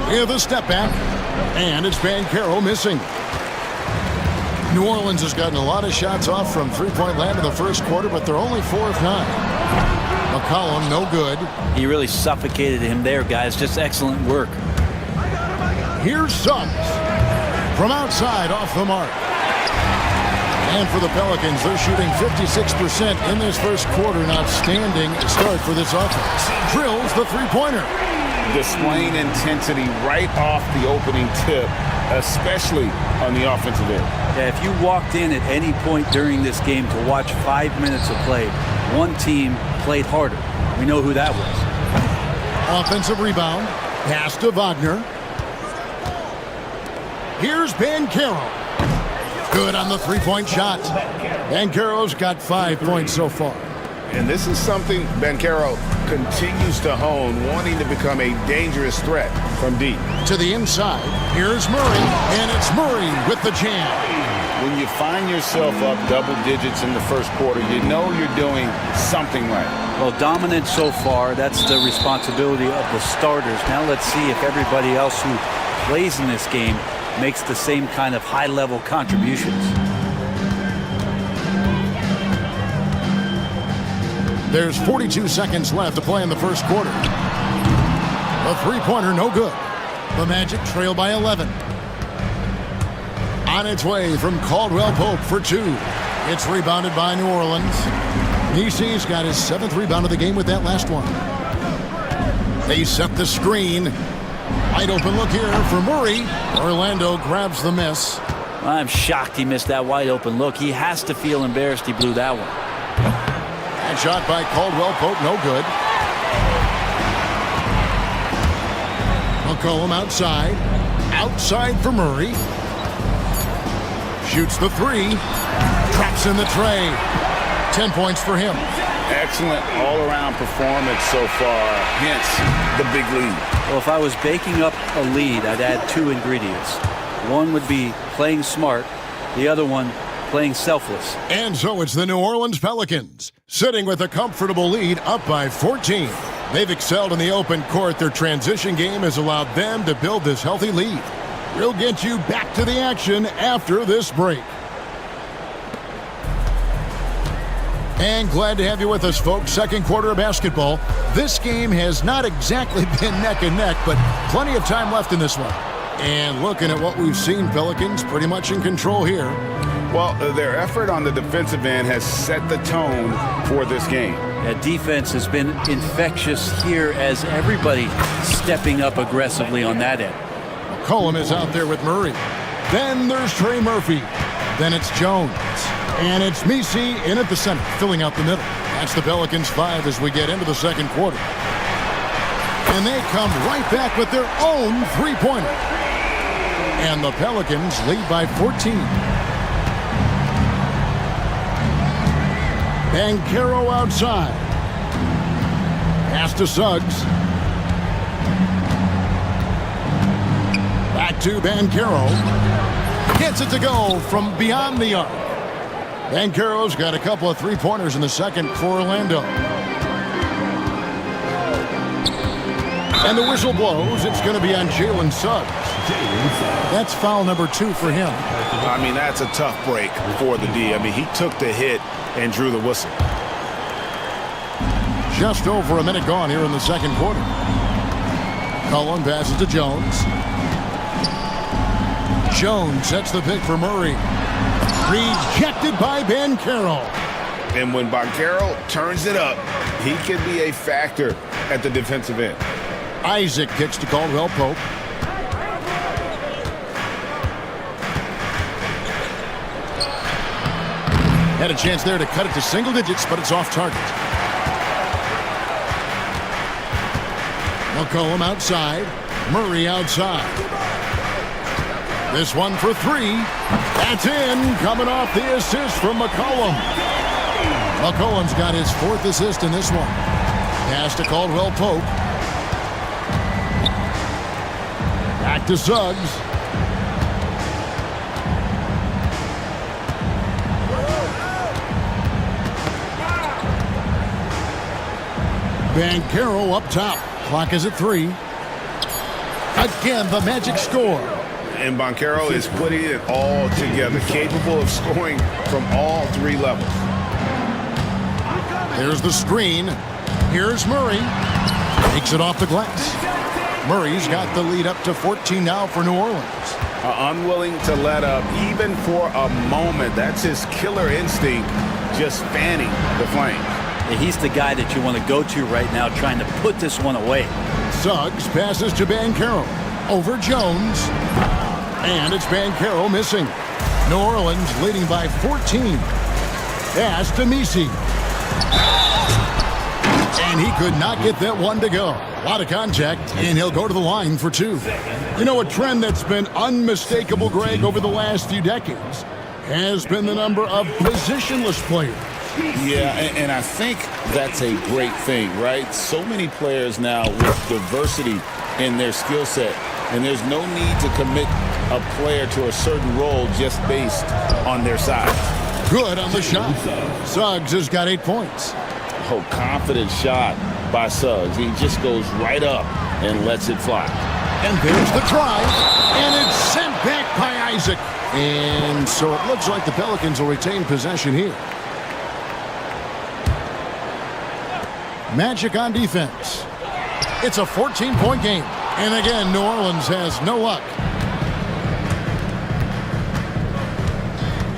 With a step back. And it's Banchero missing. New Orleans has gotten a lot of shots off from three-point land in the first quarter, but they're only 4 of 9. McCollum, no good. He really suffocated him there, guys. Just excellent work. Here's Suggs. From outside, off the mark. And for the Pelicans, they're shooting 56% in this first quarter. An outstanding start for this offense. Drills the three-pointer. Displaying intensity right off the opening tip, especially on the offensive end. Yeah, if you walked in at any point during this game to watch 5 minutes of play, one team played harder. We know who that was. Offensive rebound. Pass to Wagner. Here's Banchero. Good on the three-point shot. Banchero's got 5 points so far. And this is something Banchero continues to hone, wanting to become a dangerous threat from deep. To the inside, here's Murray, and it's Murray with the jam. When you find yourself up double digits in the first quarter, you know you're doing something right. Well, dominant so far. That's the responsibility of the starters. Now let's see if everybody else who plays in this game makes the same kind of high-level contributions. There's 42 seconds left to play in the first quarter. The three-pointer, no good. The Magic trail by 11. On its way from Caldwell Pope for 2. It's rebounded by New Orleans. Nisi's got his 7th rebound of the game with that last one. They set the screen. Wide open look here for Murray. Orlando grabs the miss. I'm shocked he missed that wide open look. He has to feel embarrassed he blew that one. And shot by Caldwell Pope, no good. McCollum outside. Outside for Murray. Shoots the 3. Drops in the tray. 10 points for him. Excellent all-around performance so far, hence the big lead. Well, if I was baking up a lead, I'd add 2 ingredients. One would be playing smart. The other one, playing selfless. And so it's the New Orleans Pelicans, sitting with a comfortable lead up by 14. They've excelled in the open court. Their transition game has allowed them to build this healthy lead. We'll get you back to the action after this break. And glad to have you with us, folks. Second quarter of basketball. This game has not exactly been neck and neck, but plenty of time left in this one. And looking at what we've seen, Pelicans pretty much in control here. Well, their effort on the defensive end has set the tone for this game. That defense has been infectious here as everybody stepping up aggressively on that end. McCollum is out there with Murray. Then there's Trey Murphy. Then it's Jones. And it's Misi in at the center, filling out the middle. That's the Pelicans 5 as we get into the second quarter. And they come right back with their own three-pointer. And the Pelicans lead by 14. Banchero outside. Pass to Suggs. Back to Banchero. Gets it to go from beyond the arc. Banchero's got a couple of three-pointers in the second for Orlando. And the whistle blows. It's going to be on Jalen Suggs. That's foul number 2 for him. I mean, that's a tough break for the D. I mean, he took the hit and drew the whistle. Just over a minute gone here in the second quarter. Cullen passes to Jones. Jones sets the pick for Murray. Rejected by Banchero. And when Banchero turns it up, he can be a factor at the defensive end. Isaac kicks to Caldwell Pope. Had a chance there to cut it to single digits, but it's off target. McCollum outside. Murray outside. This one for 3. That's in. Coming off the assist from McCollum. McCollum's got his 4th assist in this one. Pass to Caldwell Pope. Back to Suggs. Banchero up top. Clock is at 3. Again, the Magic score. And Banchero is putting it all together, capable of scoring from all 3 levels. There's the screen. Here's Murray. Takes it off the glass. Murray's got the lead up to 14 now for New Orleans. Unwilling to let up even for a moment. That's his killer instinct, just fanning the flames. He's the guy that you want to go to right now, trying to put this one away. Suggs passes to Banchero. Over Jones. And it's Banchero missing. New Orleans leading by 14. Pass to Misi. And he could not get that one to go. A lot of contact, and he'll go to the line for 2. You know, a trend that's been unmistakable, Greg, over the last few decades has been the number of positionless players. Yeah, and I think that's a great thing, right? So many players now with diversity in their skill set, and there's no need to commit a player to a certain role just based on their size. Good on the shot. Suggs has got 8 points. Oh, confident shot by Suggs. He just goes right up and lets it fly. And there's the try, and it's sent back by Isaac. And so it looks like the Pelicans will retain possession here. Magic on defense. It's a 14-point game. And again, New Orleans has no luck.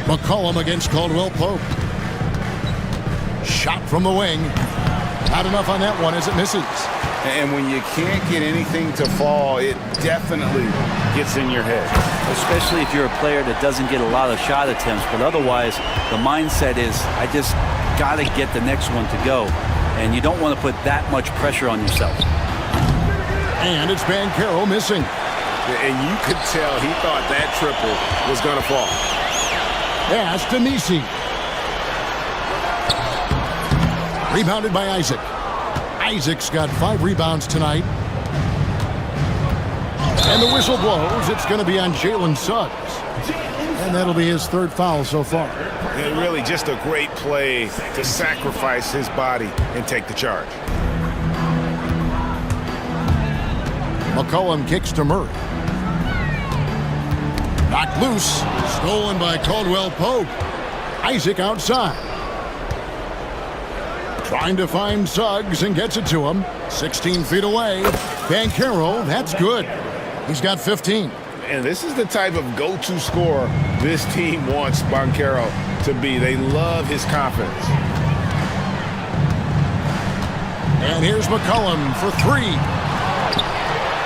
McCollum against Caldwell Pope. Shot from the wing. Not enough on that one as it misses. And when you can't get anything to fall, it definitely gets in your head. Especially if you're a player that doesn't get a lot of shot attempts. But otherwise, the mindset is, I just got to get the next one to go. And you don't want to put that much pressure on yourself. And it's Banchero missing. And you could tell he thought that triple was going to fall. Pass to Misi. Rebounded by Isaac. Isaac's got 5 rebounds tonight. And the whistle blows. It's going to be on Jalen Suggs. And that'll be his 3rd foul so far. And really just a great play to sacrifice his body and take the charge. McCollum kicks to Murray. Knocked loose. Stolen by Caldwell Pope. Isaac outside. Trying to find Suggs and gets it to him. 16 feet away. Banchero, that's good. He's got 15. And this is the type of go-to scorer this team wants Banchero to be. They love his confidence. And here's McCollum for 3.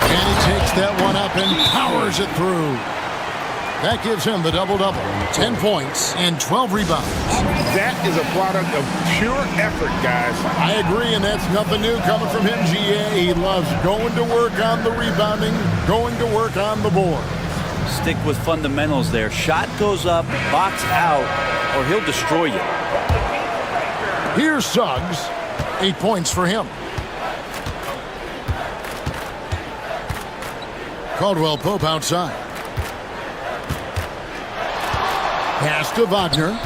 And he takes that one up and powers it through. That gives him the double-double. 10 points and 12 rebounds. That is a product of pure effort, guys. I agree, and that's nothing new coming from him, GA. He loves going to work on the rebounding, going to work on the board. stick with fundamentals there. Shot goes up, box out, or he'll destroy you. Here's Suggs. 8 points for him. Caldwell Pope outside. Pass to Wagner.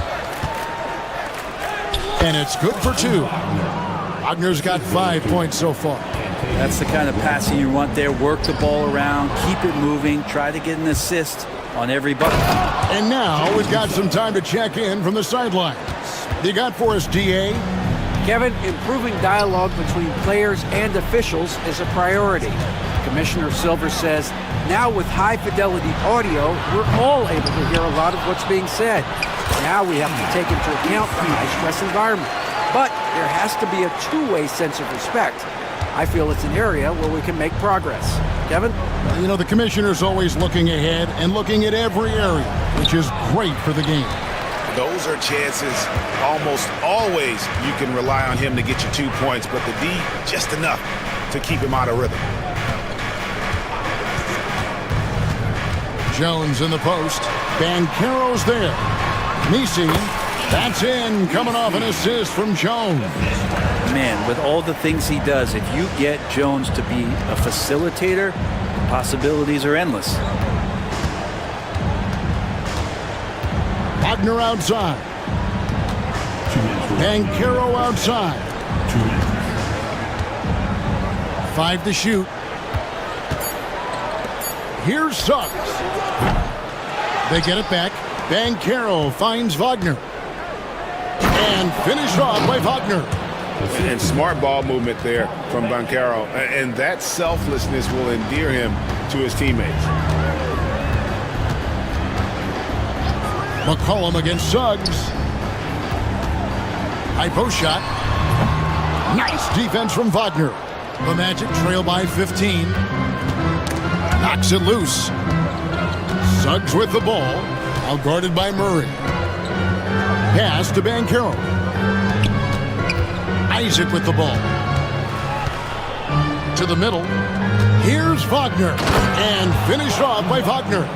And it's good for 2. Wagner's got 5 points so far. That's the kind of passing you want there. Work the ball around, keep it moving, try to get an assist on every bucket. And now we've got some time to check in from the sidelines. You got for us, DA? Kevin, improving dialogue between players and officials is a priority. Commissioner Silver says, now with high-fidelity audio, we're all able to hear a lot of what's being said. Now we have to take into account the high-stress environment. But there has to be a two-way sense of respect. I feel it's an area where we can make progress. Kevin? You know, the commissioner's always looking ahead and looking at every area, which is great for the game. Those are chances almost always you can rely on him to get you 2 points, but the D, just enough to keep him out of rhythm. Jones in the post. Banchero's there. Misi, that's in, coming off an assist from Jones. Man, with all the things he does, if you get Jones to be a facilitator, possibilities are endless. Wagner outside. Banchero outside. 5 to shoot. Here's Suggs. They get it back. Banchero finds Wagner. And finished off by Wagner. And smart ball movement there from Banchero. And that selflessness will endear him to his teammates. McCollum against Suggs. High post shot. Nice defense from Wagner. The Magic trail by 15. Knocks it loose. Suggs with the ball. Out guarded by Murray. Pass to Banchero. Isaac with the ball. To the middle. Here's Wagner. And finished off by Wagner.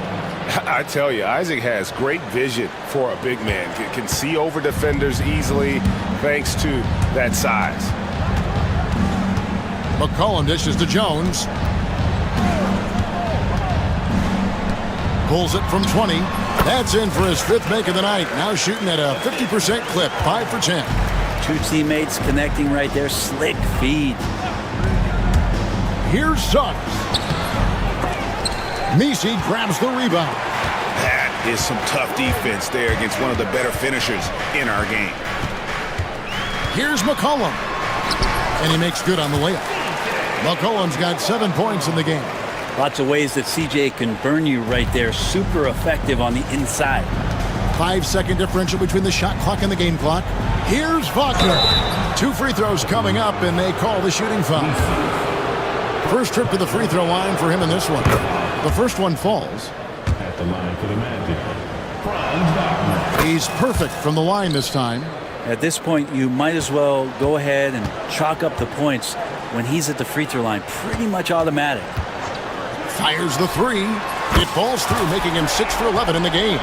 I tell you, Isaac has great vision for a big man. Can see over defenders easily thanks to that size. McCollum dishes to Jones. Pulls it from 20. That's in for his 5th make of the night. Now shooting at a 50% clip, 5 for 10. 2 teammates connecting right there. Slick feed. Here's Suggs. Misi grabs the rebound. That is some tough defense there against one of the better finishers in our game. Here's McCollum. And he makes good on the layup. McCollum's got 7 points in the game. Lots of ways that CJ can burn you right there. Super effective on the inside. 5-second differential between the shot clock and the game clock. Here's Wagner. 2 free throws coming up, and they call the shooting foul. First trip to the free throw line for him in this one. The first one falls. At the line for the Magic, He's perfect from the line this time. At this point, you might as well go ahead and chalk up the points when he's at the free throw line. Pretty much automatic. Fires the 3. It falls through, making him 6 for 11 in the game.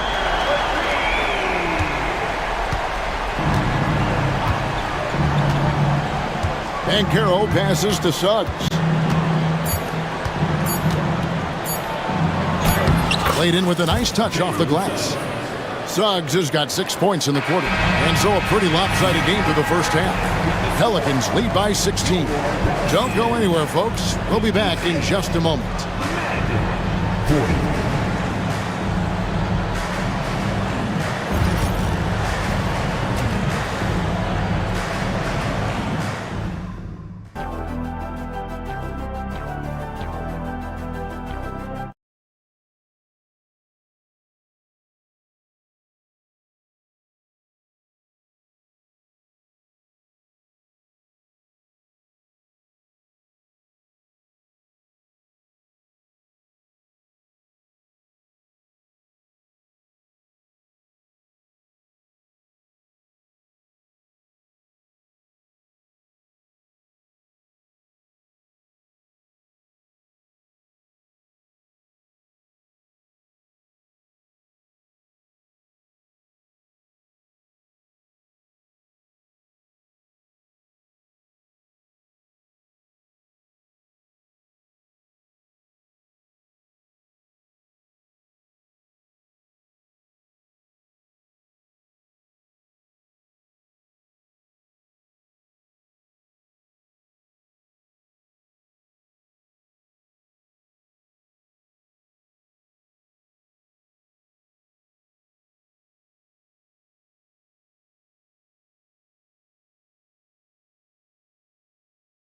Banchero passes to Suggs. Played in with a nice touch off the glass. Suggs has got 6 points in the quarter. And so a pretty lopsided game through the first half. Pelicans lead by 16. Don't go anywhere, folks. We'll be back in just a moment. 40.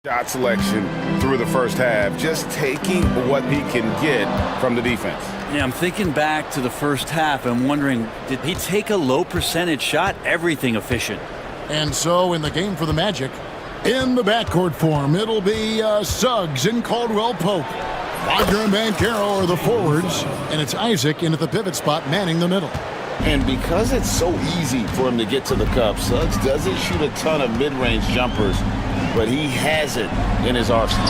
Shot selection through the first half, just taking what he can get from the defense. Yeah, I'm thinking back to the first half and wondering, did he take a low percentage shot? Everything efficient. And so in the game for the Magic, in the backcourt form, it'll be Suggs and Caldwell Pope. Wagner and Banchero are the forwards, and it's Isaac in at the pivot spot manning the middle. And because it's so easy for him to get to the cup, Suggs doesn't shoot a ton of mid-range jumpers, but he has it in his arsenal.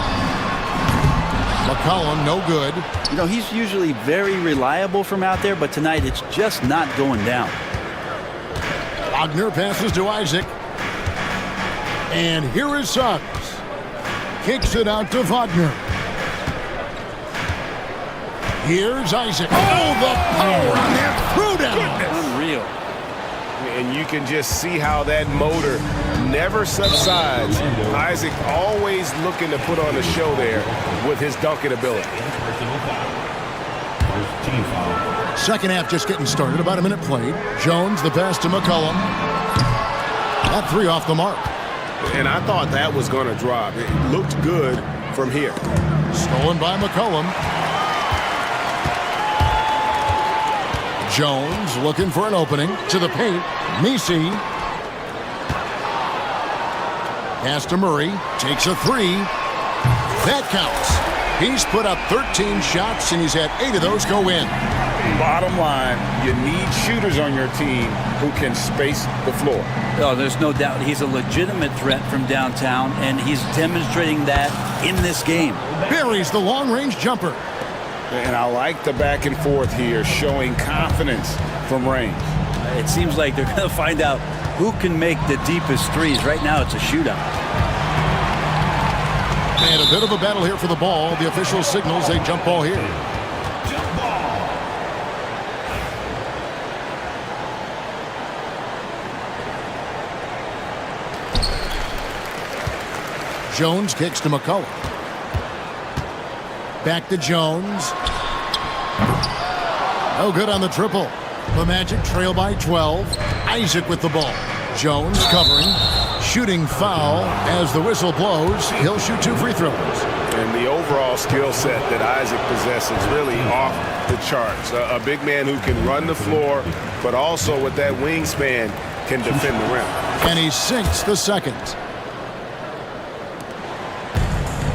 McCollum, no good. You know, he's usually very reliable from out there, but tonight it's just not going down. Wagner passes to Isaac. And here is Suggs. Kicks it out to Wagner. Here's Isaac. Oh, the power on that throwdown. Unreal. And you can just see how that motor never subsides. Isaac always looking to put on a show there with his dunking ability. Second half just getting started. About a minute played. Jones, the pass to McCollum. That three off the mark. And I thought that was going to drop. It looked good from here. Stolen by McCollum. Jones looking for an opening to the paint. Misi. Pass to Murray. Takes a three. That counts. He's put up 13 shots, and he's had 8 of those go in. Bottom line, you need shooters on your team who can space the floor. Oh, there's no doubt he's a legitimate threat from downtown, and he's demonstrating that in this game. Buries the long-range jumper. And I like the back and forth here, showing confidence from range. It seems like they're going to find out who can make the deepest threes. Right now, it's a shootout. And a bit of a battle here for the ball. The official signals a jump ball here. Jump ball. Jones kicks to McCullough. Back to Jones. No good on the triple. The Magic trail by 12. Isaac with the ball. Jones covering. Shooting foul as the whistle blows. He'll shoot 2 free throws. And the overall skill set that Isaac possesses really off the charts. A big man who can run the floor, but also with that wingspan can defend the rim. And he sinks the second.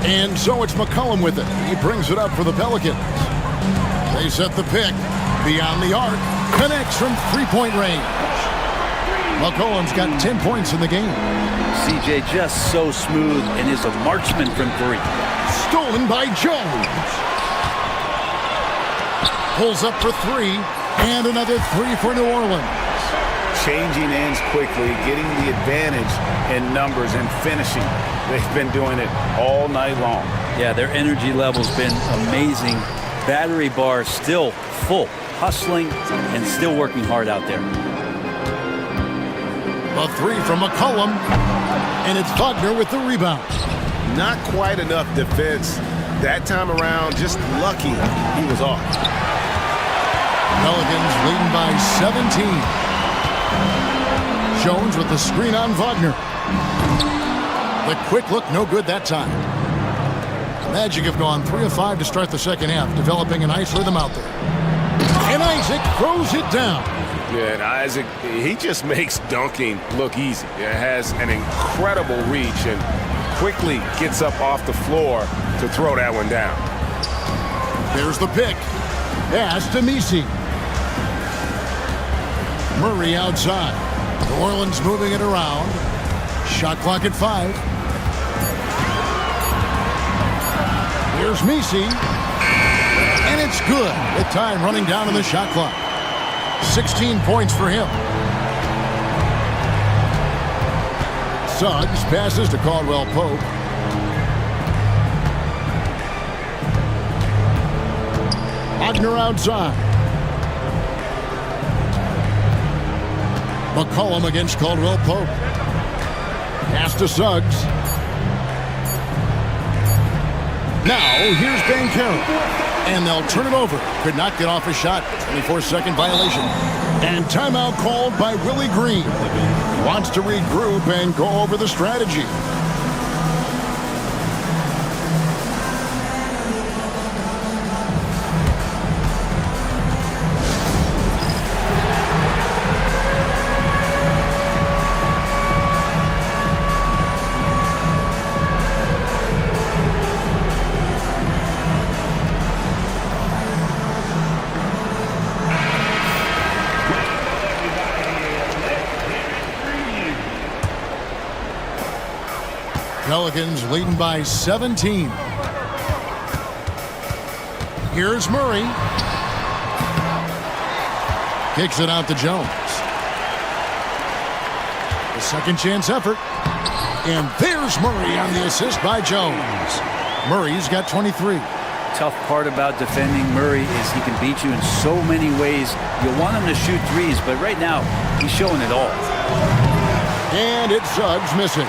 And so it's McCollum with it. He brings it up for the Pelicans. They set the pick. Beyond the arc. Connects from three-point range. McCollum's got 10 points in the game. CJ just so smooth and is a marksman from 3. Stolen by Jones. Pulls up for 3. And another 3 for New Orleans. Changing ends quickly, getting the advantage in numbers and finishing. They've been doing it all night long. Yeah, their energy level's been amazing. Battery bar still full, hustling and still working hard out there. A 3 from McCollum, and it's Wagner with the rebound. Not quite enough defense that time around, just lucky he was off. Pelicans leading by 17. Jones with the screen on Wagner. The quick look, no good that time. The Magic have gone 3 of 5 to start the second half, developing a nice rhythm out there. And Isaac throws it down. Yeah, and Isaac, he just makes dunking look easy. It has an incredible reach and quickly gets up off the floor to throw that one down. There's the pick. Pass to Misi. Murray outside. New Orleans moving it around. Shot clock at 5. Here's Misi. And it's good. The time running down on the shot clock. 16 points for him. Suggs passes to Caldwell Pope. Wagner outside. McCollum against Caldwell Pope. Pass to Suggs. Now, here's Banchero. And they'll turn it over. Could not get off a shot. 24-second violation. And timeout called by Willie Green. Wants to regroup and go over the strategy. Pelicans leading by 17. Here's Murray. Kicks it out to Jones. A second chance effort. And there's Murray on the assist by Jones. Murray's got 23. Tough part about defending Murray is he can beat you in so many ways. You want him to shoot threes, but right now he's showing it all. And it's Suggs missing.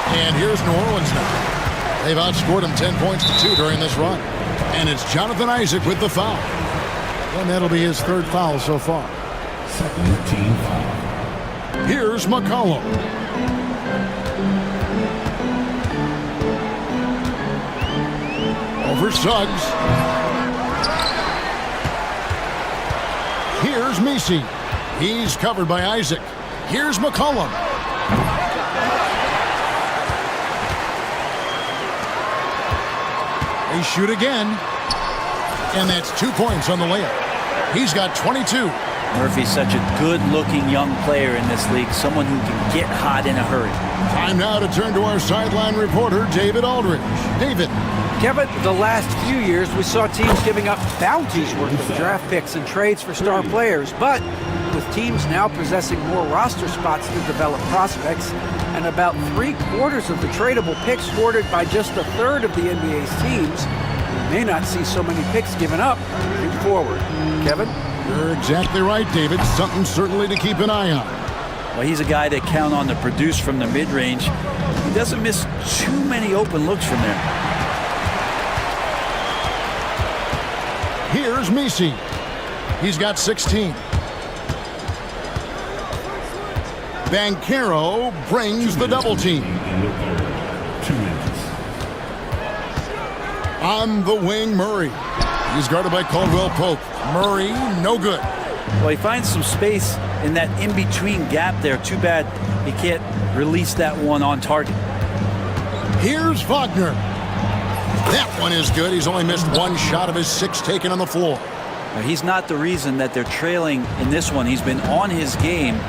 And here's New Orleans now. They've outscored him 10 points to 2 during this run. And it's Jonathan Isaac with the foul. And that'll be his third foul so far. Second team foul. Here's McCollum. Over Suggs. Here's Messi. He's covered by Isaac. Here's McCollum. They shoot again. And that's 2 points on the layup. He's got 22. Murphy's such a good-looking young player in this league, someone who can get hot in a hurry. Time now to turn to our sideline reporter, David Aldridge. David. Kevin, the last few years we saw teams giving up bounties worth of draft picks and trades for star players, but with teams now possessing more roster spots to develop prospects and about 3/4 of the tradable picks hoarded by just a third of the NBA's teams, we may not see so many picks given up moving forward. Kevin? You're exactly right, David. Something certainly to keep an eye on. Well, he's a guy that count on to produce from the mid-range. He doesn't miss too many open looks from there. Here's Messi. He's got 16. Banchero brings the double team. 2 minutes. On the wing, Murray. He's guarded by Caldwell Pope. Murray, no good. Well, he finds some space in that in-between gap there. Too bad he can't release that one on target. Here's Wagner. That one is good. He's only missed one shot of his 6 taken on the floor. Now, he's not the reason that they're trailing in this one. He's been on his game.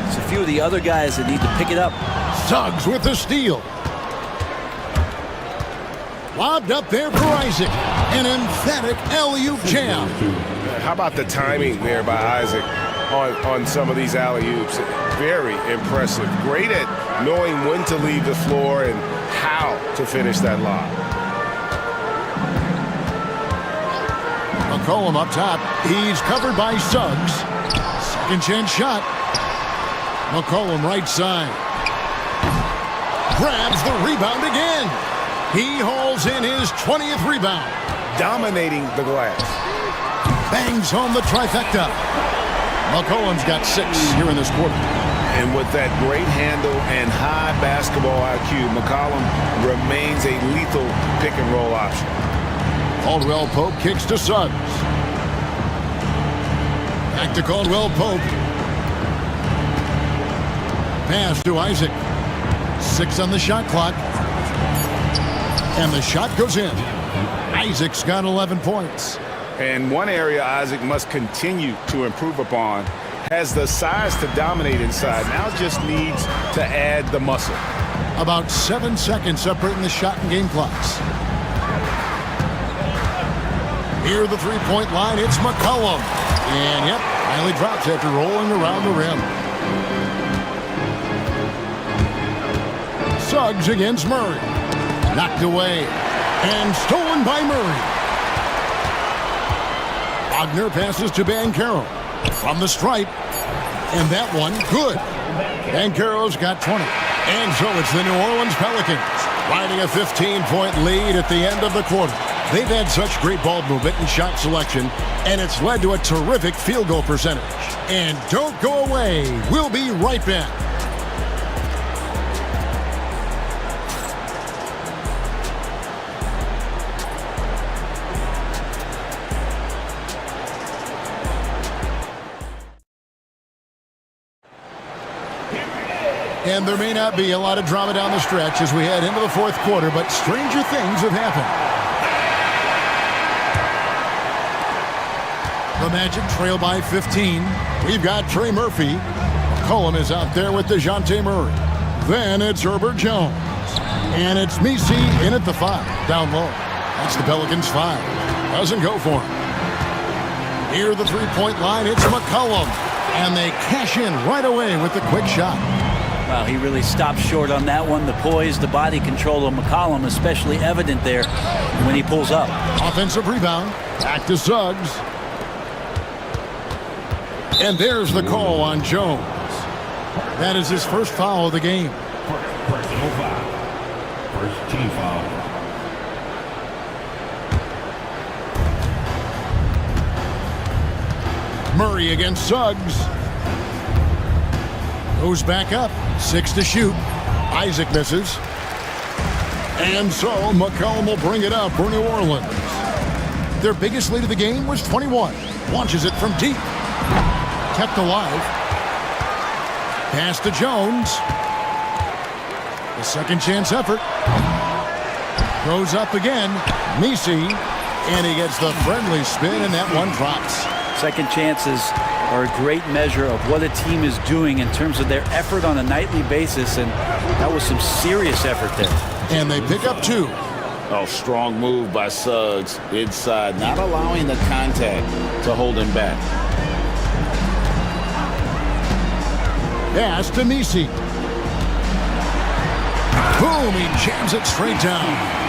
It's a few of the other guys that need to pick it up. Suggs with the steal. Lobbed up there for Isaac. An emphatic alley-oop jam. How about the timing there by Isaac on some of these alley-oops? Very impressive. Great at knowing when to leave the floor and how to finish that lob. McCollum up top. He's covered by Suggs. Second chance shot. McCollum right side. Grabs the rebound again. He hauls in his 20th rebound. Dominating the glass. Bangs home the trifecta. McCollum's got 6 here in this quarter. And with that great handle and high basketball IQ, McCollum remains a lethal pick-and-roll option. Caldwell Pope kicks to Suggs. Back to Caldwell Pope. Pass to Isaac. 6 on the shot clock. And the shot goes in. Isaac's got 11 points. And one area Isaac must continue to improve upon, has the size to dominate inside, now just needs to add the muscle. About 7 seconds separating the shot and game clocks. Near the three-point line, it's McCollum. And yep, finally drops after rolling around the rim. Suggs against Murray. Knocked away and stolen by Murray. Wagner passes to Banchero from the stripe. And that one, good. Banchero's got 20. And so it's the New Orleans Pelicans riding a 15-point lead at the end of the quarter. They've had such great ball movement and shot selection, and it's led to a terrific field goal percentage. And don't go away. We'll be right back. And there may not be a lot of drama down the stretch as we head into the fourth quarter, but stranger things have happened. The Magic trail by 15. We've got Trey Murphy. McCollum is out there with DeJounte Murray. Then it's Herbert Jones. And it's Misi in at the 5, down low. That's the Pelicans' 5. Doesn't go for him. Near the three-point line, it's McCollum. And they cash in right away with the quick shot. Wow, he really stopped short on that one. The poise, the body control of McCollum, especially evident there when he pulls up. Offensive rebound. Back to Suggs. And there's the call on Jones. That is his first foul of the game. Personal foul. First team foul. Murray against Suggs. Goes back up. 6 to shoot. Isaac misses. And so McCollum will bring it up for New Orleans. Their biggest lead of the game was 21. Launches it from deep. Kept alive. Pass to Jones. The second chance effort. Goes up again. Misi. And he gets the friendly spin, and that one drops. Second chances are a great measure of what a team is doing in terms of their effort on a nightly basis, and that was some serious effort there. And they pick up 2. Oh, strong move by Suggs inside, not allowing the contact to hold him back. Pass to Misi. Boom, he jams it straight down.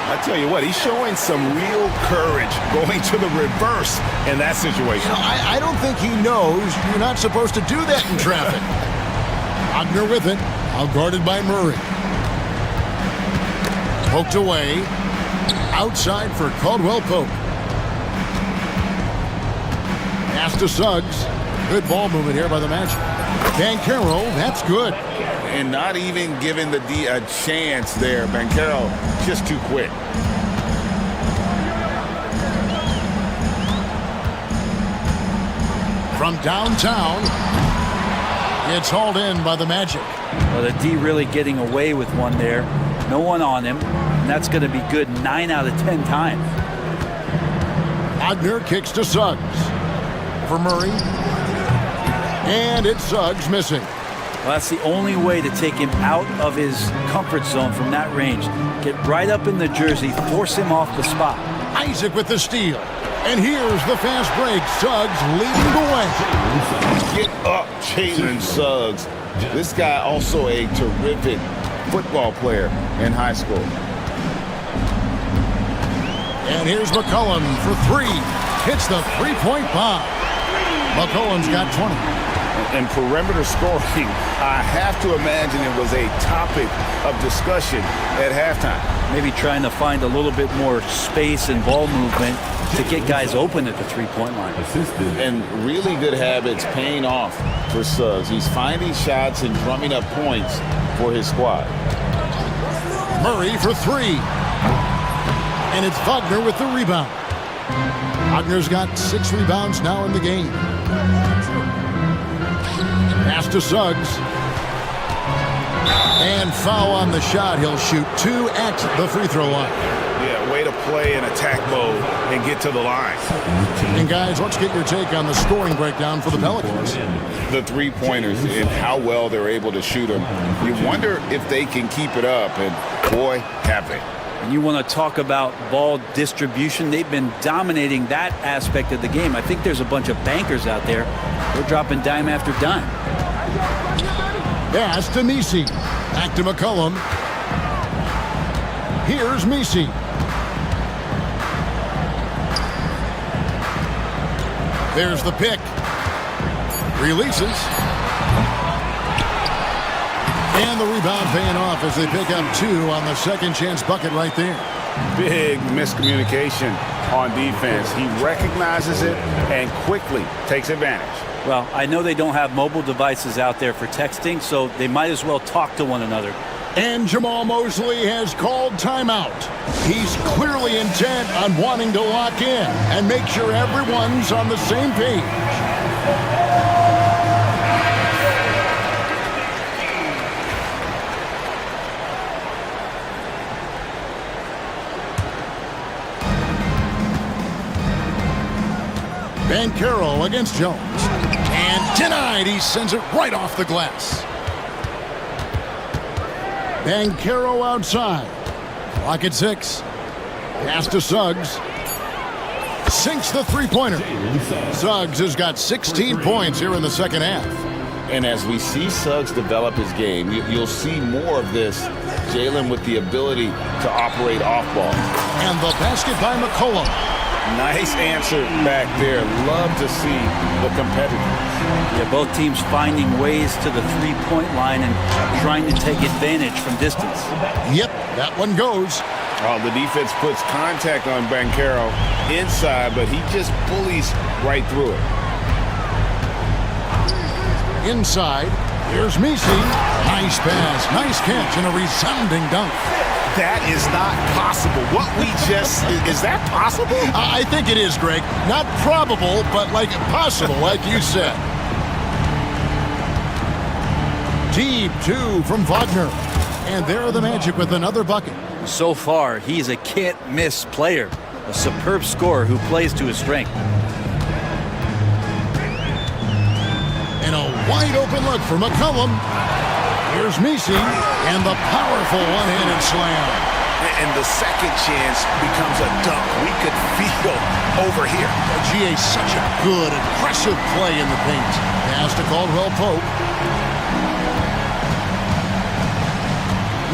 I tell you what, he's showing some real courage going to the reverse in that situation. I don't think he knows you're not supposed to do that in traffic. Wagner with it, outguarded by Murray. Poked away. Outside for Caldwell Pope. Pass to Suggs. Good ball movement here by the Magic. Banchero, that's good. And not even giving the D a chance there. Banchero just too quick. From downtown, it's hauled in by the Magic. Well, the D really getting away with one there. No one on him. And that's going to be good 9 out of 10 times. Wagner kicks to Suggs. For Murray. And it's Suggs missing. Well, that's the only way to take him out of his comfort zone from that range. Get right up in the jersey, force him off the spot. Isaac with the steal. And here's the fast break. Suggs leading the way. Get up, Jalen Suggs. This guy also a terrific football player in high school. And here's McCollum for 3. Hits the three-point bomb. McCollum's got 20. And perimeter scoring, I have to imagine it was a topic of discussion at halftime. Maybe trying to find a little bit more space and ball movement to get guys open at the three-point line. And really good habits paying off for Suggs. He's finding shots and drumming up points for his squad. Murray for 3. And it's Wagner with the rebound. Wagner's got 6 rebounds now in the game. Pass to Suggs. And foul on the shot. He'll shoot 2 at the free throw line. Yeah, way to play in attack mode and get to the line. And guys, let's get your take on the scoring breakdown for the Pelicans. The three-pointers and how well they're able to shoot them. You wonder if they can keep it up, and boy, have they. And you want to talk about ball distribution. They've been dominating that aspect of the game. I think there's a bunch of bankers out there. They're dropping dime after dime. Pass to Misi. Back to McCollum. Here's Misi. There's the pick. Releases. And the rebound paying off as they pick up 2 on the second chance bucket right there. Big miscommunication on defense. He recognizes it and quickly takes advantage. Well, I know they don't have mobile devices out there for texting, so they might as well talk to one another. And Jamal Mosley has called timeout. He's clearly intent on wanting to lock in and make sure everyone's on the same page. Banchero against Jones. And denied. He sends it right off the glass. Bankero outside. Clock at 6. Pass to Suggs. Sinks the three-pointer. Suggs has got 16 points here in the second half. And as we see Suggs develop his game, you'll see more of this. Jalen with the ability to operate off ball. And the basket by McCollum. Nice answer back there. Love to see the competitors. Yeah, both teams finding ways to the three-point line and trying to take advantage from distance. Yep, that one goes. Oh, the defense puts contact on Bankero inside, but he just bullies right through it. Inside, here's Misi. Nice pass, nice catch, and a resounding dunk. That is not possible. What we just, is that possible? I think it is, Greg. Not probable, but like possible, like you said. Deep 2 from Wagner. And there are the Magic with another bucket. So far, he's a can't-miss player. A superb scorer who plays to his strength. And a wide-open look for McCollum. Here's Misi, and the powerful one-handed slam. And the second chance becomes a dunk. We could feel over here. GA, such a good, aggressive play in the paint. Pass to Caldwell Pope.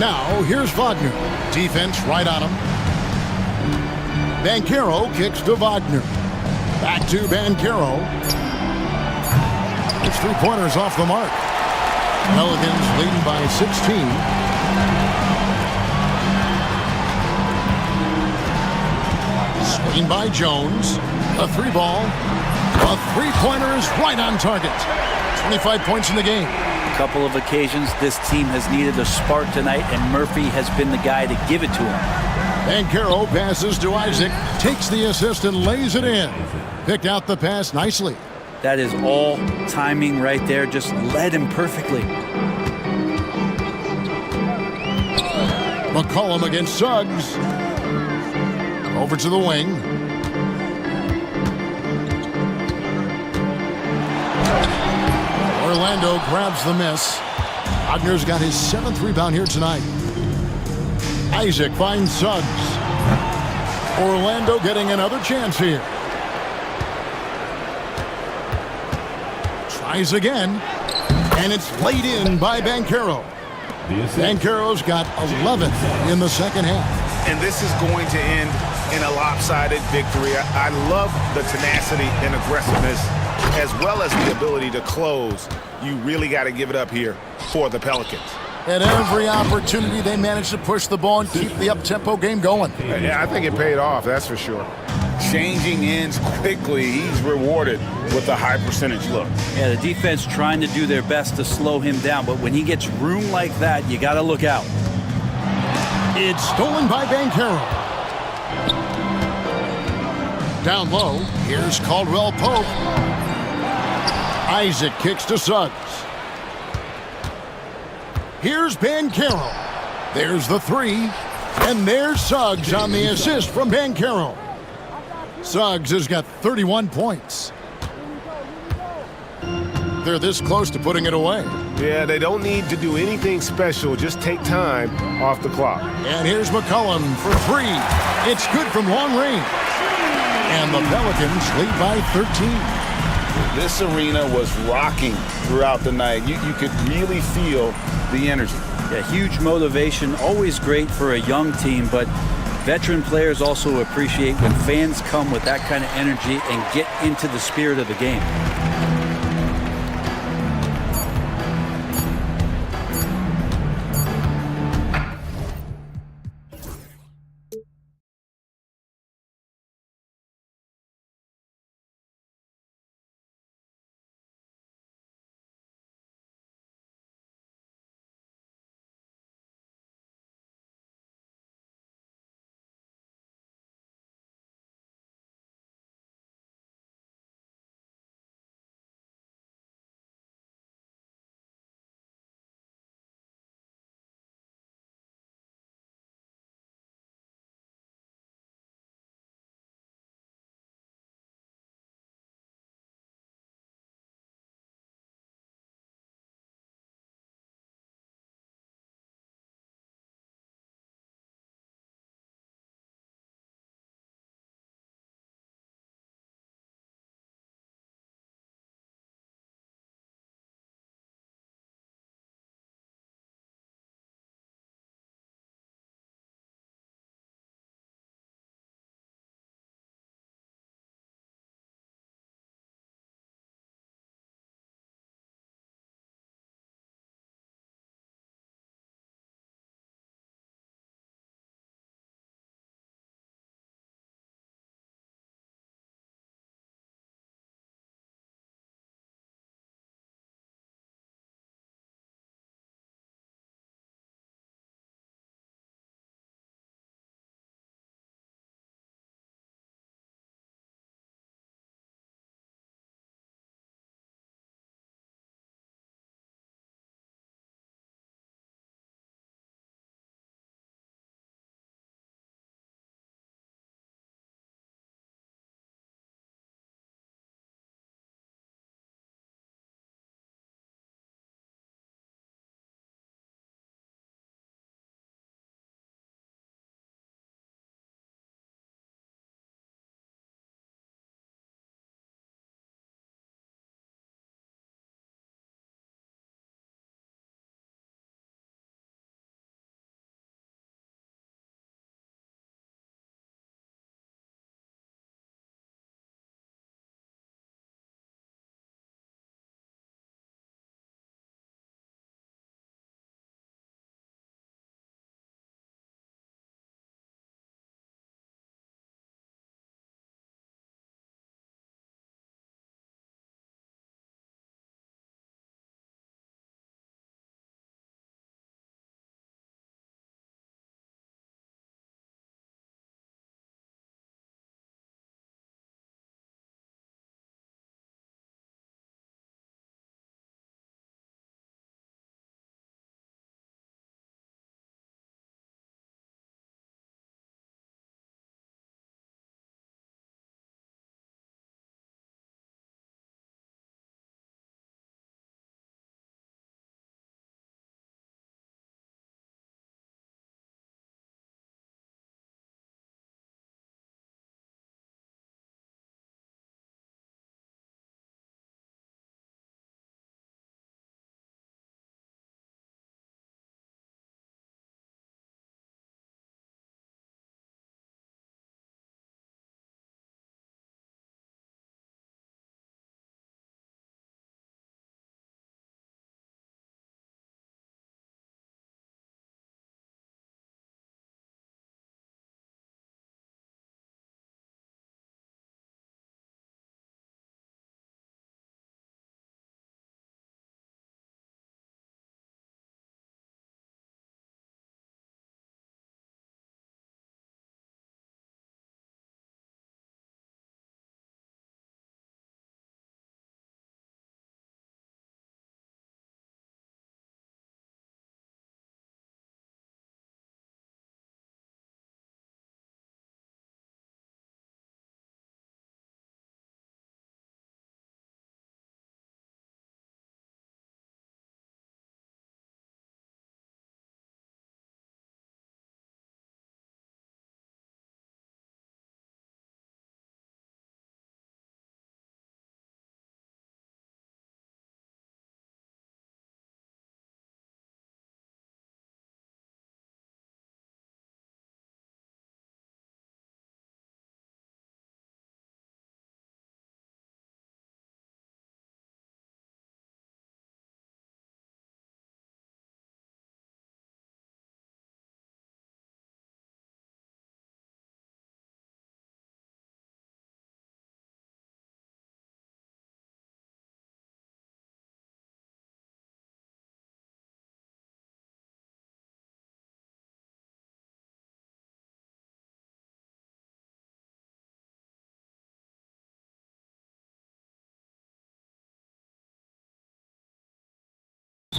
Now, here's Wagner. Defense right on him. Bankero kicks to Wagner. Back to Bankero. His three-pointers off the mark. Pelicans leading by 16. Screen by Jones. A three ball. A three-pointer is right on target. 25 points in the game. A couple of occasions this team has needed a spark tonight, and Murphy has been the guy to give it to him. Bankero passes to Isaac. Takes the assist and lays it in. Picked out the pass nicely. That is all timing right there. Just led him perfectly. McCollum against Suggs. Over to the wing. Orlando grabs the miss. Wagner's got his 7th rebound here tonight. Isaac finds Suggs. Orlando getting another chance here. Tries again. And it's laid in by Bankero. Bankero's got 11th in the second half. And this is going to end in a lopsided victory. I love the tenacity and aggressiveness, as well as the ability to close. You really got to give it up here for the Pelicans. At every opportunity, they managed to push the ball and keep the up-tempo game going. Yeah, I think it paid off, that's for sure. Changing ends quickly. He's rewarded with a high percentage look. Yeah, the defense trying to do their best to slow him down, but when he gets room like that, you got to look out. It's stolen by Bankero. Down low, here's Caldwell Pope. Isaac kicks to Suggs. Here's Bankero. There's the three. And there's Suggs on the assist from Bankero. Suggs has got 31 points. They're this close to putting it away. Yeah, they don't need to do anything special. Just take time off the clock. And here's McCollum for three. It's good from long range. And the Pelicans lead by 13. This arena was rocking throughout the night. You could really feel the energy. Yeah, huge motivation, always great for a young team, but veteran players also appreciate when fans come with that kind of energy and get into the spirit of the game.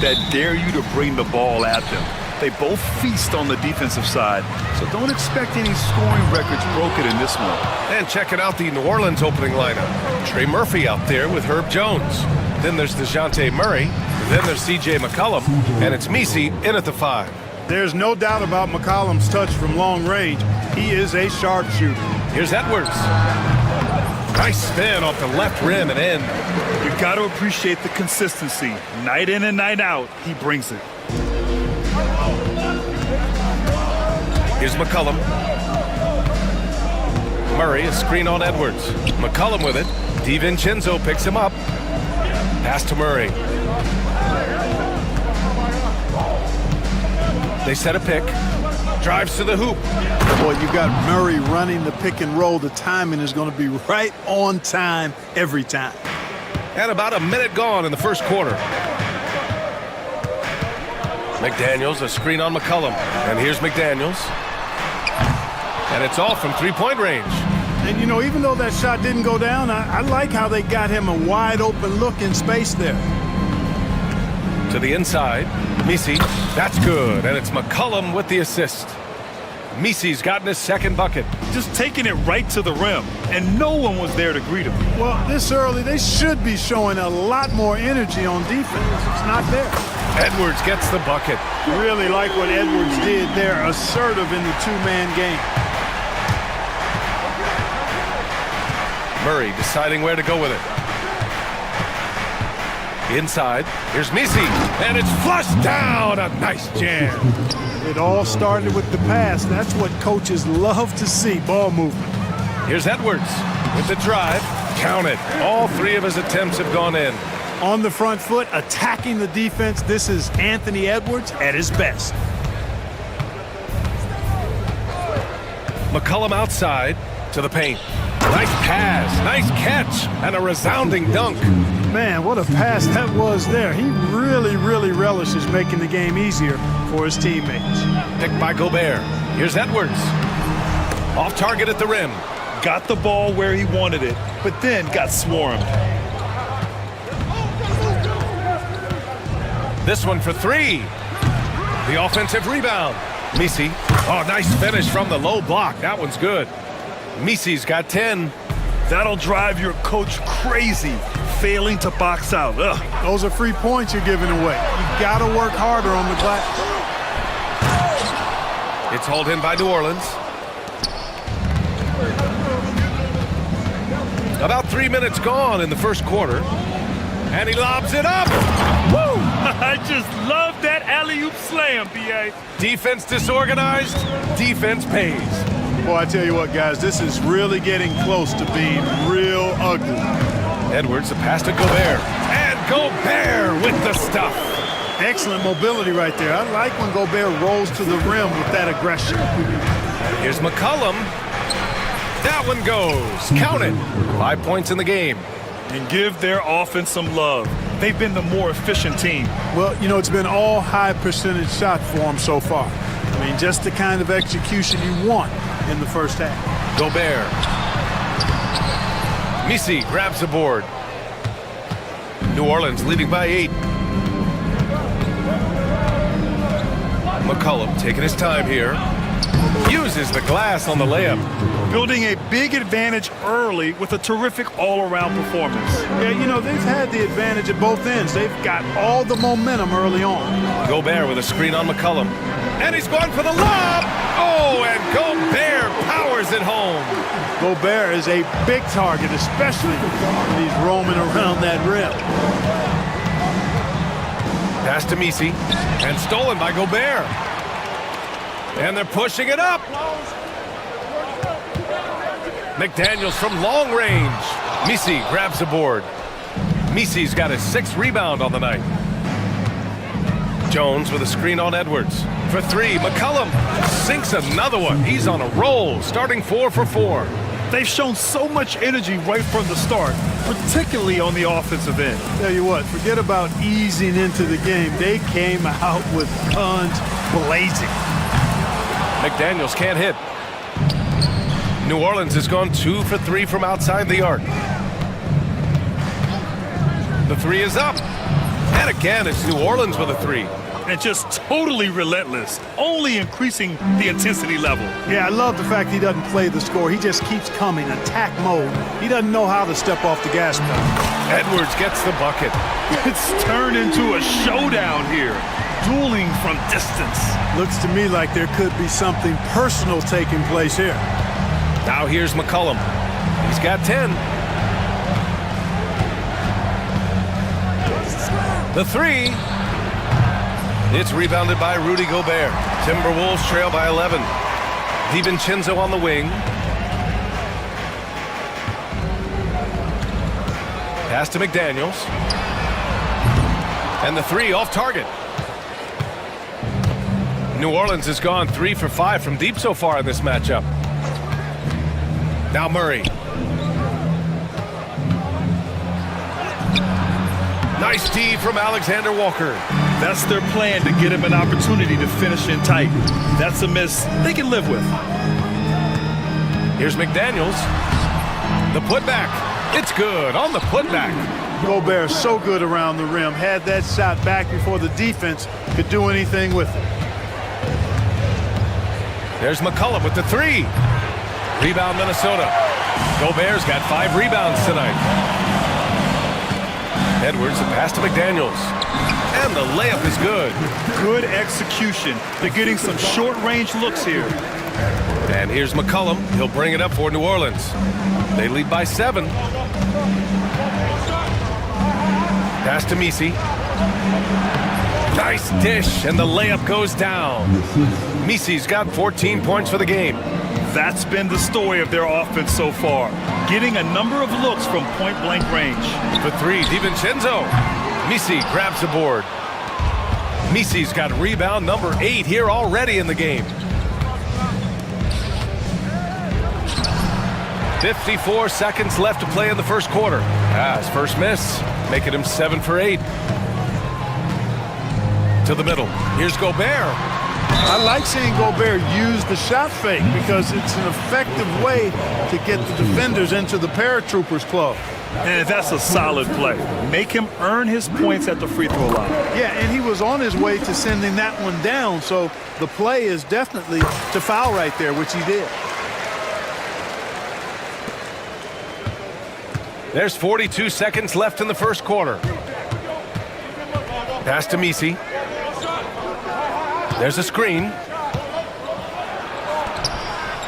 that dare you to bring the ball at them. They both feast on the defensive side, so don't expect any scoring records broken in this one. And checking out the New Orleans opening lineup. Trey Murphy out there with Herb Jones. Then there's DeJounte Murray. Then there's C.J. McCollum. And it's Misi in at the 5. There's no doubt about McCollum's touch from long range. He is a sharpshooter. Here's Edwards. Nice spin off the left rim and in. You got to appreciate the consistency. Night in and night out, he brings it. Here's McCollum. Murray, a screen on Edwards. McCollum with it. DiVincenzo picks him up. Pass to Murray. They set a pick. Drives to the hoop. Boy, you got Murray running the pick and roll. The timing is going to be right on time every time. And about a minute gone in the first quarter. McDaniels, a screen on McCollum. And here's McDaniels. And it's off from three-point range. And, you know, even though that shot didn't go down, I like how they got him a wide-open look in space there. To the inside. Misi, that's good. And it's McCollum with the assist. Misi's gotten his second bucket. Just taking it right to the rim, and no one was there to greet him. Well, this early, they should be showing a lot more energy on defense. It's not there. Edwards gets the bucket. Really like what Edwards did there, assertive in the two-man game. Murray deciding where to go with it. Inside, here's Misi, and it's flushed down. A nice jam. It all started with the pass. That's what coaches love to see, ball movement. Here's Edwards with the drive. Count it. All three of his attempts have gone in. On the front foot, attacking the defense. This is Anthony Edwards at his best. McCollum outside to the paint. Nice pass, nice catch, and a resounding dunk. Man, what a pass that was there. He really, really relishes making the game easier for his teammates. Picked by Gobert. Here's Edwards. Off target at the rim. Got the ball where he wanted it, but then got swarmed. This one for three. The offensive rebound. Misi. Oh, nice finish from the low block. That one's good. Misi's got 10. That'll drive your coach crazy, failing to box out. Ugh. Those are free points you're giving away. You got to work harder on the glass. It's hauled in by New Orleans. About 3 minutes gone in the first quarter. And he lobs it up. Woo! I just love that alley-oop slam, B.A. Defense disorganized. Defense pays. Boy, I tell you what, guys, this is really getting close to being real ugly. Edwards, the pass to Gobert. And Gobert with the stuff. Excellent mobility right there. I like when Gobert rolls to the rim with that aggression. Here's McCollum. That one goes. Count it. 5 points in the game. And give their offense some love. They've been the more efficient team. Well, you know, it's been all high percentage shot for them so far. I mean, just the kind of execution you want in the first half. Gobert. Misi grabs the board. New Orleans leading by 8. McCollum taking his time here. Uses the glass on the layup. Building a big advantage early with a terrific all-around performance. Yeah, you know, they've had the advantage at both ends. They've got all the momentum early on. Gobert with a screen on McCollum. And he's going for the lob! Oh, and Gobert powers it home. Gobert is a big target, especially when he's roaming around that rim. Pass to Misi, and stolen by Gobert. And they're pushing it up. McDaniels from long range. Misi grabs the board. Misi's got his 6th rebound on the night. Jones with a screen on Edwards. For 3, McCollum sinks another one. He's on a roll, starting 4 for 4. They've shown so much energy right from the start, particularly on the offensive end. Tell you what, forget about easing into the game. They came out with guns blazing. McDaniels can't hit. New Orleans has gone 2 for 3 from outside the arc. The 3 is up. And again, it's New Orleans with a three. And just totally relentless, only increasing the intensity level. Yeah, I love the fact he doesn't play the score. He just keeps coming, attack mode. He doesn't know how to step off the gas pedal. Edwards gets the bucket. It's turned into a showdown here, dueling from distance. Looks to me like there could be something personal taking place here. Now here's McCollum. He's got 10. The three. It's rebounded by Rudy Gobert. Timberwolves trail by 11. DiVincenzo on the wing. Pass to McDaniels. And the three off target. New Orleans has gone 3 for 5 from deep so far in this matchup. Now Murray. Nice D from Alexander Walker. That's their plan, to get him an opportunity to finish in tight. That's a miss they can live with. Here's McDaniels. The putback. It's good on the putback. Gobert so good around the rim. Had that shot back before the defense could do anything with it. There's McCollum with the three. Rebound Minnesota. Gobert's got 5 rebounds tonight. Edwards, the pass to McDaniels. And the layup is good. Good execution. They're getting some short-range looks here. And here's McCollum. He'll bring it up for New Orleans. They lead by 7. Pass to Misi. Nice dish, and the layup goes down. Misi's got 14 points for the game. That's been the story of their offense so far, getting a number of looks from point-blank range. For 3, DiVincenzo. Misi grabs the board. Misi's got rebound number 8 here already in the game. 54 seconds left to play in the first quarter. His first miss, making him 7 for 8. To the middle. Here's Gobert. I like seeing Gobert use the shot fake because it's an effective way to get the defenders into the paratroopers club. And that's a solid play. Make him earn his points at the free throw line. Yeah, and he was on his way to sending that one down, so the play is definitely to foul right there, which he did. There's 42 seconds left in the first quarter. Pass to Misi. There's a screen.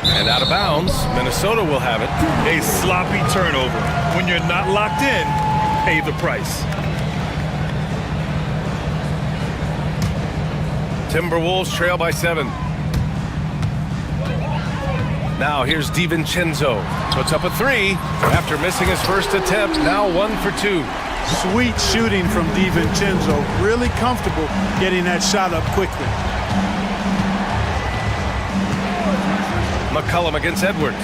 And out of bounds, Minnesota will have it. A sloppy turnover. When you're not locked in, pay the price. Timberwolves trail by 7. Now here's DiVincenzo. Puts up a 3 after missing his first attempt. Now 1 for 2. Sweet shooting from DiVincenzo. Really comfortable getting that shot up quickly. McCollum against Edwards.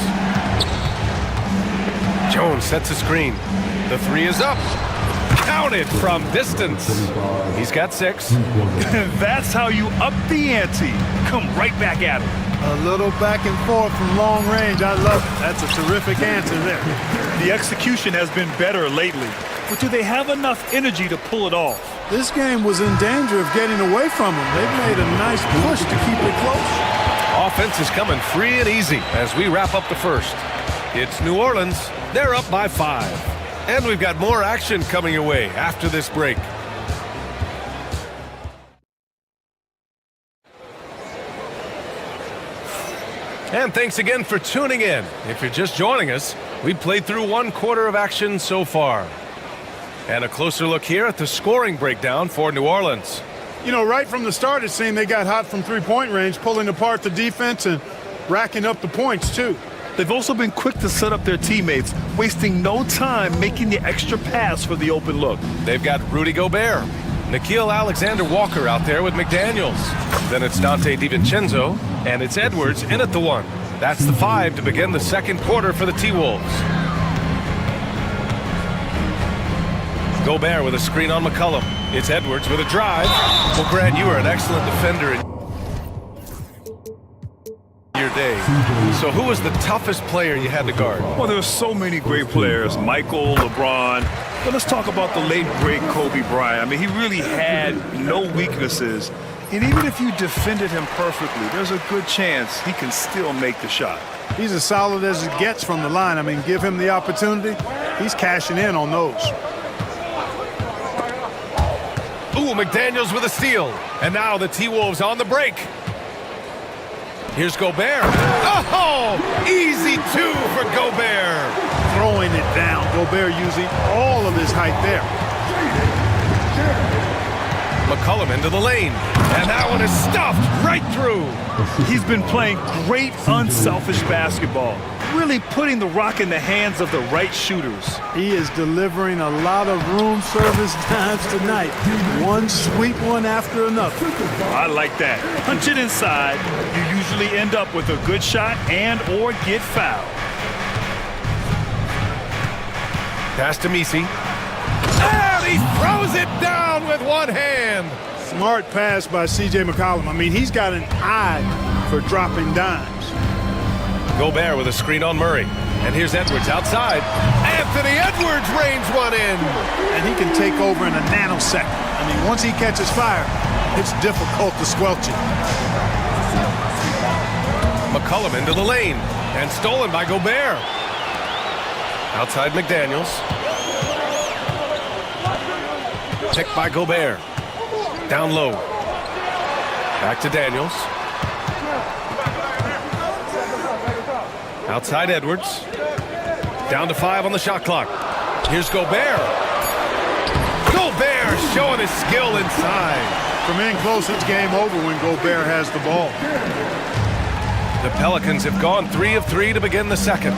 Jones sets a screen. The 3 is up. Counted from distance. He's got 6. That's how you up the ante. Come right back at him. A little back and forth from long range. I love it. That's a terrific answer there. The execution has been better lately, but do they have enough energy to pull it off? This game was in danger of getting away from them. They've made a nice push to keep it close. Offense is coming free and easy as we wrap up the first. It's New Orleans. They're up by 5. And we've got more action coming your way after this break. And thanks again for tuning in. If you're just joining us, we played through 1 quarter of action so far. And a closer look here at the scoring breakdown for New Orleans. You know, right from the start, it seemed they got hot from three-point range, pulling apart the defense and racking up the points, too. They've also been quick to set up their teammates, wasting no time making the extra pass for the open look. They've got Rudy Gobert, Nickeil Alexander-Walker out there with McDaniels. Then it's Dante DiVincenzo, and it's Edwards in at the 1. That's the 5 to begin the second quarter for the T-Wolves. Gobert with a screen on McCollum. It's Edwards with a drive. Well, Grant, you are an excellent defender in your day. So who was the toughest player you had to guard? Well, there are so many great players. Michael, LeBron. But let's talk about the late, great Kobe Bryant. I mean, he really had no weaknesses. And even if you defended him perfectly, there's a good chance he can still make the shot. He's as solid as it gets from the line. I mean, give him the opportunity, he's cashing in on those. Ooh, McDaniels with a steal. And now the T-Wolves on the break. Here's Gobert. Oh, easy two for Gobert. Throwing it down. Gobert using all of his height there. McCollum into the lane. And that one is stuffed right through. He's been playing great, unselfish basketball, really putting the rock in the hands of the right shooters. He is delivering a lot of room service times tonight. One sweet one after another. I like that. Punch it inside. You usually end up with a good shot and or get fouled. Pass to Misi. And he throws it down with one hand. Smart pass by C.J. McCollum. I mean, he's got an eye for dropping dimes. Gobert with a screen on Murray. And here's Edwards outside. Anthony Edwards rains one in. And he can take over in a nanosecond. I mean, once he catches fire, it's difficult to squelch it. McCollum into the lane. And stolen by Gobert. Outside McDaniels. Picked by Gobert. Down low. Back to Daniels. Outside Edwards. Down to 5 on the shot clock. Here's Gobert. Gobert showing his skill inside. From in close, it's game over when Gobert has the ball. The Pelicans have gone 3 of 3 to begin the second.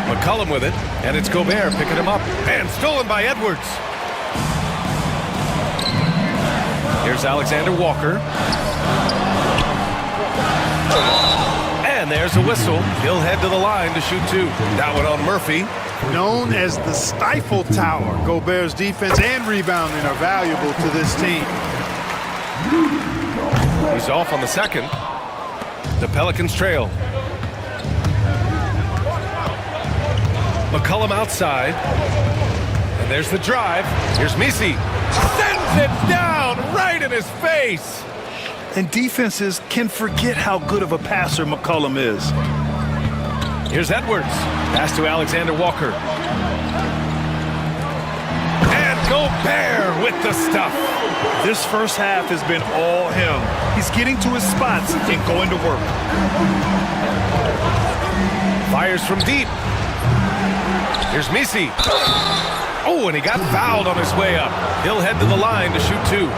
McCollum with it, and it's Gobert picking him up. And stolen by Edwards. Here's Alexander Walker. And there's a whistle. He'll head to the line to shoot 2. That one on Murphy. Known as the Stifle Tower, Gobert's defense and rebounding are valuable to this team. He's off on the second. The Pelicans trail. McCollum outside. And there's the drive. Here's Misi. Sends it down right in his face. And defenses can forget how good of a passer McCollum is. Here's Edwards. Pass to Alexander Walker. And Gobert with the stuff. This first half has been all him. He's getting to his spots and going to work. Fires from deep. Here's Misi. Oh, and he got fouled on his way up. He'll head to the line to shoot 2.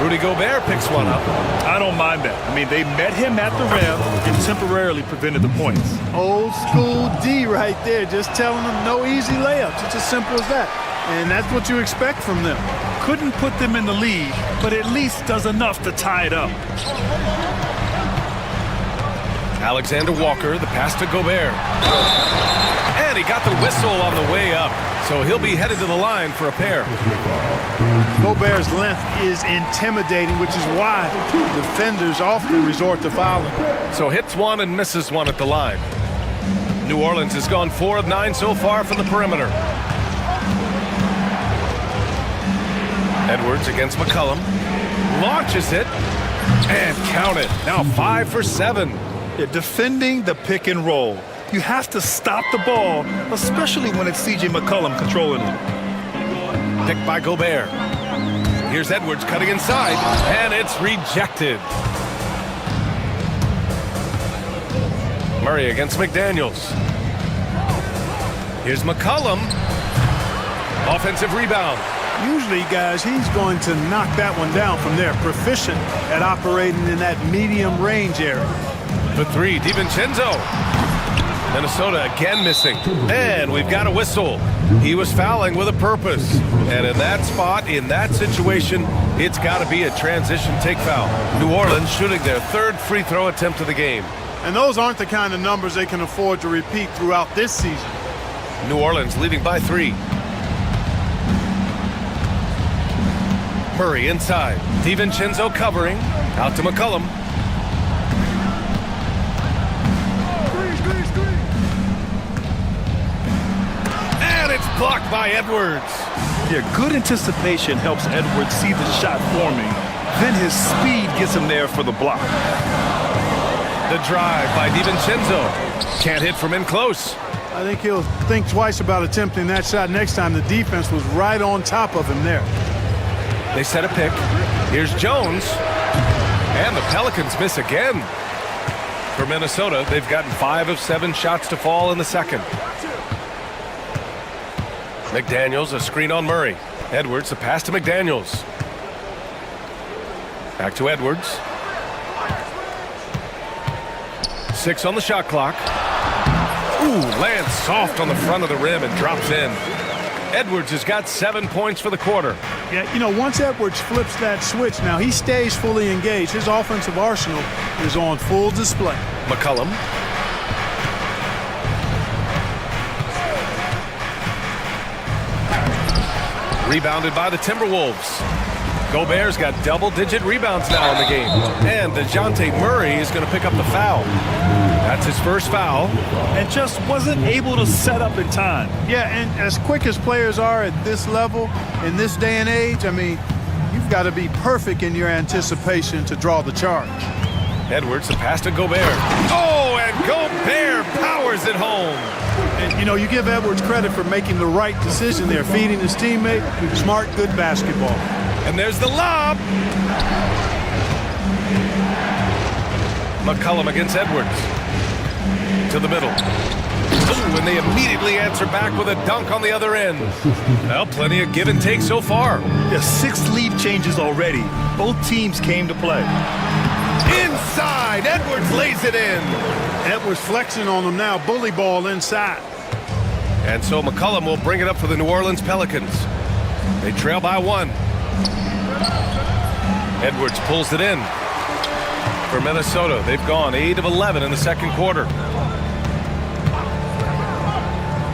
Rudy Gobert picks one up. I don't mind that. I mean, they met him at the rim and temporarily prevented the points. Old school D right there, just telling them no easy layups. It's as simple as that. And that's what you expect from them. Couldn't put them in the lead, but at least does enough to tie it up. Alexander Walker, the pass to Gobert. And he got the whistle on the way up. So he'll be headed to the line for a pair. Gobert's length is intimidating, which is why defenders often resort to fouling. So hits one and misses one at the line. New Orleans has gone 4 of 9 so far from the perimeter. Edwards against McCollum. Launches it. And count it. Now 5 for 7. Yeah, defending the pick and roll. You have to stop the ball, especially when it's C.J. McCollum controlling it. Picked by Gobert. Here's Edwards cutting inside, and it's rejected. Murray against McDaniels. Here's McCollum. Offensive rebound. Usually, guys, he's going to knock that one down from there. Proficient at operating in that medium range area. The 3, DiVincenzo. Minnesota again missing. And we've got a whistle. He was fouling with a purpose. And in that spot, in that situation, it's got to be a transition take foul. New Orleans shooting their 3rd free throw attempt of the game. And those aren't the kind of numbers they can afford to repeat throughout this season. New Orleans leading by 3. Murray inside. DiVincenzo covering. Out to McCollum. Blocked by Edwards. Yeah, good anticipation helps Edwards see the shot forming. Then his speed gets him there for the block. The drive by DiVincenzo. Can't hit from in close. I think he'll think twice about attempting that shot next time. The defense was right on top of him there. They set a pick. Here's Jones. And the Pelicans miss again. For Minnesota, they've gotten 5 of 7 shots to fall in the second. McDaniels, a screen on Murray. Edwards, a pass to McDaniels. Back to Edwards. 6 on the shot clock. Ooh, lands soft on the front of the rim and drops in. Edwards has got 7 points for the quarter. Yeah, you know, once Edwards flips that switch, now he stays fully engaged. His offensive arsenal is on full display. McCollum. Rebounded by the Timberwolves. Gobert's got double-digit rebounds now in the game. And DeJounte Murray is going to pick up the foul. That's his first foul. And just wasn't able to set up in time. Yeah, and as quick as players are at this level, in this day and age, I mean, you've got to be perfect in your anticipation to draw the charge. Edwards, the pass to Gobert. Oh, and Gobert powers it home. And, you know, you give Edwards credit for making the right decision there, feeding his teammate. Smart, good basketball. And there's the lob. McCollum against Edwards. To the middle. Ooh, and they immediately answer back with a dunk on the other end. Well, plenty of give and take so far. Yeah, 6 lead changes already. Both teams came to play. Inside, Edwards lays it in. Edwards flexing on them now, bully ball inside. And so McCollum will bring it up for the New Orleans Pelicans. They trail by 1. Edwards pulls it in. For Minnesota, they've gone 8 of 11 in the second quarter.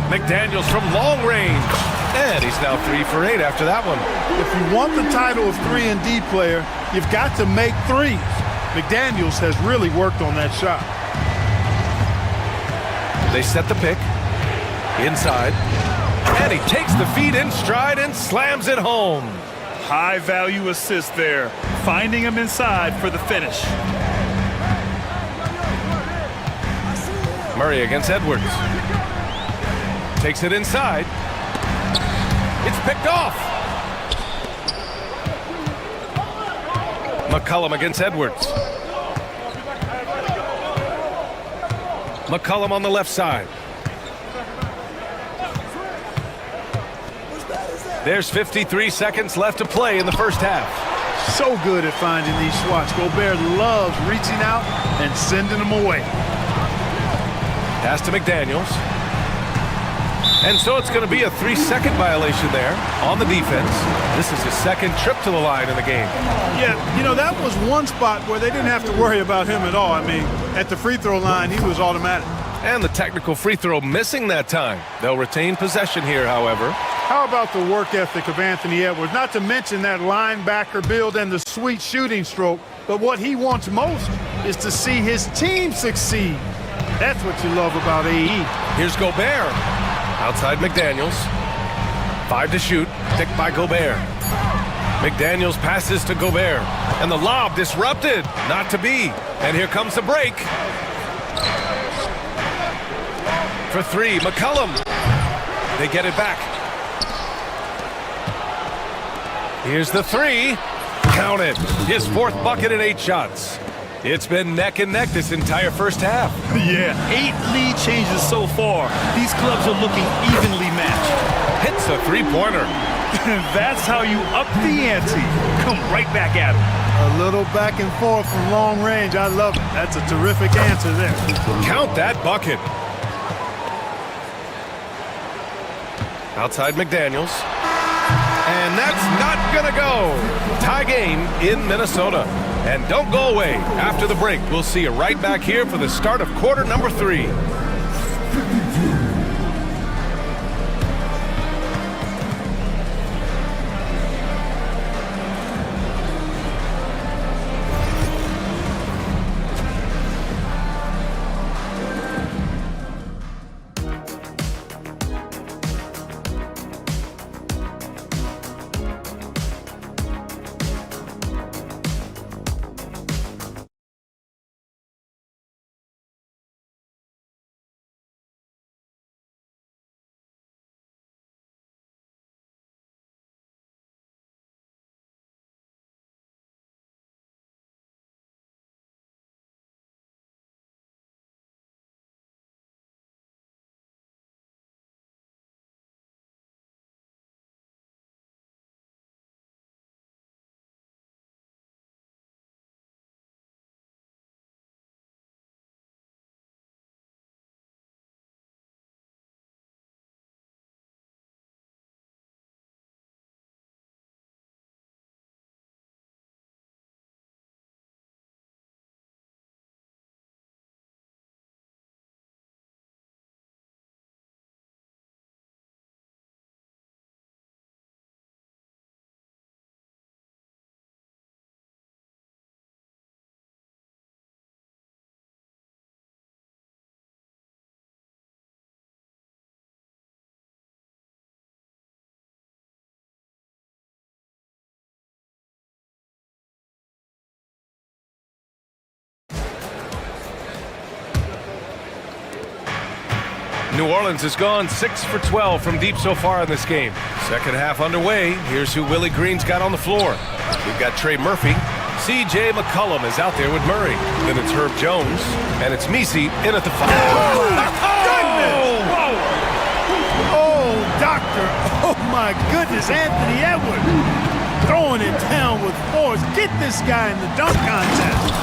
McDaniels from long range. And he's now 3 for 8 after that one. If you want the title of 3-and-D player, you've got to make threes. McDaniels has really worked on that shot. They set the pick. Inside. And he takes the feed in stride and slams it home. High value assist there. Finding him inside for the finish. Murray against Edwards. Takes it inside. It's picked off. McCollum against Edwards. McCollum on the left side. There's 53 seconds left to play in the first half. So good at finding these swats. Gobert loves reaching out and sending them away. Pass to McDaniels. And so it's going to be a 3-second violation there on the defense. This is his second trip to the line in the game. Yeah, you know, that was one spot where they didn't have to worry about him at all. I mean, at the free throw line, he was automatic. And the technical free throw missing that time. They'll retain possession here, however. How about the work ethic of Anthony Edwards? Not to mention that linebacker build and the sweet shooting stroke. But what he wants most is to see his team succeed. That's what you love about AE. Here's Gobert. Outside McDaniels. 5 to shoot. Picked by Gobert. McDaniels passes to Gobert. And the lob disrupted. Not to be. And here comes the break. For 3, McCollum. They get it back. Here's the 3. Count it. His 4th bucket in 8 shots. It's been neck and neck this entire first half. Yeah, 8 lead changes so far. These clubs are looking evenly matched. Hits a 3-pointer. That's how you up the ante. Come right back at him. A little back and forth from long range. I love it. That's a terrific answer there. Count that bucket. Outside McDaniels. And that's not going to go. Tie game in Minnesota. And don't go away. After the break, we'll see you right back here for the start of quarter number 3. New Orleans has gone 6 for 12 from deep so far in this game. Second half underway. Here's who Willie Green's got on the floor. We've got Trey Murphy. C.J. McCollum is out there with Murray. Then it's Herb Jones. And it's Misi in at the 5. Oh, doctor. Oh, my goodness. Anthony Edwards throwing it down with force. Get this guy in the dunk contest.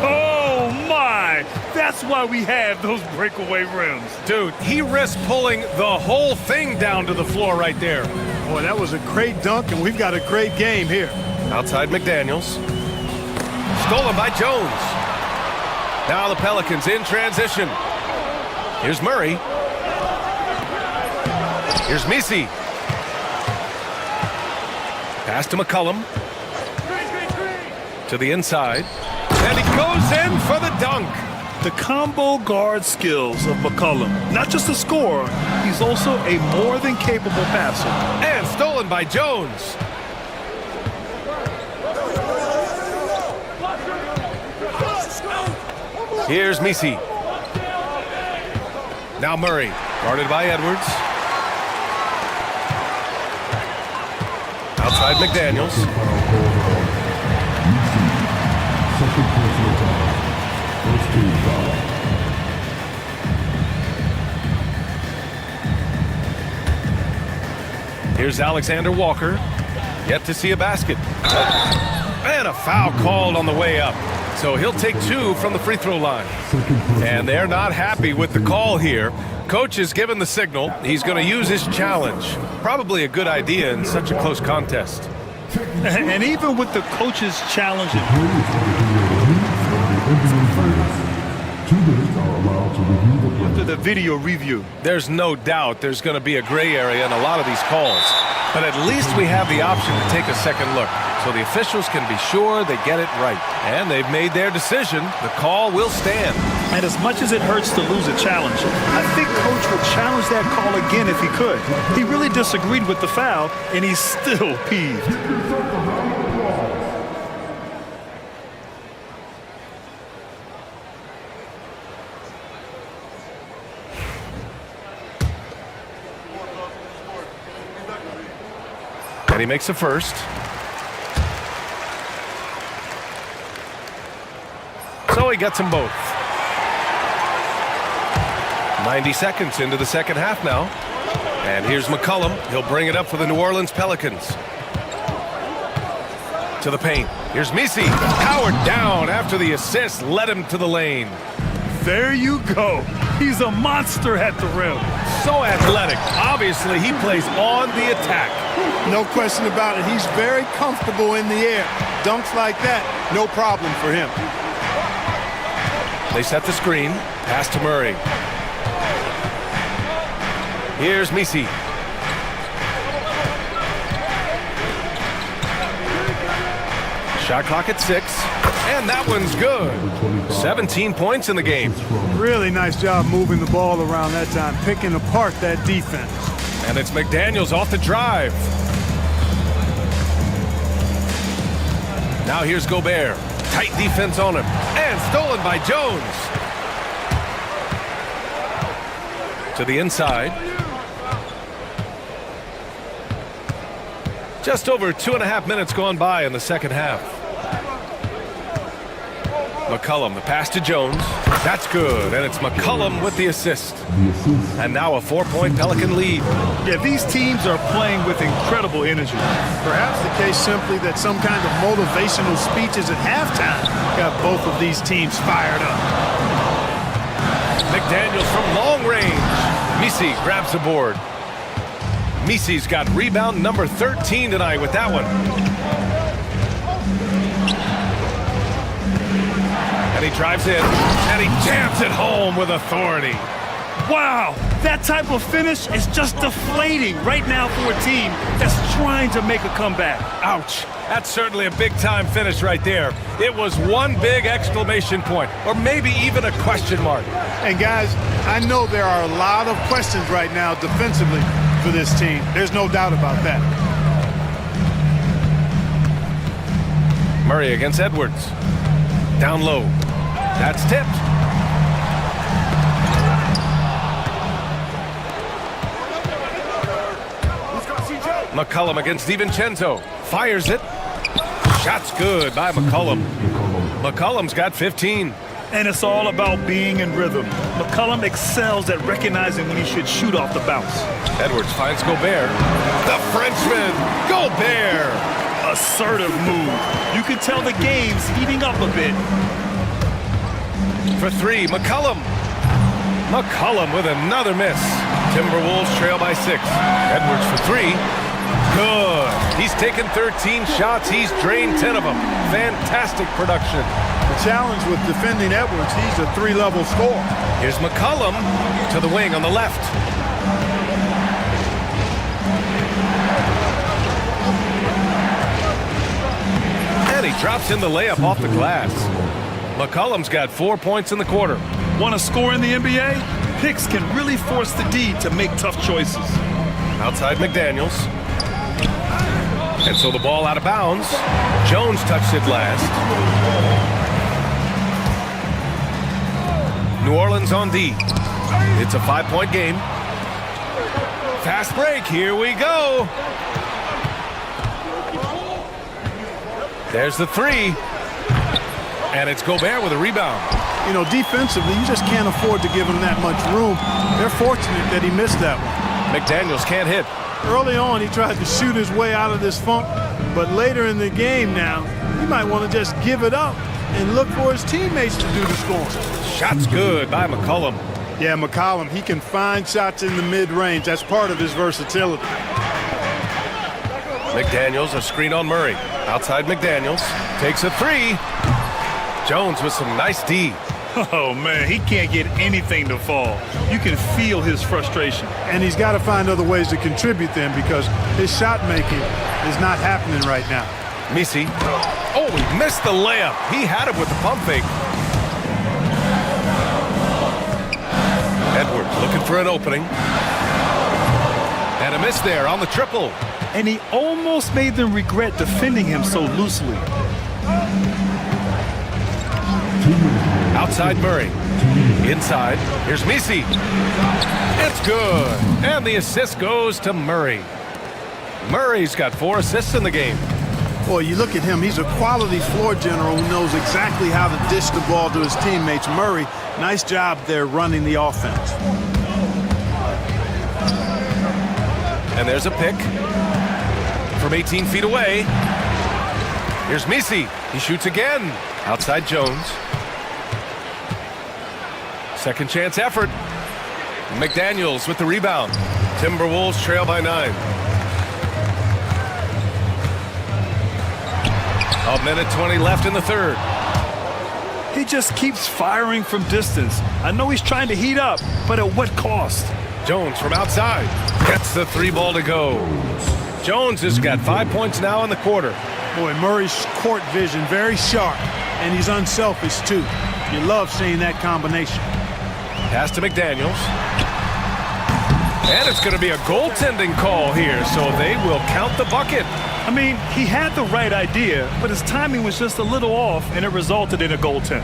Oh, my. That's why we have those breakaway rims. Dude, he risked pulling the whole thing down to the floor right there. Boy, that was a great dunk, and we've got a great game here. Outside McDaniels. Stolen by Jones. Now the Pelicans in transition. Here's Murray. Here's Misi. Pass to McCollum. To the inside. And he goes in for the dunk. The combo guard skills of McCollum. Not just a scorer, he's also a more than capable passer. And stolen by Jones. Here's Misi. Now Murray, guarded by Edwards. Outside McDaniels. Here's Alexander Walker. Yet to see a basket. And a foul called on the way up. So he'll take 2 from the free throw line. And they're not happy with the call here. Coach has given the signal. He's going to use his challenge. Probably a good idea in such a close contest. And even with the coach's challenge, after the video review, there's no doubt there's going to be a gray area in a lot of these calls. But at least we have the option to take a second look, so the officials can be sure they get it right. And they've made their decision. The call will stand. and as much as it hurts to lose a challenge, I think Coach would challenge that call again if he could. He really disagreed with the foul, and he's still peeved. And he makes a first. So he gets them both. 90 seconds into the second half now. And here's McCollum. He'll bring it up for the New Orleans Pelicans. To the paint. Here's Misi. Powered down after the assist led him to the lane. There you go. He's a monster at the rim. So athletic. Obviously, he plays on the attack. No question about it. He's very comfortable in the air. Dunks like that, no problem for him. They set the screen. Pass to Murray. Here's Misi. Shot clock at 6. And that one's good. 17 points in the game. Really nice job moving the ball around that time, picking apart that defense. And it's McDaniels off the drive. Now here's Gobert. Tight defense on him. And stolen by Jones. To the inside. Just over 2.5 minutes gone by in the second half. McCollum, the pass to Jones. That's good, and it's McCollum with the assist. And now a 4-point Pelican lead. Yeah, these teams are playing with incredible energy. Perhaps the case simply that some kind of motivational speeches at halftime got both of these teams fired up. McDaniels from long range. Misi grabs the board. Misi's got rebound number 13 tonight with that one. And he drives in, and he jams it home with authority. Wow, that type of finish is just deflating right now for a team that's trying to make a comeback. Ouch. That's certainly a big-time finish right there. It was one big exclamation point, or maybe even a question mark. And guys, I know there are a lot of questions right now defensively for this team. There's no doubt about that. Murray against Edwards. Down low. That's tipped. McCollum against DiVincenzo. Fires it. Shot's good by McCollum. McCollum's got 15. And it's all about being in rhythm. McCollum excels at recognizing when he should shoot off the bounce. Edwards finds Gobert. The Frenchman, Gobert! Assertive move. You can tell the game's heating up a bit. For three, McCollum. McCollum with another miss. Timberwolves trail by 6. Edwards for three. Good. He's taken 13 shots. He's drained 10 of them. Fantastic production. The challenge with defending Edwards, he's a 3-level scorer. Here's McCollum to the wing on the left. And he drops in the layup off the glass. McCollum's got 4 points in the quarter. Want to score in the NBA? Picks can really force the D to make tough choices. Outside McDaniels. And so the ball out of bounds. Jones touched it last. New Orleans on D. It's a 5-point game. Fast break. Here we go. There's the three. And it's Gobert with a rebound. You know, defensively, you just can't afford to give him that much room. They're fortunate that he missed that one. McDaniels can't hit. Early on, he tried to shoot his way out of this funk, but later in the game now, he might want to just give it up and look for his teammates to do the scoring. Shot's good by McCollum. Yeah, McCollum, he can find shots in the mid-range. That's part of his versatility. McDaniels, a screen on Murray. Outside McDaniels, takes a three. Jones with some nice D. Oh, man, he can't get anything to fall. You can feel his frustration. And he's got to find other ways to contribute then because his shot making is not happening right now. Misi. Oh, he missed the layup. He had it with the pump fake. Edwards looking for an opening. And a miss there on the triple. And he almost made them regret defending him so loosely. Outside Murray. Inside. Here's Misi. It's good. And the assist goes to Murray. Murray's got 4 assists in the game. Boy, you look at him. He's a quality floor general who knows exactly how to dish the ball to his teammates. Murray, nice job there running the offense. And there's a pick from 18 feet away. Here's Misi. He shoots again. Outside Jones. Second chance effort. McDaniels with the rebound. Timberwolves trail by 9. A minute 20 left in the third. He just keeps firing from distance. I know he's trying to heat up, but at what cost? Jones from outside. Gets the 3 ball to go. Jones has got 5 points now in the quarter. Boy, Murray's court vision very sharp, and he's unselfish too. You love seeing that combination. Pass to McDaniels. And it's going to be a goaltending call here, so they will count the bucket. I mean, he had the right idea, but his timing was just a little off, and it resulted in a goaltend.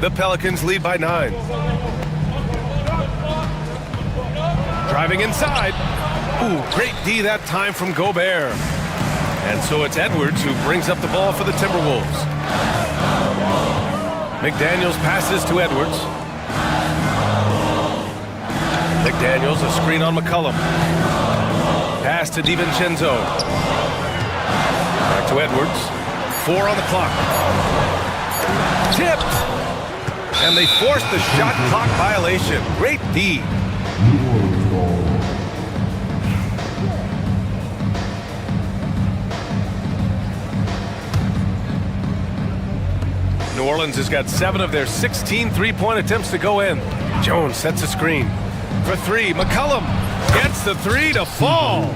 The Pelicans lead by 9. Driving inside. Ooh, great D that time from Gobert. And so it's Edwards who brings up the ball for the Timberwolves. McDaniels passes to Edwards. McDaniels, a screen on McCollum. Pass to DiVincenzo. Back to Edwards. 4 on the clock. Tipped. And they forced the shot clock violation. Great D. New Orleans has got 7 of their 16 three-point attempts to go in. Jones sets a screen. For 3, McCollum gets the 3 to fall.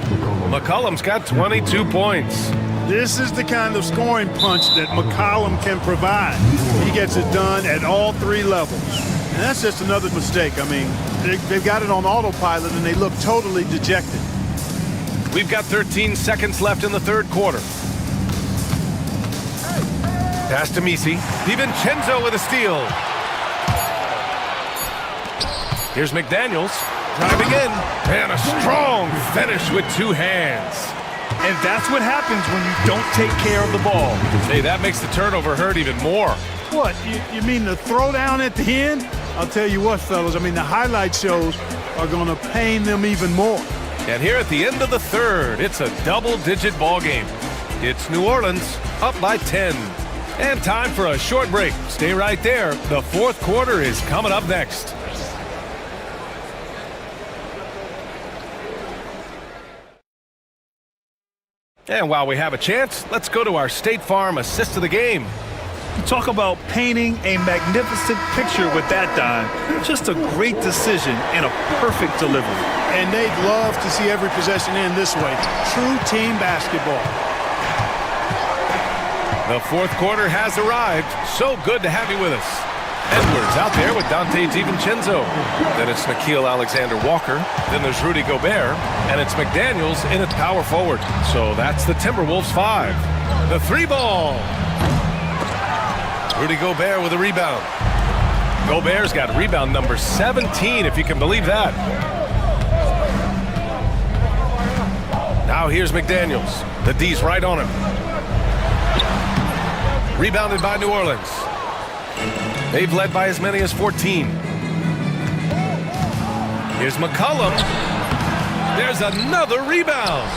McCollum's got 22 points. This is the kind of scoring punch that McCollum can provide. He gets it done at all 3 levels. And that's just another mistake. I mean, they've got it on autopilot, and they look totally dejected. We've got 13 seconds left in the third quarter. Pass to Misi. DiVincenzo with a steal. Here's McDaniels, driving in, and a strong finish with two hands. And that's what happens when you don't take care of the ball. Hey, that makes the turnover hurt even more. What, you mean the throwdown at the end? I'll tell you what, fellas, I mean, the highlight shows are going to pain them even more. And here at the end of the third, it's a double-digit ball game. It's New Orleans up by 10. And time for a short break. Stay right there. The fourth quarter is coming up next. And while we have a chance, let's go to our State Farm assist of the game. You talk about painting a magnificent picture with that, Don. Just a great decision and a perfect delivery. And they'd love to see every possession end this way. True team basketball. The fourth quarter has arrived. So good to have you with us. Edwards out there with Dante DiVincenzo. Then it's Nickeil Alexander-Walker. Then there's Rudy Gobert. And it's McDaniels in at power forward. So that's the Timberwolves 5. The three ball. Rudy Gobert with a rebound. Gobert's got rebound number 17, if you can believe that. Now here's McDaniels. The D's right on him. Rebounded by New Orleans. They've led by as many as 14. Here's McCollum. There's another rebound.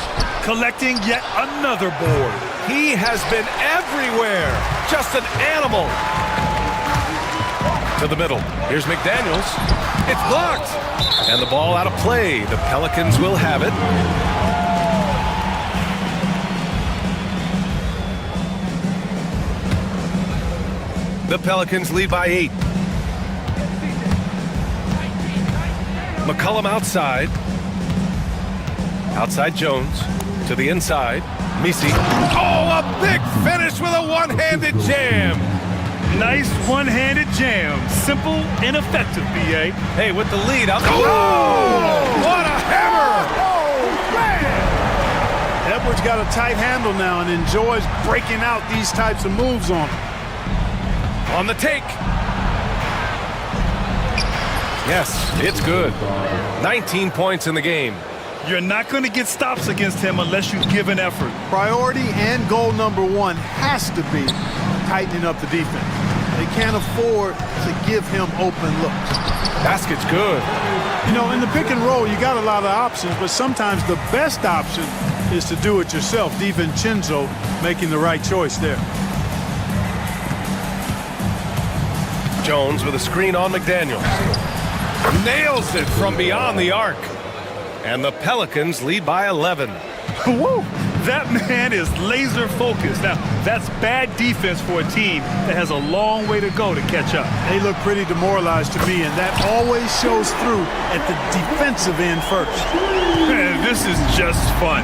Collecting yet another board. He has been everywhere. Just an animal. To the middle. Here's McDaniels. It's blocked. And the ball out of play. The Pelicans will have it. The Pelicans lead by 8. McCollum outside. Outside Jones. To the inside. Misi. Oh, a big finish with a one-handed jam. Nice one-handed jam. Simple and effective, B.A. Hey, with the lead out. Oh! What a hammer! Oh, man! Edwards got a tight handle now and enjoys breaking out these types of moves on him. On the take. Yes, it's good. 19 points in the game. You're not going to get stops against him unless you give an effort. Priority and goal number one has to be tightening up the defense. They can't afford to give him open looks. Basket's good. You know, in the pick and roll, you got a lot of options, but sometimes the best option is to do it yourself. DiVincenzo making the right choice there. Jones with a screen on McDaniels. Nails it from beyond the arc. And the Pelicans lead by 11. Whoa! That man is laser focused. Now, that's bad defense for a team that has a long way to go to catch up. They look pretty demoralized to me, and that always shows through at the defensive end first. Man, this is just fun.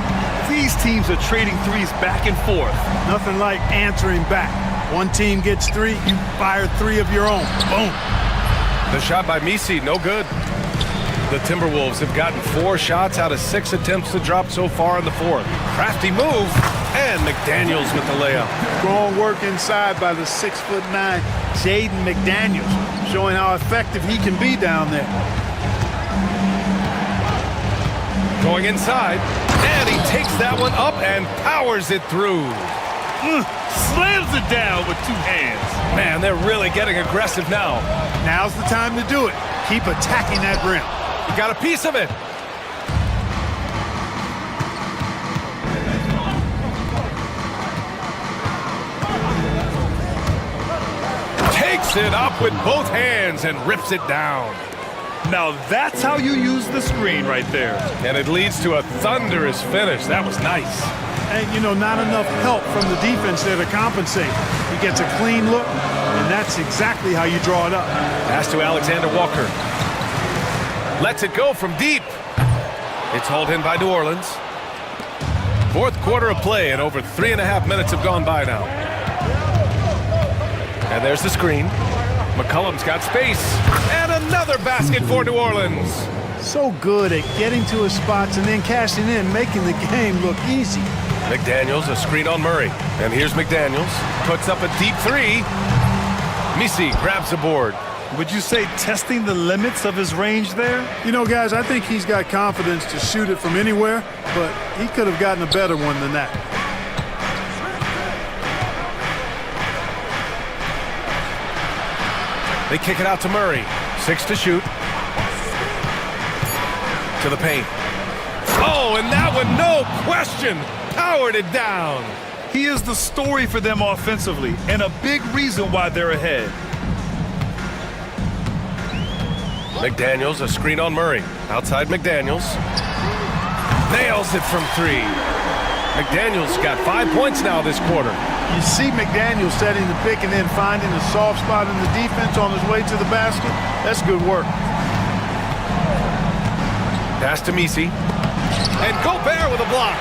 These teams are trading threes back and forth. Nothing like answering back. One team gets three, you fire three of your own. Boom. The shot by Misi, no good. The Timberwolves have gotten 4 shots out of 6 attempts to drop so far in the fourth. Crafty move, and McDaniels with the layup. Strong work inside by the 6'9" Jaden McDaniels, showing how effective he can be down there. Going inside, and he takes that one up and powers it through. Slams it down with 2 hands. Man, they're really getting aggressive now. Now's the time to do it. Keep attacking that rim. You got a piece of it. Takes it up with both hands and rips it down. Now that's how you use the screen right there. And it leads to a thunderous finish. That was nice. And, you know, not enough help from the defense there to compensate. He gets a clean look, and that's exactly how you draw it up. Pass to Alexander-Walker. Lets it go from deep. It's hauled in by New Orleans. Fourth quarter of play, and over 3.5 minutes have gone by now. And there's the screen. McCollum's got space. And another basket for New Orleans. So good at getting to his spots and then cashing in, making the game look easy. McDaniels, a screen on Murray. And here's McDaniels. Puts up a deep 3. Misi grabs the board. Would you say testing the limits of his range there? You know, guys, I think he's got confidence to shoot it from anywhere, but he could have gotten a better one than that. They kick it out to Murray. 6 to shoot. To the paint. Oh, and that one, no question, powered it down. He is the story for them offensively and a big reason why they're ahead. McDaniels, a screen on Murray. Outside McDaniels. Nails it from 3. McDaniels got 5 points now this quarter. You see McDaniels setting the pick and then finding a soft spot in the defense on his way to the basket. That's good work. Pass to Misi. And Gobert with a block.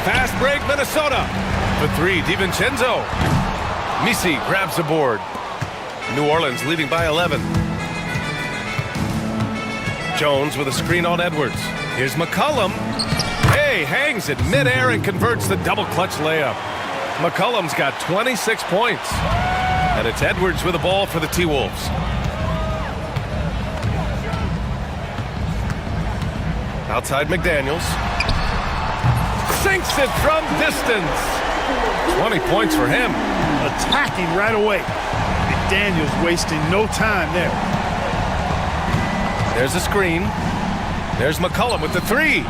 Fast break, Minnesota. For 3, DiVincenzo. Misi grabs the board. New Orleans leading by 11. Jones with a screen on Edwards. Here's McCollum. Hey, hangs it midair and converts the double clutch layup. McCollum's got 26 points. And it's Edwards with the ball for the T-Wolves. Outside McDaniels. Sinks it from distance. 20 points for him. Attacking right away. McDaniels wasting no time there. There's a screen. There's McCollum with the 3.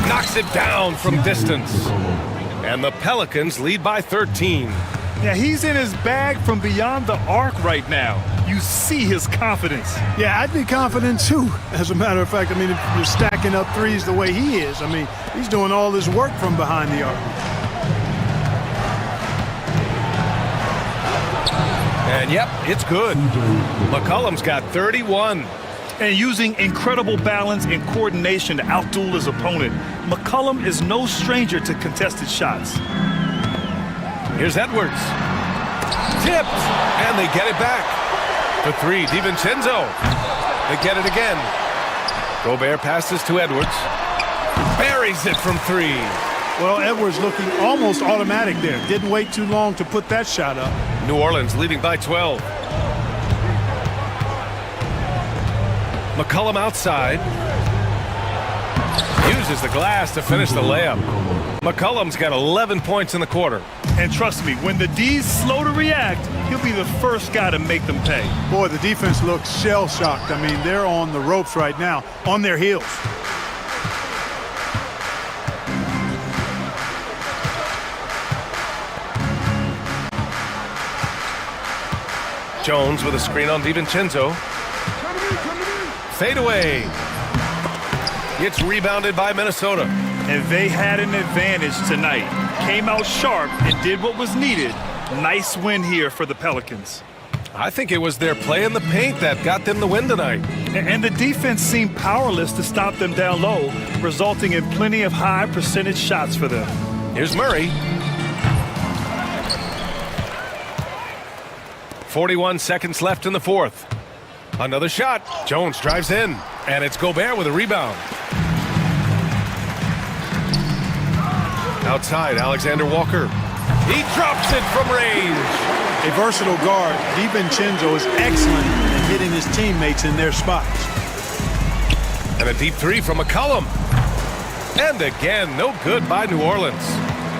Knocks it down from distance. And the Pelicans lead by 13. Yeah, he's in his bag from beyond the arc right now. You see his confidence. Yeah, I'd be confident too. As a matter of fact, I mean, if you're stacking up threes the way he is, I mean, he's doing all this work from behind the arc. And yep, it's good. McCollum's got 31. And using incredible balance and coordination to outduel his opponent, McCollum is no stranger to contested shots. Here's Edwards. Tipped, and they get it back. For 3, DiVincenzo. They get it again. Gobert passes to Edwards. Buries it from 3. Well, Edwards looking almost automatic there. Didn't wait too long to put that shot up. New Orleans leading by 12. McCollum outside. Uses the glass to finish the layup. McCollum's got 11 points in the quarter. And trust me, when the D's slow to react, he'll be the first guy to make them pay. Boy, the defense looks shell-shocked. I mean, they're on the ropes right now, on their heels. Jones with a screen on DiVincenzo. Fade away. It's rebounded by Minnesota. And they had an advantage tonight. Came out sharp and did what was needed. Nice win here for the Pelicans. I think it was their play in the paint that got them the win tonight. And the defense seemed powerless to stop them down low, resulting in plenty of high percentage shots for them. Here's Murray. 41 seconds left in the fourth. Another shot. Jones drives in, and it's Gobert with a rebound. Outside, Alexander Walker. He drops it from range. A versatile guard, DiVincenzo is excellent at hitting his teammates in their spots. And a deep 3 from McCollum. And again, no good by New Orleans.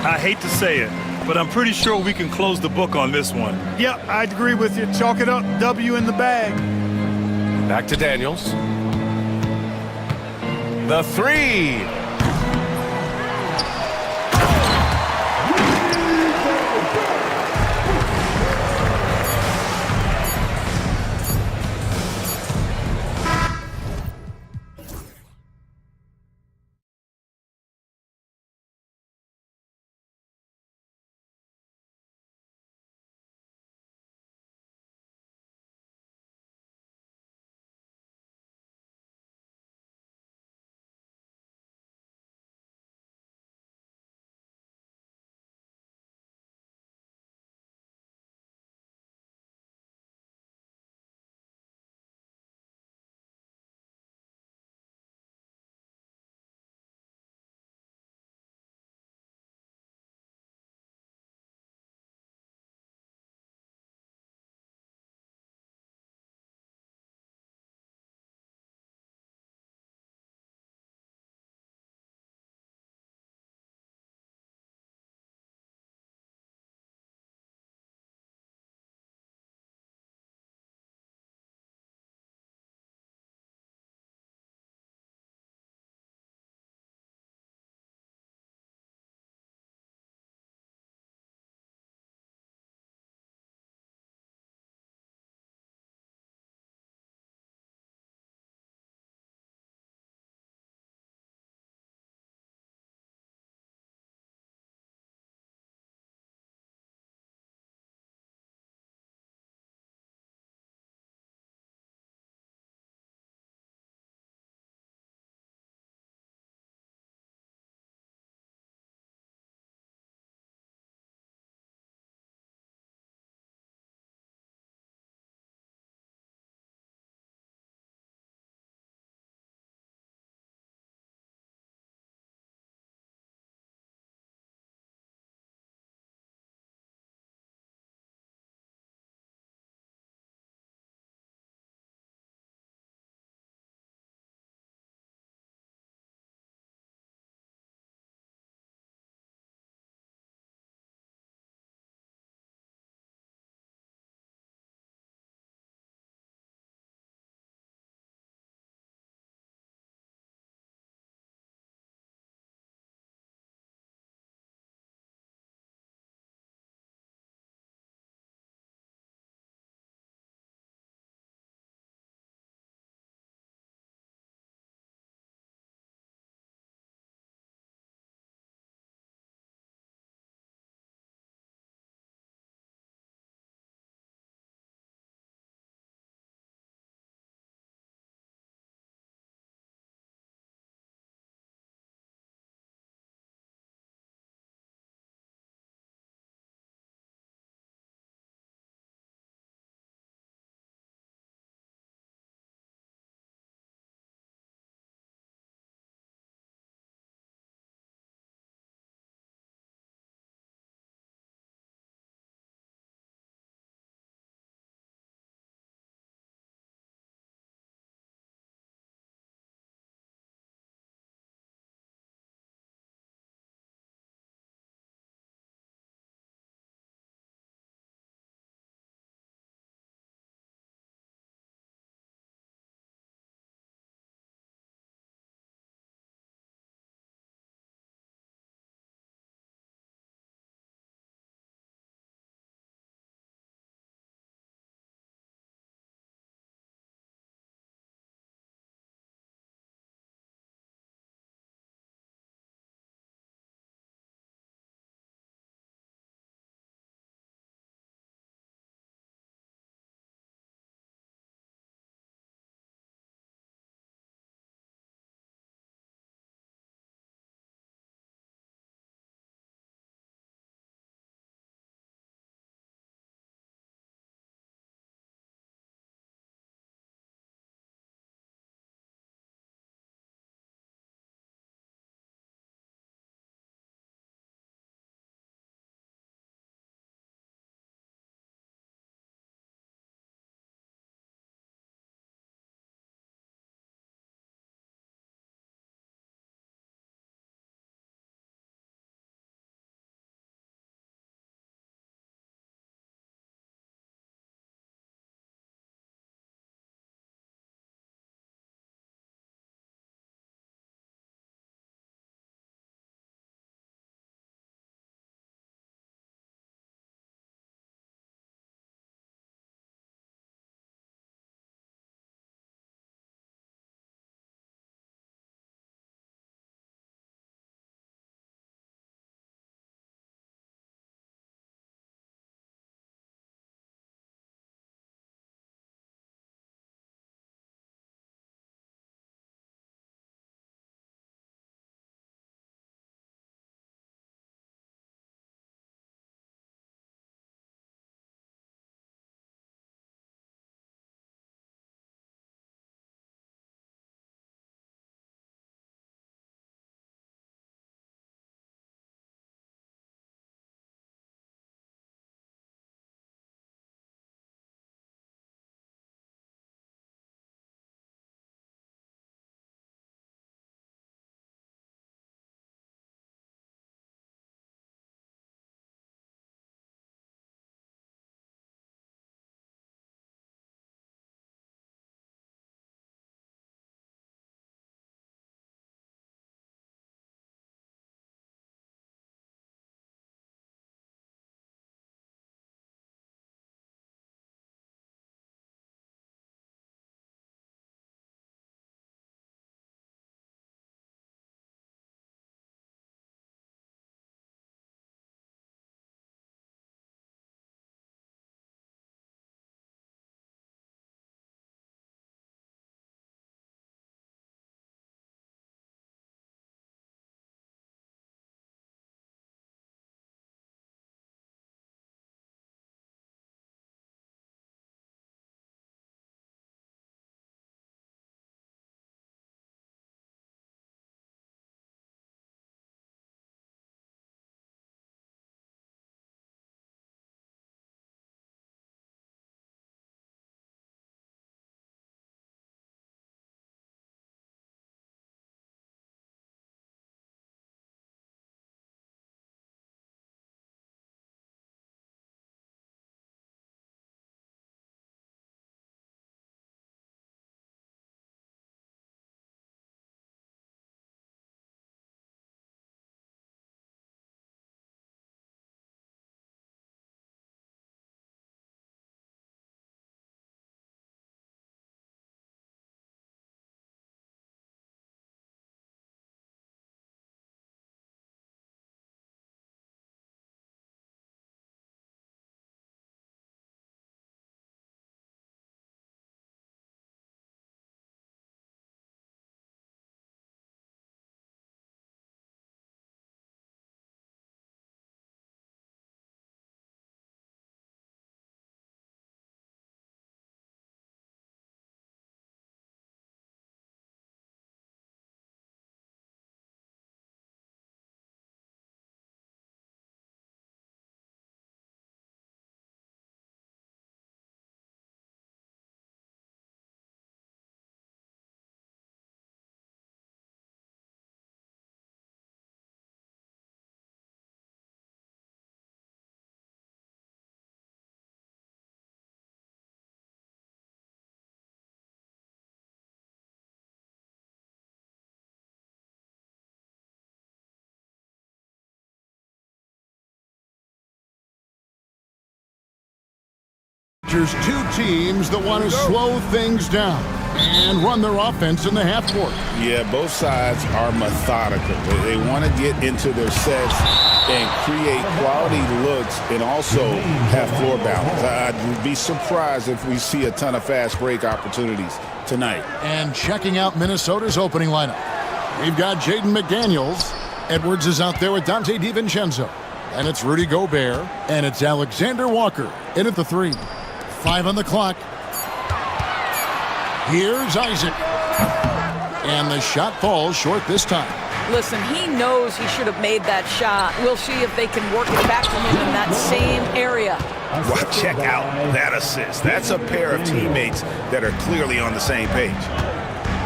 I hate to say it, but I'm pretty sure we can close the book on this one. Yep, I'd agree with you. Chalk it up. W in the bag. Back to Daniels. The 3. There's two teams that want to slow things down and run their offense in the half court. Yeah, both sides are methodical. They want to get into their sets and create quality looks and also have floor balance. I'd be surprised if we see a ton of fast break opportunities tonight. And checking out Minnesota's opening lineup, we've got Jaden McDaniels. Edwards is out there with Dante DiVincenzo. And it's Rudy Gobert. And it's Alexander Walker in at the 3. 5 on the clock. Here's Isaac. And the shot falls short this time. Listen, he knows he should have made that shot. We'll see if they can work it back to him in that same area. Well, check out that assist. That's a pair of teammates that are clearly on the same page.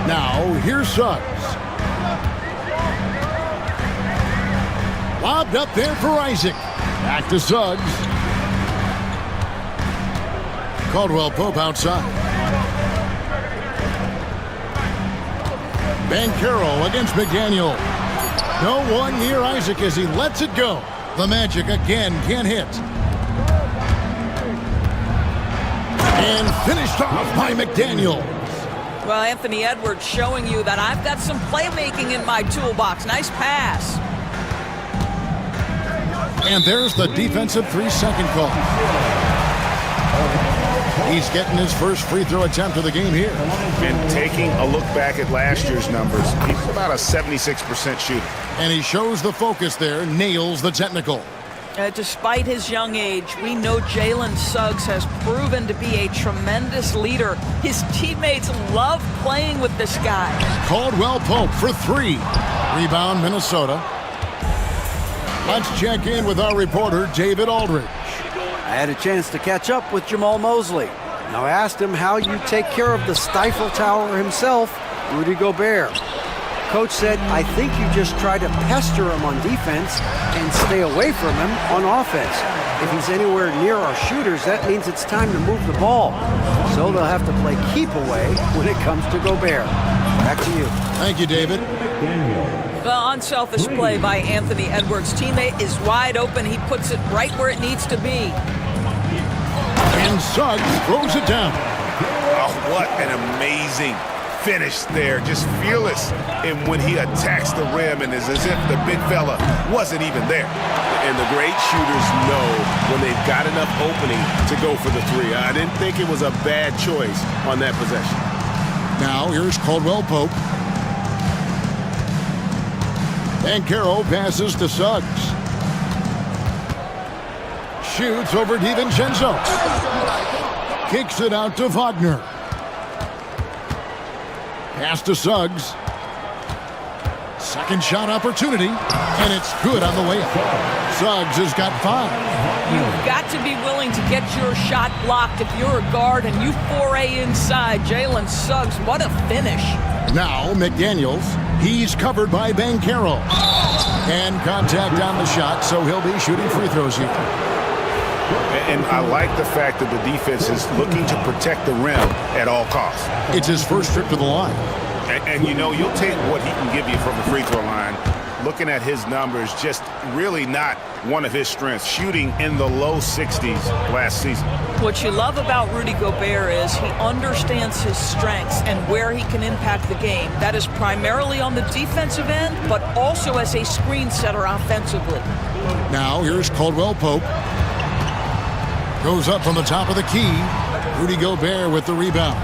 Now, here's Suggs. Lobbed up there for Isaac. Back to Suggs. Caldwell Pope outside. Banchero against McDaniel. No one near Isaac as he lets it go. The Magic again can't hit. And finished off by McDaniel. Well, Anthony Edwards showing you that I've got some playmaking in my toolbox. Nice pass. And there's the defensive 3-second call. He's getting his first free throw attempt of the game here. And taking a look back at last year's numbers, he's about a 76% shooter. And he shows the focus there, nails the technical. Despite his young age, we know Jalen Suggs has proven to be a tremendous leader. His teammates love playing with this guy. Caldwell Pope for 3. Rebound, Minnesota. Let's check in with our reporter, David Aldridge. I had a chance to catch up with Jamal Mosley. Now I asked him how you take care of the Stifle Tower himself, Rudy Gobert. Coach said, I think you just try to pester him on defense and stay away from him on offense. If he's anywhere near our shooters, that means it's time to move the ball. So they'll have to play keep away when it comes to Gobert. Back to you. Thank you, David. The unselfish play by Anthony Edwards' teammate is wide open. He puts it right where it needs to be. And Suggs throws it down. Oh, what an amazing finish there. Just fearless. And when he attacks the rim, and it's as if the big fella wasn't even there. And the great shooters know when they've got enough opening to go for the 3. I didn't think it was a bad choice on that possession. Now here's Caldwell Pope. Banchero passes to Suggs. Shoots over DiVincenzo. Kicks it out to Wagner. Pass to Suggs. Second shot opportunity, and it's good on the way up. Suggs has got 5. You've got to be willing to get your shot blocked if you're a guard and you foray inside. Jalen Suggs, what a finish. Now McDaniels, he's covered by Banchero. And contact on the shot, so he'll be shooting free throws here. And I like the fact that the defense is looking to protect the rim at all costs. It's his first trip to the line. And you know, you'll take what he can give you from the free throw line. Looking at his numbers, just really not one of his strengths. Shooting in the low 60s last season. What you love about Rudy Gobert is he understands his strengths and where he can impact the game. That is primarily on the defensive end, but also as a screen setter offensively. Now here's Caldwell Pope. Goes up from the top of the key. Rudy Gobert with the rebound.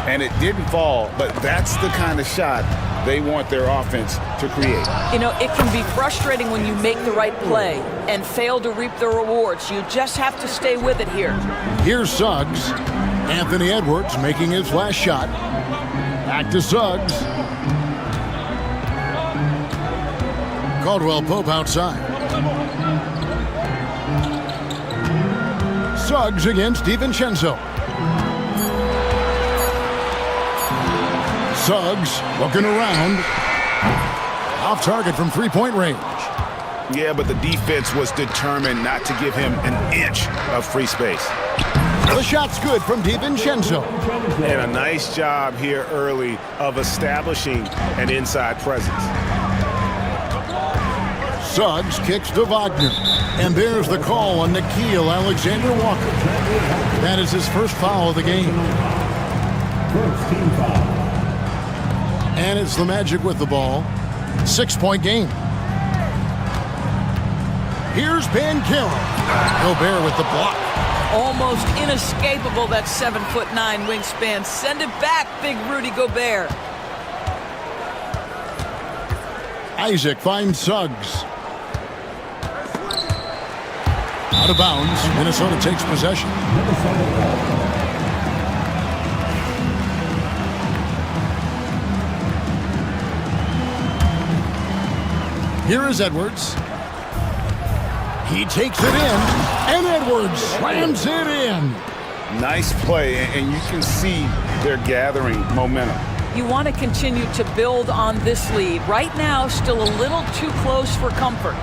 And it didn't fall, but that's the kind of shot they want their offense to create. You know, it can be frustrating when you make the right play and fail to reap the rewards. You just have to stay with it here. Here's Suggs. Anthony Edwards making his last shot. Back to Suggs. Caldwell Pope outside. Suggs against DiVincenzo. Suggs looking around. Off target from three-point range. Yeah, but the defense was determined not to give him an inch of free space. The shot's good from DiVincenzo. And a nice job here early of establishing an inside presence. Suggs kicks to Wagner. And there's the call on Nickeil Alexander Walker. That is his first foul of the game. First team foul. And it's the Magic with the ball. 6-point game. Here's Banchero. Gobert with the block. Almost inescapable, that 7'9" wingspan. Send it back, big Rudy Gobert. Isaac finds Suggs. Out of bounds. Minnesota takes possession. Here is Edwards. He takes it in, and Edwards slams it in. Nice play, and you can see they're gathering momentum. You want to continue to build on this lead. Right now, still a little too close for comfort.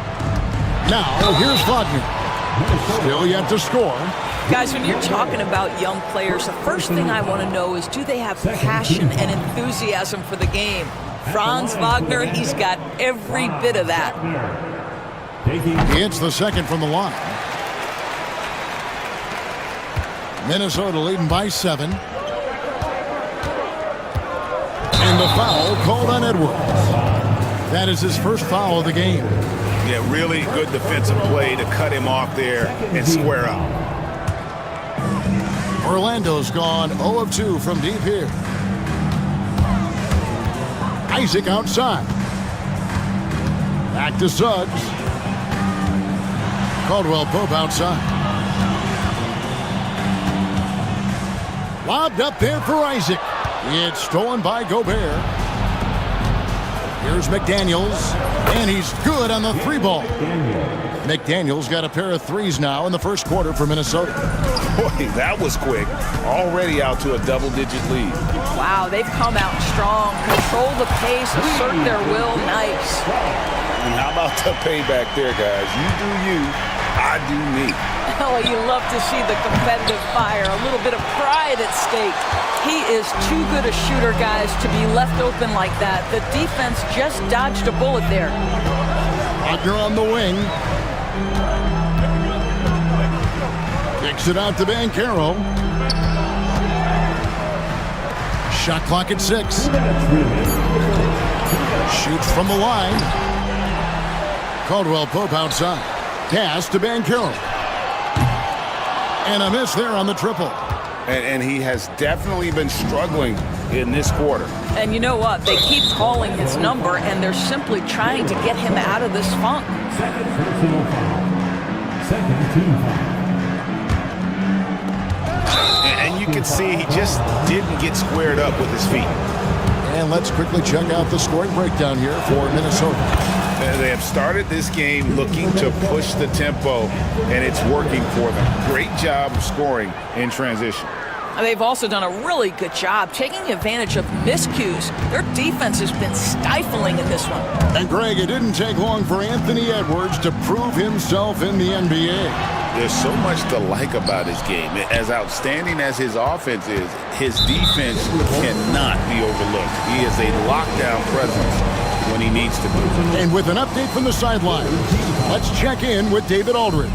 Now, here's Wagner. Still yet to score. Guys, when you're talking about young players, the first thing I want to know is, do they have passion and enthusiasm for the game? Franz Wagner, he's got every bit of that. He hits the second from the line. Minnesota leading by 7. And the foul called on Edwards. That is his first foul of the game. Yeah, really good defensive play to cut him off there and square up. Orlando's gone 0 of 2 from deep here. Isaac outside. Back to Suggs. Caldwell Pope outside. Lobbed up there for Isaac. It's stolen by Gobert. Here's McDaniels, and he's good on the 3-ball. McDaniels got a pair of threes now in the first quarter for Minnesota. Boy, that was quick. Already out to a double-digit lead. Wow, they've come out strong. Control the pace, assert their will. Nice. And how about the payback there, guys? You do you, I do me. Oh, you love to see the competitive fire. A little bit of pride at stake. He is too good a shooter, guys, to be left open like that. The defense just dodged a bullet there. Wagner on the wing. Kicks it out to Banchero. Shot clock at 6. Shoots from the line. Caldwell Pope outside. Pass to Banchero. And a miss there on the triple. And he has definitely been struggling in this quarter. And you know what? They keep calling his number, and they're simply trying to get him out of this funk. Second personal foul. Second team foul. And you can see he just didn't get squared up with his feet. And let's quickly check out the scoring breakdown here for Minnesota. They have started this game looking to push the tempo, and it's working for them. Great job of scoring in transition. They've also done a really good job taking advantage of miscues. Their defense has been stifling in this one. And Greg, it didn't take long for Anthony Edwards to prove himself in the NBA. There's so much to like about his game. As outstanding as his offense is, his defense cannot be overlooked. He is a lockdown presence when he needs to be. And with an update from the sideline, let's check in with David Aldridge.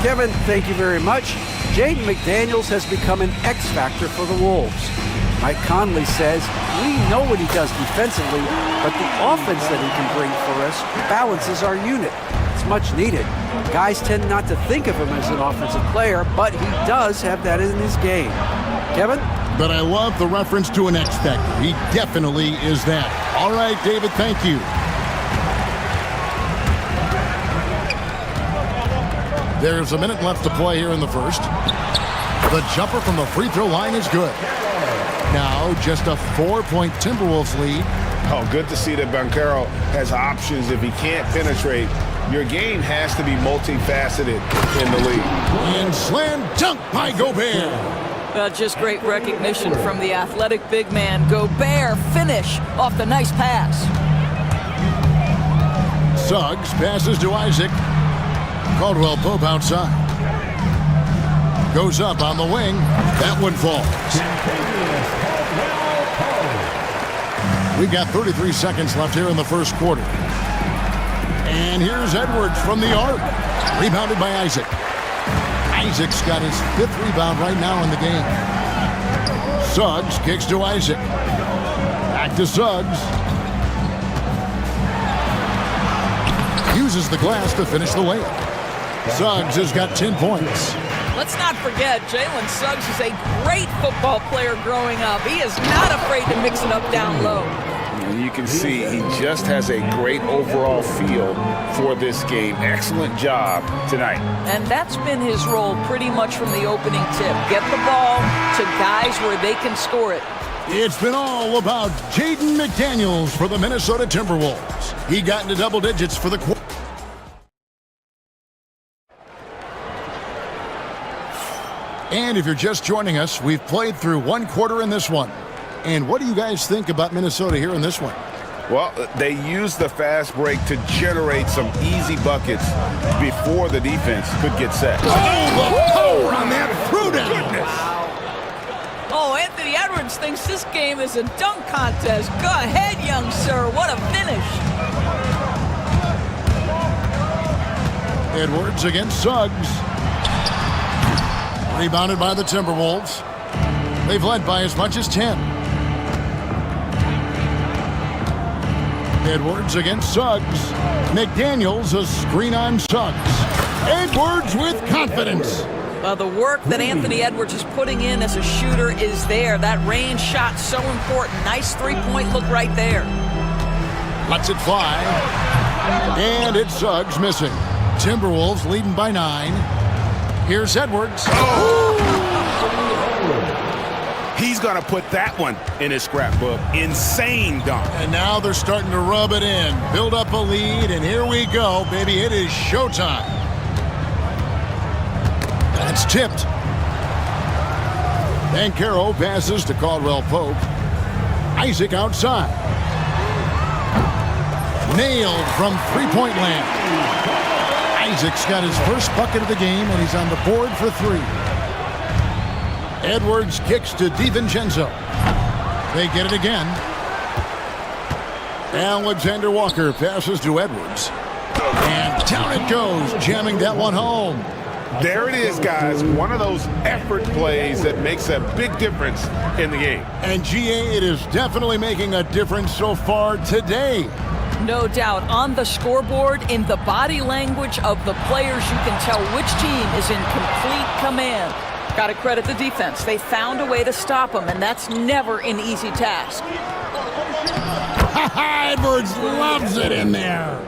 Kevin, thank you very much. Jaden McDaniels has become an X factor for the Wolves. Mike Conley says, we know what he does defensively, but the offense that he can bring for us balances our unit. It's much needed. Guys tend not to think of him as an offensive player, but he does have that in his game. Kevin? But I love the reference to an X factor. He definitely is that. All right, David, thank you. There's a minute left to play here in the first. The jumper from the free throw line is good. Now just a 4-point Timberwolves lead. Oh, good to see that Banchero has options if he can't penetrate. Your game has to be multifaceted in the league. And slam dunk by Gobert. Just great recognition from the athletic big man. Gobert finish off the nice pass. Suggs passes to Isaac. Caldwell Pope outside. Goes up on the wing. That one falls. We've got 33 seconds left here in the first quarter. And here's Edwards from the arc. Rebounded by Isaac. Isaac's got his 5th rebound right now in the game. Suggs kicks to Isaac. Back to Suggs. Uses the glass to finish the layup. Suggs has got 10 points. Let's not forget, Jalen Suggs is a great football player growing up. He is not afraid to mix it up down low. And you can see he just has a great overall feel for this game. Excellent job tonight. And that's been his role pretty much from the opening tip. Get the ball to guys where they can score it. It's been all about Jaden McDaniels for the Minnesota Timberwolves. He got into double digits for the quarter. And if you're just joining us, we've played through 1 quarter in this one. And what do you guys think about Minnesota here in this one? Well, they used the fast break to generate some easy buckets before the defense could get set. Oh, the power on that throw-down. Oh, Anthony Edwards thinks this game is a dunk contest. Go ahead, young sir. What a finish. Edwards against Suggs. Rebounded by the Timberwolves. They've led by as much as 10. Edwards against Suggs. McDaniels a screen on Suggs. Edwards with confidence. The work that Anthony Edwards is putting in as a shooter is there. That range shot so important. Nice three-point look right there. Lets it fly. And it's Suggs missing. Timberwolves leading by 9. Here's Edwards. He's going to put that one in his scrapbook. Insane dunk. And now they're starting to rub it in. Build up a lead, and here we go, baby. It is showtime. That's tipped. Bankero passes to Caldwell Pope. Isaac outside. Nailed from three-point land. Isaac's got his first bucket of the game, and he's on the board for 3. Edwards kicks to DiVincenzo. They get it again. Alexander Walker passes to Edwards. And down it goes, jamming that one home. There it is, guys. One of those effort plays that makes a big difference in the game. And GA, it is definitely making a difference so far today. No doubt. On the scoreboard, in the body language of the players, you can tell which team is in complete command. Got to credit the defense. They found a way to stop them, and that's never an easy task. Edwards loves it in there.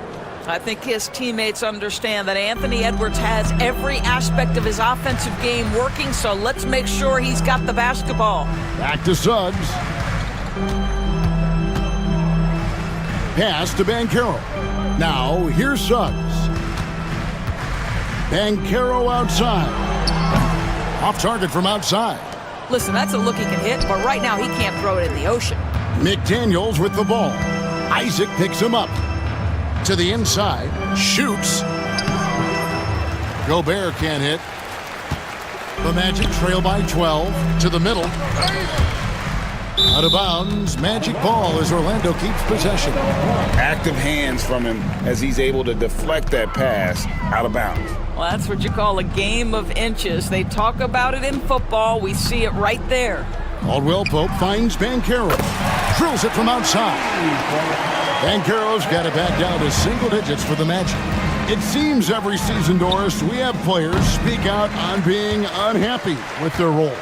I think his teammates understand that Anthony Edwards has every aspect of his offensive game working, so let's make sure he's got the basketball. Back to Suggs. Pass to Bankero. Now, here's Suggs. Bankero outside. Off target from outside. Listen, that's a look he can hit, but right now he can't throw it in the ocean. McDaniels with the ball. Isaac picks him up. To the inside. Shoots. Gobert can't hit. The Magic trail by 12. To the middle. Out of bounds. Magic ball as Orlando keeps possession. Active hands from him as he's able to deflect that pass out of bounds. Well, that's what you call a game of inches. They talk about it in football. We see it right there. Caldwell Pope finds Bankero. Drills it from outside. Bankero's got it back down to single digits for the Magic. It seems every season, Doris, we have players speak out on being unhappy with their role.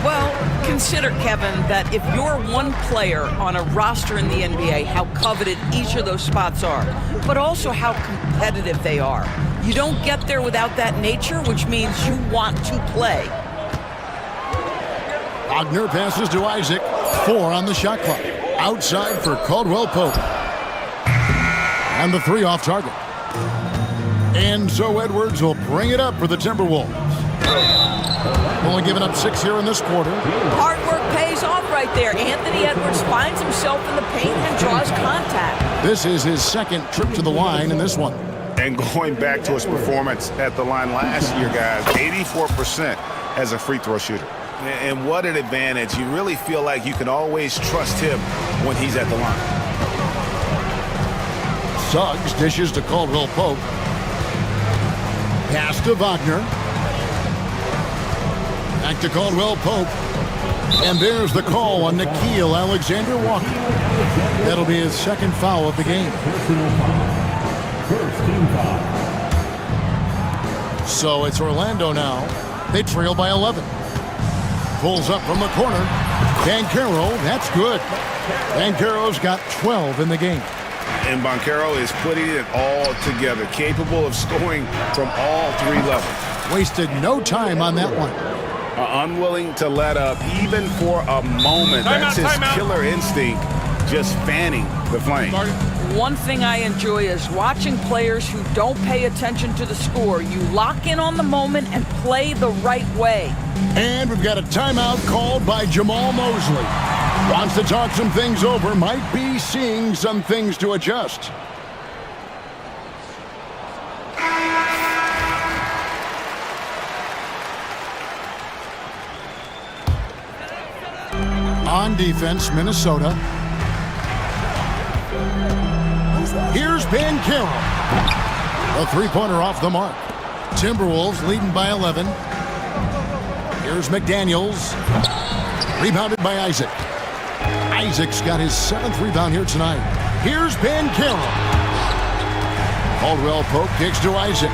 Well, consider, Kevin, that if you're one player on a roster in the NBA, how coveted each of those spots are, but also how competitive they are. You don't get there without that nature, which means you want to play. Wagner passes to Isaac. 4 on the shot clock. Outside for Caldwell Pope. And the 3 off target. And so Edwards will bring it up for the Timberwolves. Only giving up 6 here in this quarter. Hard work pays off right there. Anthony Edwards finds himself in the paint and draws contact. This is his second trip to the line in this one. And going back to his performance at the line last year, guys, 84% as a free throw shooter. And what an advantage. You really feel like you can always trust him when he's at the line. Suggs dishes to Caldwell Pope. Pass to Wagner. Back to Caldwell Pope. And there's the call on Nickeil Alexander-Walker. That'll be his second foul of the game. First team foul. So it's Orlando now. They trail by 11. Pulls up from the corner. Banchero, that's good. Banchero's got 12 in the game. And Banchero is putting it all together, capable of scoring from all three levels. Wasted no time on that one. Unwilling to let up even for a moment. That's his killer instinct, just fanning the flame. One thing I enjoy is watching players who don't pay attention to the score. You lock in on the moment and play the right way. And we've got a timeout called by Jamal Mosley. Wants to talk some things over, might be seeing some things to adjust. On defense, Minnesota. Here's Banchero. A three-pointer off the mark. Timberwolves leading by 11. Here's McDaniels. Rebounded by Isaac. Isaac's got his 7th rebound here tonight. Here's Banchero. Caldwell Pope kicks to Isaac.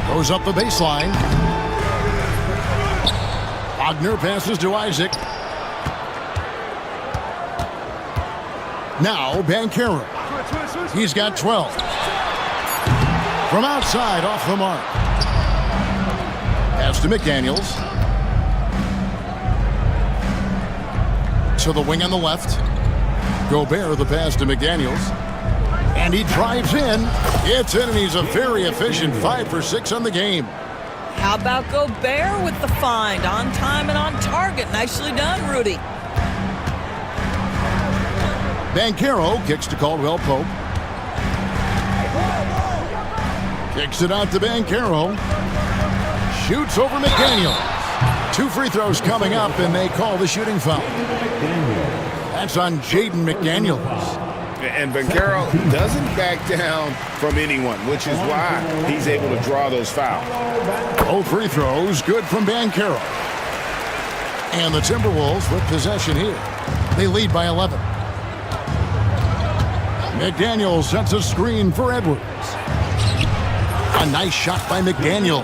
Goes up the baseline. Wagner passes to Isaac. Now Banchero. He's got 12. From outside, off the mark. Pass to McDaniels. To the wing on the left. Gobert, the pass to McDaniels. And he drives in. It's in, and he's a very efficient 5 for 6 on the game. How about Gobert with the find? On time and on target. Nicely done, Rudy. Banchero kicks to Caldwell Pope. Kicks it out to Banchero. Shoots over McDaniels. 2 free throws coming up, and they call the shooting foul. That's on Jaden McDaniels. And Banchero doesn't back down from anyone, which is why he's able to draw those fouls. Both free throws good from Banchero. And the Timberwolves with possession here. They lead by 11. McDaniels sets a screen for Edwards. A nice shot by McDaniels.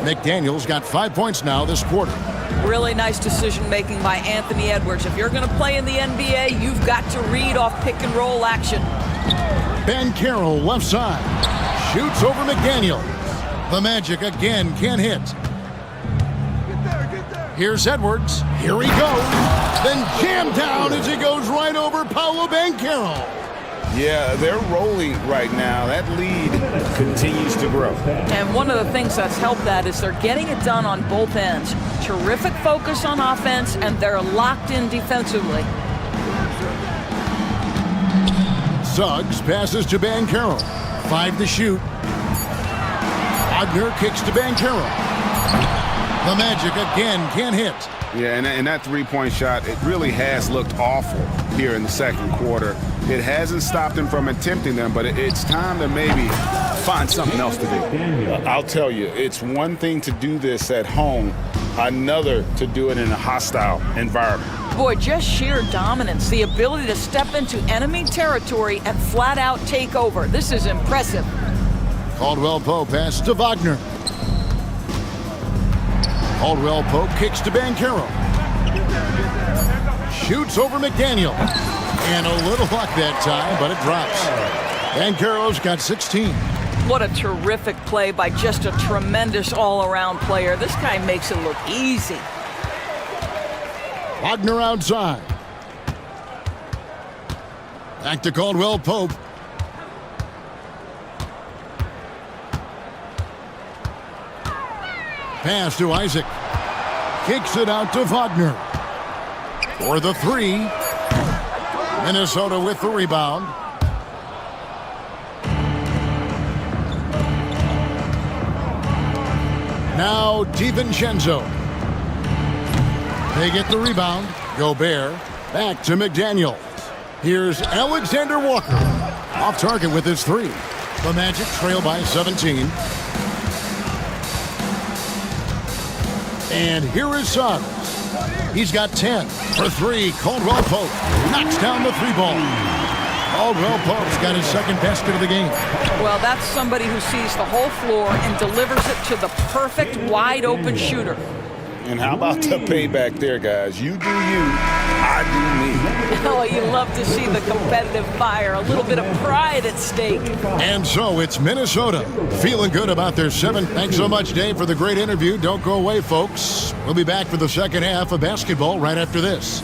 McDaniels got 5 points now this quarter. Really nice decision-making by Anthony Edwards. If you're going to play in the NBA, you've got to read off pick-and-roll action. Banchero left side. Shoots over McDaniels. The Magic again can't hit. Here's Edwards. Here he goes. Then jammed down as he goes right over Paolo Banchero. Yeah, they're rolling right now. That lead continues to grow. And one of the things that's helped that is they're getting it done on both ends. Terrific focus on offense, and they're locked in defensively. Suggs passes to Banchero. 5 to shoot. Wagner kicks to Banchero. The Magic again can't hit. Yeah, and that three-point shot, it really has looked awful here in the second quarter. It hasn't stopped him from attempting them, but it's time to maybe find something else to do. I'll tell you, it's one thing to do this at home, another to do it in a hostile environment. Boy, just sheer dominance, the ability to step into enemy territory and flat out take over. This is impressive. Caldwell Pope passes to Wagner. Caldwell Pope kicks to Banchero. Shoots over McDaniel. And a little luck that time, but it drops. Banchero's got 16. What a terrific play by just a tremendous all-around player. This guy makes it look easy. Wagner outside. Back to Caldwell Pope. Pass to Isaac. Kicks it out to Wagner. For the 3. Minnesota with the rebound. Now DiVincenzo. They get the rebound. Gobert back to McDaniels. Here's Alexander Walker. Off target with his 3. The Magic trail by 17. And here is Suggs. He's got 10 for 3. Caldwell Pope knocks down the 3 ball. Caldwell Pope's got his second basket of the game. Well, that's somebody who sees the whole floor and delivers it to the perfect wide-open shooter. And how about the payback there, guys? You do you, I do me. Oh, you love to see the competitive fire, a little bit of pride at stake. And so it's Minnesota feeling good about their 7th. Thanks so much, Dave, for the great interview. Don't go away, folks. We'll be back for the second half of basketball right after this.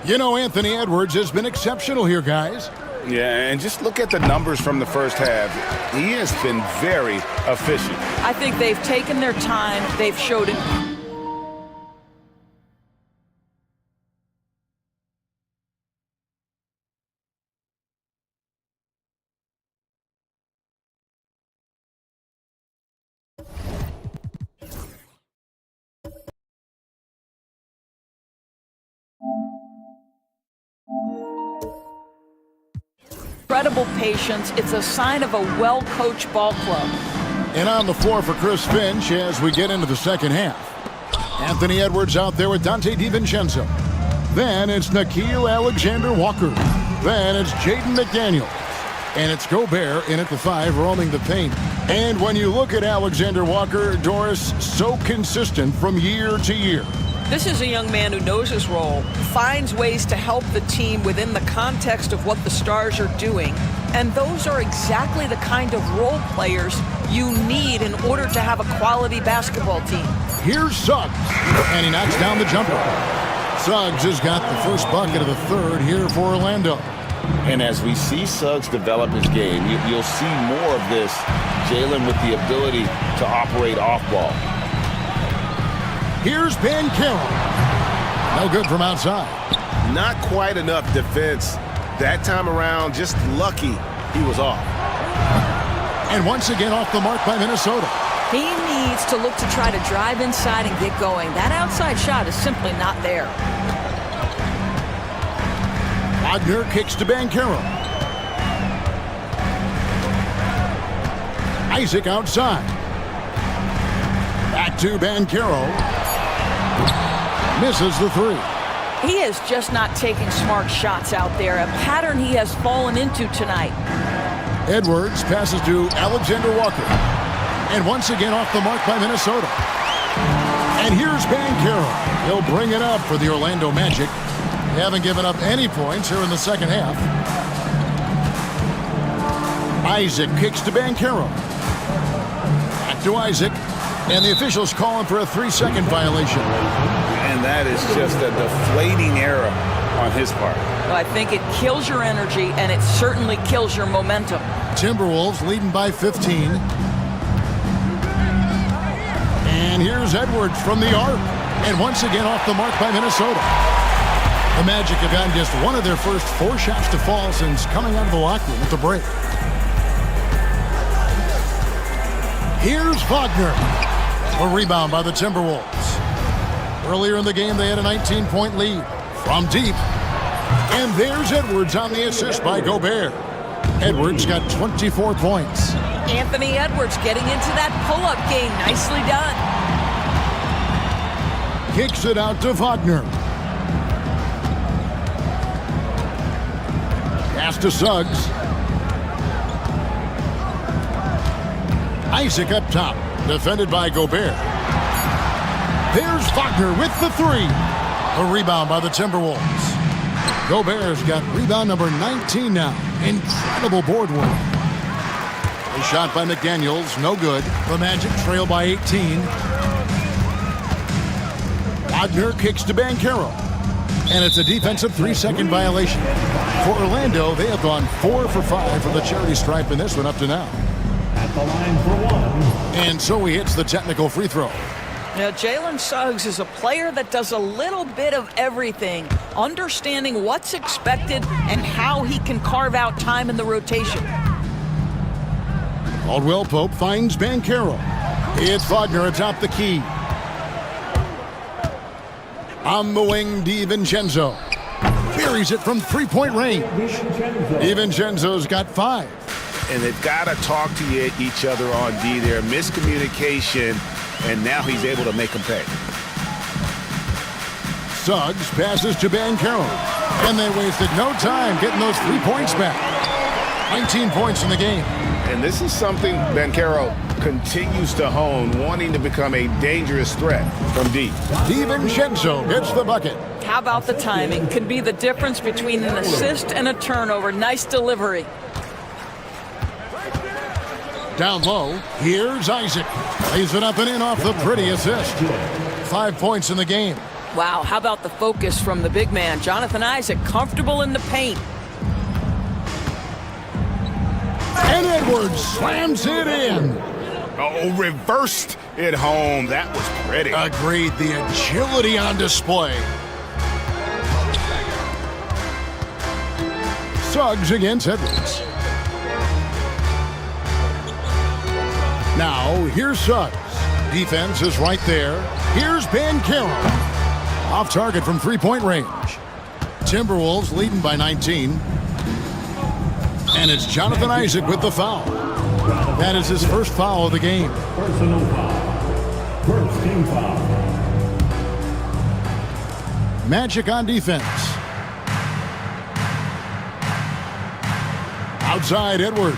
You know, Anthony Edwards has been exceptional here, guys. Yeah, and just look at the numbers from the first half. He has been very efficient. I think they've taken their time. They've showed it. Incredible patience. It's a sign of a well-coached ball club. And on the floor for Chris Finch as we get into the second half. Anthony Edwards out there with Dante DiVincenzo. Then it's Nickeil Alexander-Walker. Then it's Jaden McDaniels. And it's Gobert in at the 5, roaming the paint. And when you look at Alexander-Walker, Doris, so consistent from year to year. This is a young man who knows his role, finds ways to help the team within the context of what the Stars are doing, and those are exactly the kind of role players you need in order to have a quality basketball team. Here's Suggs, and he knocks down the jumper. Suggs has got the first bucket of the third here for Orlando. And as we see Suggs develop his game, you'll see more of this. Jalen with the ability to operate off ball. Here's Banchero. No good from outside. Not quite enough defense that time around. Just lucky he was off. And once again off the mark by Minnesota. He needs to look to try to drive inside and get going. That outside shot is simply not there. Wagner kicks to Banchero. Isaac outside. Back to Banchero. Misses the 3. He is just not taking smart shots out there, a pattern he has fallen into tonight. Edwards passes to Alexander-Walker. And once again off the mark by Minnesota. And here's Banchero. He'll bring it up for the Orlando Magic. They haven't given up any points here in the second half. Isaac kicks to Banchero. Back to Isaac. And the officials calling for a 3-second violation. And that is just a deflating error on his part. Well, I think it kills your energy, and it certainly kills your momentum. Timberwolves leading by 15. And here's Edwards from the arc. And once again off the mark by Minnesota. The Magic have gotten just one of their first 4 shots to fall since coming out of the locker room at the break. Here's Wagner. A rebound by the Timberwolves. Earlier in the game, they had a 19-point lead from deep. And there's Edwards on the assist by Gobert. Edwards got 24 points. Anthony Edwards getting into that pull-up game. Nicely done. Kicks it out to Wagner. Pass to Suggs. Isaac up top, defended by Gobert. There's Wagner with the three. A rebound by the Timberwolves. Gobert's got rebound number 19 now. Incredible board work. A shot by McDaniels, no good. The Magic trail by 18. Wagner kicks to Banchero. And it's a defensive 3-second violation. For Orlando, they have gone 4 for 5 from the charity stripe in this one up to now. At the line for one. And so he hits the technical free throw. Now, Jalen Suggs is a player that does a little bit of everything, understanding what's expected and how he can carve out time in the rotation. Caldwell Pope finds Banchero. It's Wagner atop the key. On the wing, DiVincenzo. Buries it from three-point range. DiVincenzo's got 5. And they've got to talk to each other on D there. Miscommunication, and now he's able to make them pay. Suggs passes to Banchero. And they wasted no time getting those 3 points back. 19 points in the game. And this is something Banchero continues to hone, wanting to become a dangerous threat from deep. DiVincenzo gets the bucket. How about the timing? Can be the difference between an assist and a turnover. Nice delivery. Down low, here's Isaac. Lays it up and in off the pretty assist. 5 points in the game. Wow, how about the focus from the big man? Jonathan Isaac, comfortable in the paint. And Edwards slams it in. Oh, reversed it home. That was pretty. Agreed, the agility on display. Suggs against Edwards. Now, here's Suggs. Defense is right there. Here's Banchero. Off target from three-point range. Timberwolves leading by 19. And it's Jonathan Isaac with the foul. That is his first foul of the game. Personal foul. First team foul. Magic on defense. Outside Edwards.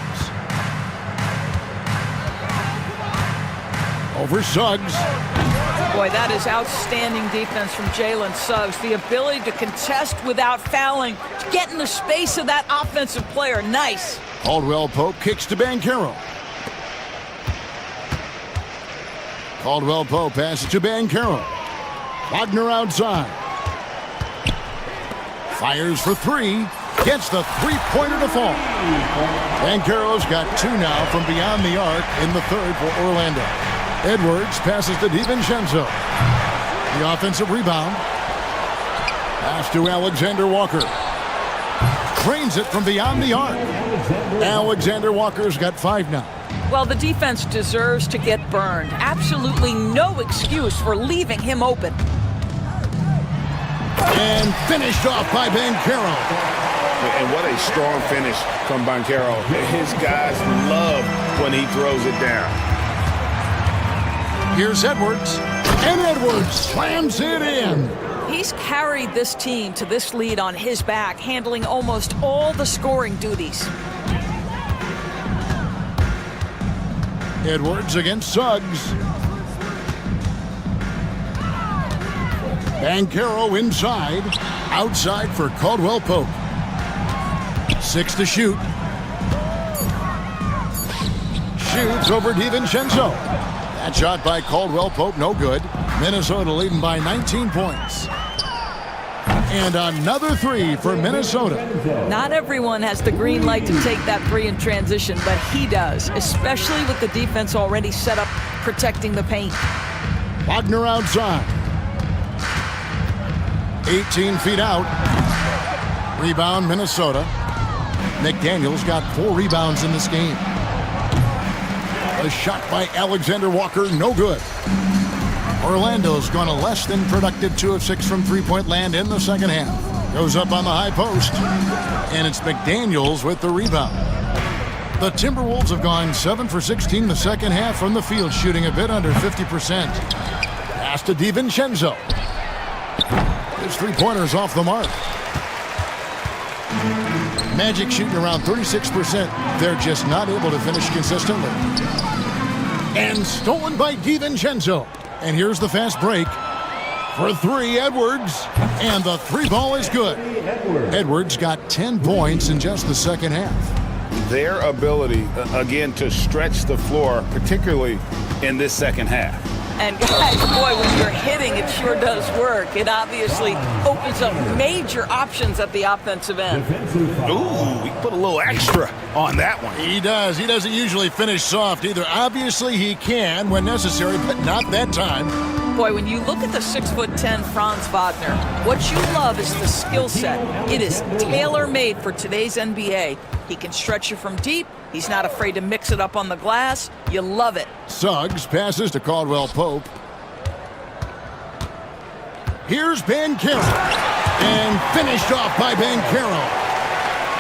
Over Suggs. Boy, that is outstanding defense from Jalen Suggs. The ability to contest without fouling, to get in the space of that offensive player. Nice. Caldwell Pope kicks to Banchero. Caldwell Pope passes to Banchero. Wagner outside. Fires for 3. Gets the three-pointer to fall. Banchero's got 2 now from beyond the arc in the third for Orlando. Edwards passes to DiVincenzo. The offensive rebound. Pass to Alexander Walker. Cranes it from beyond the arc. Alexander Walker's got 5 now. Well, the defense deserves to get burned. Absolutely no excuse for leaving him open. And finished off by Banchero. And what a strong finish from Banchero. His guys love when he throws it down. Here's Edwards. And Edwards slams it in. He's carried this team to this lead on his back, handling almost all the scoring duties. Edwards against Suggs. Banchero inside. Outside for Caldwell Pope. 6 to shoot. Shoots over DiVincenzo. That shot by Caldwell Pope, no good. Minnesota leading by 19 points. And another 3 for Minnesota. Not everyone has the green light to take that 3 in transition, but he does, especially with the defense already set up protecting the paint. Wagner outside. 18 feet out. Rebound, Minnesota. McDaniels got 4 rebounds in this game. A shot by Alexander Walker, no good. Orlando's gone a less than productive 2 of 6 from three-point land in the second half. Goes up on the high post. And it's McDaniels with the rebound. The Timberwolves have gone 7 for 16 in the second half from the field, shooting a bit under 50%. Pass to DiVincenzo. His three-pointer's off the mark. Magic shooting around 36%. They're just not able to finish consistently. And stolen by DiVincenzo. And here's the fast break. For three, Edwards. And the three ball is good. Edwards got 10 points in just the second half. Their ability, again, to stretch the floor, particularly in this second half. And guys, boy, when you're hitting, it sure does work. It obviously opens up major options at the offensive end. Ooh, we put a little extra on that one. He does. He doesn't usually finish soft either. Obviously, he can when necessary, but not that time. Boy, when you look at the 6'10" Franz Wagner, what you love is the skill set. It is tailor-made for today's NBA. He can stretch you from deep. He's not afraid to mix it up on the glass. You love it. Suggs passes to Caldwell Pope. Here's Banchero. And finished off by Banchero.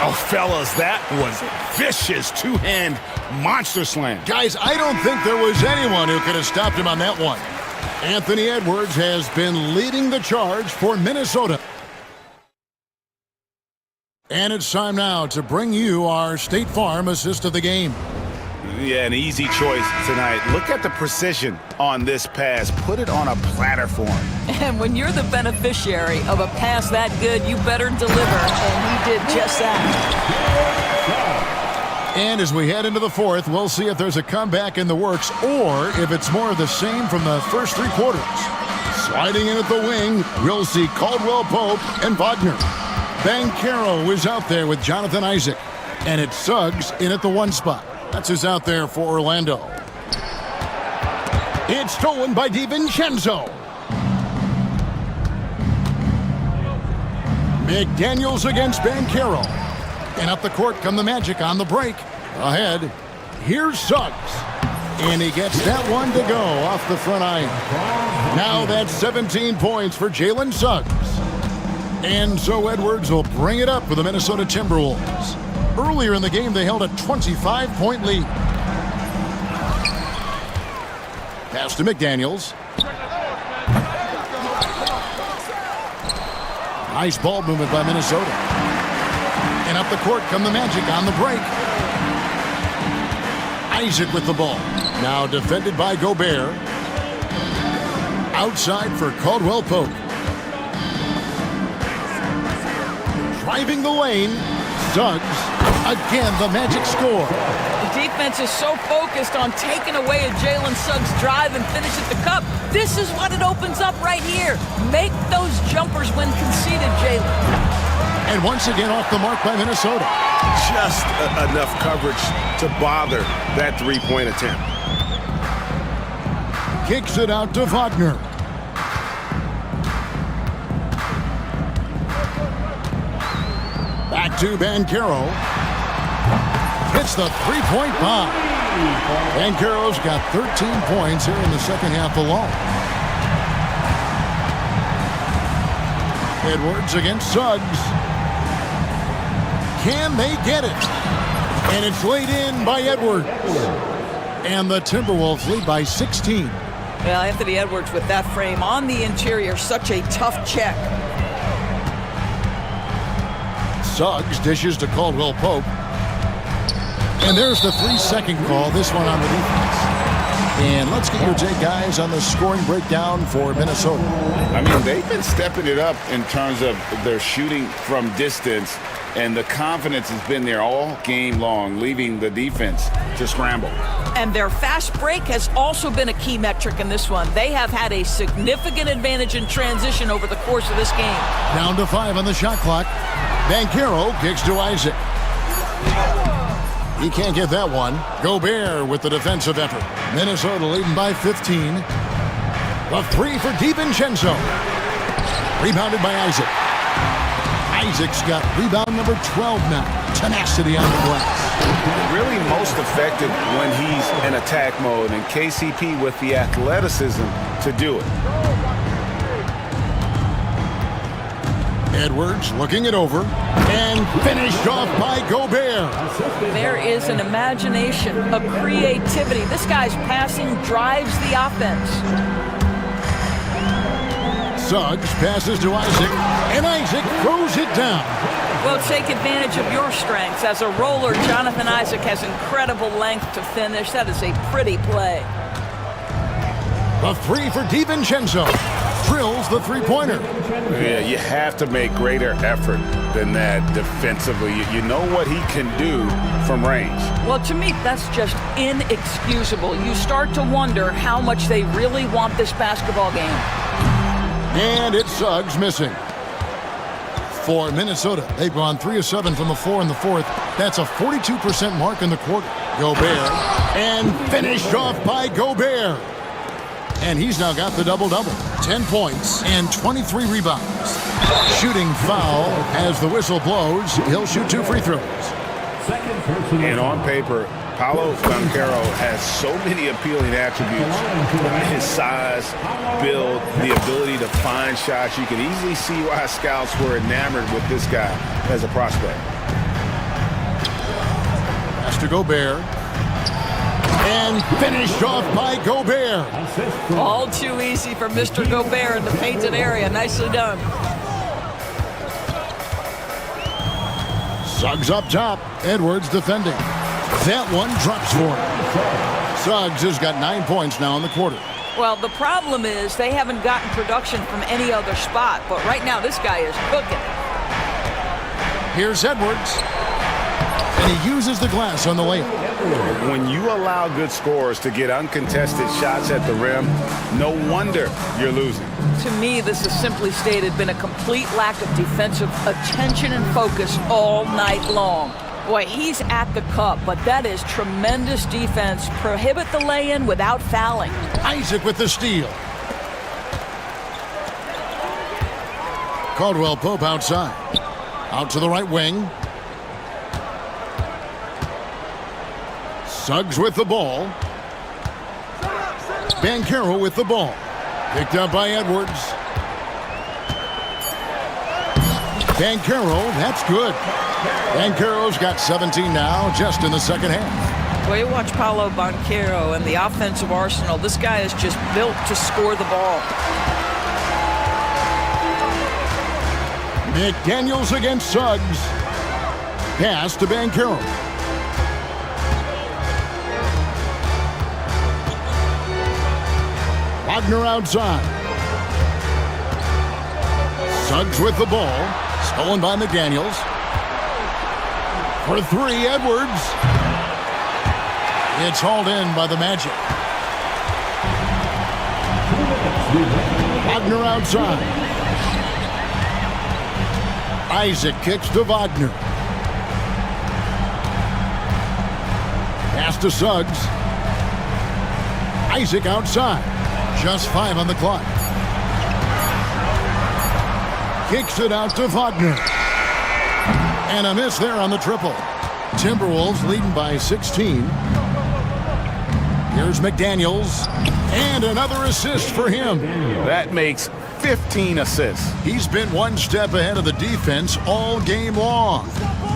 Oh, fellas, that was vicious two-hand monster slam. Guys, I don't think there was anyone who could have stopped him on that one. Anthony Edwards has been leading the charge for Minnesota. And it's time now to bring you our State Farm assist of the game. Yeah, an easy choice tonight. Look at the precision on this pass. Put it on a platter for him. And when you're the beneficiary of a pass that good, you better deliver. And he did just that. And as we head into the fourth, we'll see if there's a comeback in the works or if it's more of the same from the first three quarters. Sliding in at the wing, we'll see Caldwell Pope and Wagner. Banchero is out there with Jonathan Isaac. And it's Suggs in at the one spot. That's who's out there for Orlando. It's stolen by DiVincenzo. McDaniels against Banchero. And up the court come the Magic on the break. Ahead, here's Suggs. And he gets that one to go off the front iron. Now that's 17 points for Jalen Suggs. And so Edwards will bring it up for the Minnesota Timberwolves. Earlier in the game, they held a 25-point lead. Pass to McDaniels. Nice ball movement by Minnesota. And up the court come the Magic on the break. Isaac with the ball. Now defended by Gobert. Outside for Caldwell Pope. Driving the lane. Suggs. Again, the Magic score. The defense is so focused on taking away a Jalen Suggs drive and finish at the cup. This is what it opens up right here. Make those jumpers when conceded, Jalen. And once again off the mark by Minnesota. Just enough coverage to bother that three-point attempt. Kicks it out to Wagner. Back to Banchero. Hits the three-point bomb. Banchero's got 13 points here in the second half alone. Edwards against Suggs. Can they get it? And it's laid in by Edwards. And the Timberwolves lead by 16. Well, Anthony Edwards with that frame on the interior, such a tough check. Suggs dishes to Caldwell Pope. And there's the 3-second call, this one on the defense. And let's get your take, guys, on the scoring breakdown for Minnesota. I mean, they've been stepping it up in terms of their shooting from distance, and the confidence has been there all game long, leaving the defense to scramble. And their fast break has also been a key metric in this one. They have had a significant advantage in transition over the course of this game. Down to 5 on the shot clock. Banchero kicks to Isaac. He can't get that one. Gobert with the defensive effort. Minnesota leading by 15. The three for DiVincenzo. Rebounded by Isaac. Isaac's got rebound number 12 now. tenacity on the glass. Really most effective when he's in attack mode, and KCP with the athleticism to do it. Edwards looking it over and finished off by Gobert. There is an imagination, a creativity. This guy's passing drives the offense. Suggs passes to Isaac, and Isaac throws it down. Well, take advantage of your strengths. As a roller, Jonathan Isaac has incredible length to finish. That is a pretty play. The three for DiVincenzo. Drills the three-pointer. Yeah, you have to make greater effort than that defensively. You know what he can do from range. Well, to me, that's just inexcusable. You start to wonder how much they really want this basketball game. And it's Suggs missing. For Minnesota, they've gone 3 of 7 from the floor in the fourth. That's a 42% mark in the quarter. Gobert, and finished off by Gobert. And he's now got the double-double. 10 points and 23 rebounds. Shooting foul as the whistle blows. He'll shoot 2 free throws. And on paper, Paolo Banchero has so many appealing attributes. His size, build, the ability to find shots. You can easily see why scouts were enamored with this guy as a prospect. Pass to Gobert. And finished off by Gobert. All too easy for Mr. Gobert in the painted area. Nicely done. Suggs up top. Edwards defending. That one drops for him. Suggs has got 9 points now in the quarter. Well, the problem is they haven't gotten production from any other spot, but right now this guy is cooking. Here's Edwards. And he uses the glass on the layup. When you allow good scorers to get uncontested shots at the rim, no wonder you're losing. To me, this has simply stated been a complete lack of defensive attention and focus all night long. Boy, he's at the cup, but that is tremendous defense. Prohibit the lay-in without fouling. Isaac with the steal. Caldwell Pope outside. Out to the right wing. Suggs with the ball. Banchero with the ball. Picked up by Edwards. Banchero, that's good. Banchero's got 17 now, just in the second half. Well, you watch Paolo Banchero and the offensive arsenal. This guy is just built to score the ball. McDaniels against Suggs. Pass to Banchero. Wagner outside. Suggs with the ball. Stolen by McDaniels. For 3, Edwards. It's hauled in by the Magic. Wagner outside. Isaac kicks to Wagner. Pass to Suggs. Isaac outside. Just 5 on the clock. Kicks it out to Wagner. And a miss there on the triple. Timberwolves leading by 16. Here's McDaniels. And another assist for him. That makes 15 assists. He's been one step ahead of the defense all game long.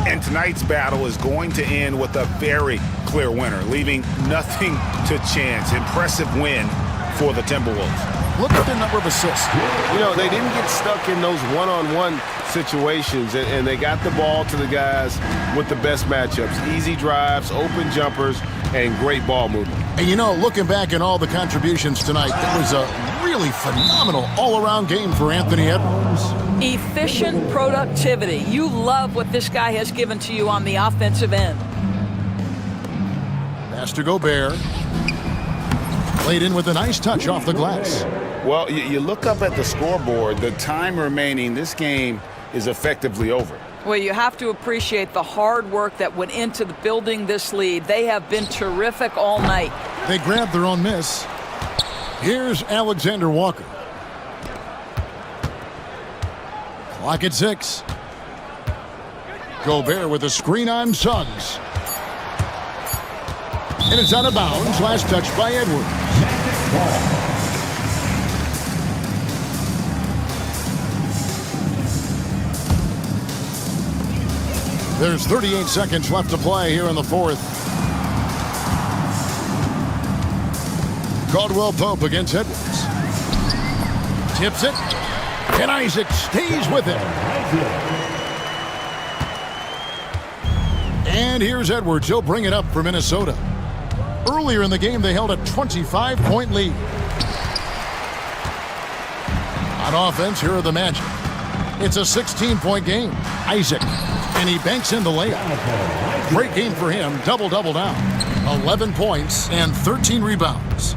And tonight's battle is going to end with a very clear winner, leaving nothing to chance. Impressive win for the Timberwolves. Look at the number of assists. You know, they didn't get stuck in those one-on-one situations, and they got the ball to the guys with the best matchups. Easy drives, open jumpers, and great ball movement. And you know, looking back at all the contributions tonight, it was a really phenomenal all-around game for Anthony Edwards. Efficient productivity. You love what this guy has given to you on the offensive end. Pass to Gobert. Played in with a nice touch off the glass. Well, you look up at the scoreboard, the time remaining, this game is effectively over. Well, you have to appreciate the hard work that went into building this lead. They have been terrific all night. They grabbed their own miss. Here's Alexander Walker. Clock at 6. Gobert with a screen on Suggs. And it's out of bounds. Last touch by Edwards. There's 38 seconds left to play here in the fourth. Caldwell Pope against Edwards. Tips it. And Isaac stays with it. And here's Edwards. He'll bring it up for Minnesota. Earlier in the game, they held a 25-point lead. On offense, here are the Magic. It's a 16-point game. Isaac. And he banks in the layup. Great game for him. Double-double now. 11 points and 13 rebounds.